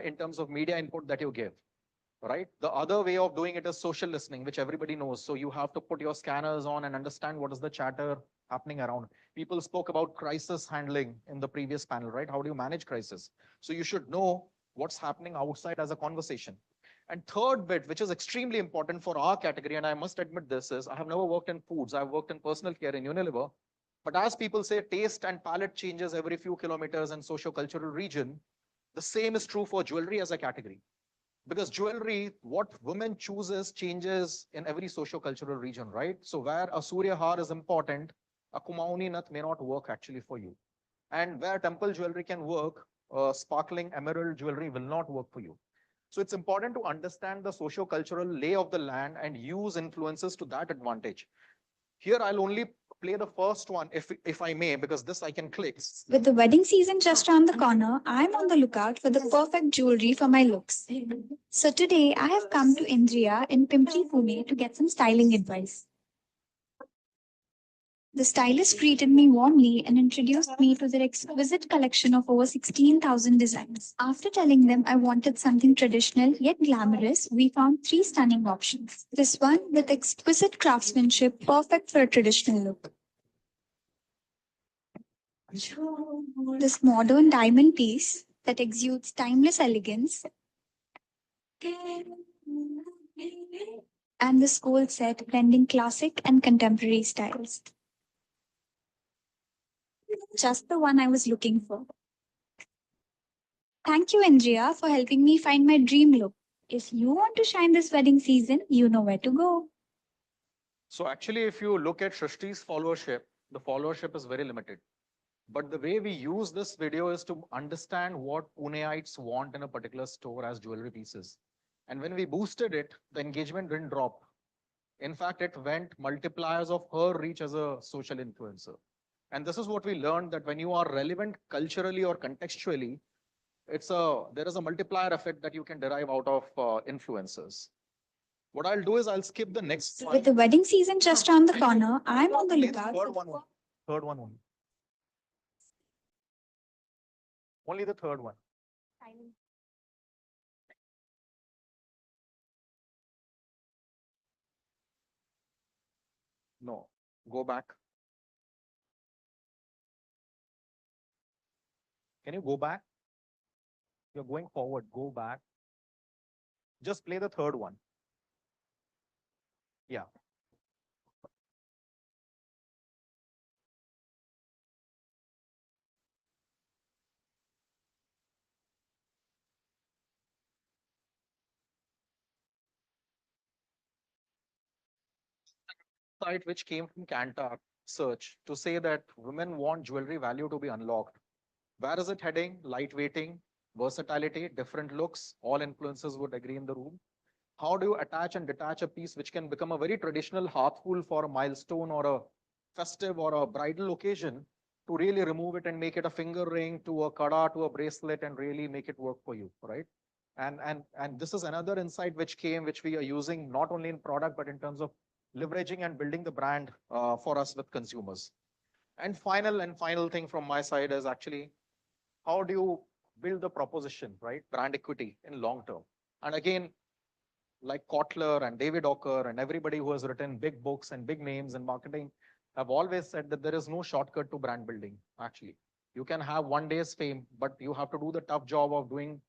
in terms of media input that you give, right? The other way of doing it is social listening, which everybody knows. So you have to put your scanners on and understand what is the chatter happening around. People spoke about crisis handling in the previous panel, right? How do you manage crisis? So you should know what's happening outside as a conversation. And third bit, which is extremely important for our category, and I must admit this, is I have never worked in foods. I've worked in personal care in Unilever. But as people say, taste and palate changes every few kilometers in socio-cultural region. The same is true for jewelry as a category. Because jewelry, what women chooses changes in every socio-cultural region, right? So where a Surya Har is important, a Kumauni Nath may not work actually for you. And where temple jewelry can work, sparkling emerald jewelry will not work for you. So it's important to understand the socio-cultural lay of the land and use influences to that advantage. Here, I'll only play the first one, if I may, because this I can click. With the wedding season just around the corner, I'm on the lookout for the perfect jewelry for my looks. So today, I have come to Indria in Pimpri, Pune to get some styling advice. The stylist greeted me warmly and introduced me to their exquisite collection of over 16,000 designs. After telling them I wanted something traditional yet glamorous, we found 3 stunning options. This one with exquisite craftsmanship, perfect for a traditional look. This modern diamond piece that exudes timeless elegance. And this gold set blending classic and contemporary styles. Just the one I was looking for. Thank you, Andrea, for helping me find my dream look. If you want to shine this wedding season, you know where to go. So actually, if you look at Shrishti's followership, the followership is very limited. But the way we use this video is to understand what Puneites want in a particular store as jewelry pieces. And when we boosted it, the engagement didn't drop. In fact, it went multipliers of her reach as a social influencer. And this is what we learned, that when you are relevant culturally or contextually, there is a multiplier effect that you can derive out of influencers. What I'll do is I'll skip the next one. With the wedding season just around the corner, I'm on the lookout for Third one only. Only the third one. No, go back. Can you go back? You're going forward, go back. Just play the third one. Yeah. Site which came from Kantar search to say that women want jewelry value to be unlocked. Where is it heading? Lightweighting, versatility, different looks, all influencers would agree in the room. How do you attach and detach a piece which can become a very traditional hearthful for a milestone or a festive or a bridal occasion, to really remove it and make it a finger ring, to a kada, to a bracelet, and really make it work for you, right? And this is another insight which we are using not only in product, but in terms of leveraging and building the brand for us with consumers. And final thing from my side is actually, how do you build the proposition, right? Brand equity in long term. And again, like Kotler and David Ocker and everybody who has written big books and big names in marketing have always said that there is no shortcut to brand building, actually. You can have one day's fame, but you have to do the tough job of doing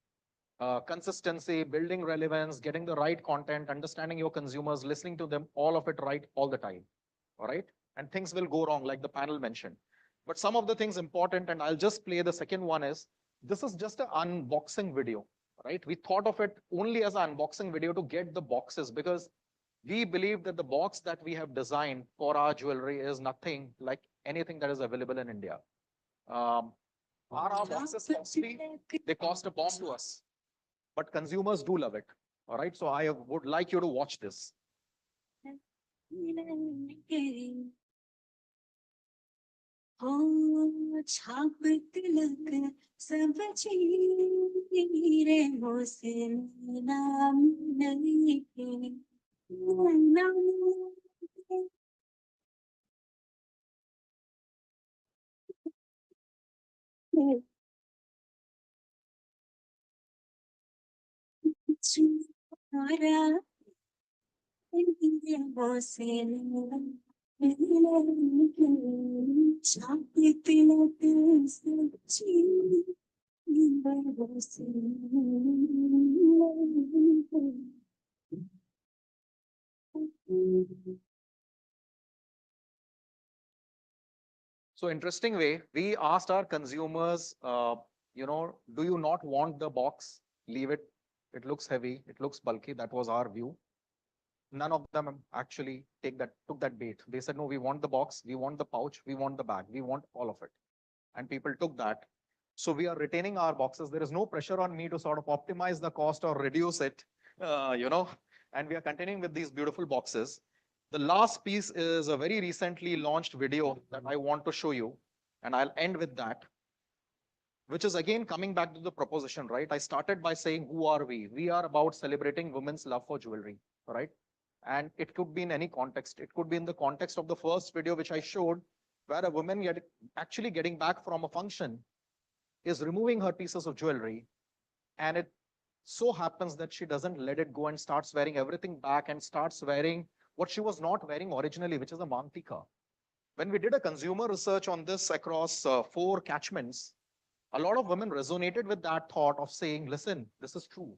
consistency, building relevance, getting the right content, understanding your consumers, listening to them, all of it right all the time, all right? And things will go wrong, like the panel mentioned. But some of the things important, and I'll just play the second one, is this is just an unboxing video, right? We thought of it only as an unboxing video to get the boxes, because we believe that the box that we have designed for our jewelry is nothing like anything that is available in India. Are our boxes costly? They cost a bomb to us, but consumers do love it. All right, so I would like you to watch this. So interesting way, we asked our consumers, do you not want the box? Leave it. It looks heavy. It looks bulky. That was our view. None of them actually took that bait. They said, no, we want the box. We want the pouch. We want the bag. We want all of it. And people took that. So we are retaining our boxes. There is no pressure on me to sort of optimize the cost or reduce it, and we are continuing with these beautiful boxes. The last piece is a very recently launched video that I want to show you, and I'll end with that, which is again coming back to the proposition, right? I started by saying, who are we? We are about celebrating women's love for jewelry, right? And it could be in any context. It could be in the context of the first video, which I showed, where a woman actually getting back from a function is removing her pieces of jewelry. And it so happens that she doesn't let it go and starts wearing everything back and starts wearing what she was not wearing originally, which is a mantika. When we did a consumer research on this across 4 catchments, a lot of women resonated with that thought of saying, listen, this is true.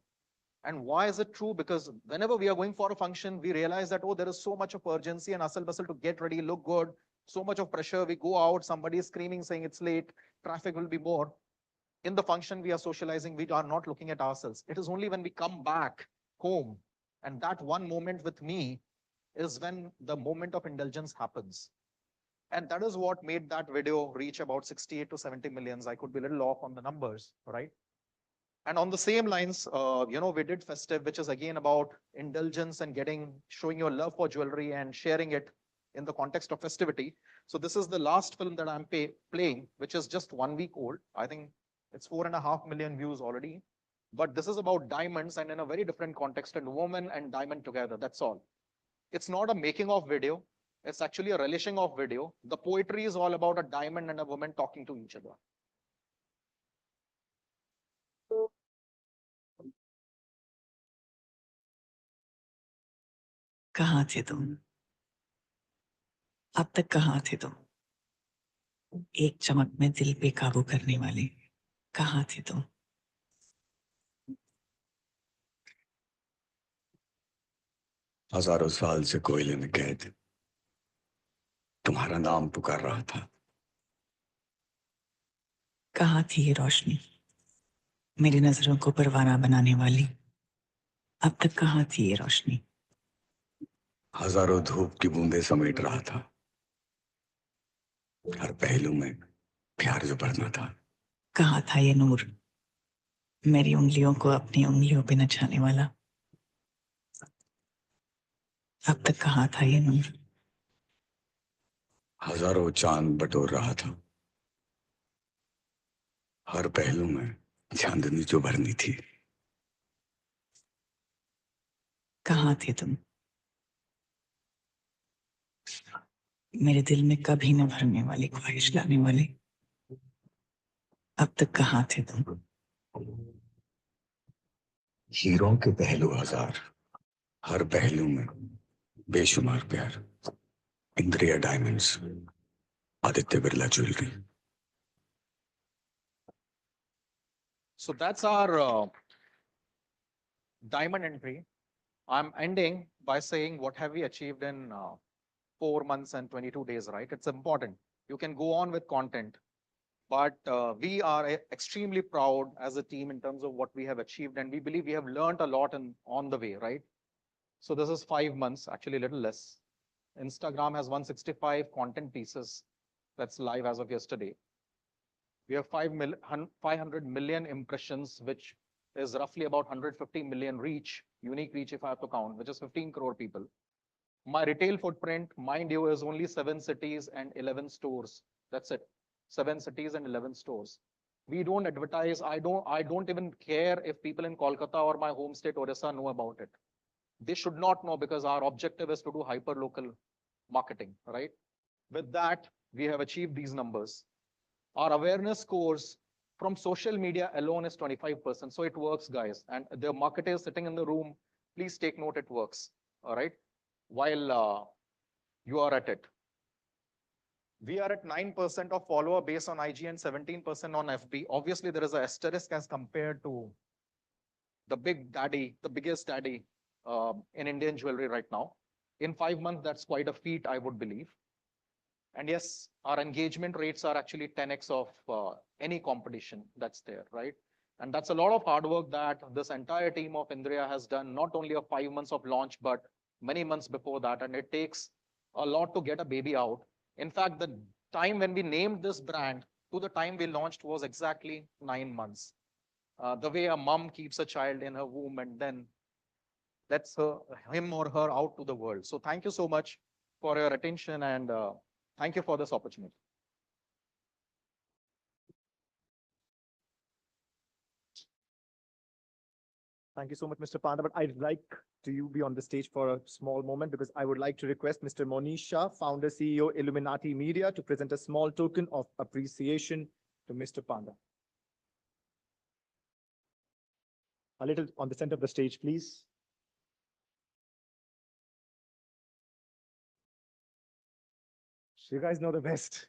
And why is it true? Because whenever we are going for a function, we realize that, oh, there is so much of urgency and hustle bustle to get ready, look good, so much of pressure. We go out, somebody is screaming, saying it's late, traffic will be more. In the function, we are socializing, we are not looking at ourselves. It is only when we come back home, and that one moment with me is when the moment of indulgence happens. And that is what made that video reach about 68 to 70 millions. I could be a little off on the numbers, right? And on the same lines, we did Festive, which is again about indulgence and showing your love for jewelry and sharing it in the context of festivity. So this is the last film that I'm playing, which is just 1 week old. I think it's 4.5 million views already. But this is about diamonds and in a very different context, and woman and diamond together. That's all. It's not a making of video. It's actually a relishing of video. The poetry is all about a diamond and a woman talking to each other. कहाँ थे तुम? अब तक कहाँ थे तुम? एक चमक में दिल पे काबू करने वाले, कहाँ थे तुम? हजारों साल से कोयले में कैद तुम्हारा नाम पुकार रहा था। कहाँ थी ये रोशनी, मेरी नजरों को परवाना बनाने वाली? अब तक कहाँ थी ये रोशनी? हजारों धूप की बूंदें समेट रहा था, हर पहलू में प्यार जो भरना था। कहाँ था ये नूर, मेरी उंगलियों को अपनी उंगलियों पे नचाने वाला? अब तक कहाँ था ये नूर? हजारों चांद बटोर रहा था, हर पहलू में चांदनी जो भरनी थी। कहाँ थे तुम, मेरे दिल में कभी न भरने वाली ख्वाहिश लाने वाले? अब तक कहाँ थे तुम? हीरों के पहलू हजार, हर पहलू में बेशुमार प्यार। इंद्रिया diamonds, Aditya Birla jewellery. So that's our diamond entry. I'm ending by saying, what have we achieved in 4 months and 22 days, right? It's important. You can go on with content, but we are extremely proud as a team in terms of what we have achieved. And we believe we have learned a lot on the way, right? So this is 5 months, actually a little less. Instagram has 165 content pieces. That's live as of yesterday. We have 500 million impressions, which is roughly about 150 million reach, unique reach if I have to count, which is 15 crore people. My retail footprint, mind you, is only 7 cities and 11 stores. That's it. 7 cities and 11 stores. We don't advertise. I don't even care if people in Kolkata or my home state Orissa know about it. They should not know, because our objective is to do hyper local marketing, right? With that, we have achieved these numbers. Our awareness scores from social media alone is 25%. So it works, guys. And the marketers sitting in the room, please take note, it works. All right. While you are at it. We are at 9% of follower base on IG and 17% on FB. Obviously, there is an asterisk as compared to the big daddy, the biggest daddy in Indian jewelry right now. In 5 months, that's quite a feat, I would believe. And yes, our engagement rates are actually 10x of any competition that's there, right? And that's a lot of hard work that this entire team of Indriya has done, not only of 5 months of launch, but many months before that. And it takes a lot to get a baby out. In fact, the time when we named this brand to the time we launched was exactly 9 months. The way a mom keeps a child in her womb and then lets him or her out to the world. So thank you so much for your attention and thank you for this opportunity. Thank you so much, Mr. Panda. But I'd like to be on the stage for a small moment because I would like to request Mr. Monish Shah, founder, CEO, Illuminati Media, to present a small token of appreciation to Mr. Panda. A little on the center of the stage, please. You guys know the best.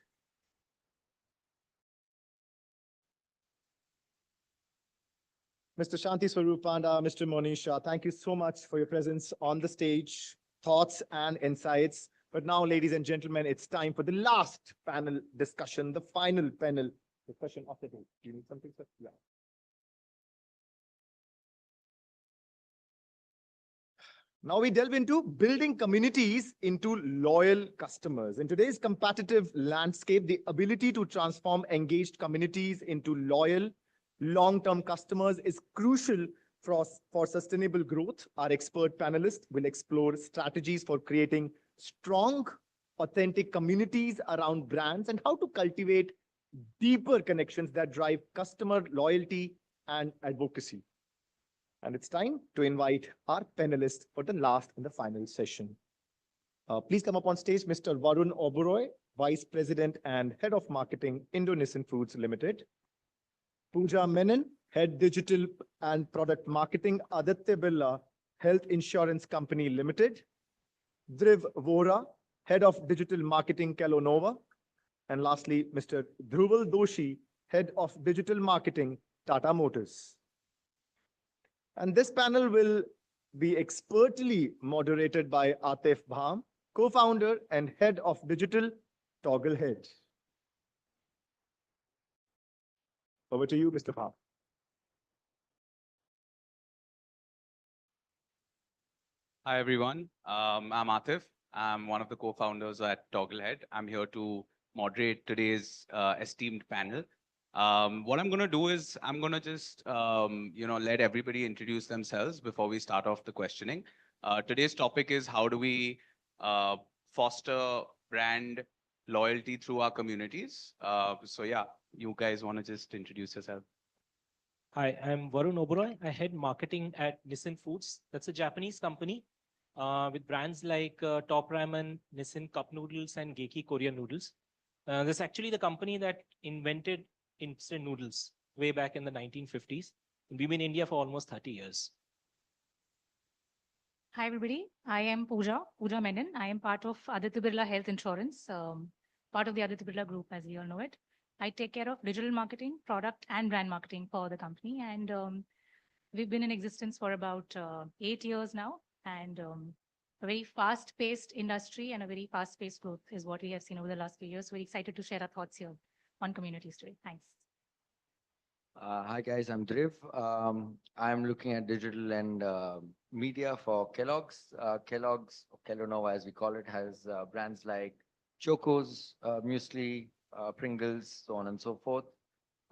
Mr. Shanti Swaroop Panda, Mr. Monish Shah, thank you so much for your presence on the stage, thoughts and insights. But now, ladies and gentlemen, it's time for the last panel discussion, the final panel discussion of the day. Do you need something, sir? Yeah. Now we delve into building communities into loyal customers. In today's competitive landscape, the ability to transform engaged communities into loyal, long-term customers is crucial for sustainable growth. Our expert panelists will explore strategies for creating strong, authentic communities around brands and how to cultivate deeper connections that drive customer loyalty and advocacy. And it's time to invite our panelists for the last and the final session. Please come up on stage, Mr. Varun Oberoi, Vice President and Head of Marketing, Indonesian Foods Limited. Pooja Menon, Head Digital and Product Marketing, Aditya Birla Health Insurance Company Limited. Dhruv Vora, Head of Digital Marketing, Kelonova. And lastly, Mr. Dhruval Doshi, Head of Digital Marketing, Tata Motors. And this panel will be expertly moderated by Atif Bham, co-founder and head of digital, Togglehead. Over to you, Mr. Bham. Hi, everyone. I'm Atif. I'm one of the co-founders at Togglehead. I'm here to moderate today's esteemed panel. What I'm going to do is I'm going to just, let everybody introduce themselves before we start off the questioning. Today's topic is how do we foster brand loyalty through our communities. So yeah, you guys want to just introduce yourself. Hi, I'm Varun Oberoi. I head marketing at Nissin Foods. That's a Japanese company with brands like Top Ramen, Nissin Cup Noodles, and Geki Korean Noodles. That's actually the company that invented instant noodles way back in the 1950s. We've been in India for almost 30 years. Hi, everybody. I am Pooja Menon. I am part of Aditya Birla Health Insurance, part of the Aditya Birla Group, as we all know it. I take care of digital marketing, product, and brand marketing for the company. And we've been in existence for about 8 years now. And a very fast-paced industry and a very fast-paced growth is what we have seen over the last few years. We're excited to share our thoughts here on communities today. Thanks. Hi guys, I'm Dhruv. I'm looking at digital and media for Kellogg's. Kellogg's, or Kelonova as we call it, has brands like Chocos, Muesli, Pringles, so on and so forth.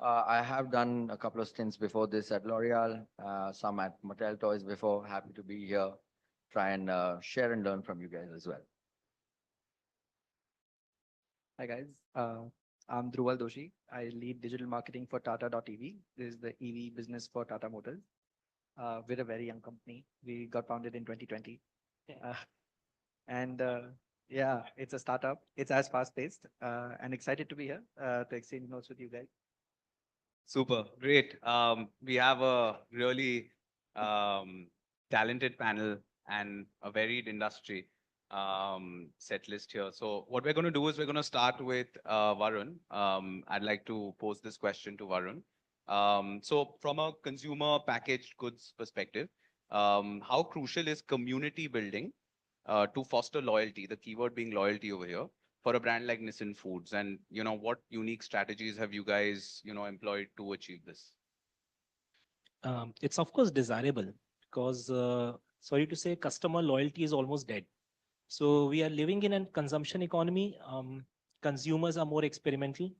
I have done a couple of stints before this at L'Oreal, some at Mattel Toys before. Happy to be here, try and share and learn from you guys as well. Hi guys, I'm Dhruval Doshi. I lead digital marketing for Tata.ev. This is the EV business for Tata Motors. We're a very young company. We got founded in 2020. Yeah, it's a startup. It's as fast-paced and excited to be here to exchange notes with you guys. Super, great. We have a really talented panel and a varied industry. set list here. So what we're going to do is we're going to start with Varun. I'd like to pose this question to Varun. So from a consumer packaged goods perspective, how crucial is community building to foster loyalty, the keyword being loyalty over here, for a brand like Nissin Foods? And, what unique strategies have you guys, employed to achieve this? It's of course desirable because, sorry to say, customer loyalty is almost dead. So we are living in a consumption economy. Consumers are more experimental,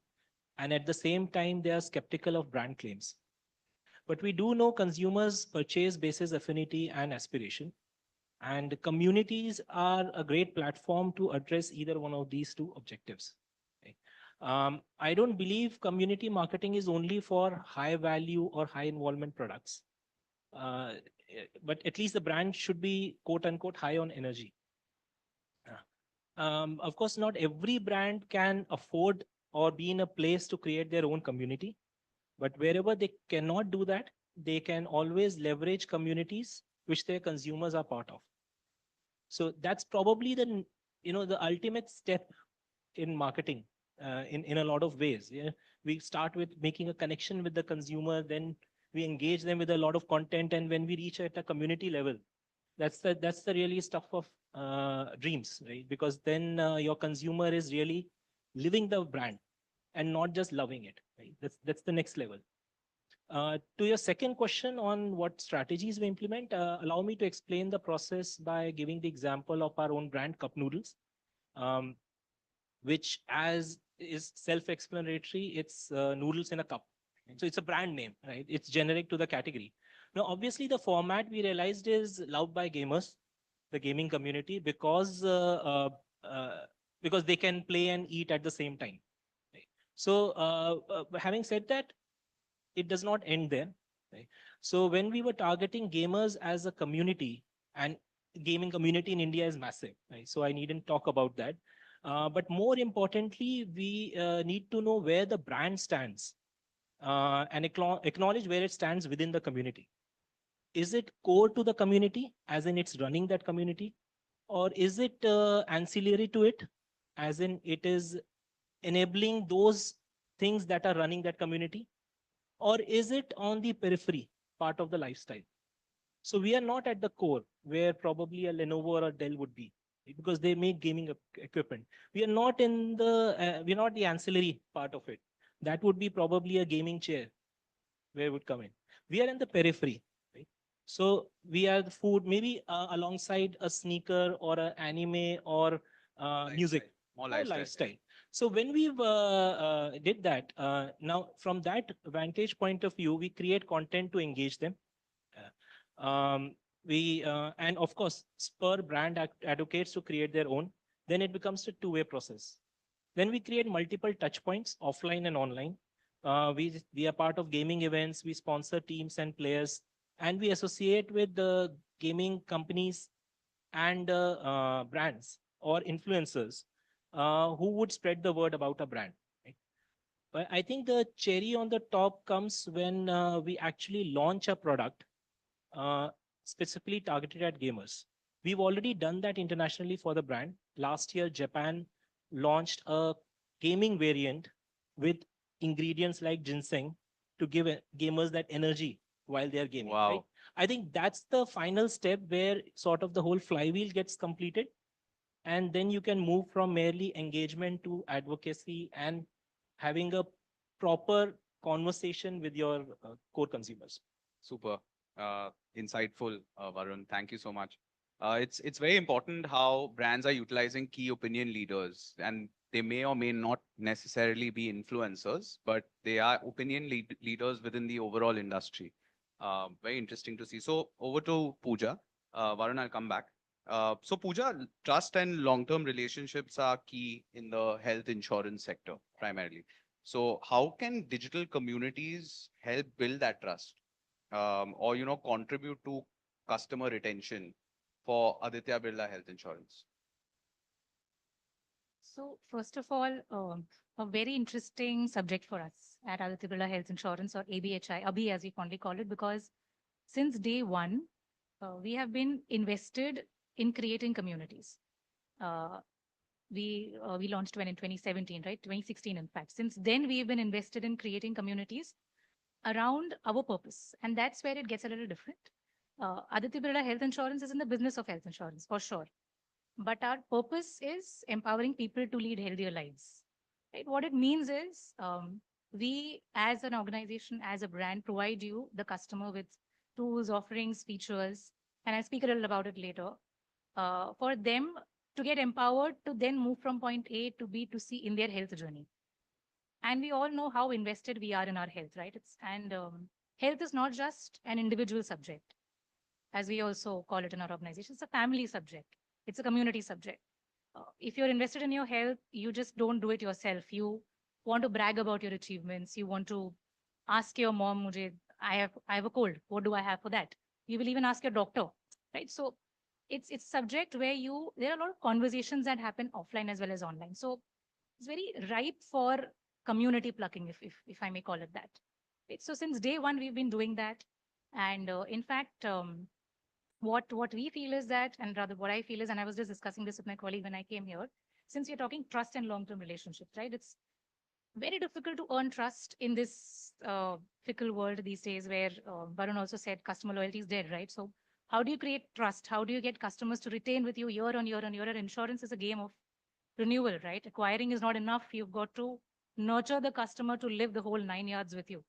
and at the same time, they are skeptical of brand claims. But we do know consumers purchase basis affinity and aspiration, and communities are a great platform to address either one of these two objectives. Okay. I don't believe community marketing is only for high value or high involvement products. But at least the brand should be quote unquote high on energy. Of course, not every brand can afford or be in a place to create their own community. But wherever they cannot do that, they can always leverage communities which their consumers are part of. So that's probably the ultimate step in marketing in a lot of ways. Yeah, we start with making a connection with the consumer, then we engage them with a lot of content, and when we reach at a community level, that's the really stuff of dreams, right? Because then your consumer is really living the brand and not just loving it. Right? That's the next level. To your second question on what strategies we implement, allow me to explain the process by giving the example of our own brand, Cup Noodles, which as is self-explanatory, it's noodles in a cup. So it's a brand name, right? It's generic to the category. Now, obviously, the format we realized is loved by gamers, the gaming community, because they can play and eat at the same time. Right? So, having said that, it does not end there. Right? So when we were targeting gamers as a community, and gaming community in India is massive, right? So I needn't talk about that. But more importantly, we need to know where the brand stands and acknowledge where it stands within the community. Is it core to the community, as in it's running that community? Or is it ancillary to it, as in it is enabling those things that are running that community? Or is it on the periphery part of the lifestyle? So we are not at the core where probably a Lenovo or a Dell would be, right? Because they make gaming equipment. We are not we're not the ancillary part of it. That would be probably a gaming chair where it would come in. We are in the periphery, right? So we are the food, maybe alongside a sneaker or an anime or music, More or lifestyle. lifestyle. So when we did that, now from that vantage point of view, we create content to engage them. We and of course spur brand advocates to create their own. Then it becomes a two-way process. Then we create multiple touch points, offline and online. We are part of gaming events. We sponsor teams and players, and we associate with the gaming companies and brands or influencers who would spread the word about a brand. Right? But I think the cherry on the top comes when we actually launch a product uh, specifically targeted at gamers. We've already done that internationally for the brand. Last year, Japan launched a gaming variant with ingredients like ginseng to give gamers that energy while they are gaming. Wow. Right? I think that's the final step where sort of the whole flywheel gets completed. And then you can move from merely engagement to advocacy and having a proper conversation with your core consumers. Super insightful, Varun. Thank you so much. It's very important how brands are utilizing key opinion leaders, and they may or may not necessarily be influencers, but they are opinion leaders within the overall industry. Very interesting to see. So over to Pooja. Varun, I'll come back. So Pooja, trust and long-term relationships are key in the health insurance sector primarily. So how can digital communities help build that trust? Or contribute to customer retention for Aditya Birla Health Insurance? So first of all, a very interesting subject for us at Aditya Birla Health Insurance, or ABHI, ABHI as we fondly call it, because since day one, we have been invested in creating communities. Uh, we launched when in 2017, right? 2016, in fact. Since then, we've been invested in creating communities around our purpose, and that's where it gets a little different. Aditya Birla Health Insurance is in the business of health insurance for sure, but our purpose is empowering people to lead healthier lives. Right? What it means is we, as an organization, as a brand, provide you, the customer, with tools, offerings, features, and I'll speak a little about it later, for them to get empowered to then move from point A to B to C in their health journey. And we all know how invested we are in our health, right? Health is not just an individual subject, as we also call it in our organization. It's a family subject. It's a community subject. If you're invested in your health, you just don't do it yourself. You want to brag about your achievements. You want to ask your mom, I have a cold. What do I have for that? You will even ask your doctor, right? So it's subject where there are a lot of conversations that happen offline as well as online. So it's very ripe for community plucking, if I may call it that. Right? So since day one, we've been doing that. And in fact, what we feel is that, and rather what I feel is, and I was just discussing this with my colleague when I came here, since we're talking trust and long-term relationships, right? It's very difficult to earn trust in this fickle world these days where Varun also said customer loyalty is dead, right? So how do you create trust? How do you get customers to retain with you year on year on year? And insurance is a game of renewal, right? Acquiring is not enough. You've got to nurture the customer to live the whole 9 yards with you.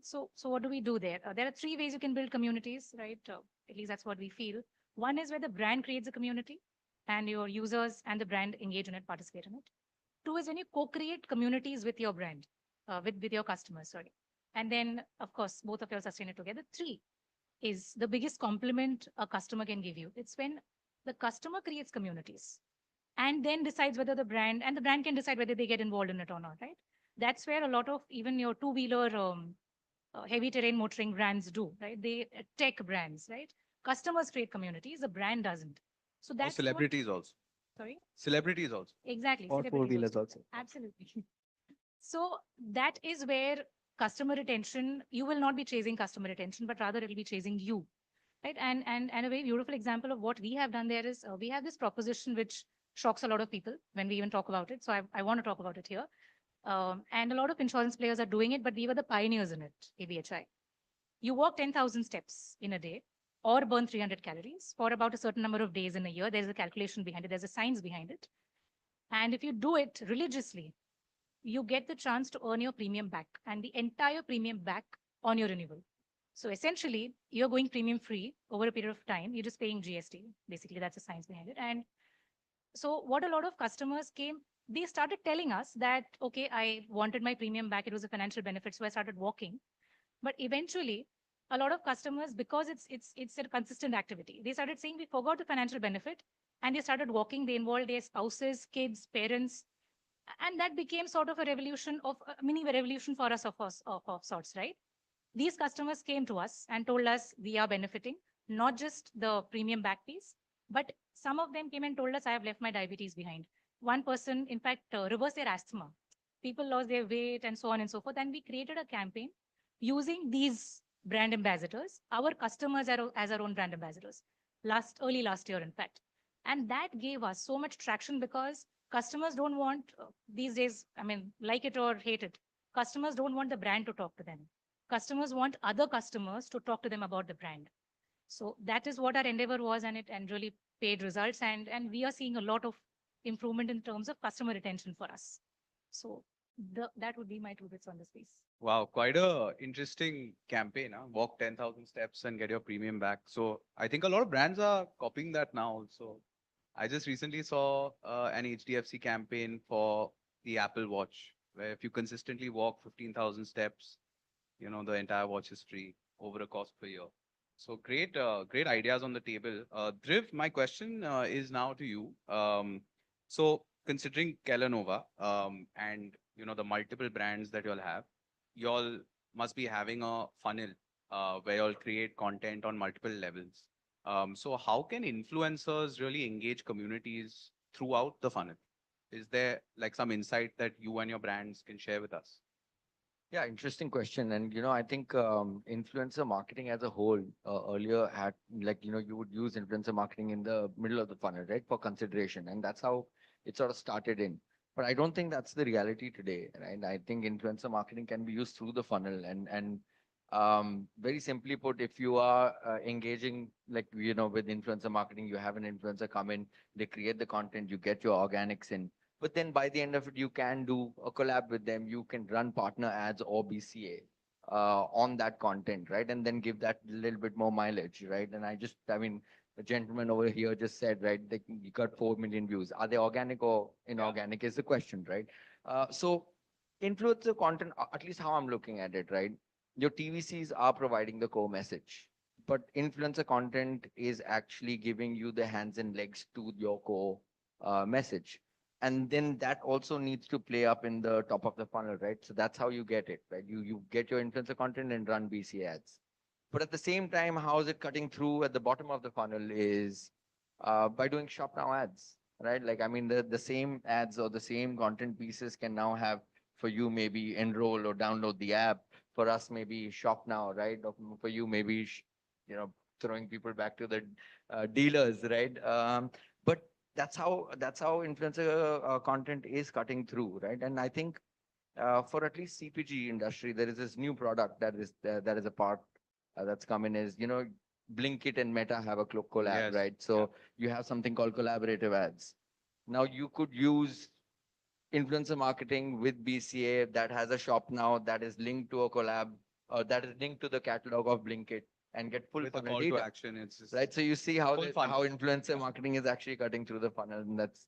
So what do we do there? There are three ways you can build communities, right? At least that's what we feel. One is where the brand creates a community and your users and the brand engage in it, participate in it. Two is when you co-create communities with your brand, with your customers, sorry. And then, of course, both of you sustain it together. Three is the biggest compliment a customer can give you. It's when the customer creates communities and then decides whether the brand can decide whether they get involved in it or not, right? That's where a lot of even your two-wheeler heavy terrain motoring brands do, right? They tech brands, right? Customers create communities, the brand doesn't. So Or that's celebrities also. Sorry? Celebrities also. Exactly. Or celebrities four-wheelers also. Absolutely. So that is where customer retention, you will not be chasing customer retention, but rather it'll be chasing you, right? And a very beautiful example of what we have done there is we have this proposition which shocks a lot of people when we even talk about it. So I want to talk about it here. And a lot of insurance players are doing it, but we were the pioneers in it, ABHI. You walk 10,000 steps in a day or burn 300 calories for about a certain number of days in a year. There's a calculation behind it. There's a science behind it. And if you do it religiously, you get the chance to earn your premium back and the entire premium back on your renewal. So essentially, you're going premium free over a period of time. You're just paying GST. Basically, that's the science behind it. And so what a lot of customers came, they started telling us that, okay, I wanted my premium back. It was a financial benefit. So I started walking. But eventually, a lot of customers, because it's a consistent activity, they started saying we forgot the financial benefit and they started walking. They involved their spouses, kids, parents, and that became sort of a revolution of a mini revolution for us of sorts, right? These customers came to us and told us we are benefiting, not just the premium back piece, but some of them came and told us I have left my diabetes behind. One person, in fact, reversed their asthma. People lost their weight and so on and so forth. And we created a campaign using these brand ambassadors, our customers as our own brand ambassadors, early last year, in fact. And that gave us so much traction because customers don't want these days, I mean, like it or hate it, customers don't want the brand to talk to them. Customers want other customers to talk to them about the brand. So that is what our endeavor was, and really paid results. And we are seeing a lot of improvement in terms of customer retention for us. So that would be my 2 bits on this piece. Wow, quite a interesting campaign. Huh? Walk 10,000 steps and get your premium back. So I think a lot of brands are copying that now. So I just recently saw an HDFC campaign for the Apple Watch, where if you consistently walk 15,000 steps, the entire watch is free over a cost per year. So great ideas on the table. Dhriv, my question is now to you. So considering Kellanova and the multiple brands that you'll have, y'all must be having a funnel where you'll create content on multiple levels. So how can influencers really engage communities throughout the funnel? Is there like some insight that you and your brands can share with us? Yeah, interesting question. And, I think influencer marketing as a whole earlier had like, you would use influencer marketing in the middle of the funnel, right, for consideration. And that's how it sort of started in. But I don't think that's the reality today, right? I think influencer marketing can be used through the funnel. And very simply put, if you are engaging, like, with influencer marketing, you have an influencer come in, they create the content, you get your organics in. But then by the end of it, you can do a collab with them. You can run partner ads or BCA on that content, right? And then give that little bit more mileage, right? And I mean, the gentleman over here just said, right, they you got 4 million views. Are they organic or inorganic is the question, right? So influencer content, at least how I'm looking at it, right? Your TVCs are providing the core message, but influencer content is actually giving you the hands and legs to your core message. And then that also needs to play up in the top of the funnel, right? So that's how you get it, right? You get your influencer content and run BC ads. But at the same time, how is it cutting through at the bottom of the funnel is by doing shop now ads, right? Like, I mean, the same ads or the same content pieces can now have for you maybe enroll or download the app. For us, maybe shop now, right? Or for you, maybe, throwing people back to the dealers, right? But that's how influencer content is cutting through, right? And I think for at least CPG industry, there is this new product that is a part that's coming is, Blinkit and Meta have a collab, Yes. right? So you have something called collaborative ads. Now you could use influencer marketing with BCA that has a shop now that is linked to a collab or that is linked to the catalog of Blinkit and get full With a funnel call to data. action, it's just Right. So you see how full funnel. how influencer marketing is actually cutting through the funnel, and that's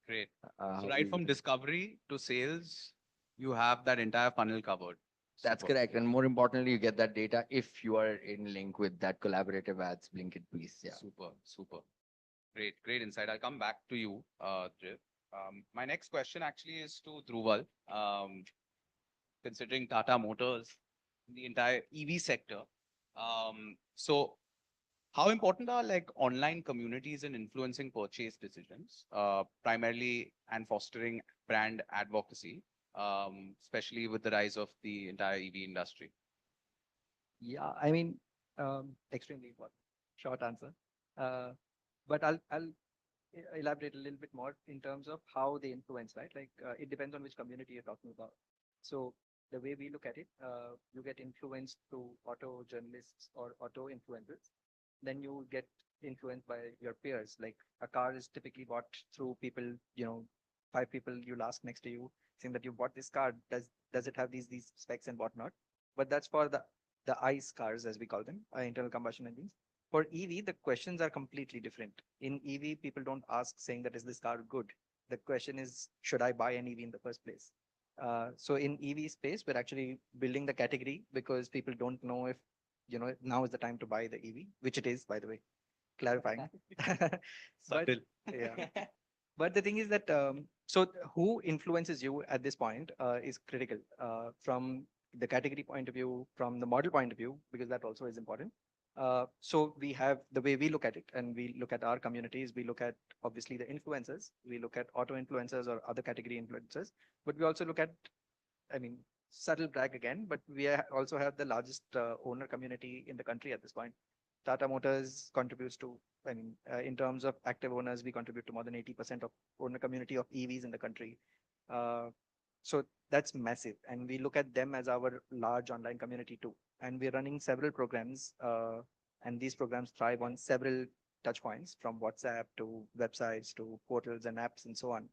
Great. how So right we from look at it. discovery to sales, you have that entire funnel covered. That's Super. correct. And more importantly, you get that data if you are in link with that collaborative ads Blinkit piece. Yeah. Super, super. Great insight. I'll come back to you, Driv. My next question actually is to Dhruval. Considering Tata Motors, the entire EV sector. So how important are like online communities in influencing purchase decisions, primarily and fostering brand advocacy, especially with the rise of the entire EV industry? Yeah, I mean, extremely important. Short answer. Uh, but I'll elaborate a little bit more in terms of how they influence, right? Like it depends on which community you're talking about. So the way we look at it, you get influenced through auto journalists or auto influencers. Then you get influenced by your peers. Like a car is typically bought through people, 5 people you'll ask next to you, saying that you bought this car. Does it have these specs and whatnot? But that's for the ICE cars, as we call them, internal combustion engines. For EV, the questions are completely different. In EV, people don't ask saying that is this car good? The question is, should I buy an EV in the first place? So in EV space, we're actually building the category because people don't know if, now is the time to buy the EV, which it is, by the way, clarifying. But, Subtle. yeah. But the thing is that, so who influences you at this point is critical from the category point of view, from the model point of view, because that also is important. So we have the way we look at it, and we look at our communities. We look at obviously the influencers. We look at auto influencers or other category influencers, but we also look at, I mean, subtle brag again, but we also have the largest owner community in the country at this point. Tata Motors contributes to, I mean, in terms of active owners, we contribute to more than 80% of owner community of EVs in the country. So that's massive. And we look at them as our large online community too. And we're running several programs, and these programs thrive on several touch points from WhatsApp to websites to portals and apps and so on.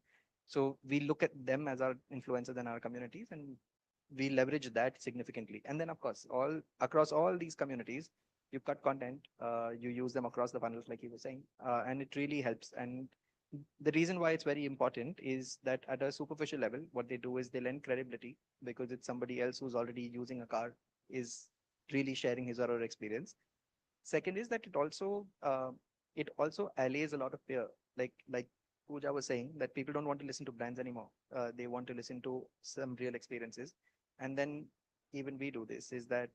So we look at them as our influencers in our communities, and we leverage that significantly. And then of course, all across all these communities, you cut content, you use them across the funnels, like you were saying, and it really helps. And the reason why it's very important is that at a superficial level, what they do is they lend credibility because it's somebody else who's already using a car is really sharing his or her experience. Second is that it also allays a lot of fear. Like Pooja was saying, that people don't want to listen to brands anymore. They want to listen to some real experiences. And then even we do this is that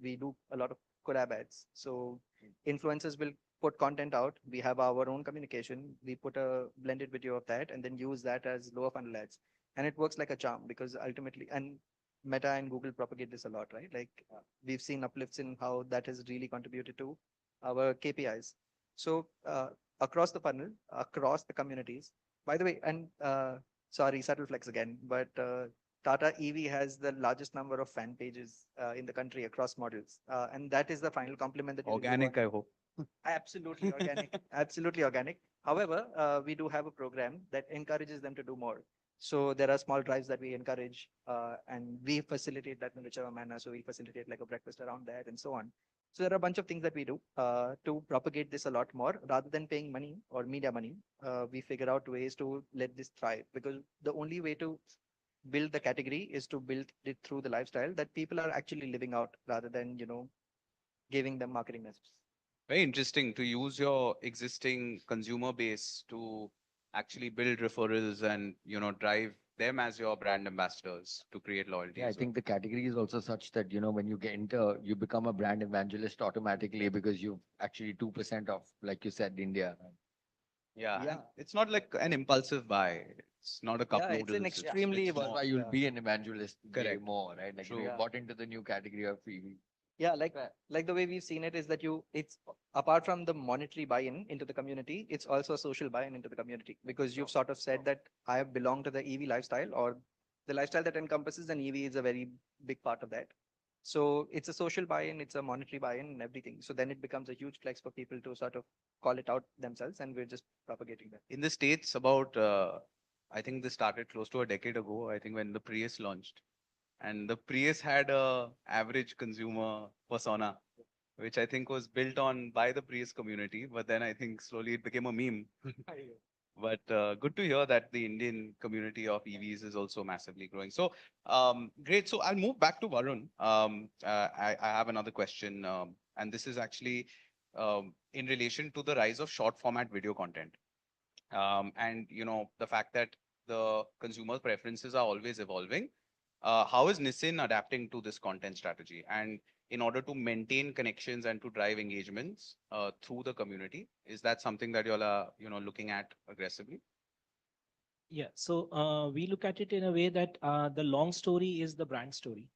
we do a lot of collab ads. So influencers will put content out. We have our own communication. We put a blended video of that and then use that as lower funnel ads. And it works like a charm because ultimately, and Meta and Google propagate this a lot, right? Like we've seen uplifts in how that has really contributed to our KPIs. So across the funnel, across the communities, by the way, and sorry, subtle flex again, but Tata EV has the largest number of fan pages in the country across models. And that is the final compliment that you will give Organic, on- I hope. Absolutely organic. Absolutely organic. However, we do have a program that encourages them to do more. So there are small drives that we encourage, and we facilitate that in whichever manner. So we facilitate like a breakfast around that and so on. So there are a bunch of things that we do to propagate this a lot more rather than paying money or media money. We figure out ways to let this thrive because the only way to build the category is to build it through the lifestyle that people are actually living out rather than, giving them marketing messages. Very interesting to use your existing consumer base to actually build referrals and, drive them as your brand ambassadors to create loyalty. Yeah, I as well. think the category is also such that, when you get into, you become a brand evangelist automatically because you've actually 2% of, like you said, India. Yeah, Yeah. and it's not like an impulsive buy. It's not a cup Yeah, it's an noodles. extremely That's evolved- why you'll yeah. be an evangelist way Correct. more, right? Like, True. you Yeah. bought into the new category of EV. Yeah, like the way we've seen it is that it's apart from the monetary buy-in into the community, it's also a social buy-in into the community because you've sort of said that I belong to the EV lifestyle or the lifestyle that encompasses an EV is a very big part of that. So it's a social buy-in, it's a monetary buy-in and everything. So then it becomes a huge flex for people to sort of call it out themselves and we're just propagating that. In the States, I think this started close to a decade ago, I think when the Prius launched. And the Prius had a average consumer persona, which I think was built on by the Prius community. But then I think slowly it became a meme. But good to hear that the Indian community of EVs is also massively growing. So great. So I'll move back to Varun. I have another question, and this is actually in relation to the rise of short format video content, and the fact that the consumer preferences are always evolving. How is Nissin adapting to this content strategy? And in order to maintain connections and to drive engagements through the community, is that something that y'all are, looking at aggressively? Yeah, so we look at it in a way that the long story is the brand story.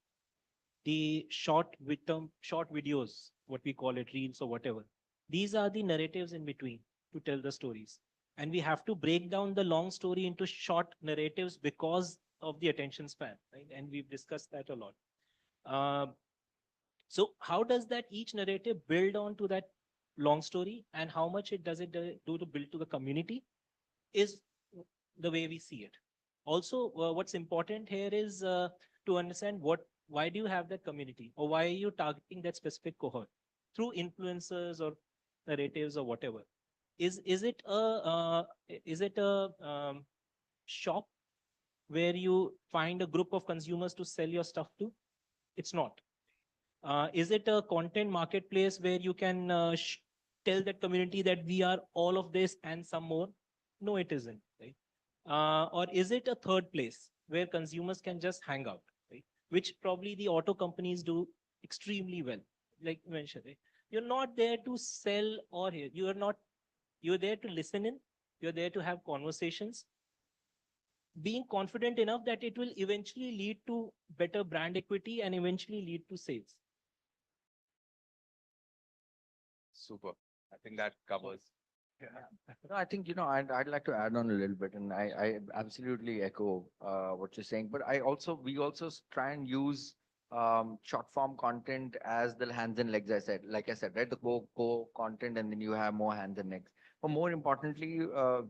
The short videos, what we call it, reels or whatever, these are the narratives in between to tell the stories. And we have to break down the long story into short narratives because of the attention span, right? And we've discussed that a lot. So how does that each narrative build on to that long story and how much it does it do to build to the community is the way we see it. Also, what's important here is to understand why do you have that community or why are you targeting that specific cohort through influencers or narratives or whatever. Is it a shop where you find a group of consumers to sell your stuff to? It's not. Is it a content marketplace where you can tell that community that we are all of this and some more? No, it isn't. Right? Or is it a third place where consumers can just hang out, right? Which probably the auto companies do extremely well. Like you mentioned, right? You're not there to sell or you're there to listen in, you're there to have conversations, being confident enough that it will eventually lead to better brand equity and eventually lead to sales. Super. I think that covers. No, I think, I'd like to add on a little bit, and I absolutely echo what you're saying. But we also try and use short form content as the hands and legs. Like I said, right, the core content, and then you have more hands and legs. But more importantly,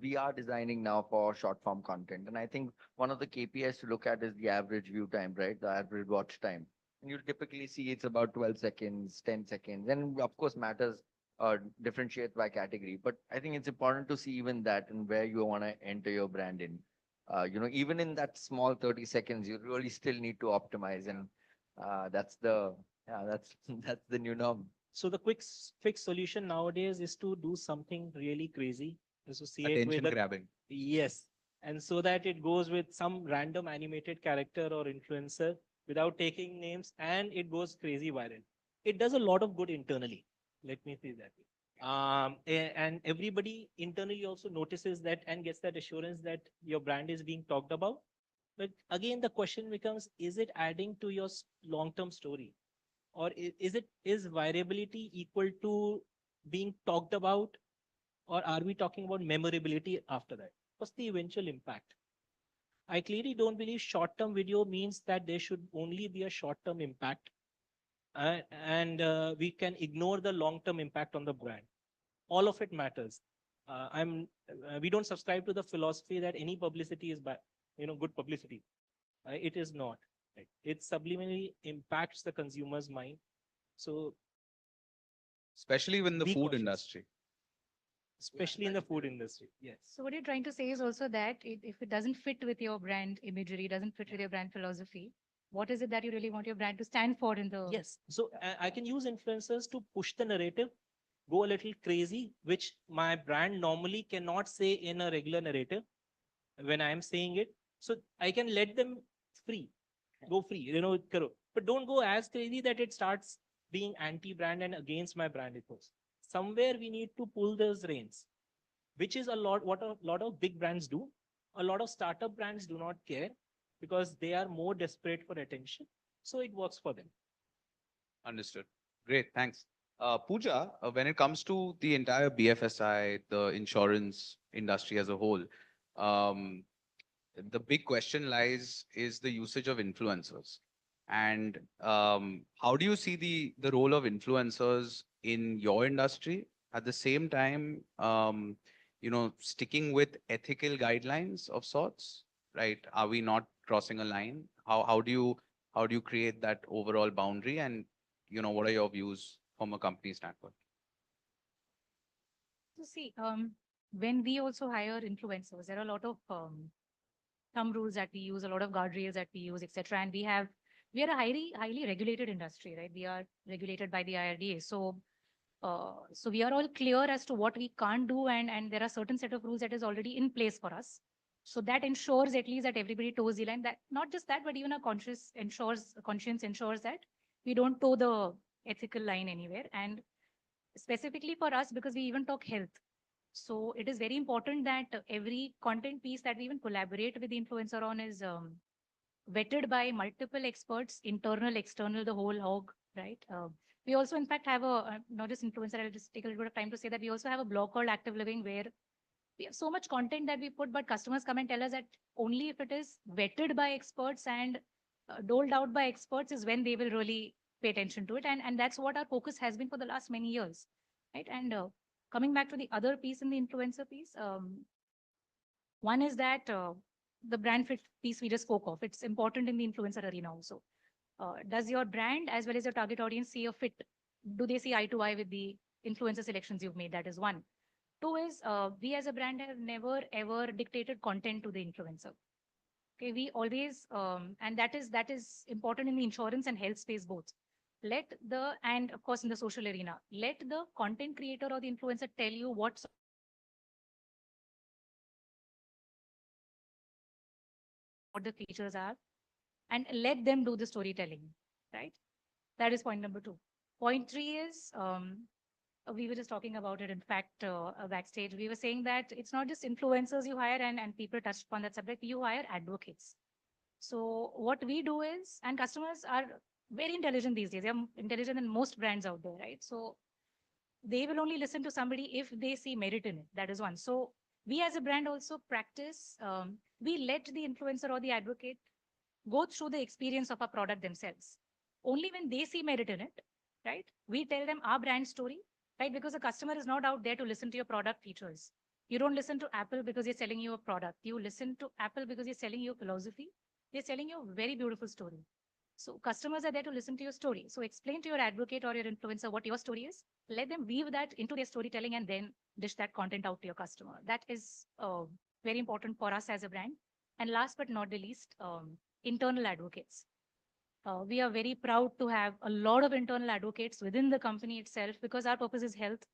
we are designing now for short form content, and I think one of the KPIs to look at is the average view time, right? The average watch time, and you typically see it's about 12 seconds, 10 seconds, and of course matters differentiate by category. But I think it's important to see even that and where you want to enter your brand in. Even in that small 30 seconds, you really still need to optimize, and that's that's the new norm. So the fix solution nowadays is to do something really crazy, associate Attention with grabbing. Yes, and so that it goes with some random animated character or influencer without taking names, and it goes crazy viral. It does a lot of good internally. Let me say that. And everybody internally also notices that and gets that assurance that your brand is being talked about. But again, the question becomes, is it adding to your long-term story? Or is viability equal to being talked about? Or are we talking about memorability after that? What's the eventual impact? I clearly don't believe short-term video means that there should only be a short-term impact and we can ignore the long-term impact on the brand. All of it matters. We don't subscribe to the philosophy that any publicity is bad, good publicity. It is not. Right? It subliminally impacts the consumer's mind. So, especially in the be food cautious. industry. Especially in the food industry, yes. So what you're trying to say is also that if it doesn't fit with your brand imagery, doesn't fit with your brand philosophy, what is it that you really want your brand to stand for in the? Yes. So I can use influencers to push the narrative, go a little crazy, which my brand normally cannot say in a regular narrative when I am saying it. So I can let them free, go free, karo. But don't go as crazy that it starts being anti-brand and against my brand ethos. Somewhere we need to pull those reins, which is what a lot of big brands do. A lot of startup brands do not care because they are more desperate for attention. So it works for them. Understood. Great, thanks. Pooja, when it comes to the entire BFSI, the insurance industry as a whole, the big question lies is the usage of influencers. And how do you see the role of influencers in your industry? At the same time, sticking with ethical guidelines of sorts, right? Are we not crossing a line? How do you create that overall boundary? And what are your views from a company standpoint? So see, when we also hire influencers, there are a lot of thumb rules that we use, a lot of guardrails that we use, etc. And we are a highly regulated industry, right? We are regulated by the IRDA. So we are all clear as to what we can't do, and there are certain set of rules that is already in place for us. So that ensures at least that everybody toes the line. That not just that, but even a conscience ensures that we don't toe the ethical line anywhere. And specifically for us, because we even talk health. So it is very important that every content piece that we even collaborate with the influencer on is vetted by multiple experts, internal, external, the whole hog, right? We also, in fact, have not just influencer, I'll just take a little bit of time to say that we also have a blog called Active Living where we have so much content that we put, but customers come and tell us that only if it is vetted by experts and doled out by experts is when they will really pay attention to it. And that's what our focus has been for the last many years, right? And coming back to the other piece in the influencer piece, one is that the brand fit piece we just spoke of. It's important in the influencer arena also. Does your brand as well as your target audience see a fit? Do they see eye to eye with the influencer selections you've made? That is one. Two is we as a brand have never ever dictated content to the influencer. Okay, we always and that is important in the insurance and health space both. And of course in the social arena, let the content creator or the influencer tell you what the features are, and let them do the storytelling, right? That is point number two. Point three is we were just talking about it, in fact, backstage. We were saying that it's not just influencers you hire and people touched upon that subject, you hire advocates. So what we do is, and customers are very intelligent these days. They're intelligent than most brands out there, right? So they will only listen to somebody if they see merit in it. That is one. So we as a brand also practice, we let the influencer or the advocate go through the experience of a product themselves. Only when they see merit in it, right? We tell them our brand story, right? Because the customer is not out there to listen to your product features. You don't listen to Apple because they're selling you a product. You listen to Apple because they're selling you a philosophy. They're selling you a very beautiful story. So customers are there to listen to your story. So explain to your advocate or your influencer what your story is. Let them weave that into their storytelling and then dish that content out to your customer. That is very important for us as a brand. And last but not the least, internal advocates. We are very proud to have a lot of internal advocates within the company itself because our purpose is health.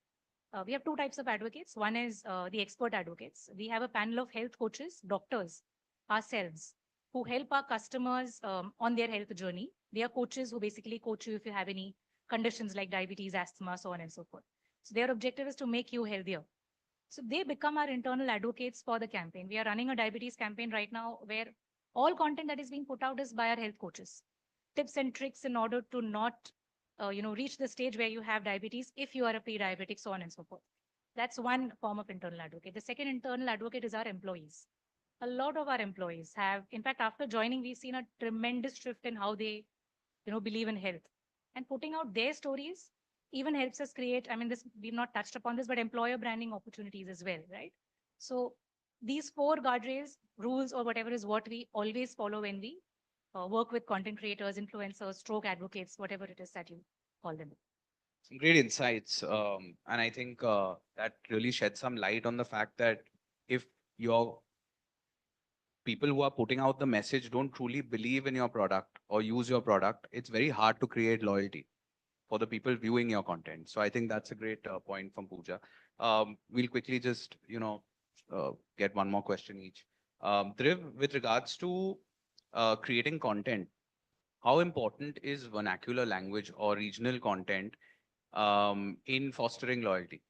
We have two types of advocates. One is the expert advocates. We have a panel of health coaches, doctors, ourselves, who help our customers on their health journey. They are coaches who basically coach you if you have any conditions like diabetes, asthma, so on and so forth. So their objective is to make you healthier. So they become our internal advocates for the campaign. We are running a diabetes campaign right now where All content that is being put out is by our health coaches. Tips and tricks in order to not, reach the stage where you have diabetes if you are a pre-diabetic, so on and so forth. That's one form of internal advocate. The second internal advocate is our employees. A lot of our employees have, in fact, after joining, we've seen a tremendous shift in how they, believe in health. And putting out their stories even helps us create, I mean, this, we've not touched upon this, but employer branding opportunities as well, right? So these four guardrails, rules, or whatever is what we always follow when we work with content creators, influencers, stroke advocates, whatever it is that you call them. Some great insights. And I think that really sheds some light on the fact that if your people who are putting out the message don't truly believe in your product or use your product, it's very hard to create loyalty for the people viewing your content. So I think that's a great point from Pooja. We'll quickly just, get one more question each. Dhruv, with regards to creating content, how important is vernacular language or regional content in fostering loyalty?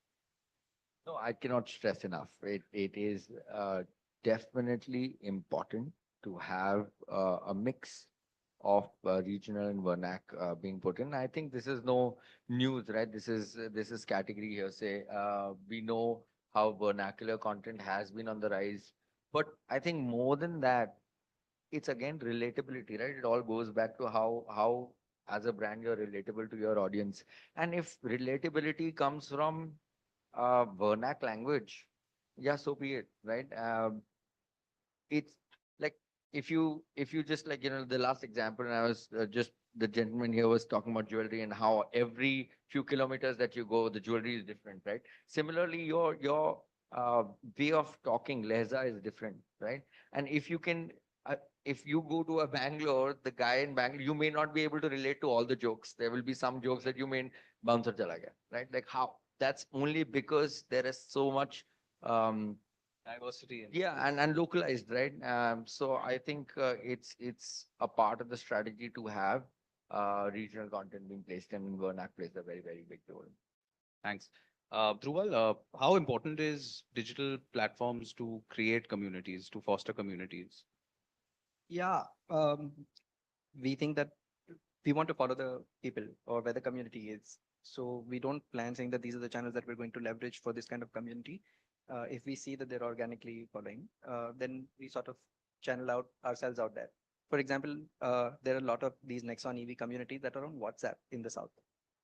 No, I cannot stress enough. It is definitely important to have a mix of regional and vernac being put in. I think this is no news, right? This is category hearsay. We know how vernacular content has been on the rise, but I think more than that, it's again relatability, right? It all goes back to how as a brand you're relatable to your audience, and if relatability comes from vernac language, yeah, so be it, right? It's like if you just like the last example, and I was just the gentleman here was talking about jewelry and how every few kilometers that you go, the jewelry is different, right? Similarly, your way of talking, lehza, is different, right? And if you go to a Bangalore, the guy in Bangalore, you may not be able to relate to all the jokes. There will be some jokes that you may bouncer chala gaya, right? Like how that's only because there is so much Diversity. yeah, and localized, right? So I think it's a part of the strategy to have regional content being placed, and Vernac plays a very, very big role. Thanks. Dhruval, how important is digital platforms to create communities, to foster communities? Yeah, we think that we want to follow the people or where the community is. So we don't plan saying that these are the channels that we're going to leverage for this kind of community. If we see that they're organically following, then we sort of channel out ourselves out there. For example, there are a lot of these Nexon EV communities that are on WhatsApp in the South.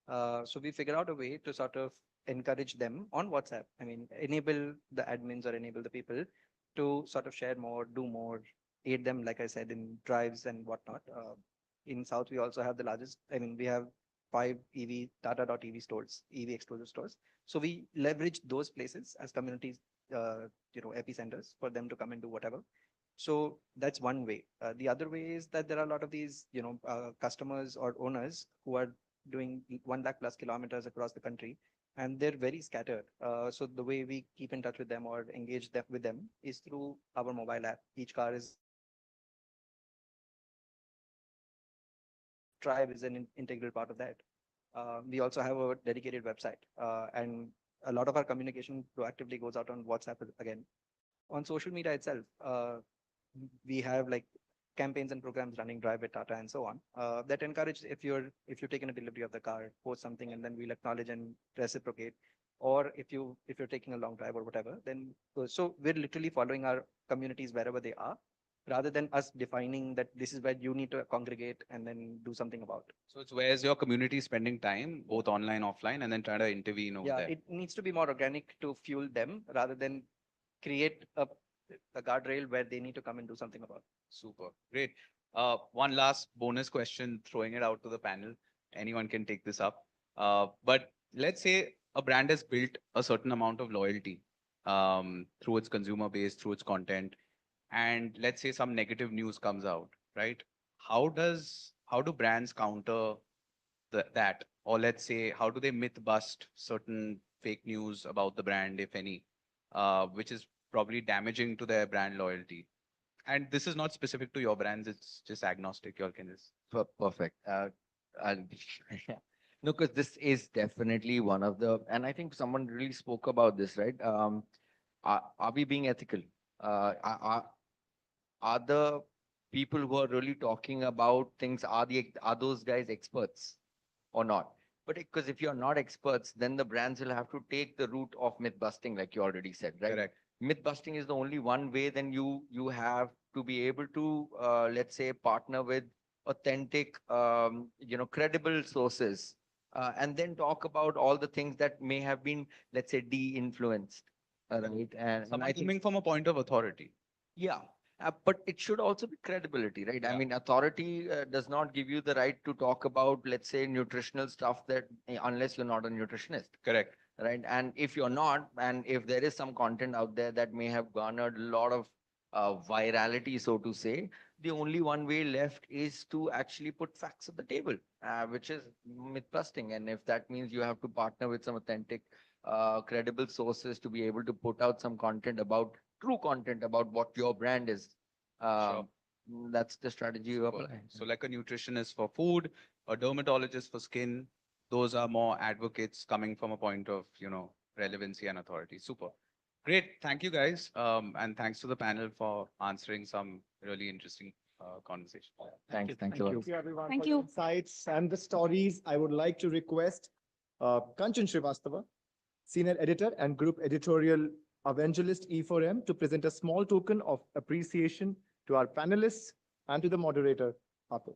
So we figure out a way to sort of encourage them on WhatsApp. I mean, enable the admins or enable the people to sort of share more, do more, aid them, like I said, in drives and whatnot. In South, we also have the largest, I mean, we have 5 EV Tata.EV stores, EV exclusive stores. So we leverage those places as communities, epicenters for them to come and do whatever. So that's one way. The other way is that there are a lot of these, customers or owners who are doing 1 lakh plus kilometers across the country, and they're very scattered. So the way we keep in touch with them or engage with them is through our mobile app. Each car is Tribe is an integral part of that. We also have a dedicated website, and a lot of our communication proactively goes out on WhatsApp again. On social media itself, we have like campaigns and programs running Drive with Tata and so on that encourage if you're taking a delivery of the car, post something and then we'll acknowledge and reciprocate. Or if you're taking a long drive or whatever, then so we're literally following our communities wherever they are, rather than us defining that this is where you need to congregate and then do something about. So it's where's your community spending time, both online, offline, and then try to intervene over Yeah, there. it needs to be more organic to fuel them rather than create a guardrail where they need to come and do something about. Super. Great. One last bonus question, throwing it out to the panel. Anyone can take this up. But let's say a brand has built a certain amount of loyalty through its consumer base, through its content, and let's say some negative news comes out, right? How do brands counter that? Or let's say, how do they myth bust certain fake news about the brand, if any, which is probably damaging to their brand loyalty? And this is not specific to your brands, it's just agnostic. You all can just. Perfect. And no, because this is definitely one of the, and I think someone really spoke about this, right? Are we being ethical? Are the people who are really talking about things, are those guys experts or not? But because if you're not experts, then the brands will have to take the route of myth busting, like you already said, right? Correct. Myth busting is the only one way. Then you have to be able to, let's say, partner with authentic, credible sources, and then talk about all the things that may have been, let's say, de-influenced, right? And Someone I think, coming from a point of authority. yeah, but it should also be credibility, right? I Yeah. mean, authority does not give you the right to talk about, let's say, nutritional stuff that unless you're not a nutritionist, Correct. right? And if you're not, and if there is some content out there that may have garnered a lot of virality, so to say, the only one way left is to actually put facts at the table, which is myth busting. And if that means you have to partner with some authentic, credible sources to be able to put out some content about true content about what your brand is, Sure. that's the strategy you Super. apply. So like a nutritionist for food, a dermatologist for skin, those are more advocates coming from a point of, relevancy and authority. Super. Great. Thank you guys. And thanks to the panel for answering some really interesting conversation. Thanks. Thanks Thank a lot. you. Thank you, everyone, Thank for you. the insights and the stories. I would like to request Kanchan Srivastava, Senior Editor and Group Editorial Evangelist E4M, to present a small token of appreciation to our panelists and to the moderator, Atif.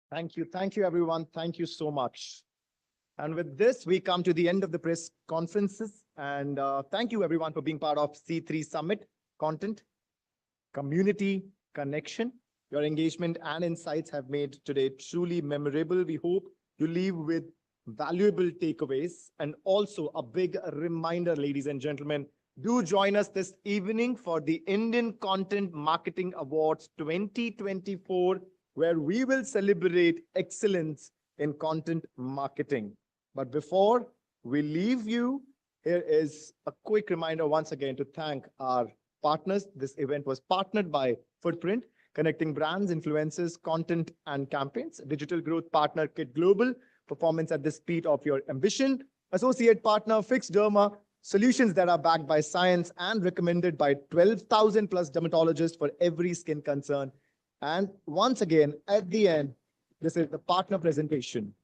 Thank you. Thank you, everyone. Thank you so much. And with this, we come to the end of the press conferences. And thank you, everyone, for being part of C3 Summit content, community, connection. Your engagement and insights have made today truly memorable. We hope you leave with valuable takeaways and also a big reminder, ladies and gentlemen, do join us this evening for the Indian Content Marketing Awards 2024, where we will celebrate excellence in content marketing. But before we leave you, here is a quick reminder once again to thank our partners. This event was partnered by Footprint, connecting brands, influencers, content, and campaigns. Digital growth partner, Kit Global, performance at the speed of your ambition. Associate partner, Fixed Derma, solutions that are backed by science and recommended by 12,000 plus dermatologists for every skin concern. And once again, at the end, this is the partner presentation.